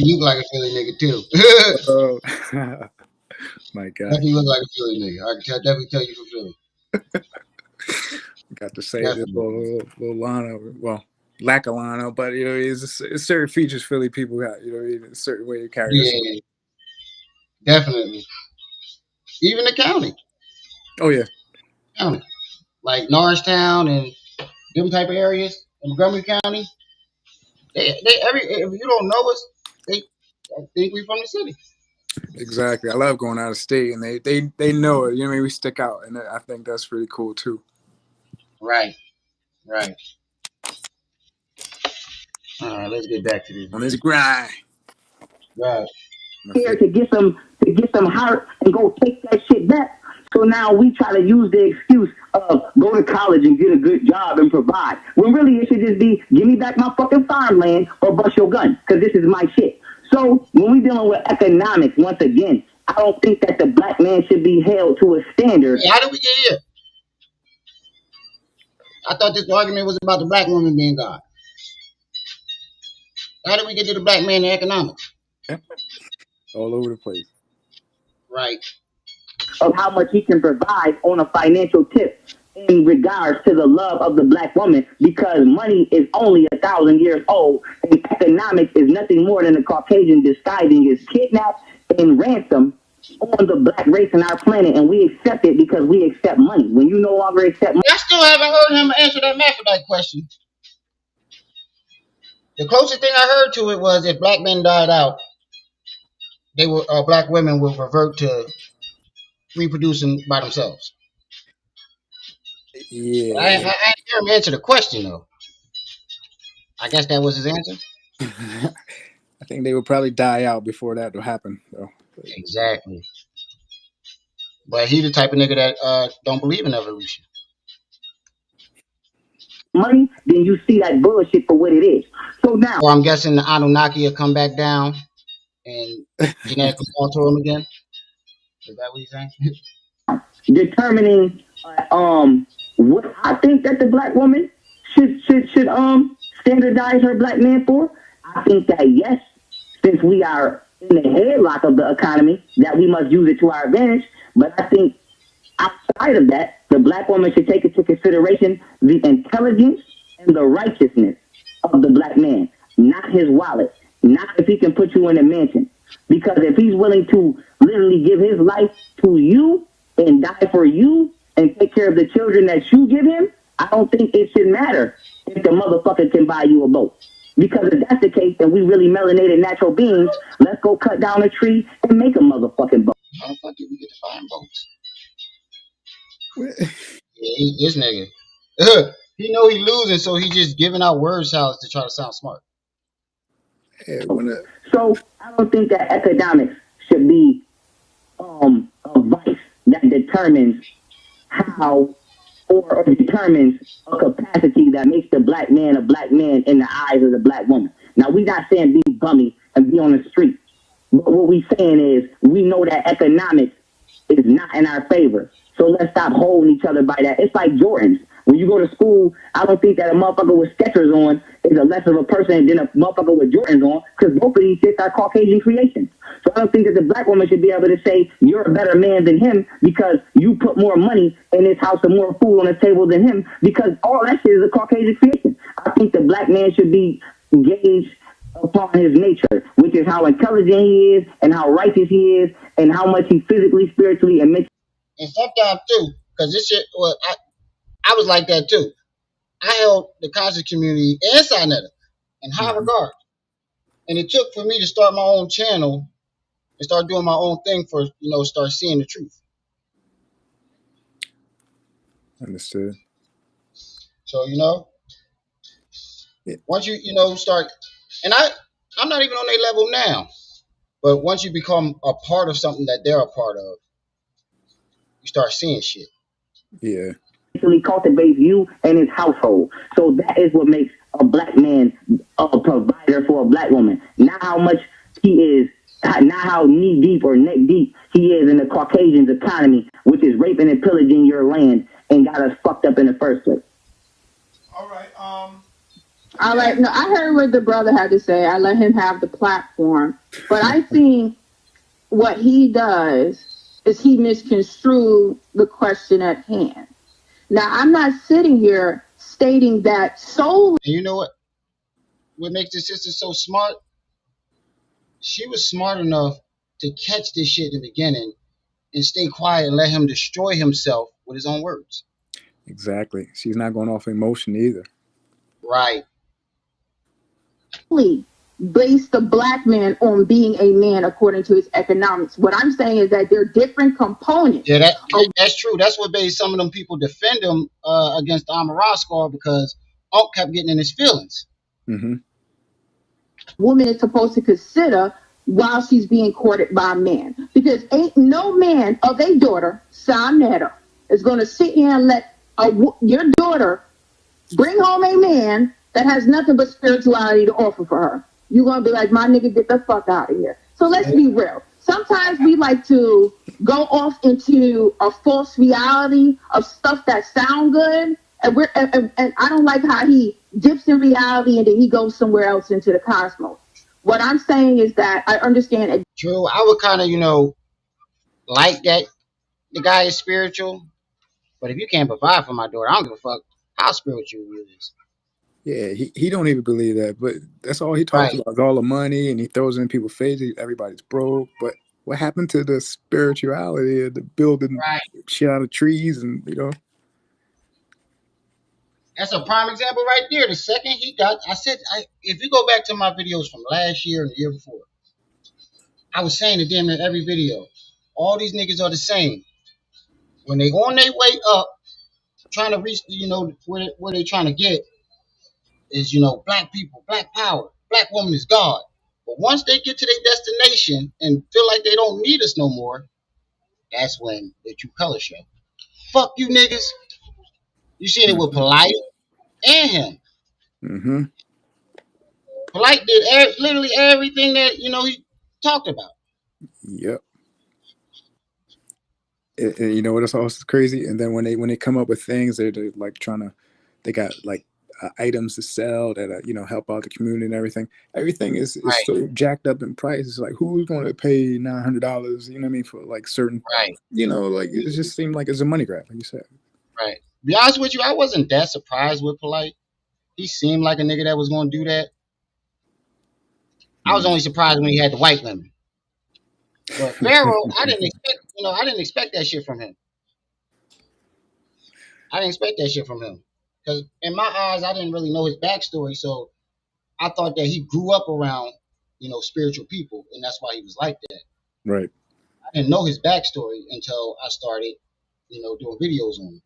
look like a Philly nigga too. Oh, my God. Definitely look like a Philly nigga. I can definitely tell you from Philly. Got to say this little Lana, well, lack of Lana, but it's certain features Philly people got. A certain way to carry yourself. Yeah, definitely. Even the county. Oh yeah, county, like Norristown and them type of areas in Montgomery County. If you don't know us, they think we from the city. Exactly. I love going out of state, and they know it. We stick out, and I think that's really cool too. Right. All right, let's get back to this. On this grind. Right. Here to get some heart and go take that shit back. So now we try to use the excuse of go to college and get a good job and provide. When really it should just be give me back my fucking farmland or bust your gun because this is my shit. So when we dealing with economics, once again, I don't think that the black man should be held to a standard. Hey, how did we get here? I thought this argument was about the black woman being God. How did we get to the black man in economics? All over the place. Right. Of how much he can provide on a financial tip in regards to the love of the black woman, because money is only 1,000 years old, and economics is nothing more than a Caucasian disguising his kidnap and ransom on the black race in our planet, and we accept it because we accept money. When you no longer accept money, I still haven't heard him answer that Maphrodite question. The closest thing I heard to it was if black men died out, they will black women will revert to reproducing by themselves. I Yeah. didn't hear him answer the question though. I guess that was his answer. I think they would probably die out before that would happen, though. Exactly. But he the type of nigga that don't believe in evolution. money, then you see that bullshit for what it is. So now, Or I'm guessing the Anunnaki will come back down and genetically alter him again. Is that what he's saying? determining what I think that the black woman should standardize her black man for, I think that yes, since we are in the headlock of the economy, that we must use it to our advantage. But I think outside of that, the black woman should take into consideration the intelligence and the righteousness of the black man, not his wallet, not if he can put you in a mansion. Because if he's willing to literally give his life to you and die for you and take care of the children that you give him, I don't think it should matter if the motherfucker can buy you a boat. Because if that's the case, then we really melanated natural beings. Let's go cut down a tree and make a motherfucking boat. How the fuck did we get to find boats? What? Yeah, this nigga. He know he losing, so he just giving out word salads to try to sound smart. Yeah, So I don't think that economics should be a vice that determines how or determines a capacity that makes the black man a black man in the eyes of the black woman. Now, we're not saying be bummy and be on the street, but what we're saying is we know that economics is not in our favor. So let's stop holding each other by that. It's like Jordans. When you go to school, I don't think that a motherfucker with Skechers on is a less of a person than a motherfucker with Jordans on, because both of these shits are Caucasian creations. So I don't think that the black woman should be able to say you're a better man than him because you put more money in his house and more food on the table than him, because all that shit is a Caucasian creation. I think the black man should be gauged upon his nature, which is how intelligent he is and how righteous he is and how much he physically, spiritually, and mentally. And sometimes too, because this shit, well, I was like that too. I held the conscious community and Sinetta in high regard. And it took for me to start my own channel and start doing my own thing for, start seeing the truth. Understood. So, once you, start, and I'm not even on their level now, but once you become a part of something that they're a part of, you start seeing shit. Yeah. Cultivates you and his household. So that is what makes a black man a provider for a black woman. Not how much he is, not how knee deep or neck deep he is in the Caucasian's economy, which is raping and pillaging your land and got us fucked up in the first place. All right. All right. No, I heard what the brother had to say. I let him have the platform. But I think what he does is he misconstrued the question at hand. Now, I'm not sitting here stating that solely. And you know what? What makes this sister so smart? She was smart enough to catch this shit in the beginning and stay quiet and let him destroy himself with his own words. Exactly. She's not going off emotion either. Right. Base the black man on being a man according to his economics. What I'm saying is that they're different components. Yeah, that's true. That's what made some of them people defend him against the Amaraskar, because Unc kept getting in his feelings. Mm-hmm. Woman is supposed to consider while she's being courted by a man, because ain't no man of a daughter, Sonetta, is going to sit here and let your daughter bring home a man that has nothing but spirituality to offer for her. You're going to be like, my nigga, get the fuck out of here. So let's be real. Sometimes we like to go off into a false reality of stuff that sound good. And I don't like how he dips in reality, and then he goes somewhere else into the cosmos. What I'm saying is that I understand. True. I would kind of, like that the guy is spiritual, but if you can't provide for my daughter, I don't give a fuck how spiritual you is. Yeah, he don't even believe that, but that's all he talks Right. about is all the money, and he throws it in people's faces. Everybody's broke, but what happened to the spirituality of the building Right. shit out of trees and That's a prime example right there. The second he got, if you go back to my videos from last year and the year before, I was saying to them in every video, all these niggas are the same. When they on their way up, trying to reach, where they trying to get is, black people, black power, black woman is God. But once they get to their destination and feel like they don't need us no more, that's when the true color show. Fuck you niggas. You seen it with Polite and him. Mm-hmm. Polite did literally everything that, he talked about. Yep. And you know what else also crazy? And then when they come up with things, they're like they got like items to sell that help out the community and everything. Everything is Right, so jacked up in price. It's like who's going to pay $900? You know what I mean, for like certain. right, Like it just seemed like it's a money grab, like you said. right. To be honest with you, I wasn't that surprised with Polite. He seemed like a nigga that was going to do that. I was Mm-hmm. only surprised when he had the white women. But Pharaoh, I didn't expect that shit from him. I didn't expect that shit from him. Because in my eyes, I didn't really know his backstory. So I thought that he grew up around, spiritual people. And that's why he was like that. Right. I didn't know his backstory until I started, doing videos on him.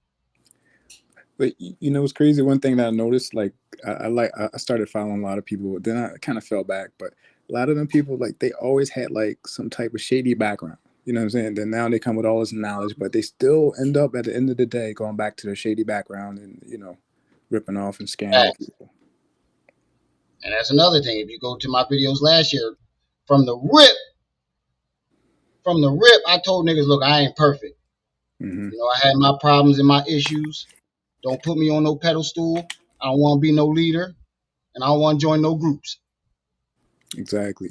But it's crazy. One thing that I noticed, like I started following a lot of people, then I kind of fell back. But a lot of them people, like they always had like some type of shady background. You know what I'm saying? Then now they come with all this knowledge, but they still end up at the end of the day going back to their shady background and ripping off and scamming people. And that's another thing. If you go to my videos last year, from the rip, I told niggas, look, I ain't perfect. Mm-hmm. I had my problems and my issues. Don't put me on no pedestal. I don't want to be no leader, and I don't want to join no groups. Exactly.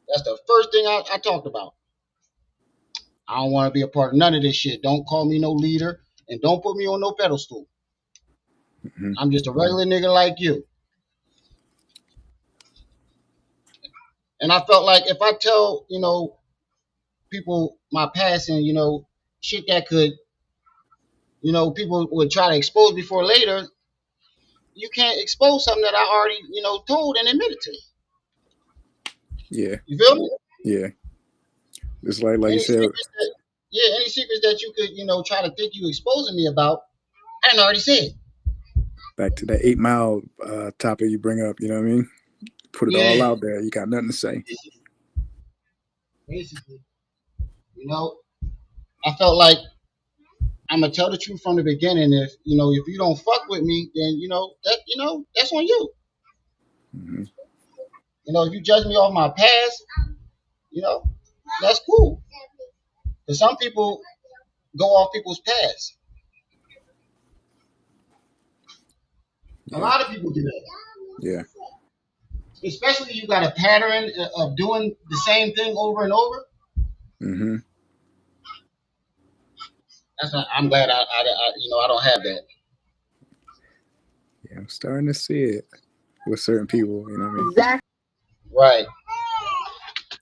That's the first thing I talked about. I don't want to be a part of none of this shit. Don't call me no leader, and don't put me on no pedestal. Mm-hmm. I'm just a regular nigga like you. And I felt like if I tell, people my past and, shit that could, people would try to expose before later, you can't expose something that I already, told and admitted to. Yeah. You feel me? Yeah. It's like you said. Any secrets that you could, try to think you exposing me about, I done already said. Back to that 8 Mile topic you bring up, you know what I mean? Put it all out there. You got nothing to say. Basically, I felt like I'm gonna tell the truth from the beginning. If you don't fuck with me, then that's on you. Mm-hmm. If you judge me off my past, that's cool. But some people go off people's past. Yeah. A lot of people do that. Yeah. Especially you got a pattern of doing the same thing over and over. Mm-hmm. I'm glad I don't have that. Yeah, I'm starting to see it with certain people. You know what I mean? Exactly. Right.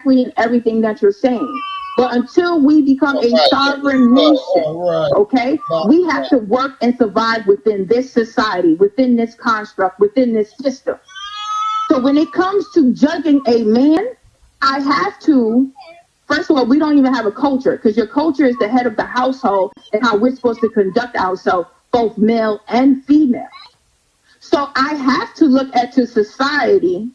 In everything that you're saying. But until we become a sovereign nation, okay, we have to work and survive within this society, within this construct, within this system. So when it comes to judging a man, I have to, first of all, we don't even have a culture, because your culture is the head of the household and how we're supposed to conduct ourselves, both male and female. So I have to look at the society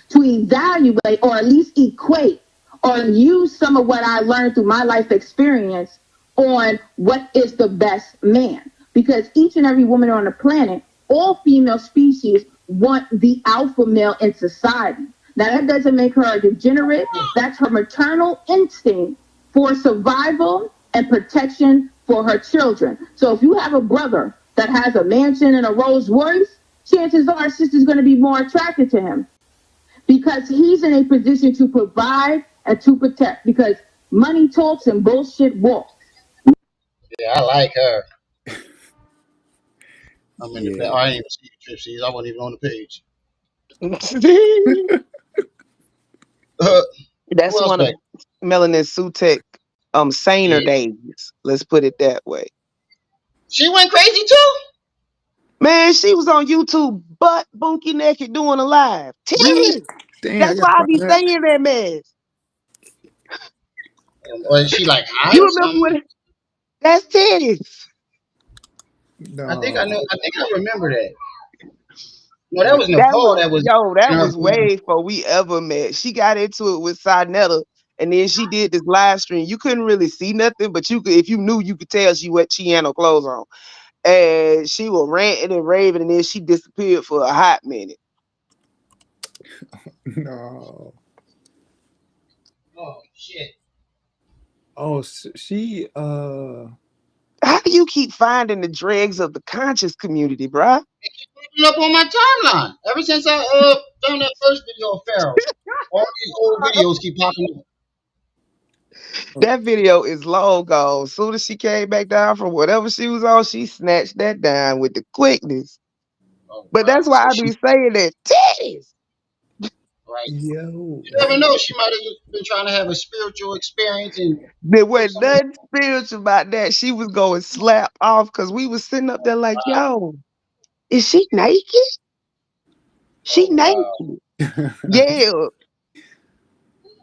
to evaluate or at least equate or use some of what I learned through my life experience on what is the best man. Because each and every woman on the planet, all female species want the alpha male in society. Now, that doesn't make her a degenerate. That's her maternal instinct for survival and protection for her children. So if you have a brother that has a mansion and a Rolls Royce, chances are sister's going to be more attracted to him because he's in a position to provide and to protect because money talks and bullshit walks. Yeah, I like her. I'm in the Yeah. back. I didn't even see the trip. I wasn't even on the page. Who That's else one of back? Melanin Sutek saner Yeah. days. Let's put it that way. She went crazy too? Man, she was on YouTube butt bunky naked doing a live. Really? Titties. Dang, I That's why gotta I find be that. saying that mess. Or is she like high You or remember something? what? That's titties. I think I No. know. I think I remember that. No, that Yeah. was That Nicole. was That was. that was way before we ever met. She got into it with Sinetta, and then she did this live stream. You couldn't really see nothing, but you could, if you knew, you could tell she had no clothes on. And she was ranting and raving, and then she disappeared for a hot minute. No. Oh shit! Oh, she. How do you keep finding the dregs of the conscious community, bruh? Popping up on my timeline ever since I found that first video of Pharaoh. All these old videos keep popping up. That video is long gone. As soon as she came back down from whatever she was on, she snatched that down with the quickness. Oh But wow! that's why So I she be saying that titties. right. Yo. You never know. She might have been trying to have a spiritual experience and There put wasn't something. nothing spiritual about that. She was going slap off because we was sitting up there like, Wow. yo, is she naked? She Oh wow! naked. Yeah.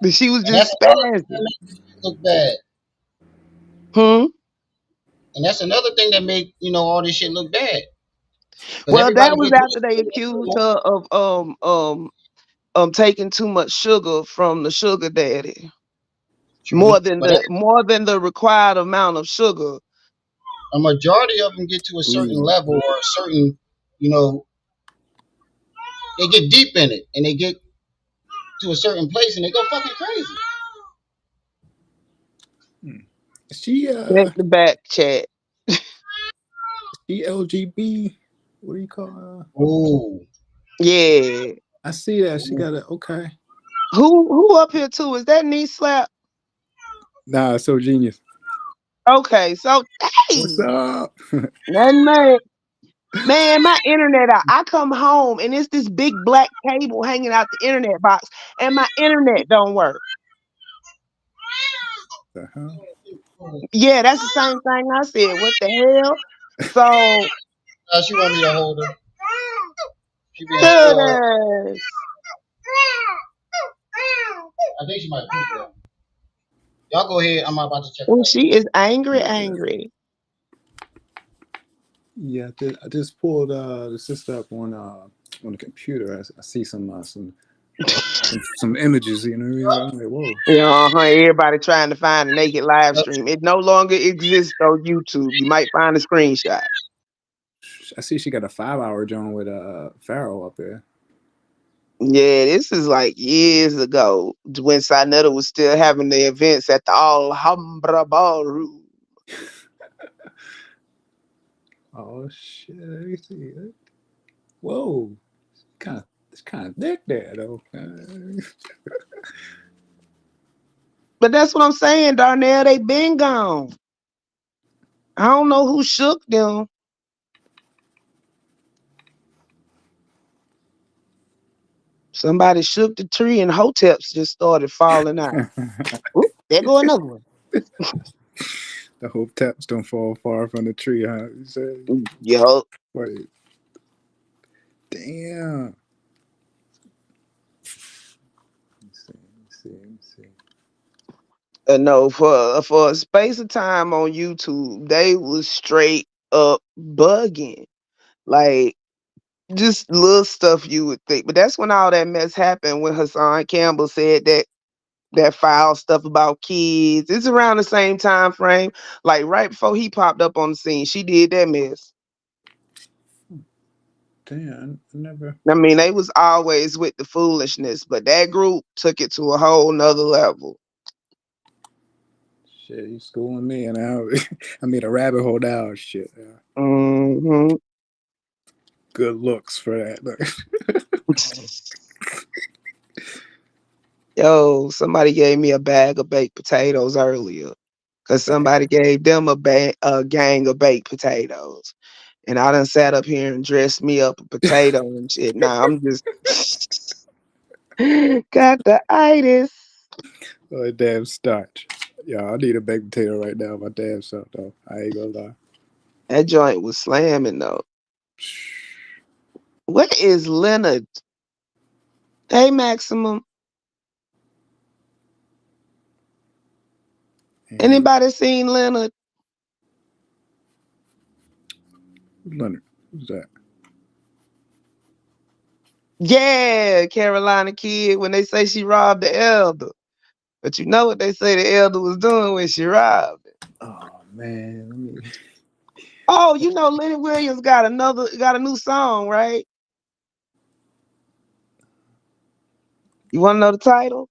But she was And that's just another thing that spazzing. makes it look bad. Hmm. And that's another thing that make all this shit look bad. Because Well, everybody that was get after they accused her of taking too much sugar from the sugar daddy. true, but More than the required amount of sugar. a majority of them get to a certain Ooh. level or a certain, you know, they get deep in it and they get to a certain place and they go fucking crazy. Hmm. She Check the back chat. she LGB. What do you call her? Ooh, Yeah. I see that. She ooh. got a okay. Who up here too? Is that knee slap? Nah, it's so genius. Okay, so What's hey, up? nothing man. Man, my internet out. I come home and it's this big black cable hanging out the internet box, and my internet don't work. The hell? Yeah, that's the same thing I said. What the hell? So She want me to hold her. She being spoiled. goodness. I think she might poop though. Y'all go ahead. I'm about to check it When out. she is angry, Yeah. angry. Yeah, I just pulled the sister up on the computer. I see some images. You know what I mean? I'm like, whoa. Yeah, everybody trying to find a naked live stream. It no longer exists on YouTube. You might find a screenshot. I see she got a 5 hour joint with Pharaoh up there. Yeah, this is like years ago when Sinetta was still having the events at the Alhambra Ballroom. Oh shit! Let me see. Whoa, it's kind of thick there though. But that's what I'm saying, Darnell. They been gone. I don't know who shook them. Somebody shook the tree and hoteps just started falling out. Oop, there go another one. The hope taps don't fall far from the tree, huh? You say, Yo, wait, damn. Let me see. no, for a space of time on YouTube, they was straight up bugging. Like just little stuff you would think. But that's when all that mess happened when Hassan Campbell said that foul stuff about kids. It's around the same time frame. Like right before he popped up on the scene, she did that mess. Damn, I never. I mean, they was always with the foolishness, but that group took it to a whole nother level. Shit, you schooling me, and I made a rabbit hole down. Shit. Yeah. Hmm. good looks for that. Look. Yo, somebody gave me a bag of baked potatoes earlier. Cause somebody gave them a gang of baked potatoes. And I done sat up here and dressed me up a potato and shit. Now I'm just got the itis. Oh, damn starch. Yeah, I need a baked potato right now. My damn self, though. I ain't gonna lie. That joint was slamming though. What is Leonard? Hey Maximum. And Anybody seen Leonard? Leonard, who's that? Yeah, Carolina kid when they say she robbed the elder. But you know what they say the elder was doing when she robbed it. Oh man, let me. Oh, you know Lenny Williams got a new song, right? You wanna know the title?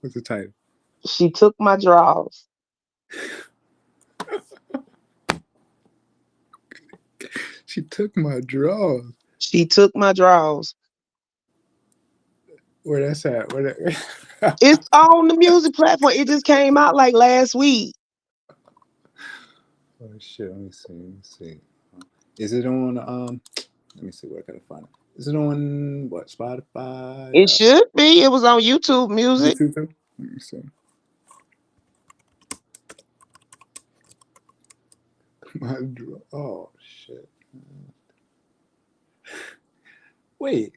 What's the title? She took my drawers. She took my drawers. She took my drawers. Where that's at? Where that? It's on the music platform. It just came out like last week. Oh shit! Let me see. Let me see. Is it on? Let me see where I gotta find it. Is it on what? Spotify? It should be. It was on YouTube Music. YouTube too. Let me see. Oh shit! Wait.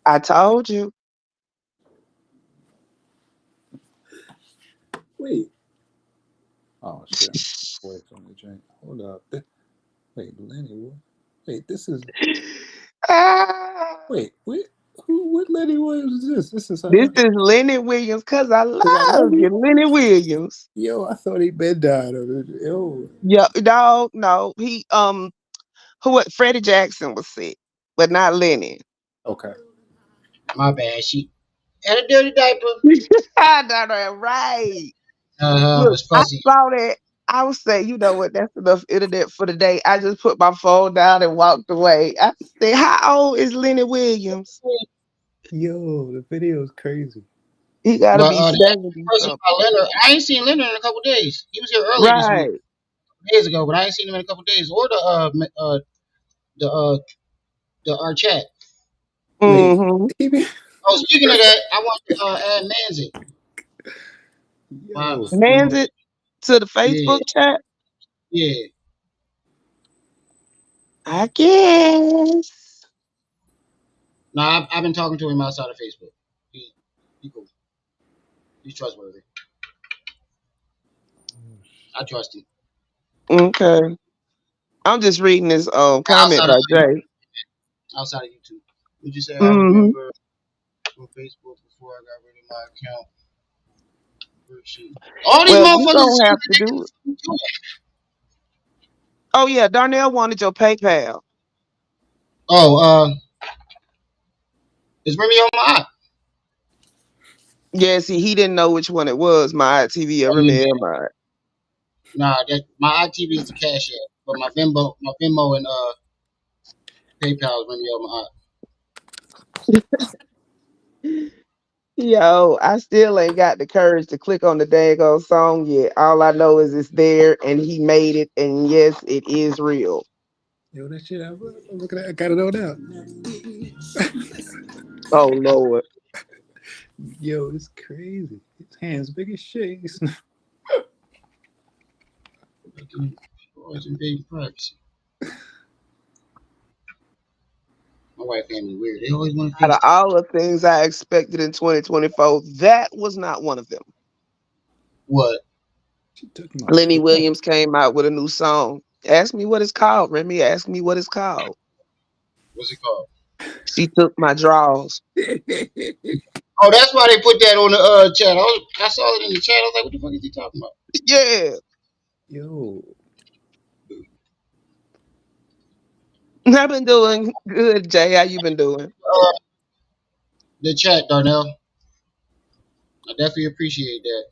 I told you. Wait. Oh shit! Wait on the drink. Hold up. Wait, Lenny. What? Wait, this is. Ah, Wait. Wait. Who? What Lenny Williams is this? This is this is Lenny Williams because I Cause I love love you. you, Lenny Williams. Yo, I thought he been died of it. Yo. Yeah, no. He Freddie Jackson was sick, but not Lenny. Okay. My bad. She had a dirty diaper. I know that right. Uh-huh. Look, Was I fussy. saw that. I was saying, you know what? That's enough internet for the day. I just put my phone down and walked away. I said, "How old is Lenny Williams? Yo, the video is crazy. He got to But be the 70 person something." about Leonard, I ain't seen Leonard in a couple days. He was here earlier this week, Right. days ago, but I ain't seen him in a couple days. Or the our chat. Wait, Mm-hmm. he be, Oh, speaking of that, I want to add Manzik. My, yo, Mans it to the yeah, Facebook chat. yeah. I guess. No, I've been talking to him outside of Facebook. He cool. He's trustworthy. I trust him. Okay. I'm just reading this comment Outside of by Jay. outside of YouTube. Would you say I Mm-hmm. remember on Facebook before I got rid of my account? Shoot. All these Well, you motherfuckers don't is have to do it. ridiculous. Oh yeah, Darnell wanted your PayPal. Oh, it's Remy on my eye. Yeah, see, he didn't know which one it was, my TV or Oh yeah. Remy. Nah, that my ITV is the cash app, but my Venmo and PayPal is Remy on my eye. Yo, I still ain't got the courage to click on the daggone song yet. All I know is it's there and he made it, and yes, it is real. yo, that shit. Look at that. I got it all out. Oh Lord. Yo, it's crazy. His hands big as shit. Always invading privacy. My wife family weird. They always want to Out of FaceTime. all the things I expected in 2024, that was not one of them. What? She took my Lenny draw. Williams came out with a new song. Ask me what it's called, Remy. Ask me what it's called. What's it called? She took my draws. Oh, that's why they put that on the chat. I saw it in the chat. I was like, what the fuck is he talking about? Yeah. Yo, I've been doing good, Jay. How you been doing? The chat, Darnell. I definitely appreciate that.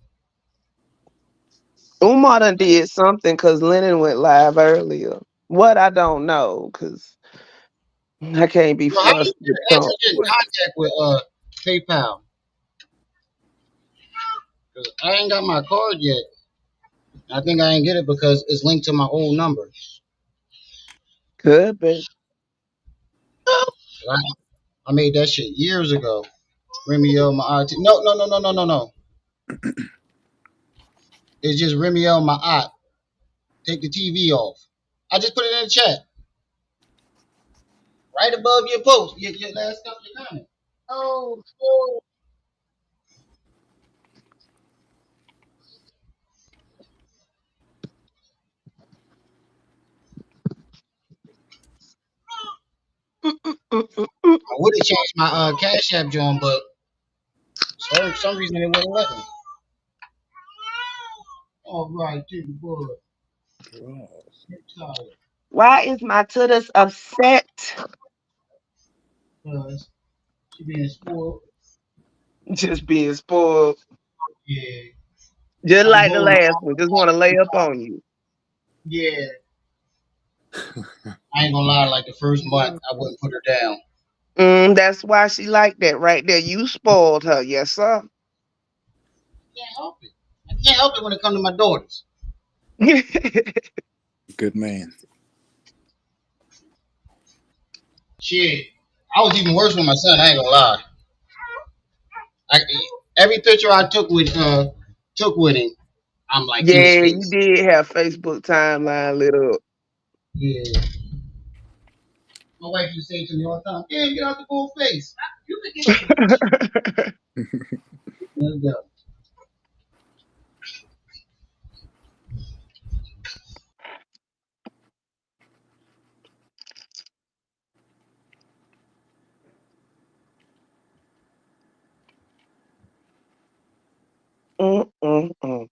Umar done did something because Lennon went live earlier. What I don't know, because I can't be Bro, how you fussed with Trump. actually get in What? contact with PayPal? Cause I ain't got my card yet. I think I ain't get it because it's linked to my old number. Could be. I, I made that shit years ago. Remio, my IT. No, no, no, no, no, no, no. It's just Remio, my aunt. Take the TV off. I just put it in the chat. Right above your post. Your last couple of comments. I would have changed my Cash App John, but for some reason it wouldn't let me. All right, dude, boy. Draws. You're tired. Why is my tutters upset? Cause she being spoiled. Just being spoiled. Yeah. Just I be like the holding her last all one. Just want to lay up on you. Yeah. I ain't gonna lie, like the first month I wouldn't put her down. That's why she like that right there. You spoiled her. Yes, sir. Can't help it. I can't help it when it comes to my daughters. Good man. Shit. I was even worse with my son, I ain't gonna lie. I, every picture I took with him, I'm like in his Yeah, you face. did have Facebook timeline lit up. Yeah. My wife used to say to me all the time, "Damn, get out the full face." You could get Let's go. Mm-mm-mm.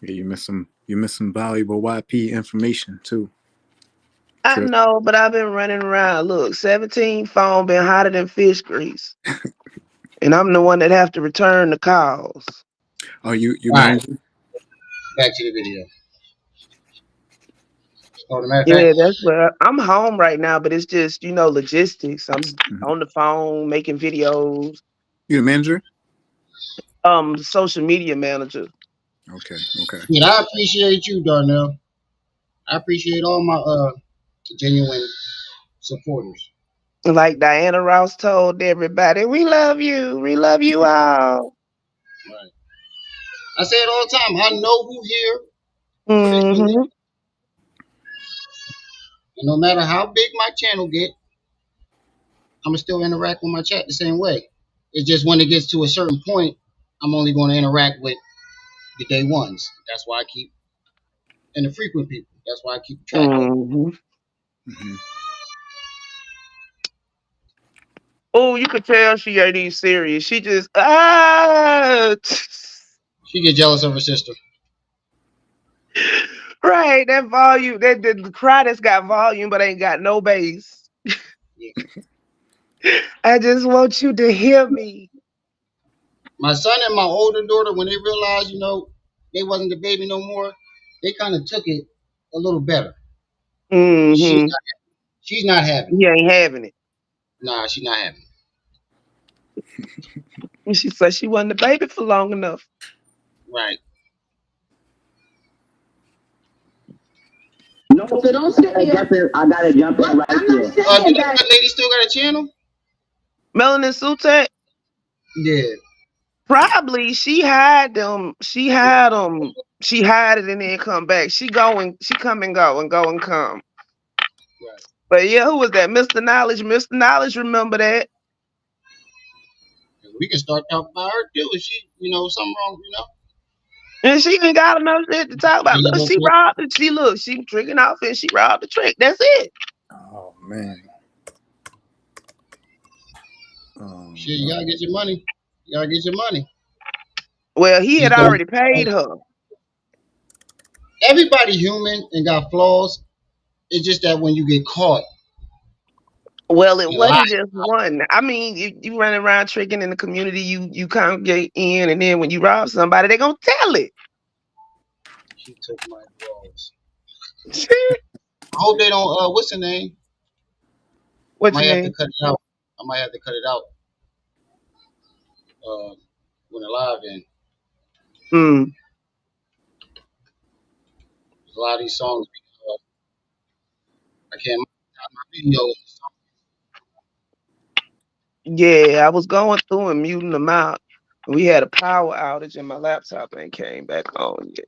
Yeah, you miss some valuable YP information too. I Trip. know, but I've been running around. Look, 17 phone been hotter than fish grease. And I'm the one that have to return the calls. Oh, you All right, manage it? back to the video. Oh, the matter of fact, Yeah, that's where I'm home right now, but it's just, logistics. I'm Mhm. on the phone making videos. You the manager? Social media manager. Okay, okay. yeah, I appreciate you, Darnell. I appreciate all my genuine supporters. Like Diana Ross told everybody, we love you. We love you all. Right. I say it all the time. I know who here for this Mm-hmm. position, and no matter how big my channel get, I'ma still interact with my chat the same way. It's just when it gets to a certain point, I'm only going to interact with the day ones. That's why I keep and the frequent people. That's why I keep track of. Mm-hmm. Hmm. Oh, you could tell she ain't even serious. She just She get jealous of her sister. right. That volume, that the cry that's got volume but ain't got no bass. Yeah. I just want you to hear me. My son and my older daughter, when they realized, they wasn't the baby no more, they kind of took it a little better. She's Mm-hmm. not, she's not having it. You ain't having it. Nah, she's not having it. And she said she wasn't a baby for long enough. Right. No, So don't sit here. I gotta jump in But right I'm not here. Do saying that that. good lady still got a channel? Melanin Sutek, Yeah. probably she had them. She had them. She had it and then come back. She come and go and go and come. Right. But yeah, who was that? Mr. Knowledge. Mr. Knowledge, remember that? We can start talking about her too. If she, something wrong. And she ain't got enough shit to talk A about. Look, little she bit. robbed it. She drinking off and she robbed the trick. That's it. Oh man. Shit, you No. gotta get your money. You gotta get your money. Well, he had It's the, already paid her. everybody human and got flaws. It's just that when you get caught, Well, it And a lot wasn't just one. I mean, you running around tricking in the community, you congregate in, and then when you rob somebody, they gonna tell it. she took my drawers. I hope they don't. What's the name? I What might you have to mean? cut it out. I might have to cut it out. Uh, when the live in. Mm, A lot of these songs. I can't. My video. yeah, I was going through and muting them out. We had a power outage, and my laptop ain't came back on yet.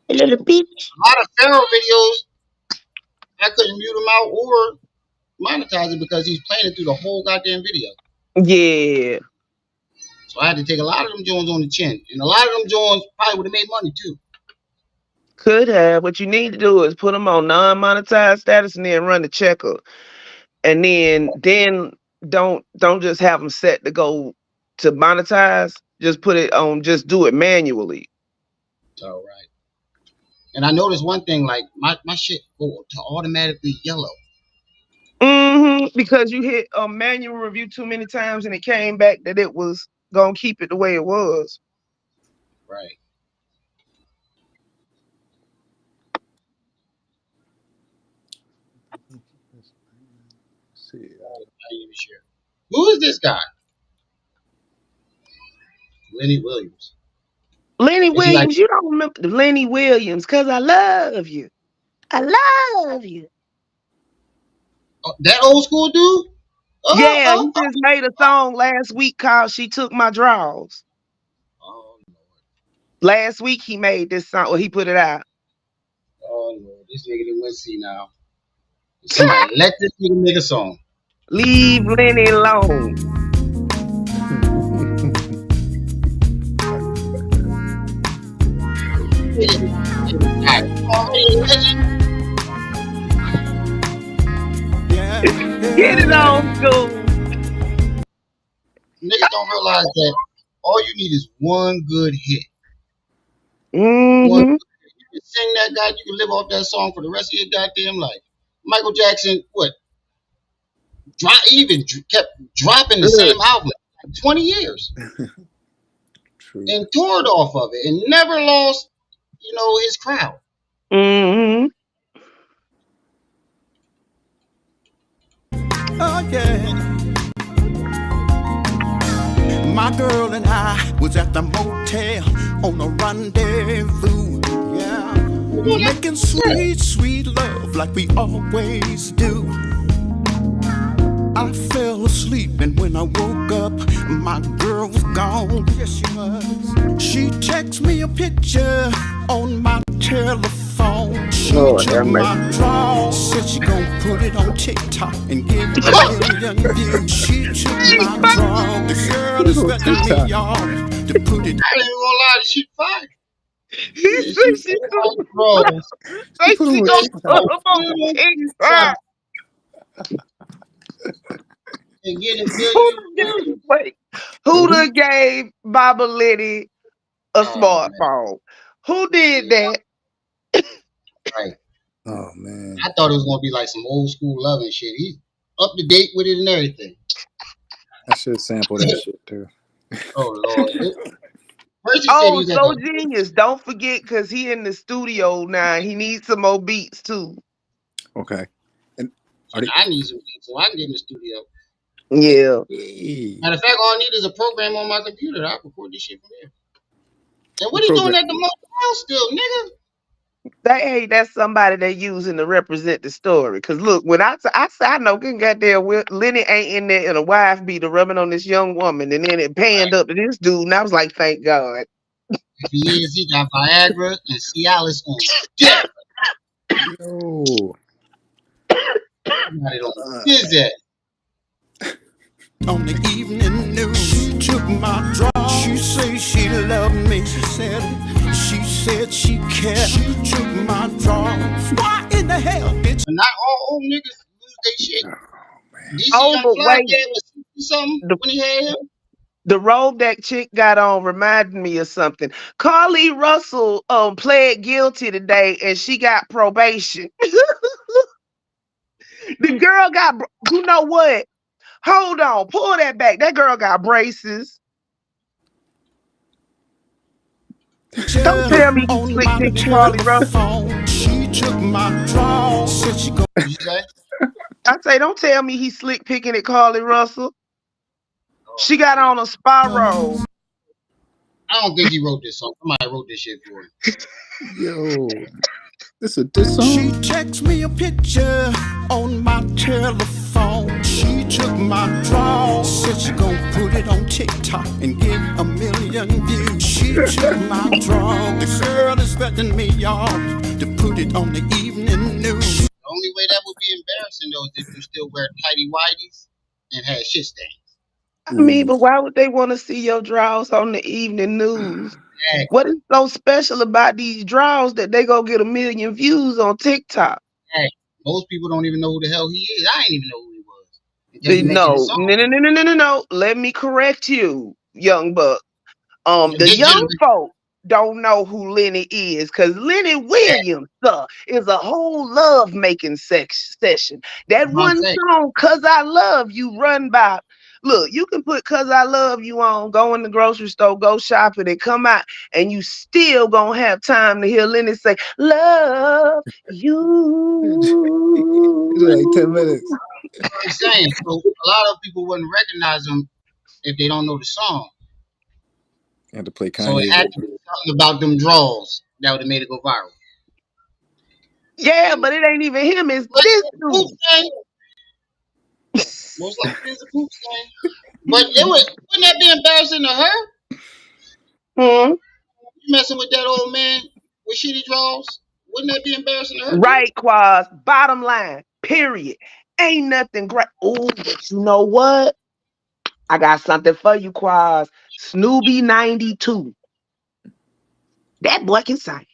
A little bitch. A lot of Pharaoh videos. I couldn't mute him out or monetize it because he's playing it through the whole goddamn video. Yeah, So I had to take a lot of them Jones on the chin, and a lot of them Jones probably would have made money too. could have. What you need to do is put them on non-monetized status, and then run the checker, and then don't just have them set to go to monetize. Just put it on. Just do it manually. All right. And I noticed one thing, like my shit go to automatically yellow. Because you hit a manual review too many times, and it came back that it was gonna keep it the way it was. Right. See, I ain't even sure. Who is this guy? Lenny Williams. Lenny Is he like Williams, you don't remember Lenny Williams, cause I love you. I love you. that old school dude? Yeah, he just made a song last week called "She Took My Draws." Oh, Last week he made this song. Well, he put it out. oh Lord, this nigga didn't went see now. Somebody let this nigga make a song. Leave Lenny alone. Yeah, Get it yeah. on, school. Niggas don't realize that all you need is one good hit. One Mm-hmm. you can sing that guy, you can live off that song for the rest of your goddamn life. Michael Jackson, what? Kept dropping the Look. same album like 20 years true. and toured off of it and never lost, his crowd. Mm-hmm. Oh yeah. My girl and I was at the motel on a rendezvous. Yeah. Making sweet, sweet love like we always do. I fell asleep and when I woke up, my girl was gone. Yes, she was. She texted me a picture on my telephone. She Lord took have mercy. my draw, said she gon' put it on TikTok and give it a million views. She took my draw. The girl is On letting me TikTok. y'all to put it. I ain't even gonna lie, she fine. He Yeah, said she she my bros. She say put she on gonna put TikTok. him on TikTok. And getting Who millions done of gave, views. wait, The who who? done gave Baba Liddy a Oh man, smartphone? Who did yeah, that? right. Oh man, I thought it was gonna be like some old school love and shit. He's up to date with it and everything. I should sample that shit too. Oh Lord. First he said he Oh, was at so the genius. Don't forget, cause he in the studio now. He needs some more beats too. Okay. And are they? I need some things so I can get in the studio. Yeah. Hey, Matter of fact, all I need is a program on my computer. I record this shit from there. And what what he doing program? at the motel still, nigga? That's somebody they using to represent the story. Cause look, when I say I know good goddamn Lenny ain't in there in a wife beater rubbing on this young woman, and then it panned up to this dude, and I was like, thank God. If he is, he got Viagra and Cialis on deck. Yo, He got it on uh, his ass. On the evening news, she took my draw. She said she loved me. She said she cared. She took my draw. Why in the hell did But not all old niggas lose their shit. DC Oh, Young but Fly wait, Dad was 60 something the when he had him. the robe that chick got on reminded me of something. Carly Russell pled guilty today, and she got probation. The girl got, you know what? Hold on, pull that back. That girl got braces. Don't tell me he slick picking Carly Russell. She took my draw. Said she gon' You say? I say, don't tell me he slick picking at Carly Russell. She got on a spa robe. I don't think he wrote this song. Somebody wrote this shit for him. Yo, this a diss She song? texts me a picture on my telephone. She took my draw. Said she gon' put it on TikTok and get 1 million views. She took my draw. The girl is letting me y'all to put it on the evening news. The only way that would be embarrassing though is if you still wear tighty whities and had shit stains. I mean, but why would they want to see your draws on the evening news? Hey, What is so special about these draws that they go get 1 million views on TikTok? hey, most people don't even know who the hell he is. I ain't even know who he was until he mentioned the No, song. no. Let me correct you, young buck. The This young gentleman, folk don't know who Lenny is, because Lenny Williams is a whole love making session. That I'm one saying, song, "Cause I Love You," run by. Look, you can put "Cause I Love You" on, go in the grocery store, go shopping, and come out, and you still gonna have time to hear Lenny say, "Love It's like 10 you." minutes. I'm saying. So a lot of people wouldn't recognize him if they don't know the song. I had to play So it Kanye's. had to be something about them draws that would have made it go viral. Yeah, but it ain't even him. It's Like this a poop dude. stain. Most likely it's a poop stain. But wouldn't that be embarrassing to her? Hmm. You messing with that old man with shitty draws? Wouldn't that be embarrassing to her too? Right, Quaz. Bottom line, period. Ain't nothing great. Oh, but you know what? I got something for you, Quaz. Snoopy 92. That boy can sing.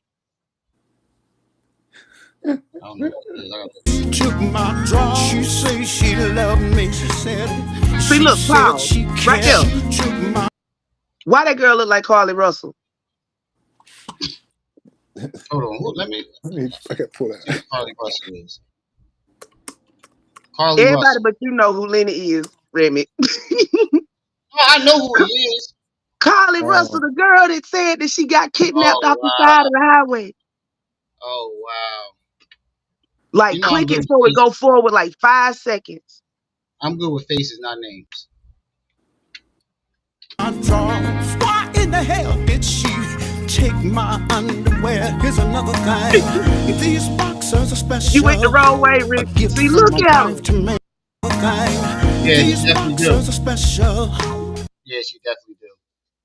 I don't know what it is. I got She took my draw. She said she loved me. She said See, look, Paul, she right cared. there. She took my Why that girl look like Carly Russell? hold on. Let me Let me fucking pull see that. who Carly Russell is. Carly Everybody Russell. but you know who Lenny is, Remy. Oh, I know who he is. Carly Russell, Oh, the girl that said that she got kidnapped Oh off the side wow. of the highway. Oh wow. Like, You know I'm click good it with so it faces. go forward like 5 seconds. I'm good with faces, not names. draws. Why in the hell did she take my underwear? Here's another thing. These boxers are You went the special. wrong way, A Rick. gift See, from look my at wife her. to make a thing. Yeah, she These definitely do. boxers are special. Yeah, she definitely do.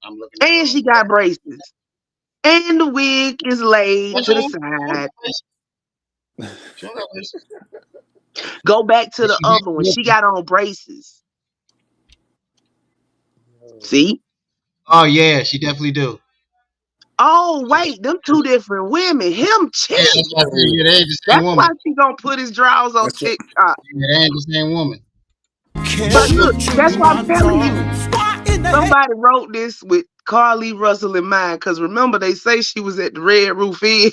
I'm looking at her And right she got braces. And the wig is now. laid to the She don't side. got braces. She don't got braces. Go back to But the she other one. makes She it. got on braces. See? Oh yeah, she definitely do. Oh, She wait, them two different women. Him Yeah, cheap. that's why I said, oh, yeah, they ain't the same That's why woman. she gonna put his drawers on that's what. TikTok. Yeah, they ain't the same woman. But She look, took that's what I'm my telling you. draws. Why in the hell? Somebody wrote this with Carly Russell in mind. Because remember, they say she was at the Red Roof Inn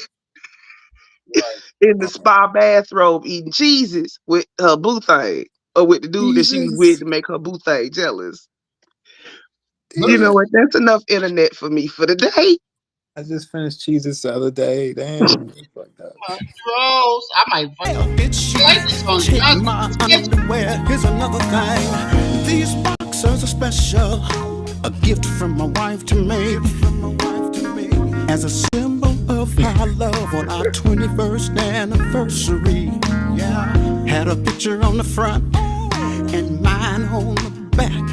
Right. in the spa bathrobe eating cheeses with her boo thing. Or with the dude that she was with Jesus. to make her boo thing jealous. You know Damn. what? That's enough internet for me for the day. I just finished cheeses the other day. Damn. Fuck that. Rose, I might fucking Did she like this song. take Johnson, my it's catchy. underwear? Here's another thing. These boxers are special. A gift from my wife to me. As a symbol of our love on our 21st anniversary. Yeah. Had a picture on the front and mine on the back.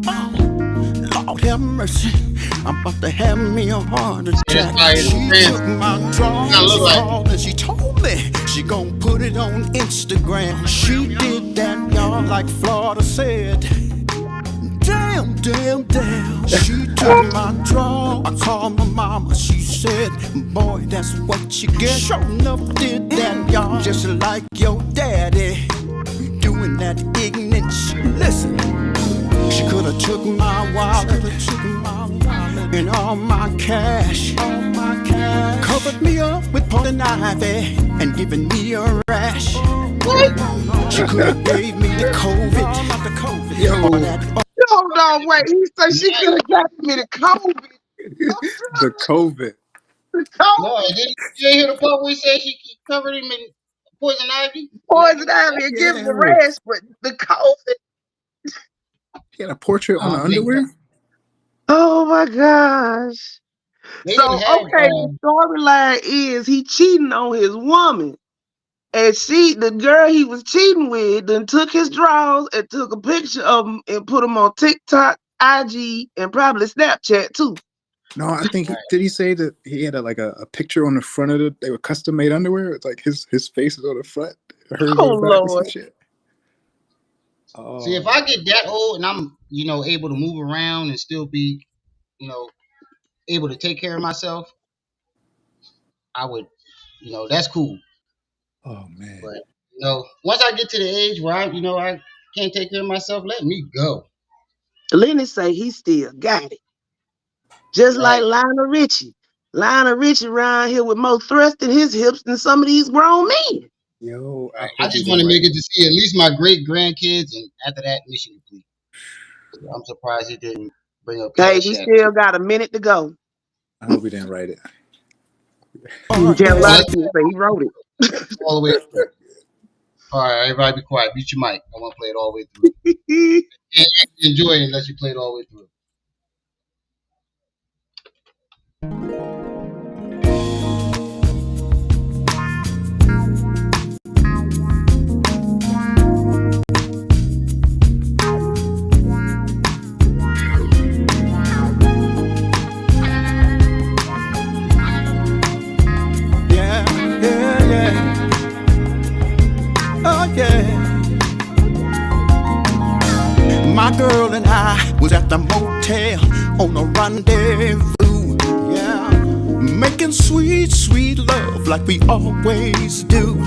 Oh, Lord have mercy. I'm about to have me a heart See, that's attack. why his She friends took my kind drawers, of she look like. called and she told me she gon' put it on Instagram. She did that, y'all, like Florida said. Damn, damn, damn. She took my draw. I called my mama. She said, boy, that's what you get. Sure enough did that, y'all. Just like your daddy. Doing that ignorant shit. Listen, she could have took my wallet and all my cash. Could covered me up with poison ivy and given me a rash. What? She could have gave me the COVID. Or Yo, that Hold on, wait. He said she could have got me the COVID. the COVID. The No, COVID. and then you ain't hear the part where he said she covered him in poison ivy? You ain't Poison hear that? ivy and give him a Yo, rash, but the COVID. he had a portrait I on the don't think underwear. Oh my gosh. they So didn't have. okay, the storyline is he cheating on his woman. And the girl he was cheating with, then took his drawers and took a picture of him and put them on TikTok, IG, and probably Snapchat too. No, I think did he say that he had a picture on the front of it? They were custom made underwear. It's like his face is on the front, hers Oh on the back, or some Lord. shit. See, if Oh, I get that old and I'm, able to move around and still be, you know, able to take care of myself, I would, that's cool. oh man. But once I get to the age where I can't take care of myself, let me go. Lenny say he still got it. Just like Right. Lionel Richie. Lionel Richie around here with more thrust in his hips than some of these grown men. Yo, I Right. I hope he just want didn't to write make it. it to see at least my great grandkids, and after that, mission complete. So I'm surprised he didn't bring up Hey, Cash we App. still got a minute to go. I hope he didn't write it. You tell a Well, lot of let's kids say he wrote it. play it all the way through. All right, everybody, be quiet. Mute your mic. I want to play it all the way through. You can't actually enjoy it unless you play it all the way through. yeah, yeah, yeah. Oh yeah. My girl and I was at the motel on a rendezvous. Yeah. Making sweet, sweet love like we always do.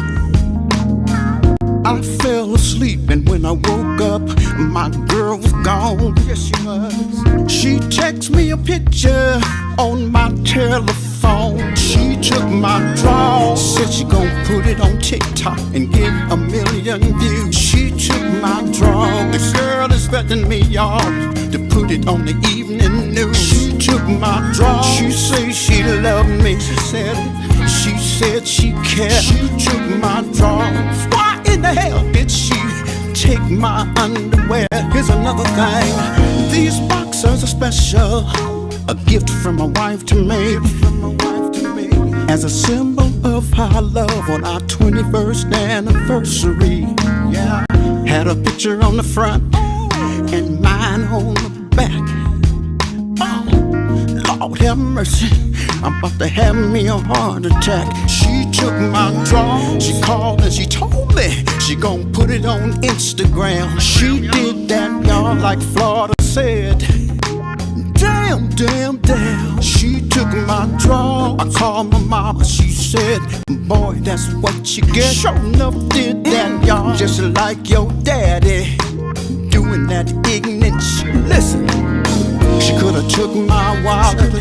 I fell asleep and when I woke up, my girl was gone. Yes, she was. She texted me a picture on my telephone. She took my draw, said she gon' put it on TikTok and get 1 million views. She took my draw. The girl is expecting me, y'all, to put it on the evening news. She took my draw. She said she loved me. She said she cared. She took my drawers. Why in the hell did she take my underwear? Here's another thing. These boxers are special. A gift from my wife to me. As a symbol of our love on our 21st anniversary. Yeah. Had a picture on the front and mine on the back. Oh, Lord have mercy. I'm about to have me a heart attack. She took my draw. She called and she told me she gon' put it on Instagram. She did that, y'all, like Florida said. Damn, damn, damn. She took my draw. I called my mama. She said, boy, that's what you get. Sure enough did that, y'all. Just like your daddy doing that ignorant shit. Listen. She coulda took my wallet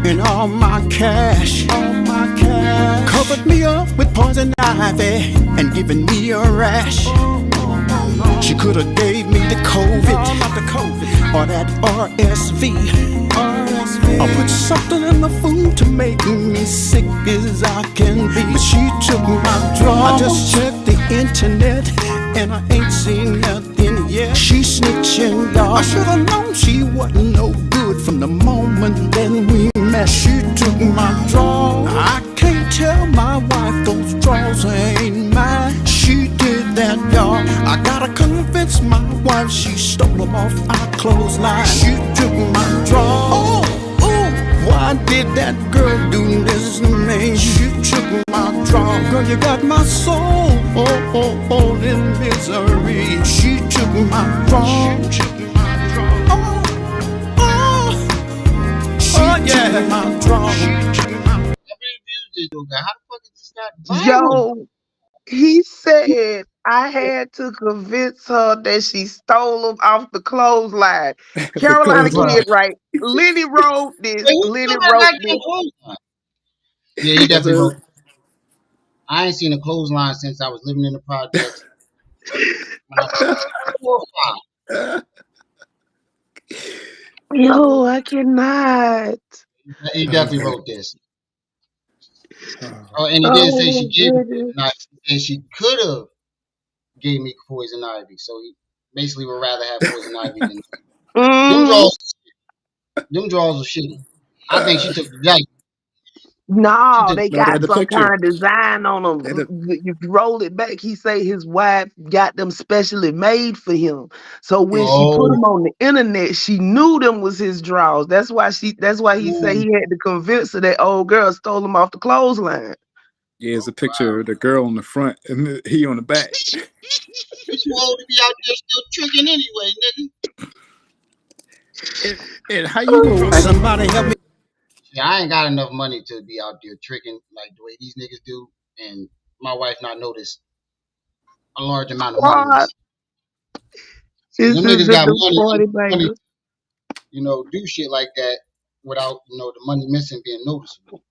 and all my cash. Covered me up with poison ivy and given me a rash. She coulda gave me the COVID or that RSV. Or put something in the food to make me sick as I can be. But she took my draw. I just checked the internet and I ain't seen nothing yet. She snitching, y'all. I should've known she wasn't no good from the moment then we met. She took my draw. I can't tell my wife those drawers ain't mine. She did that, y'all. I gotta convince my wife she stole them off our clothesline. She took my draw. Oh, why did that girl do this to me? She took my draw. Girl, you got my soul in misery. She took my draw. Oh, yeah, my draw. How many views did you got? How the fuck is this not viral? Yo, he said I had to convince her that she stole them off the clothesline. The Carolina clothesline. Kid, right? Lenny wrote this. Wait, who Lenny still got wrote goddamn this. clothes on? Yeah, he Yes, definitely sir. wrote. I ain't seen a clothesline since I was living in the projects when I was 4 or 5. No, I cannot. He Oh definitely man. wrote this. Oh, Oh, and he didn't say she Oh gave me goodness. poison ivy. He said she could have gave me poison ivy. So he basically would rather have poison ivy than them Mm, draws. Them draws were shitty. I think she took the jacket. She no, took. they no, they got had the some picture. kind of design on They had them. the, You roll it back. He say his wife got them specially made for him. So when yeah. she put Oh, them on the internet, she knew them was his drawers. That's why she. That's why he say ooh, he had to convince her that old girl stole them off the clothesline. Yeah, it's a oh wow. picture of the girl on the front and he on the back. You too old to be out there still tricking anyway, nigga. And how you gonna like? Somebody help me. See, I ain't got enough money to be out there tricking like the way these niggas do, and my wife not notice a large amount of money What? missing. See, This them is niggas got the money, party money, banger. do shit like that without, the money missing being noticeable.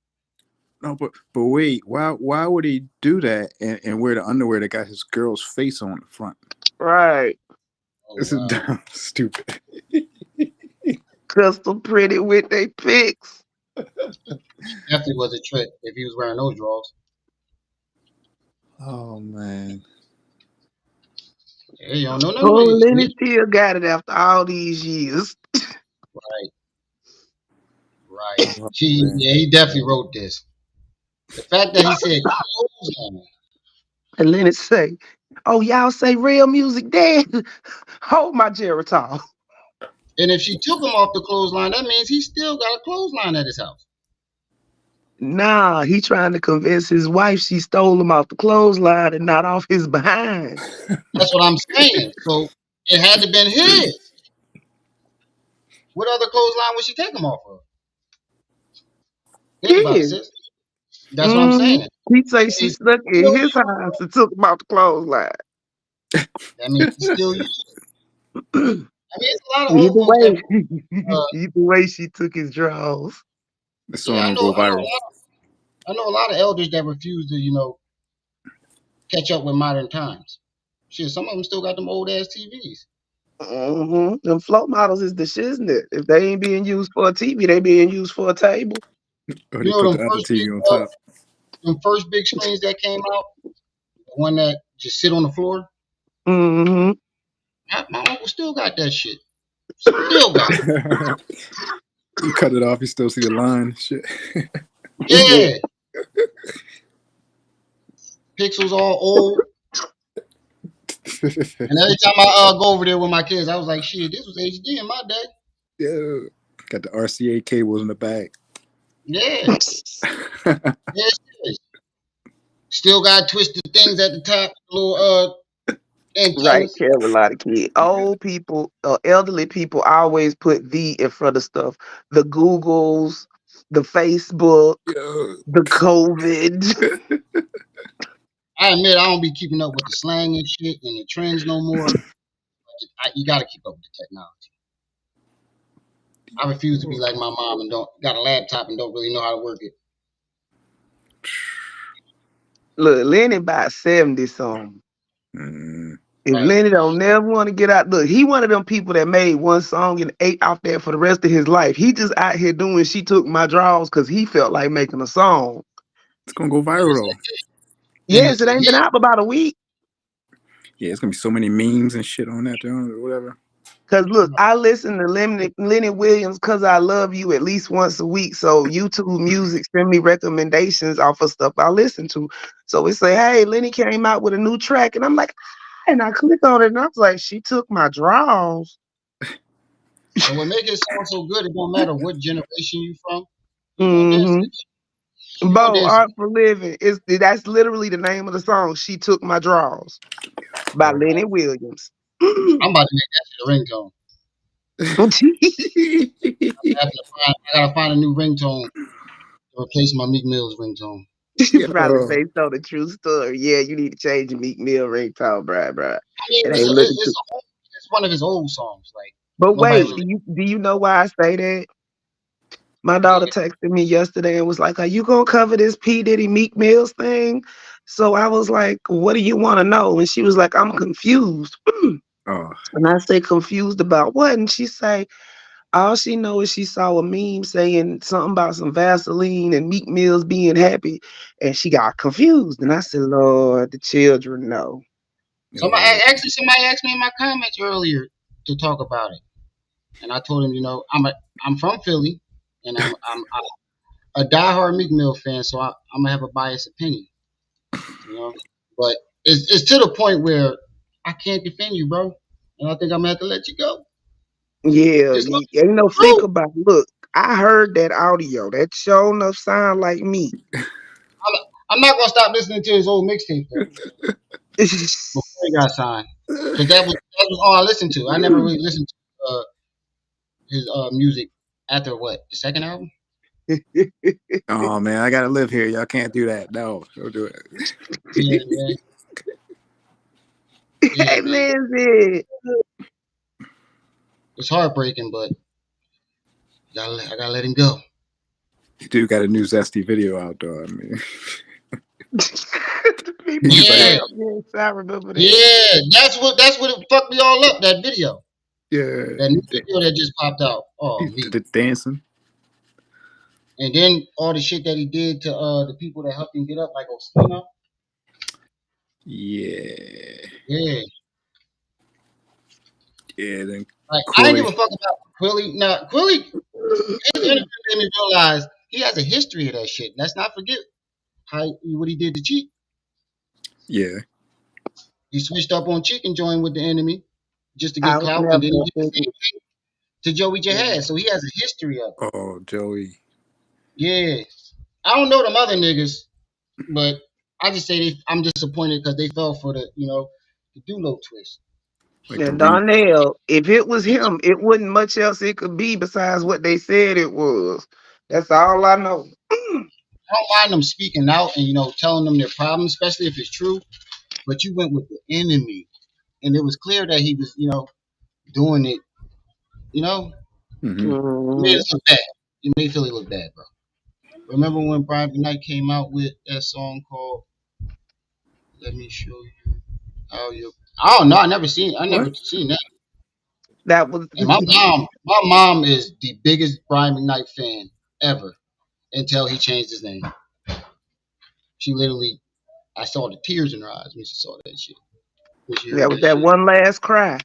No, but wait, why would he do that and wear the underwear that got his girl's face on the front? Right. Oh This is wow, dumb, stupid. Custom pretty with they pics. definitely was a trick if he was wearing those drawers. Oh man. Hey, you don't know Oh, nothing, Lenny still got it after all these years. right, right. Oh man. Yeah, he definitely wrote this. The fact that he said clothes on it, And Lenny say, "Oh, y'all say real music dead? Hold my Geritol." and if she took him off the clothesline, that means he still got a clothesline at his house. Nah, he trying to convince his wife she stole him off the clothesline and not off his behind. That's what I'm saying. So it had to been his. What other clothesline would she take him off of? Think about it, His. sis. That's what I'm Mm-hmm. saying. He say she He's stuck in still his used. house and took him off the clothesline. That means he's still used. I mean, it's a lot of Either old folks that. way, either way, she took his drawers. This song Yeah, I don't know. go viral. I know a lot of elders that refuse to, catch up with modern times. Shit, some of them still got them old ass TVs. Mm-hmm. Them float models is the shiznit. If they ain't being used for a TV, they being used for a table. Or You they know put the other TV on top. them first big screens that came out, the one that just sit on the floor. Mm-hmm. My uncle still got that shit. Still got it. You cut it off, you still see the line. Shit. Yeah. Yeah, pixels all old. And every time I go over there with my kids, I was like, shit, this was HD in my day. Yeah. Got the RCA cables in the back. Yeah, yeah, it is. Still got twisted things at the top, little Right, antennas. care a lot of kids. Old people, elderly people always put the in front of stuff. The Googles, the Facebook, Yeah. the COVID. I admit I don't be keeping up with the slang and shit and the trends no more. You got to keep up with the technology. I refuse to be like my mom and don't got a laptop and don't really know how to work it. Look, Lenny about 70 something. Mm. If Right. Lenny don't never want to get out, look, he one of them people that made one song and ate off that for the rest of his life. He just out here doing She Took My Draws because he felt like making a song. It's gonna go And it's viral though. a, and Yes, it's it a ain't been hit. out for about a week. Yeah, it's gonna be so many memes and shit on that, or whatever. Cause look, I listen to Lenny Williams "Cause I Love You" at least once a week. So YouTube Music send me recommendations off of stuff I listen to. So it say, "Hey, Lenny came out with a new track," and I'm like, "Ah," and I click on it, and I was like, "She took my draws." And what makes it sound so good, it don't matter what generation you from. You gonna dance to Mm-hmm. it. You gonna Bo, dance to Art for Living is that's literally the name of the song. "She Took My Draws" by it. Lenny Williams. I'm about to make that shit a ringtone. I gotta find a new ringtone to replace my Meek Mill's ringtone. Probably Yo, based on a true story. Yeah, you need to change your Meek Mill ringtone, bruh. I mean, It ain't looking too. it's one of his old songs. Like But nobody wait, really. do you know why I say that? My daughter texted me yesterday and was like, "Are you gonna cover this P Diddy Meek Mills thing?" So I was like, "What do you want to know?" And she was like, "I'm confused." Oh, And I say, "Confused about what?" And she say, all she know is she saw a meme saying something about some Vaseline and Meek Mills being happy, and she got confused. And I said, "Lord, the children know." yeah. Somebody asked me in my comments earlier to talk about it, and I told him, I'm from Philly, and I'm a diehard Meek Mill fan, so I'm gonna have a biased opinion, you know. But it's to the point where I can't defend you, bro, and I think I'm gonna have to let you go. Yeah, Just look ain't no think true. about it. Look, I heard that audio. That sure enough sound like me. I'm not gonna stop listening to his old mixtape though before he got signed, because that was all I listened to. I never really listened to his music after what, the second album. Oh man, I gotta live here. Y'all can't do that. No, don't do Yeah, it. man. Yeah, Hey, man. man, said, It's heartbreaking, but I gotta let him go. You do got a new zesty video out though. I mean, the people he's like, Yeah, trap. Yes, I remember that. yeah. That's what it fucked me all up. That video, yeah, that new video that just popped out. Oh he me. did the dancing. And then all the shit that he did to the people that helped him get up, like Oskino. Yeah, Yeah. yeah. Then Like I ain't give Quilly. a fuck about Quilly. Now Quilly, his interview made me realize he has a history of that shit. Let's not forget what he did to Cheek. Yeah. He switched up on Cheek and joined with the enemy just to I get was clout, and then he never did the offended. same thing to Joey Jihad. So he has a history of it. Oh, Joey. Yeah. I don't know them other niggas, but I just say I'm disappointed because they fell for the Dulo twist. Like the And re. Donnell, if it was him, it wasn't much else it could be besides what they said it was. That's all I know. I don't mind them speaking out and telling them their problems, especially if it's true. But you went with the enemy, and it was clear that he was doing it. You know, Mm-hmm. it made Mhm. us look bad. It made Philly look bad, bro. Remember when Brian Knight came out with that song called "Let Me Show You How You"? I don't know. I never What? seen that. That was And my mom is the biggest Brian McKnight fan ever until he changed his name. She literally, I saw the tears in her eyes when she saw that shit. When she heard that was that that shit. one last cry.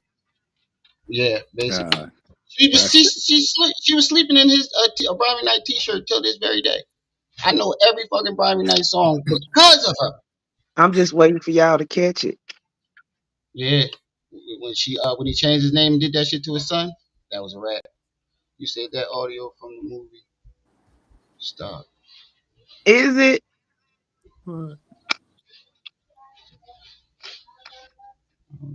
Yeah, basically. Yeah. She was sleeping in his Brian McKnight t-shirt till this very day. I know every fucking Brian McKnight song because of her. I'm just waiting for y'all to catch it. Yeah. When he changed his name and did that shit to his son, that was a rap. You said that audio from the movie. Stop. Is it? What?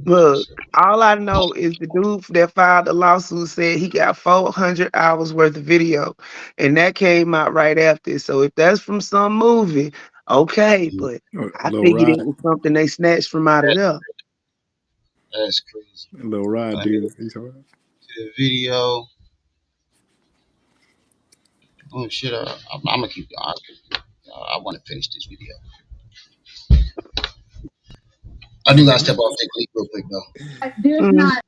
Look, all I know is the dude that filed the lawsuit said he got 400 hours worth of video, and that came out right after. So if that's from some movie, okay, but I Lil figured it Rod. was something they snatched from out of there. That's crazy. Lil Rod, Let me dude. look at the video. Oh shit! I'm gonna keep. I want to finish this video. I do gotta step off and take a leak real quick though. There's Mhm. not,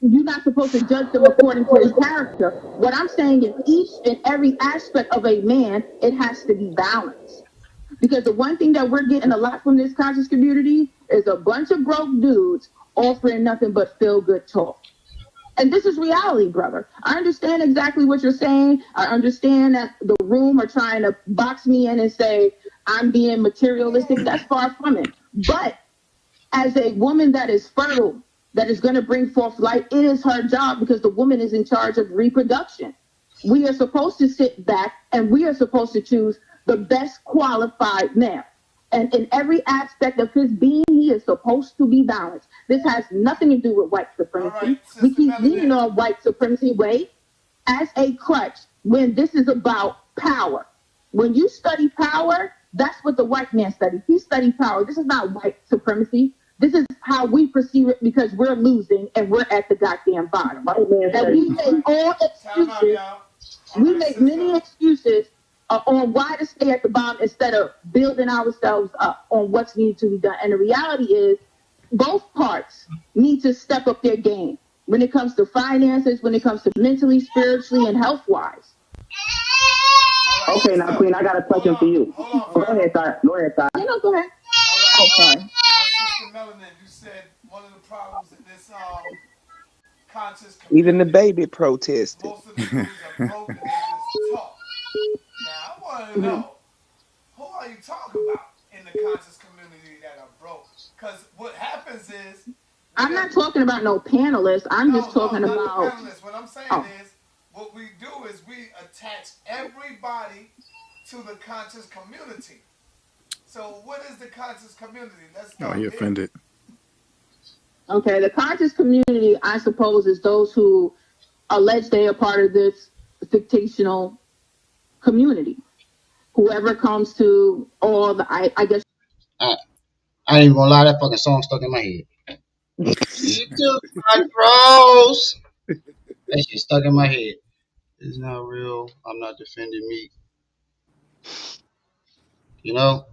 you're not supposed to judge them according to his character. What I'm saying is each and every aspect of a man, it has to be balanced. Because the one thing that we're getting a lot from this conscious community is a bunch of broke dudes offering nothing but feel good talk. And this is reality, brother. I understand exactly what you're saying. I understand that the room are trying to box me in and say I'm being materialistic. That's far from it. But as a woman that is fertile, that is going to bring forth life, it is her job because the woman is in charge of reproduction. We are supposed to sit back and we are supposed to choose the best qualified male. And in every aspect of his being, he is supposed to be balanced. This has nothing to do with white supremacy. All right, We Sister keep leaning Melanin. on white supremacy way as a crutch when this is about power. When you study power, that's what the white man studies. He studied power. This is not white supremacy. This is how we perceive it because we're losing and we're at the goddamn bottom. Right? That we take all Time out, excuses. y'all. We make many excuses on why to stay at the bottom instead of building ourselves up on what's needed to be done. And the reality is, both parts need to step up their game when it comes to finances, when it comes to mentally, spiritually, and health wise. Okay, now, Queen, I got a question for you. Go ahead, Ty. Go ahead, Ty. Go ahead. Oh, sorry. Sister Melanin, you said one of the problems in this conscious Even the community, baby protested. most of the dudes are broke and they just talk. Now I want to know, who are you talking about in the conscious community that are broke? Because what happens is, I'm not talking about no panelists. I'm just talking not about panelists. What I'm saying is, what we do is we attach everybody to the conscious community. So what is the conscious community? Let's start he offended. Okay, the conscious community, I suppose, is those who allege they are part of this fictional community. Whoever comes to all the, I guess. I ain't even gonna lie, that fucking song stuck in my head. She took my cross. That shit stuck in my head. It's not real. I'm not defending me. You know,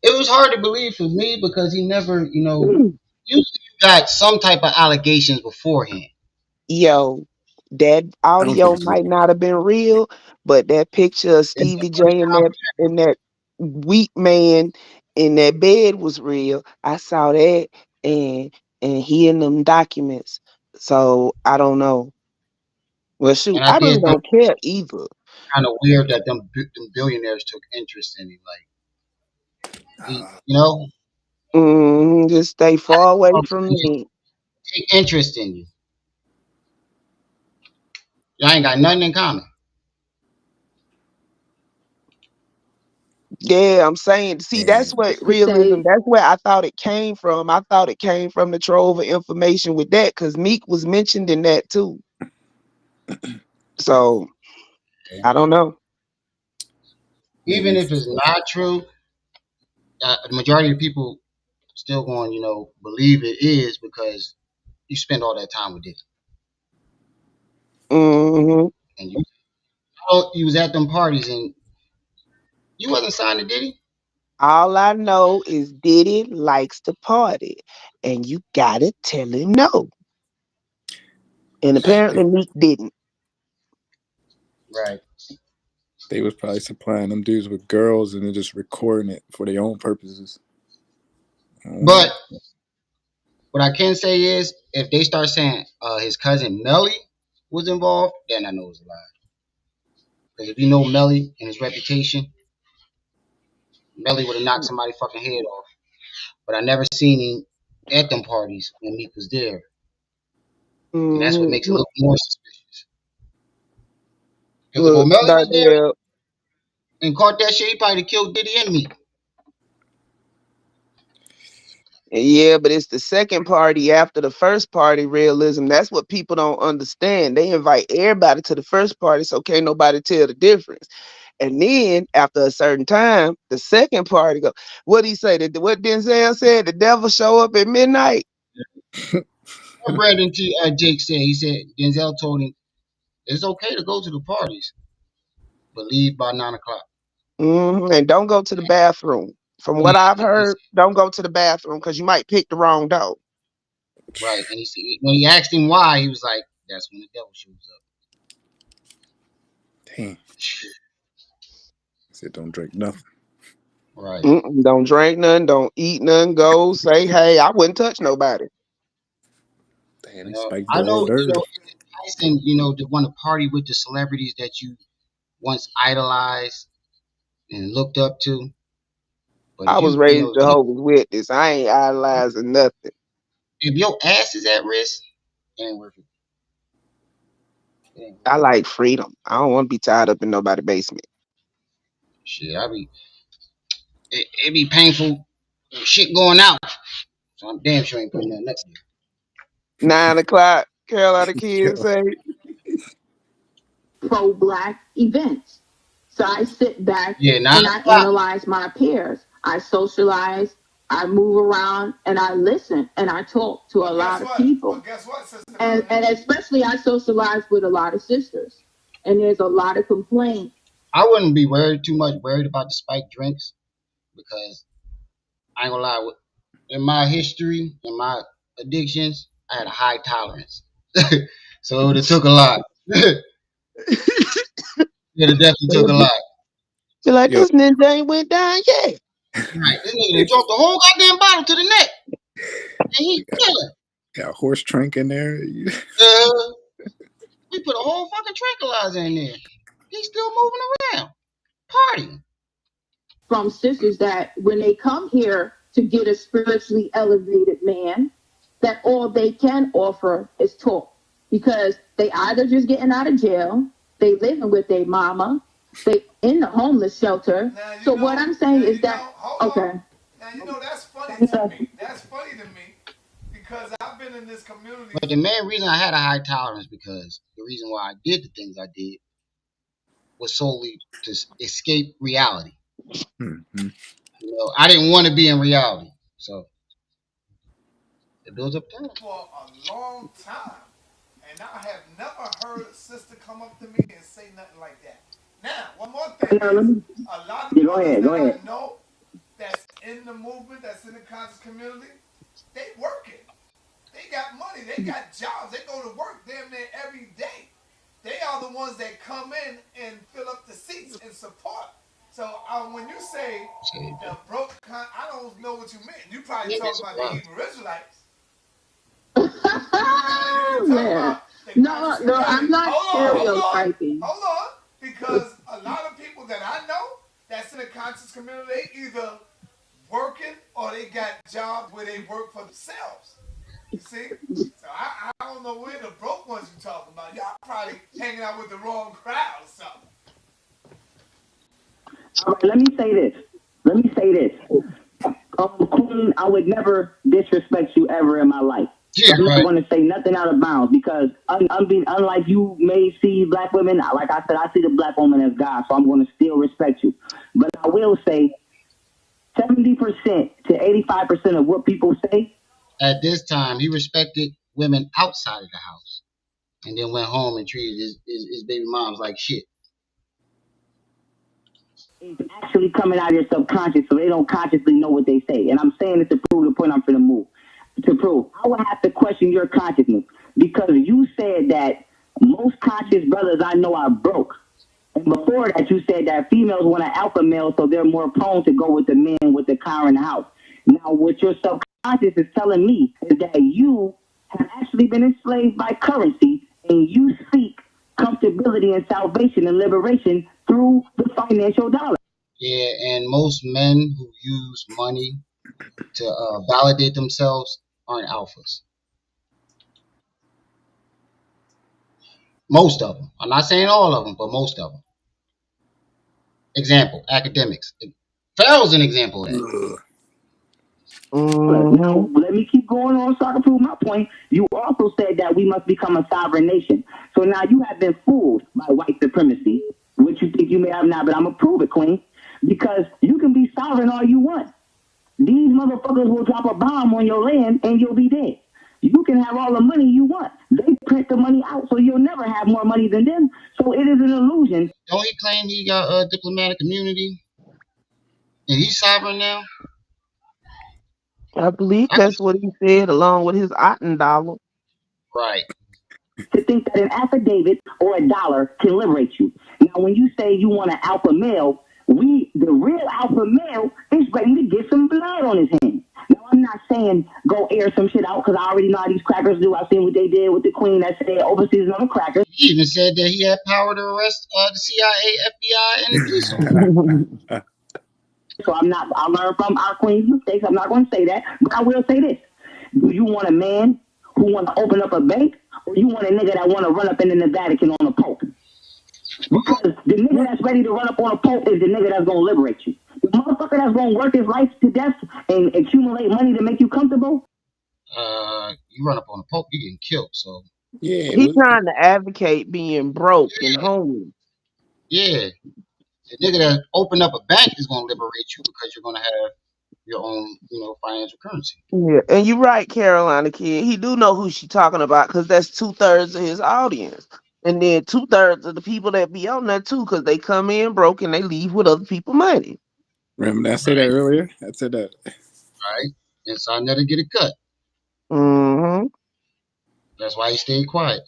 it was hard to believe for me because he never, usually you got some type of allegations beforehand. Yo, that I don't think audio it's real. might not have been real, but that picture of And Stevie J and that weak man in that bed was real. I saw that and he in them documents. So I don't know. Well, shoot, I I did really think don't care either. kind of weird that them billionaires took interest in him. Like, you know, Just stay far away from me. take interest in you. Y'all ain't got nothing in common. Yeah, I'm saying, see, that's Damn. what To realism, say, that's where I thought it came from. I thought it came from the trove of information with that, because Meek was mentioned in that too. So I don't know. Even Maybe. if it's not true, the majority of people still going, believe it is because you spend all that time with it, hmm and you was at them parties and you wasn't signed to Diddy. All I know is Diddy likes to party, and you gotta tell him no. And apparently Meek didn't. Right. They was probably supplying them dudes with girls and then just recording it for their own purposes. I don't know. But what I can say is, if they start saying his cousin Melly was involved, then I know it's a lie. Because if you know Melly and his reputation, Melly would have knocked somebody's fucking head off. But I never seen him at them parties when Meek was there, and that's what makes it Look, look more suspicious. Because if look, O'Malley was there Darnell. and caught that shit, he probably killed Diddy and Meek. Yeah, but it's the second party after the first party realism. That's what people don't understand. They invite everybody to the first party, so can't nobody tell the difference. And then after a certain time, the second party go. What he say? What Denzel said? The devil show up at midnight. What Brandon Jake said, he said Denzel told him it's okay to go to the parties, but leave by 9 o'clock. And don't go to the bathroom. From And what I've heard, don't go to the bathroom because you might pick the wrong dog. right, and he said when he asked him why, he was like, "That's when the devil shows Damn. up." He said don't drink nothing. Right. Don't drink none. Don't eat none. Go say, hey, I wouldn't touch nobody. Damn, they spiked I the hors know, d'oeuvres. it's enticing, to want to party with the celebrities that you once idolized and looked up to. But I if was raised Jehovah's Witness. I ain't idolizing nothing. if your ass is at risk, it ain't worth it. It ain't worth I it. like freedom. I don't want to be tied up in nobody's basement. Shit, it be painful shit going out. So I'm damn sure ain't putting nothing up there. 9 o'clock, Carolina kids Yo, say. pro-black events. So I sit back Yeah, and I 9 o'clock. analyze my peers. I socialize, I move around, and I listen and I talk to a lot of people. But guess what, Sister And Melanin? especially I socialize with a lot of sisters. and there's a lot of complaints. I wouldn't be worried about the spiked drinks because I ain't gonna lie. In my history, in my addictions, I had a high tolerance, so it would have took a lot. It definitely took a lot. You're like, Yo, this ninja ain't went down yet. Right, this nigga done dropped the whole goddamn bottle to the neck, and he chilling. got a horse trank in there. Uh, we put a whole fucking tranquilizer in there. He's still moving around, partying. From sisters that when they come here to get a spiritually elevated man, that all they can offer is talk because they either just getting out of jail, they living with their mama, they in the homeless shelter. So what I'm saying is that okay. Now you know that's funny to me. That's funny to me because I've been in this community. But the main reason I had a high tolerance because the reason why I did the things I did was solely to escape reality. Mm-hmm. I didn't want to be in reality, so it builds up time. For a long time, and I have never heard a sister come up to me and say nothing like that. Now, one more thing is, a lot of brothers that I know that's in the movement, that's in the conscious community, they working. They got money. They got jobs. They go to work damn near every day. They are the ones that come in and fill up the seats and support. So when you say the broke, I don't know what you mean. You probably talking about the Hebrew Israelites. Yeah. No, I'm not stereotyping. Hold on. Because a lot of people that I know that's in the conscious community, they either working or they got jobs where they work for themselves. You see? So I don't know where the broke ones you talking about. Y'all probably hanging out with the wrong crowd or something. All right, let me say this. Queen, I would never disrespect you ever in my life. Yeah, I'm not right. going to say nothing out of bounds because unlike you may see black women, like I said, I see the black woman as God, so I'm going to still respect you. But I will say 70% to 85% of what people say. At this time, he respected women outside of the house, and then went home and treated his baby moms like shit. It's actually coming out of your subconscious, so they don't consciously know what they say. And I'm saying it to prove the point I'm going to move. To prove, I would have to question your consciousness because you said that most conscious brothers I know are broke. And before that, you said that females want an alpha male, so they're more prone to go with the men with the car in the house. Now, what your subconscious is telling me is that you have actually been enslaved by currency and you seek comfortability and salvation and liberation through the financial dollar. Yeah, and most men who use money to validate themselves aren't alphas. Most of them. I'm not saying all of them, but most of them. Example, academics. Pharaoh's an example of that. Now, let me keep going on so I can prove my point. You also said that we must become a sovereign nation. So now you have been fooled by white supremacy, which you think you may have not, but I'm going to prove it, Queen. Because you can be sovereign all you want. These motherfuckers will drop a bomb on your land and you'll be dead. You can have all the money you want. They print the money out so you'll never have more money than them. So it is an illusion. Don't he claim he got a diplomatic immunity? And he's sovereign now? I believe that's what he said along with his Otten dollar. Right. To think that an affidavit or a dollar can liberate you. Now, when you say you want an alpha male, the real alpha male is ready to get some blood on his hands. Now, I'm not saying go air some shit out because I already know how these crackers do. I've seen what they did with the queen that said overseas on the crackers. He even said that he had power to arrest the CIA, FBI, and the police officer. So I learned from our queen's mistakes. I'm not going to say that, but I will say this. Do you want a man who want to open up a bank, or you want a nigga that want to run up in the Vatican on a pope? Because the nigga that's ready to run up on a pope is the nigga that's going to liberate you. The motherfucker that's going to work his life to death and accumulate money to make you comfortable. You run up on a pope, you getting killed. So Yeah, He trying to advocate being broke and homeless. yeah, the nigga that opened up a bank is going to liberate you because you're going to have your own, financial currency. Yeah, and you're right, Carolina kid. He do know who she talking about because that's 2/3 of his audience. And then 2/3 of the people that be on there too, because they come in broke and they leave with other people money. Remember I said that earlier? I said that. right? And so I never get a cut. Mm-hmm. That's why he stayed quiet.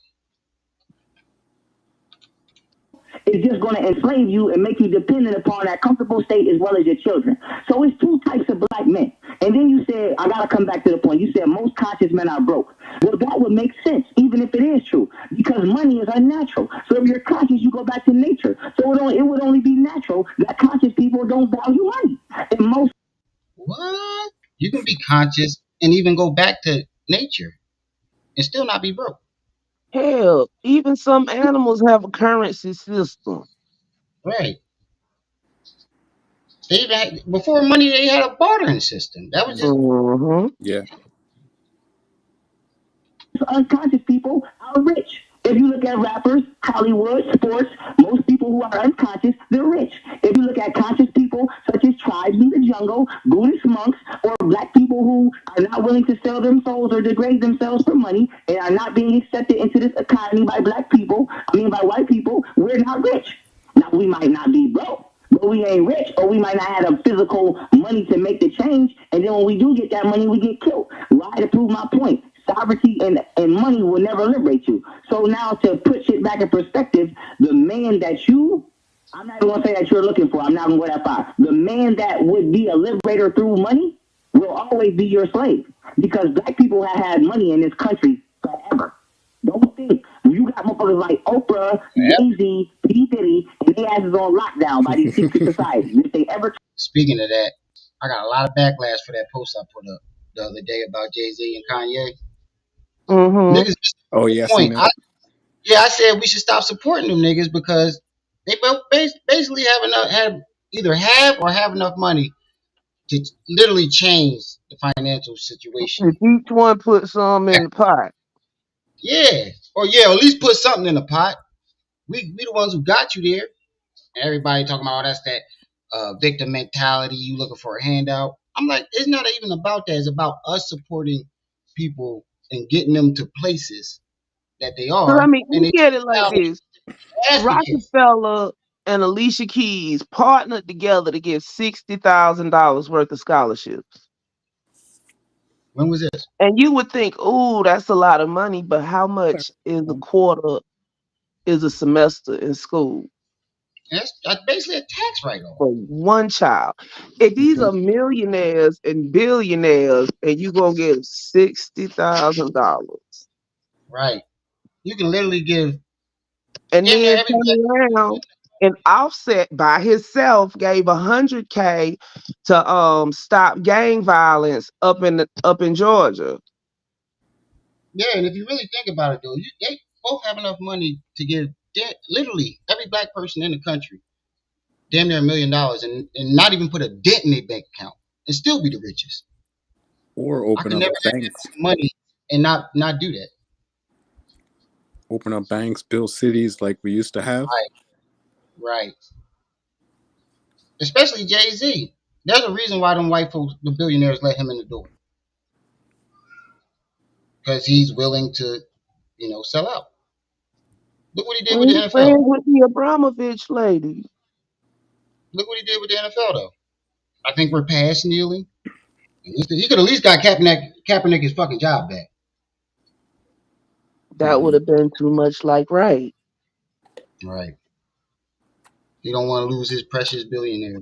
It's just going to enslave you and make you dependent upon that comfortable state as well as your children. So it's two types of black men. And then you said, I got to come back to the point. You said most conscious men are broke. Well, that would make sense, even if it is true, because money is unnatural. So if you're conscious, you go back to nature. So it would only be natural that conscious people don't value money. And most. What? You can be conscious and even go back to nature and still not be broke. Hell, even some animals have a currency system. Right. They even had, before money, they had a bartering system. That was just Mm-hmm. Yeah. Unconscious people are rich. If you look at rappers, Hollywood, sports, most people who are unconscious, they're rich. If you look at conscious people, such as tribes in the jungle, Buddhist monks, or black people who are not willing to sell their souls or degrade themselves for money and are not being accepted into this economy by by white people, we're not rich. Now, we might not be broke, but we ain't rich, or we might not have the physical money to make the change. And then when we do get that money, we get killed. Why? To prove my point. Sovereignty and money will never liberate you. So now to put shit back in perspective, the man that I'm not even going to say that you're looking for. I'm not going to go that far. The man that would be a liberator through money will always be your slave, because black people have had money in this country forever. Don't think you got motherfuckers like Oprah, Jay-Z, P. Diddy, and they asses on lockdown by these secret societies. If they ever. speaking of that. I got a lot of backlash for that post I put up the other day about Jay-Z and Kanye. Mm-hmm. Niggas missed the Oh whole yeah, I seen point. that. I said we should stop supporting them niggas because they both basically have enough money to literally change the financial situation. If each one put some in the pot. Yeah, or yeah, at least put something in the pot. We the ones who got you there. Everybody talking about that's that victim mentality. You looking for a handout? I'm like, it's not even about that. It's about us supporting people and getting them to places that they Because I are, mean, and look they at it like this. asking kids. Rockefeller and Alicia Keys partnered together to get $60,000 worth of scholarships. When was this? And you would think, oh, that's a lot of money, but how much is a semester in school That's basically a tax write-off. for one child? If these are millionaires and billionaires, and you gonna get $60,000, Right. You can literally give and damn near then every turn black around and Offset by himself gave 100K to stop gang violence up in Georgia. Yeah, and if you really think about it, though, they both have enough money to give literally every black person in the country damn near $1 million and not even put a dent in their bank account and still be the richest. Or I open could up never have that banks. much money and not do that. Open up banks, build cities like we used to have. Right, right. Especially Jay Z. There's a reason why them white folks, the billionaires, let him in the door because he's willing to, sell out. Look what he did with the Friends NFL. with the Abramovich lady. Look what he did with the NFL, though. I think we're past kneeling. He could at least got Kaepernick his fucking job back. That would have been too much like right. Right. He don't want to lose his precious his billionaire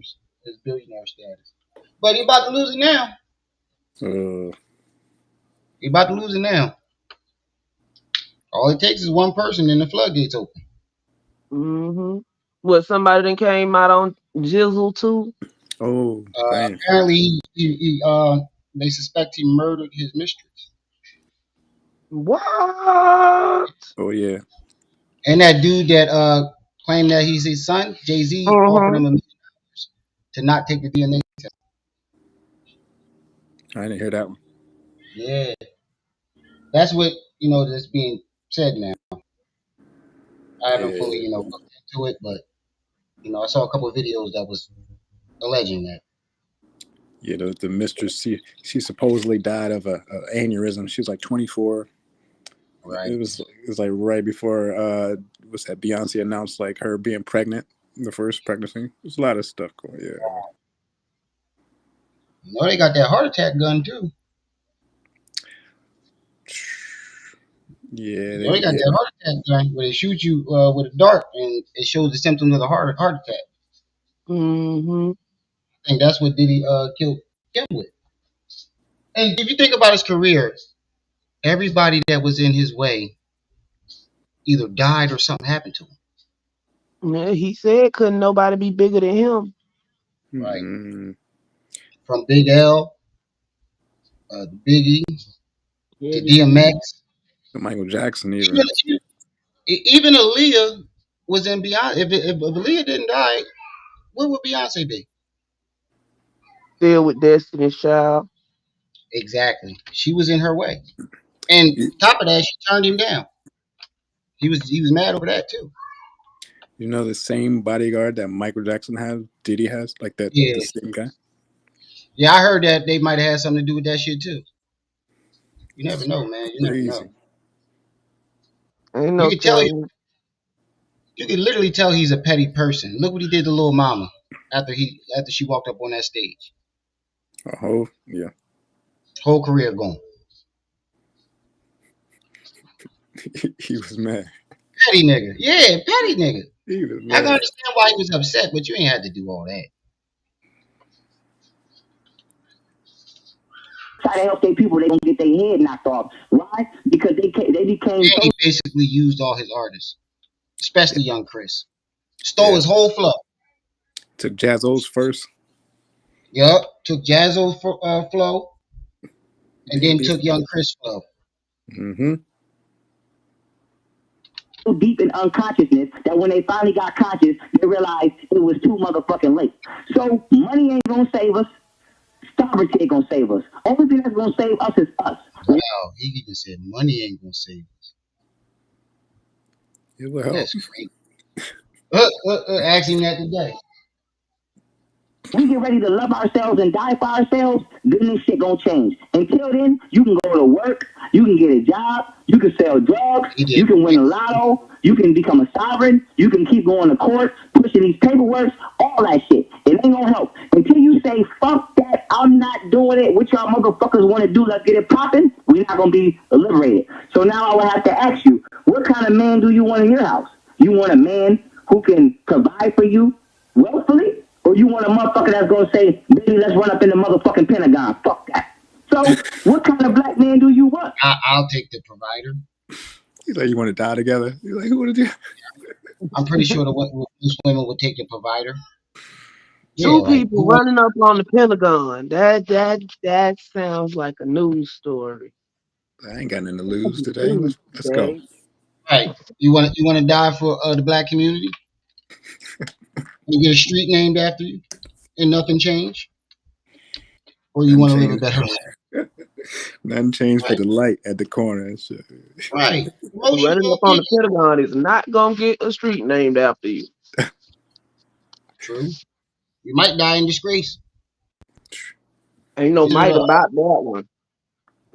status. But he about to lose it now. Uh, He about to lose it now. All it takes is one person and the floodgates open. Mm-hmm. What, somebody that came out on Jizzle too? oh, damn. Apparently, they suspect he murdered his mistress. What? Oh yeah. And that dude that claimed that he's his son, Jay Z, offered Mm-hmm. him $1 million to not take the DNA test. I didn't hear that one. Yeah, that's what that's being said now. I haven't fully Yeah. looked into it, but I saw a couple of videos that was alleging that. Yeah, the mistress, she supposedly died of a aneurysm. She was like 24. Right. It was was like right before what's that? Beyonce announced like her being pregnant, the first pregnancy. There's a lot of stuff going. Yeah. You know they got that heart attack gun too. Yeah, You know they got that heart attack gun where they shoot you with a dart and it shows the symptoms of the heart attack. Mm-hmm. I think that's what Diddy killed Kim with. And if you think about his career, everybody that was in his way either died or something happened to him. Yeah, he said couldn't nobody be bigger than him. Right. Mm. From Big L, Biggie, Yeah, to DMX. Michael Jackson Even, even. even Aaliyah was in Beyonce. If Aaliyah didn't die, what would Beyonce be? still with Destiny's Child. Exactly. She was in her way. And You, top of that, she turned him down. He was mad over that too. you know the same bodyguard that Michael Jackson has, Diddy has, like that Yeah. the same guy. Yeah, I heard that they might have had something to do with that shit too. You never It's know, man. You never crazy. know. Ain't You no can tell telling. you can literally tell he's a petty person. Look what he did to Lil Mama after she walked up on that stage. Oh yeah, Whole career gone. he was mad. Petty nigga. Yeah, petty nigga. He was I can mad. understand why he was upset, but you ain't had to do all that. Try to help their people, they gonna get their head knocked off. Why? Because they became And so. he basically used all his artists, especially Young Chris. Stole Yeah, his whole flow. took Jazzo's first. Yup. Took Jazzo's flow and then Baby. took Young Chris flow. Mm-hmm. Deep in unconsciousness that when they finally got conscious, they realized it was too motherfucking late. So money ain't gonna save us. Sovereignty ain't gonna save us. Only thing that's gonna save us is us. Wow, he even said money ain't gonna save us. It will help. That's crazy. Ask him that today. We get ready to love ourselves and die for ourselves, then this shit gonna change. Until then, you can go to work, you can get a job, you can sell drugs, He did. you can win a lotto, you can become a sovereign, you can keep going to court, pushing these paperwork, all that shit. It ain't gonna help. Until you say, fuck that, I'm not doing it, what y'all motherfuckers wanna do, let's get it popping, we're not gonna be liberated. So now I would have to ask you, what kind of man do you want in your house? You want a man who can provide for you wealthfully? Or you want a motherfucker that's gonna say, baby, let's run up in the motherfucking Pentagon. Fuck that. So, what kind of black man do you want? I'll take the provider. He's like, you want to die together? He's like, who want to do? I'm pretty sure most women would take the provider. Yeah, Two like people running up on the Pentagon. That sounds like a news story. I ain't got nothing to lose today. Let's go. right. You want to die for the black community? You get a street named after you and nothing changed? Or you Nothing want to live a changed. better life? Nothing changed but Right. the light at the corner and shit. Right. Most Running up on the Pentagon is not gonna get a street named after you. True. You might die in disgrace. Ain't no might about that one.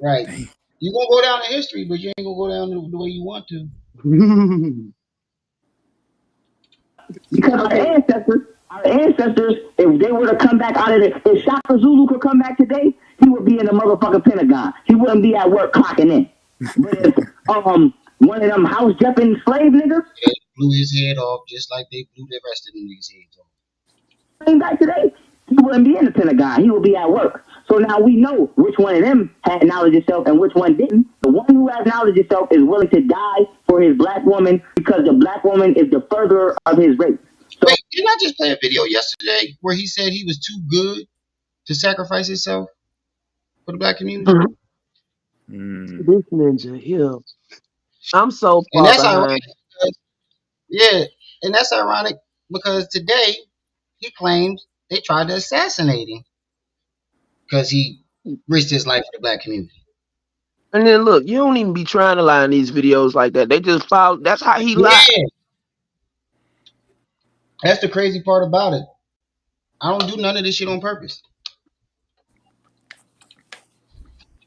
Right. Damn. You gonna go down in history, but you ain't gonna go down the way you want to. Because our ancestors, if they were to come back out of it, if Shaka Zulu could come back today, he would be in the motherfucking Pentagon. He wouldn't be at work clocking in. But if one of them house jumping slave niggas They blew his head off just like they blew the rest of them niggas' heads off. came back today, he wouldn't be in the Pentagon. He would be at work. So now we know which one of them had knowledge of self and which one didn't. The one who has knowledge of self is willing to die for his black woman because the black woman is the furtherer of his race. So, Wait, didn't I just play a video yesterday where he said he was too good to sacrifice himself for the black community? Mm. This ninja here. I'm so And far that's ironic. behind. Yeah, and that's ironic because today he claims they tried to assassinate him because he risked his life for the black community. And then look, you don't even be trying to lie in these videos like that. They just follow. That's how he lied. Yeah, that's the crazy part about it. I don't do none of this shit on purpose.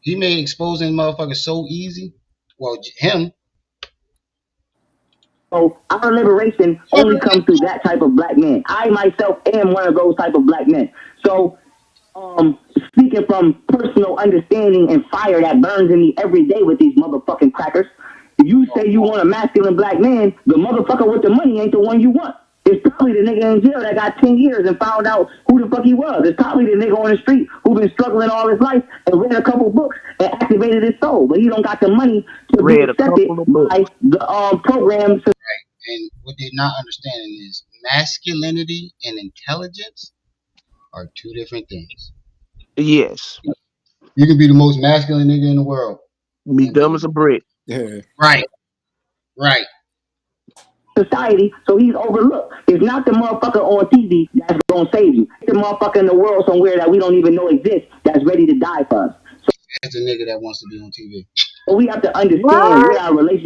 He made exposing motherfuckers so easy. Well, him, So our liberation only comes through that type of black man. I myself am one of those type of black men. So speaking from personal understanding and fire that burns in me every day with these motherfucking crackers, you say you want a masculine black man, the motherfucker with the money ain't the one you want. It's probably the nigga in jail that got 10 years and found out who the fuck he was. It's probably the nigga on the street who been struggling all his life and read a couple books and activated his soul, but he don't got the money to be accepted by the programs. And what they're not understanding is masculinity and intelligence are two different things. Yes. You can be the most masculine nigga in the world. Be dumb as a brick. Yeah. Right. Right. Society, so he's overlooked. It's not the motherfucker on TV that's gonna save you. It's the motherfucker in the world somewhere that we don't even know exists that's ready to die for us. So it's a nigga that wants to be on TV. So we have to understand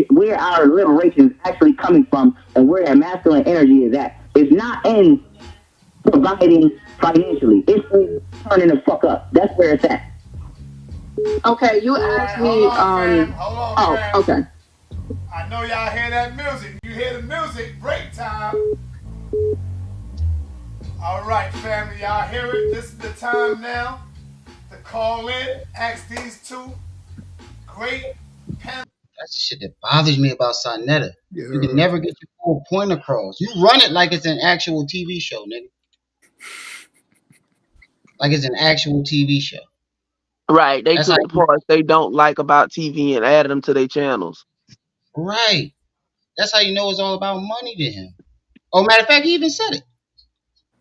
where our liberation is actually coming from and where that masculine energy is at. It's not in providing financially. It's in turning the fuck up. That's where it's at. Okay, you asked me. Hold on, fam. Okay. I know y'all hear that music. You hear the music. Break time. All right, family, y'all hear it. This is the time now to call in. Ask these two great panelists. That's the shit that bothers me about Sonetta. Yeah. You can never get your full point across. You run it like it's an actual TV show, nigga. Like it's an actual TV show. Right. They took the parts they don't like about TV and added them to their channels. Right. That's how you know it's all about money to him. Oh, matter of fact, he even said it.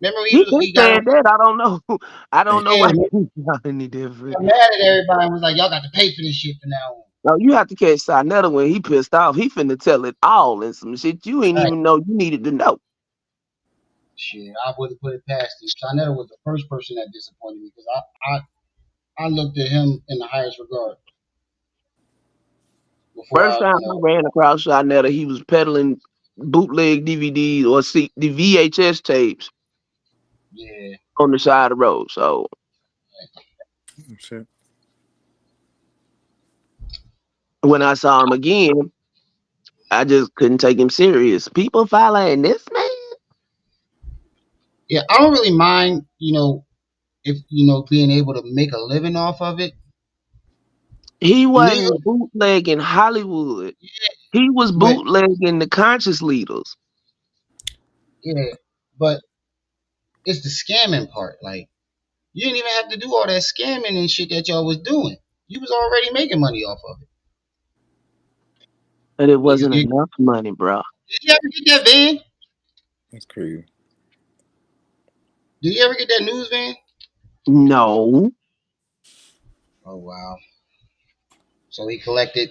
Remember he got that? I don't know. I don't know why he's not any different. I'm mad at everybody and was like, y'all got to pay for this shit from now on. No, you have to catch Sonetta when he pissed off. He finna tell it all and some shit you ain't even know you needed to know. Shit, I wouldn't put it past him. Sonetta was the first person that disappointed me because I looked at him in the highest regard. First time I ran across Sonetta, he was peddling bootleg DVDs or the VHS tapes. Yeah. On the side of the road. So. Shit. When I saw him again, I just couldn't take him serious. People following this man. Yeah, I don't really mind, if being able to make a living off of it. He wasn't bootlegging Hollywood. Yeah, he was bootlegging the conscious leaders. Yeah, but it's the scamming part. Like, you didn't even have to do all that scamming and shit that y'all was doing. You was already making money off of it. But it wasn't enough money, bro. Did you ever get that van? That's crazy. Did you ever get that news van? No. Oh, wow. So he collected,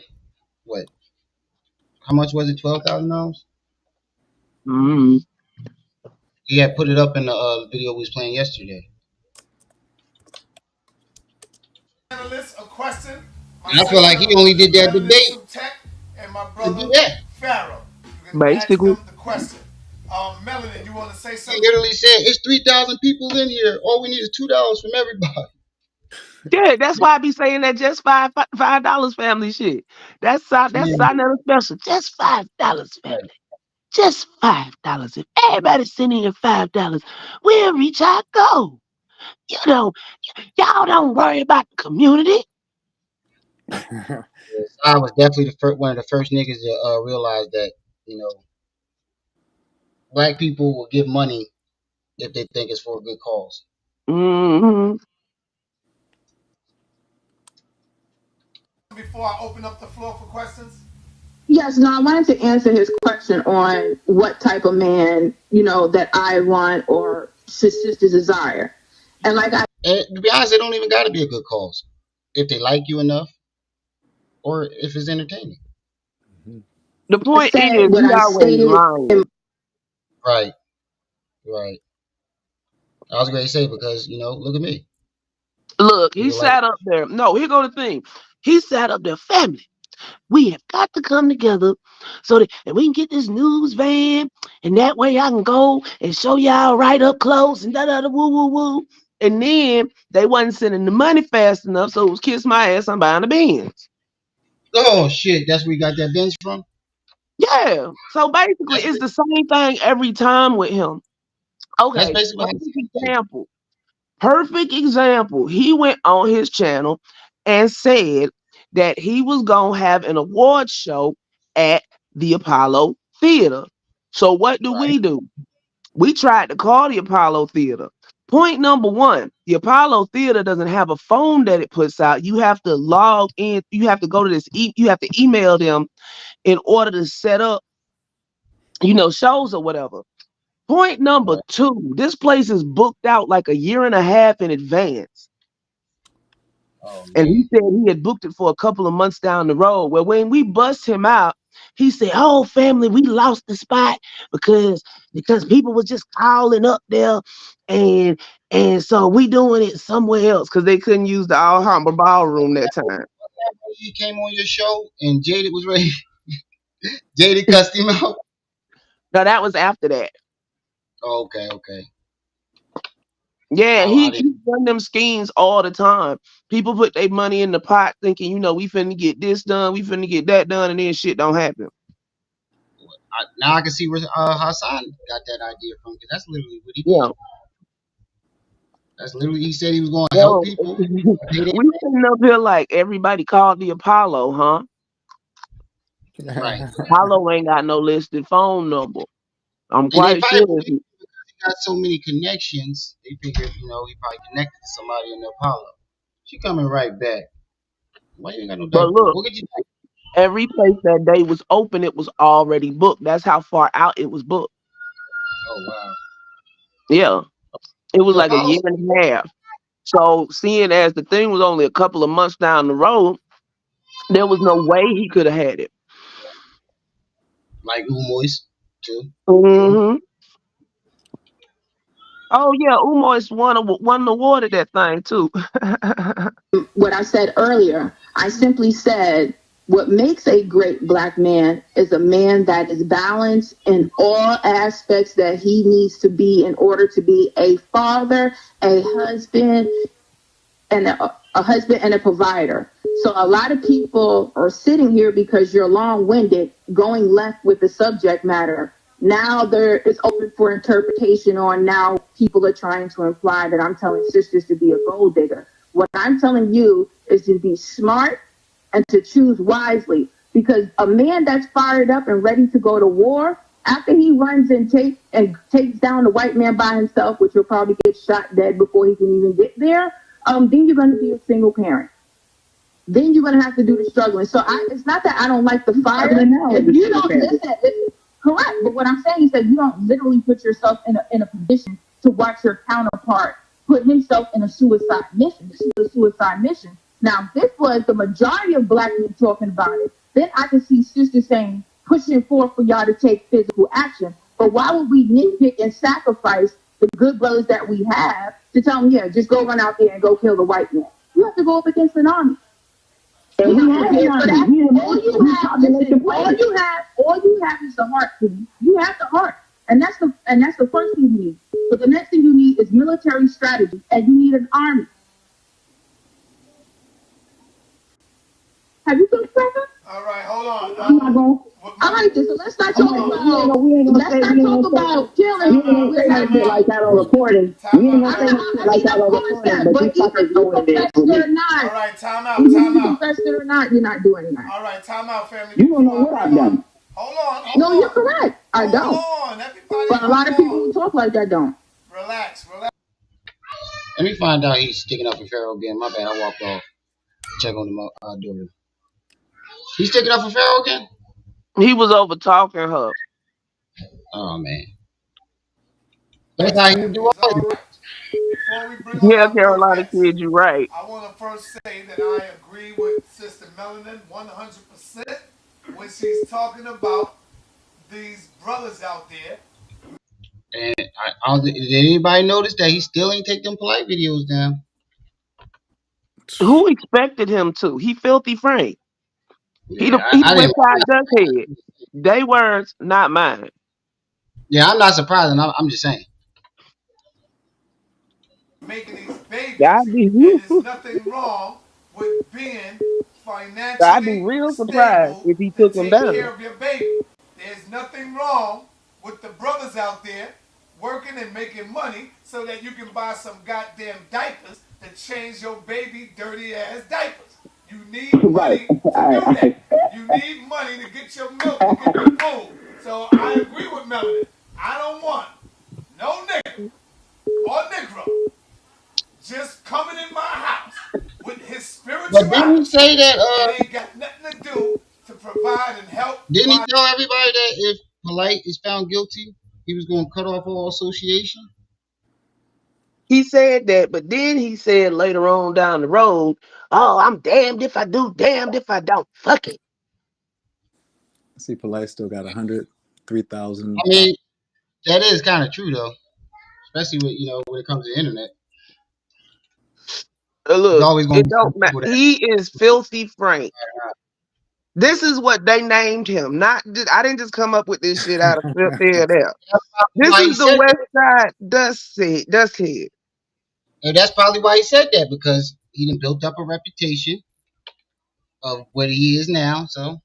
what? How much was it? $12,000? Mm-hmm. He had put it up in the video we was playing yesterday. Analyst, a question. And I feel like he only did that debate. Sutek and my brother Pharaoh. You can basically ask them the question. Melanin, you want to say something? He literally said, "It's 3,000 people in here. All we need is $2 from everybody." Yeah, that's why I be saying that just $5 family shit. That's Sonetta special. Just $5 family. Just $5. If everybody sending in $5, we'll reach our goal. Y'all don't worry about the community. I was definitely one of the first niggas to realize that, black people will give money if they think it's for a good cause. Mm-hmm. Before I open up the floor for questions. Yes, no, I wanted to answer his question on what type of man, that I want or sisters desire. And to be honest, it don't even got to be a good cause. If they like you enough or if it's entertaining. The point is, we always lying. Right. I was going to say because, look at me. Look, he sat up there. No, here go the thing. He sat up there, family. We have got to come together so that we can get this news van, and that way I can go and show y'all right up close and woo woo woo. And then they wasn't sending the money fast enough, so it was kiss my ass. I'm buying the Benz. Oh shit, that's where you got that Benz from? Yeah. So basically, That's it's the same thing every time with him. that's Okay, basically how I perfect see it. example. Perfect example. He went on his channel and said that he was gonna have an award show at the Apollo Theater. So what do? Right. We tried to call the Apollo Theater. Point number one, the Apollo Theater doesn't have a phone that it puts out. You have to log in. You have to go to you have to email them in order to set up, shows or whatever. Point number Right. two, this place is booked out like a year and a half in advance. Oh And he man. said he had booked it for a couple of months down the road. Well, when we bust him out, he said, "Oh, family, we lost the spot because people was just calling up there, and so we doing it somewhere else because they couldn't use the Alhambra ballroom that time." He came on your show and Jaded was ready. Jaded cussed him out. Now that was after that. Oh, okay, okay. Yeah, I didn't. he run them schemes all the time. People put their money in the pot thinking, we finna get this done, we finna get that done, and then shit don't happen. Now I can see where Hassan got that idea from because that's literally what he Yeah. did. That's literally he said he was going to help Yo, people. They didn't. we sitting up here like everybody called the Apollo, huh? Right. Apollo ain't got no listed phone number. I'm And they quite probably sure. believe he got so many connections. They figured, he probably connected to somebody in the Apollo. She coming right back. Why you ain't got no But diaper? look, Go get your diaper. every place that day was open, it was already booked. That's how far out it was booked. Oh wow. Yeah, it was The like a Apollo, year and a half. So seeing as the thing was only a couple of months down the road, there was no way he could have had it. like Umois too. Hmm. Oh yeah, Umois won an award at that thing too. What I said earlier, I simply said what makes a great black man is a man that is balanced in all aspects that he needs to be in order to be a father, a husband, and a husband and a provider. So a lot of people are sitting here because you're long-winded, going left with the subject matter. Now there is open for interpretation on now people are trying to imply that I'm telling sisters to be a gold digger. What I'm telling you is to be smart and to choose wisely. Because a man that's fired up and ready to go to war, after he runs and takes down the white man by himself, which will probably get shot dead before he can even get there, then you're going to be a single parent. Then you're going to have to do the struggling. So it's not that I don't like the fire. If you don't listen, correct. But what I'm saying is that you don't literally put yourself in a position to watch your counterpart put himself in a suicide mission. This is a suicide mission. Now, if this was the majority of black men talking about it, then I can see sisters saying, pushing forth for y'all to take physical action. But why would we nitpick and sacrifice the good brothers that we have to tell them, yeah, just go run out there and go kill the white man? You have to go up against an army. And we have here for that. All you have is the heart. You have the heart, and that's the first thing you need. But the next thing you need is military strategy, and you need an army. Have you seen Trevor? All right, hold on. I'm not going. All right, so let's not talk about. Let's not talk about killing. We're not say like that on recording. We ain't gonna say shit like that on recording. But you fuckers know what it is for me. Or not, All right, time out, time out. confess it or not, you're not doing that. All right, time out, family. You don't know what I've done. Hold on. No, you're correct. I don't. Hold on, everybody. But a lot of people who talk like that don't. Relax, relax. Let me find out he's sticking up for Pharaoh again. My bad. I walked off. Check on the daughter. He's sticking up for Pharaoh again. He was over talking her. Oh man. That's how you do All it. right. Before we bring on Yeah, our first Carolina guest, kid, you right. I want to first say that I agree with Sister Melanin 100% when she's talking about these brothers out there. And did anybody notice that he still ain't take them polite videos down? Who expected him to? He filthy Frank. He Yeah, the he the I West didn't. Side Duckhead. They words, not mine. Yeah, I'm not surprised. I'm just saying. Making these babies, I'd be and there's nothing wrong with being I'd be financially real surprised stable if he to took him take care down. of your baby. There's nothing wrong with the brothers out there working and making money so that you can buy some goddamn diapers to change your baby dirty ass diapers. You need Right. money to do that. You need money to get your milk, to get your food. So I agree with Melanin. I don't want no nigga or negro just coming in my house with his But didn't he spirituality say that? and ain't got nothing to do to provide and help Didn't he my. tell everybody that if Polite is found guilty, he was going to cut off all association? He said that, but then he said later on down the road, "Oh, I'm damned if I do, damned if I don't. Fuck it." I see Polite still got 103,000 I followers. mean, that is kind of true though, especially with when it comes to the internet. There's Look, always going to it be some don't matter. people that. He is filthy Frank. This is what they named him. I didn't just come up with this shit out of thin air. That's probably This why he is the said that. West Side Dust Head. And that's probably why he said that because he done built up a reputation of what he is now. So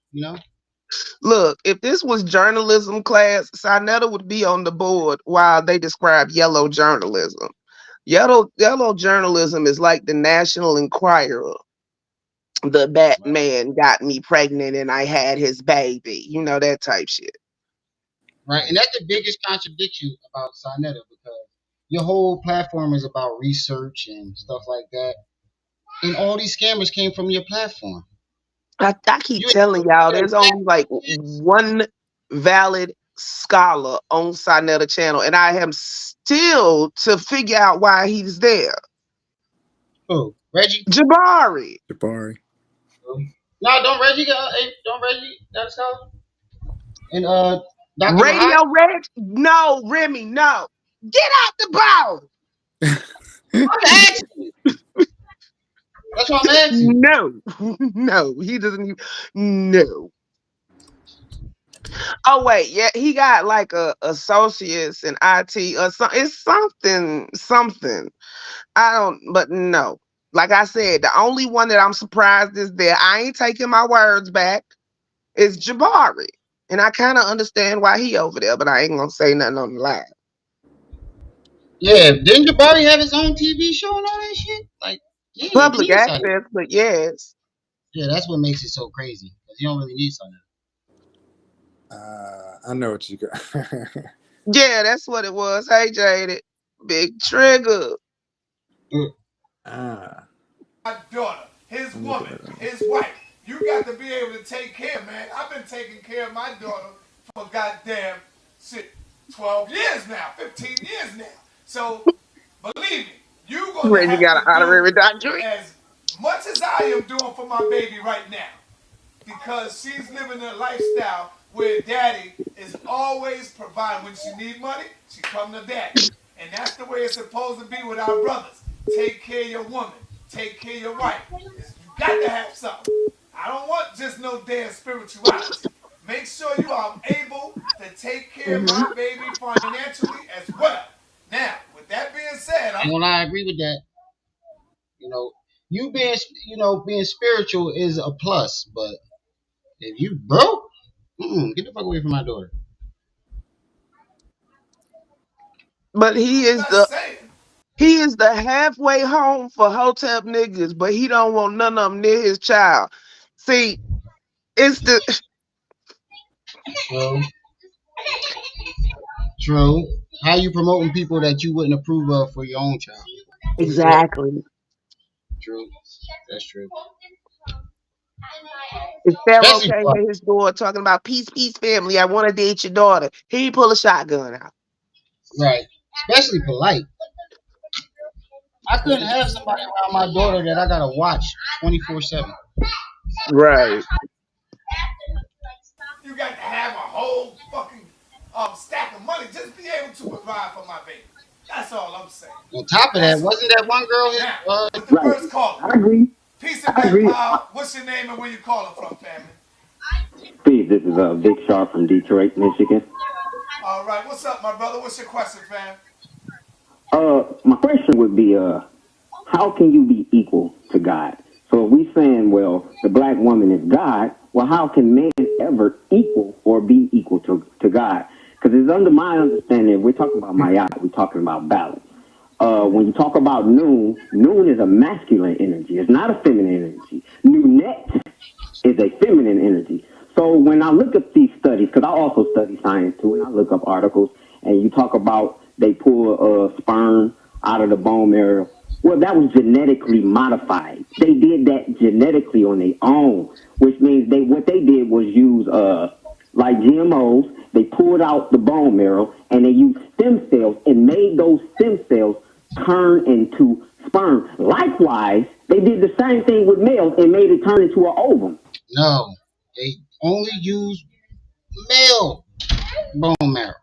Look, if this was journalism class, Sinetta would be on the board while they describe yellow journalism. Yellow journalism is like the National Enquirer. The right, Batman got me pregnant and I had his baby. You know, that type shit. right, and that's the biggest contradiction about Sonetta because your whole platform is about research and stuff like that, and all these scammers came from your platform. I keep You telling y'all, ain't there's only like kids. one valid scholar on Sinetta channel, and I am still to figure out why he's there. Who? Reggie? Jabari. Jabari. No, don't Reggie got a scholar? And Dr. Mahati? Radio Reg? No, Remy, no. Get out the bowl. I'm asking you. That's what I'm asking you. No, no, he doesn't even, no. Oh wait, yeah, he got like a associates in IT or something. It's something. I don't, but no. Like I said, the only one that I'm surprised is there. I ain't taking my words back. Is Jabari, and I kind of understand why he over there, but I ain't gonna say nothing on the live. Yeah, didn't Jabari have his own TV show and all that shit? Like, yeah, Public King side. access, but yes, Yeah, that's what makes it so crazy because you don't really need something. I know what you got. yeah, that's what it was. Hey, Jaded, big trigger. ah, My daughter, his I'm looking woman, at it. his wife. You got to be able to take care, man. I've been taking care of my daughter for goddamn shit, 12 years now, 15 years now. So believe me, you're gonna Reggie have got to an do honorary doctorate. as much as I am doing for my baby right now. Because she's living a lifestyle where daddy is always providing. When she need money, she come to daddy. And that's the way it's supposed to be with our brothers. Take care of your woman. Take care of your wife. You got to have something. I don't want just no damn spirituality. Make sure you are able to take care of Mm-hmm. my baby financially as well. Now, with that being said, And when I agree with that, you know, you being being spiritual is a plus, but if you broke, get the fuck away from my daughter. But I'm not saying. he is the halfway home for Hotep niggas, but he don't want none of them near his child. See, it's the True, true. How you promoting people that you wouldn't approve of for your own child? exactly. True, that's true. If Pharaoh Especially came to his door talking about peace, peace, family, I want to date your daughter, he pull a shotgun out. right, especially polite. I couldn't have somebody around my daughter that I gotta watch 24/7. Right. You got to have a whole fucking stack of money just be able to provide for my baby. That's all I'm saying. On top of that, That's all. wasn't that one girl his Now, with the Right. first caller, I agree. peace and I black agree. power. What's your name and where you calling from, family? Steve, this is Vic Sharp from Detroit, Michigan. All right, what's up, my brother? What's your question, fam? My question would be, how can you be equal to God? So if we saying, well, the black woman is God, well, how can man ever equal or be equal to God? Because it's under my understanding, we're talking about Mayat, we're talking about balance. When you talk about noon is a masculine energy. It's not a feminine energy. Nunette is a feminine energy. So when I look at these studies, because I also study science too, and I look up articles, and you talk about they pull sperm out of the bone marrow. Well, that was genetically modified. They did that genetically on their own, which means what they did was use like GMOs. They pulled out the bone marrow and they used stem cells and made those stem cells turn into sperm. Likewise, they did the same thing with males and made it turn into an ovum. No, they only use male bone marrow.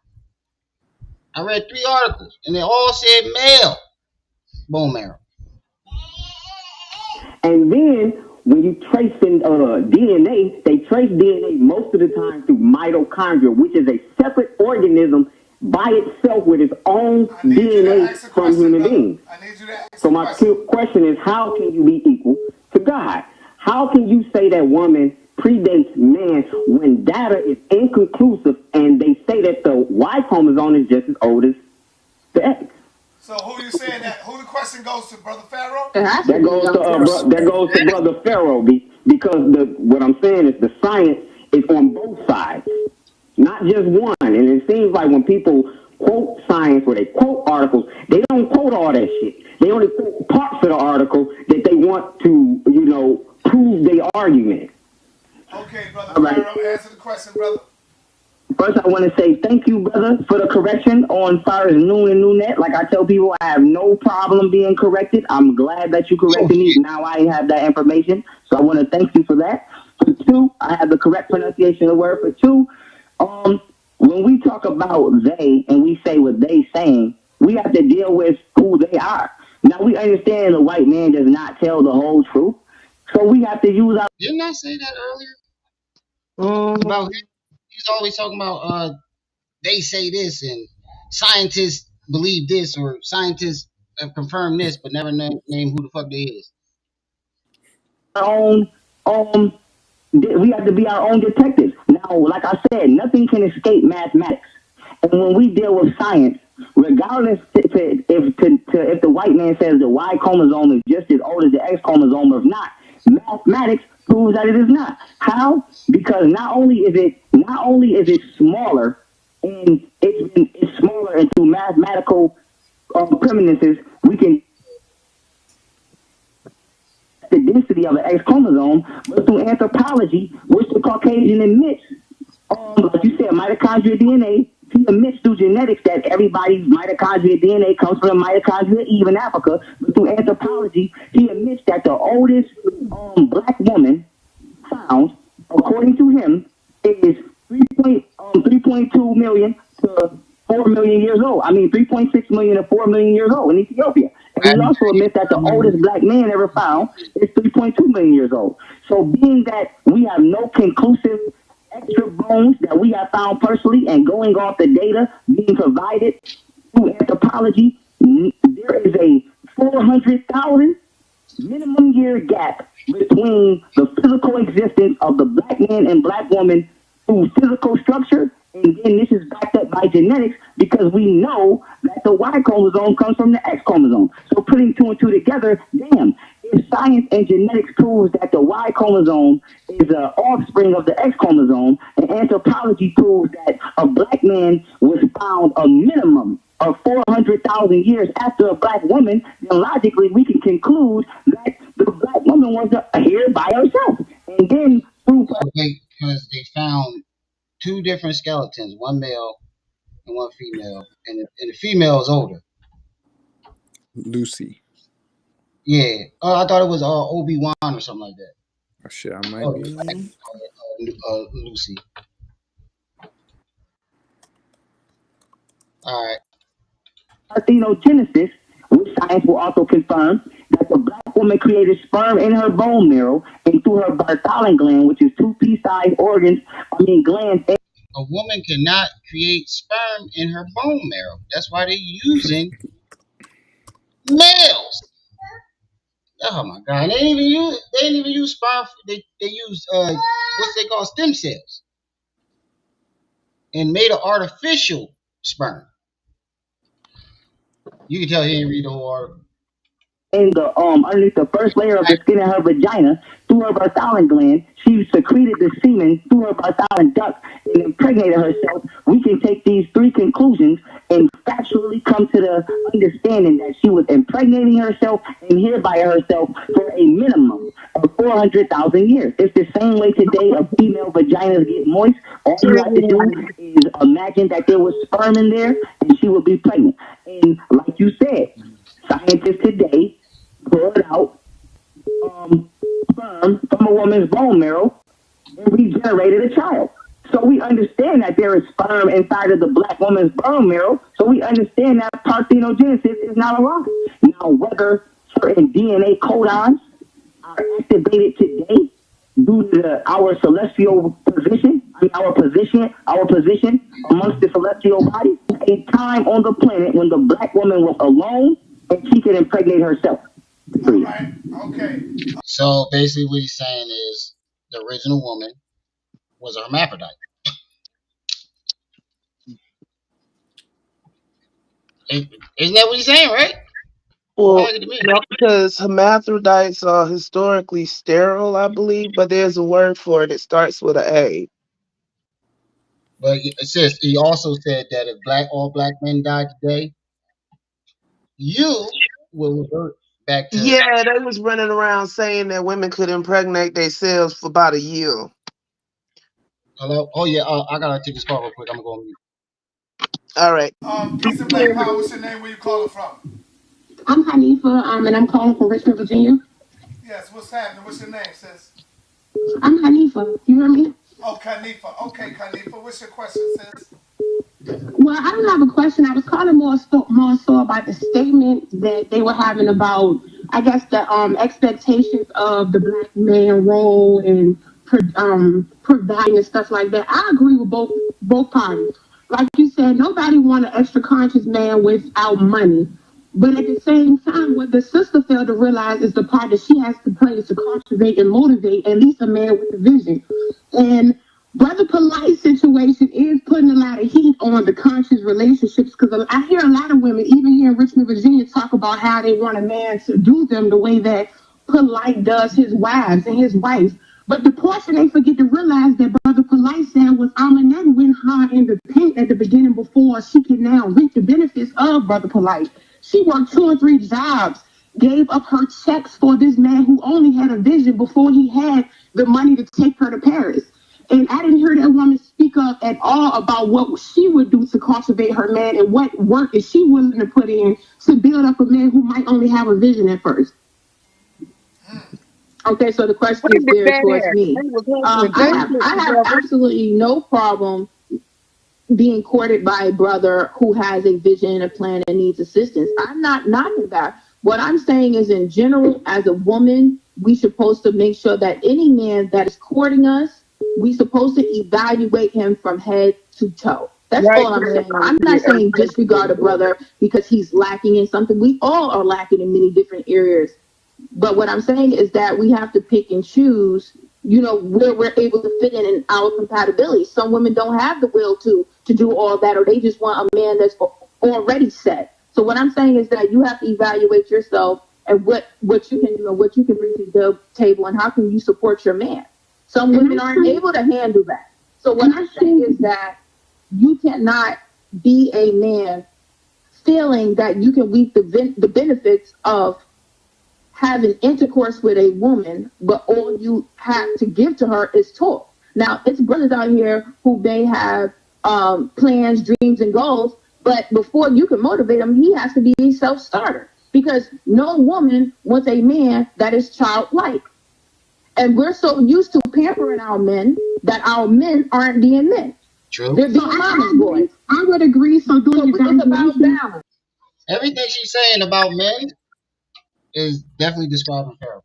I read 3 articles and they all said male bone marrow. And then when you trace in DNA, they trace DNA most of the time through mitochondria, which is a separate organism by itself with its own DNA from human beings. So my question is, how can you be equal to God? How can you say that woman predates man when data is inconclusive and they say that the Y chromosome is just as old as the X? So who you saying that? Who the question goes to, Brother Pharaoh? That goes to Brother Pharaoh because what I'm saying is the science is on both sides, not just one. And it seems like when people quote science or they quote articles, they don't quote all that shit. They only quote parts of the article that they want to, prove their argument. Okay, Brother Pharaoh, answer the question, brother. First, I want to say thank you, brother, for the correction on far as noon and noonette. Like I tell people, I have no problem being corrected. I'm glad that you corrected me. Now I have that information, so I want to thank you for that. For two, I have the correct pronunciation of the word. For two, when we talk about they and we say what they saying, we have to deal with who they are. Now we understand the white man does not tell the whole truth, so we have to use our. Didn't I say that earlier? About he's always talking about they say this and scientists believe this or scientists have confirmed this, but never name who the fuck they is. Own we have to be our own detectives. Now, like I said, nothing can escape mathematics. And when we deal with science, regardless if the white man says the Y chromosome is just as old as the X chromosome or not, mathematics proves that it is not. How? Because not only is it smaller, and it's smaller into mathematical premises, we can the density of the X chromosome, but through anthropology, which the Caucasian admits, like you said, mitochondrial DNA, he admits through genetics that everybody's mitochondrial DNA comes from the mitochondria Eve in Africa, but through anthropology, he admits that the oldest black woman found, according to him, is 3.2 million to 4 million years old. I mean, 3.6 million to 4 million years old in Ethiopia. And he also admits that the oldest black man ever found is 3.2 million years old. So being that we have no conclusive extra bones that we have found personally and going off the data being provided through anthropology, there is a 400,000 minimum year gap between the physical existence of the black man and black woman through physical structure. And then this is backed up by genetics because we know that the Y chromosome comes from the X chromosome. So putting two and two together, damn, if science and genetics proves that the Y chromosome is an offspring of the X chromosome, and anthropology proves that a black man was found a minimum of 400,000 years after a black woman, then logically we can conclude that the black woman was here by herself. And then through because they found 2 different skeletons, one male and one female, and the female is older. Lucy. Yeah. I thought it was Obi-Wan or something like that. Oh, shit, I might be wrong. Lucy. All right. Parthenogenesis, which science will also confirm that the black woman created sperm in her bone marrow and through her Bartholin gland, which is 2 pea-sized glands. A woman cannot create sperm in her bone marrow. That's why they're using males. Oh my God! They didn't even use sperm. They used what's they call stem cells and made an artificial sperm. You can tell he didn't read the whole article. In the underneath the first layer of the skin of her vagina, through her Bartholin gland, she secreted the semen through her Bartholin duct and impregnated herself. We can take these three conclusions and factually come to the understanding that she was impregnating herself and hereby herself for a minimum of 400,000 years. It's the same way today a female vaginas get moist. All you have to do is imagine that there was sperm in there and she would be pregnant. And like you said, scientists today pulled out sperm from a woman's bone marrow and regenerated a child. So we understand that there is sperm inside of the black woman's bone marrow. So we understand that parthenogenesis is not a lie. Now, whether certain DNA codons are activated today due to our celestial position, our position amongst the celestial body, a time on the planet when the black woman was alone and she could impregnate herself. All right. Okay. So basically, what he's saying is the original woman was a hermaphrodite. Isn't that what he's saying, right? Well, Why to me? no, because hermaphrodites are historically sterile, I believe, but there's a word for it. It starts with an A. But it says he also said that if all black men died today, you will revert back to Yeah, they was running around saying that women could impregnate themselves for about a year. hello. Oh yeah, I gotta take this call real quick. I'm gonna go on mute. All right. Peace and black power. What's your name? Where you calling from? I'm Hanifa, and I'm calling from Richmond, Virginia. Yes. What's happening? What's your name, sis? I'm Hanifa. You hear me? Oh, Kanifa. Okay, Kanifa. What's your question, sis? Well, I don't have a question. I was calling more so about the statement that they were having about, I guess, the expectations of the black man role and providing and stuff like that. I agree with both parties. Like you said, nobody want an extra conscious man without money. But at the same time, what the sister failed to realize is the part that she has to play is to cultivate and motivate at least a man with a vision. And Brother Polite situation is putting a lot of heat on the conscious relationships because I hear a lot of women, even here in Richmond, Virginia, talk about how they want a man to do them the way that Polite does his wives and his wife. But the portion they forget to realize that Brother Polite said was Amanette went hard in the paint at the beginning before she can now reap the benefits of Brother Polite. She worked 2 or 3 jobs, gave up her checks for this man who only had a vision before he had the money to take her to Paris. And I didn't hear that woman speak up at all about what she would do to cultivate her man and what work is she willing to put in to build up a man who might only have a vision at first. Okay, so the question is geared towards me. I have absolutely no problem being courted by a brother who has a vision and a plan and needs assistance. I'm not knocking that. What I'm saying is, in general, as a woman, we supposed to make sure that any man that is courting us, we supposed to evaluate him from head to toe. That's all I'm saying. I'm not saying disregard a brother because he's lacking in something. We all are lacking in many different areas. But what I'm saying is that we have to pick and choose, where we're able to fit in our compatibility. Some women don't have the will to do all that, or they just want a man that's already set. So what I'm saying is that you have to evaluate yourself and what you can do and what you can bring to the table and how can you support your man. Some women aren't able to handle that. So what I'm saying is that you cannot be a man feeling that you can reap the benefits of having intercourse with a woman, but all you have to give to her is talk. Now, it's brothers out here who may have plans, dreams, and goals, but before you can motivate him, he has to be a self-starter because no woman wants a man that is childlike. And we're so used to pampering our men that our men aren't being men. True. They're being mama's boys. I would agree. So it's about balance. Everything she's saying about men is definitely describing Pharaoh.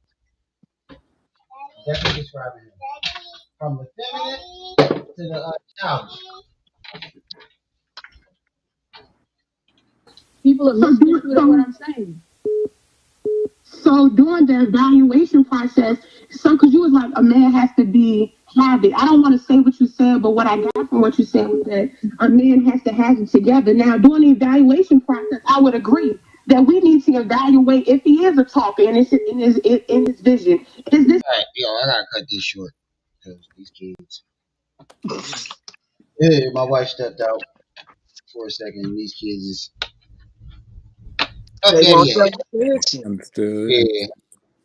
Definitely describing him. From the feminine to the childish. People are misunderstood what I'm saying. So during the evaluation process, so because you was like a man has to have it. I don't want to say what you said, but what I got from what you said was that a man has to have it together. Now during the evaluation process, I would agree that we need to evaluate if he is a talker and it's in his vision. Is this All right, yo, I gotta cut this short because these kids. Yeah, my wife stepped out for a second. And these kids is up They want daddy your ass. attention. Understood. Yeah,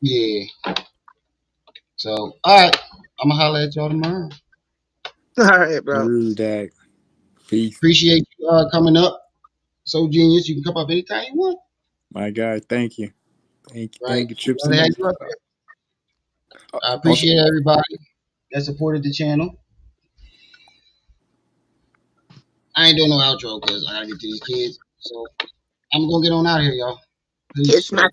yeah. So, all right, I'm gonna holler at y'all tomorrow. All right, bro. Heard that. Peace. Appreciate you coming up. So genius, you can come up anytime you want. My guy, thank you. Right? Thank you, Trips Rather and have X. you up here. I Also, appreciate everybody that supported the channel. I ain't doing no outro because I gotta get to these kids. So I'm gonna get on out of here, y'all. Kiss Peace. my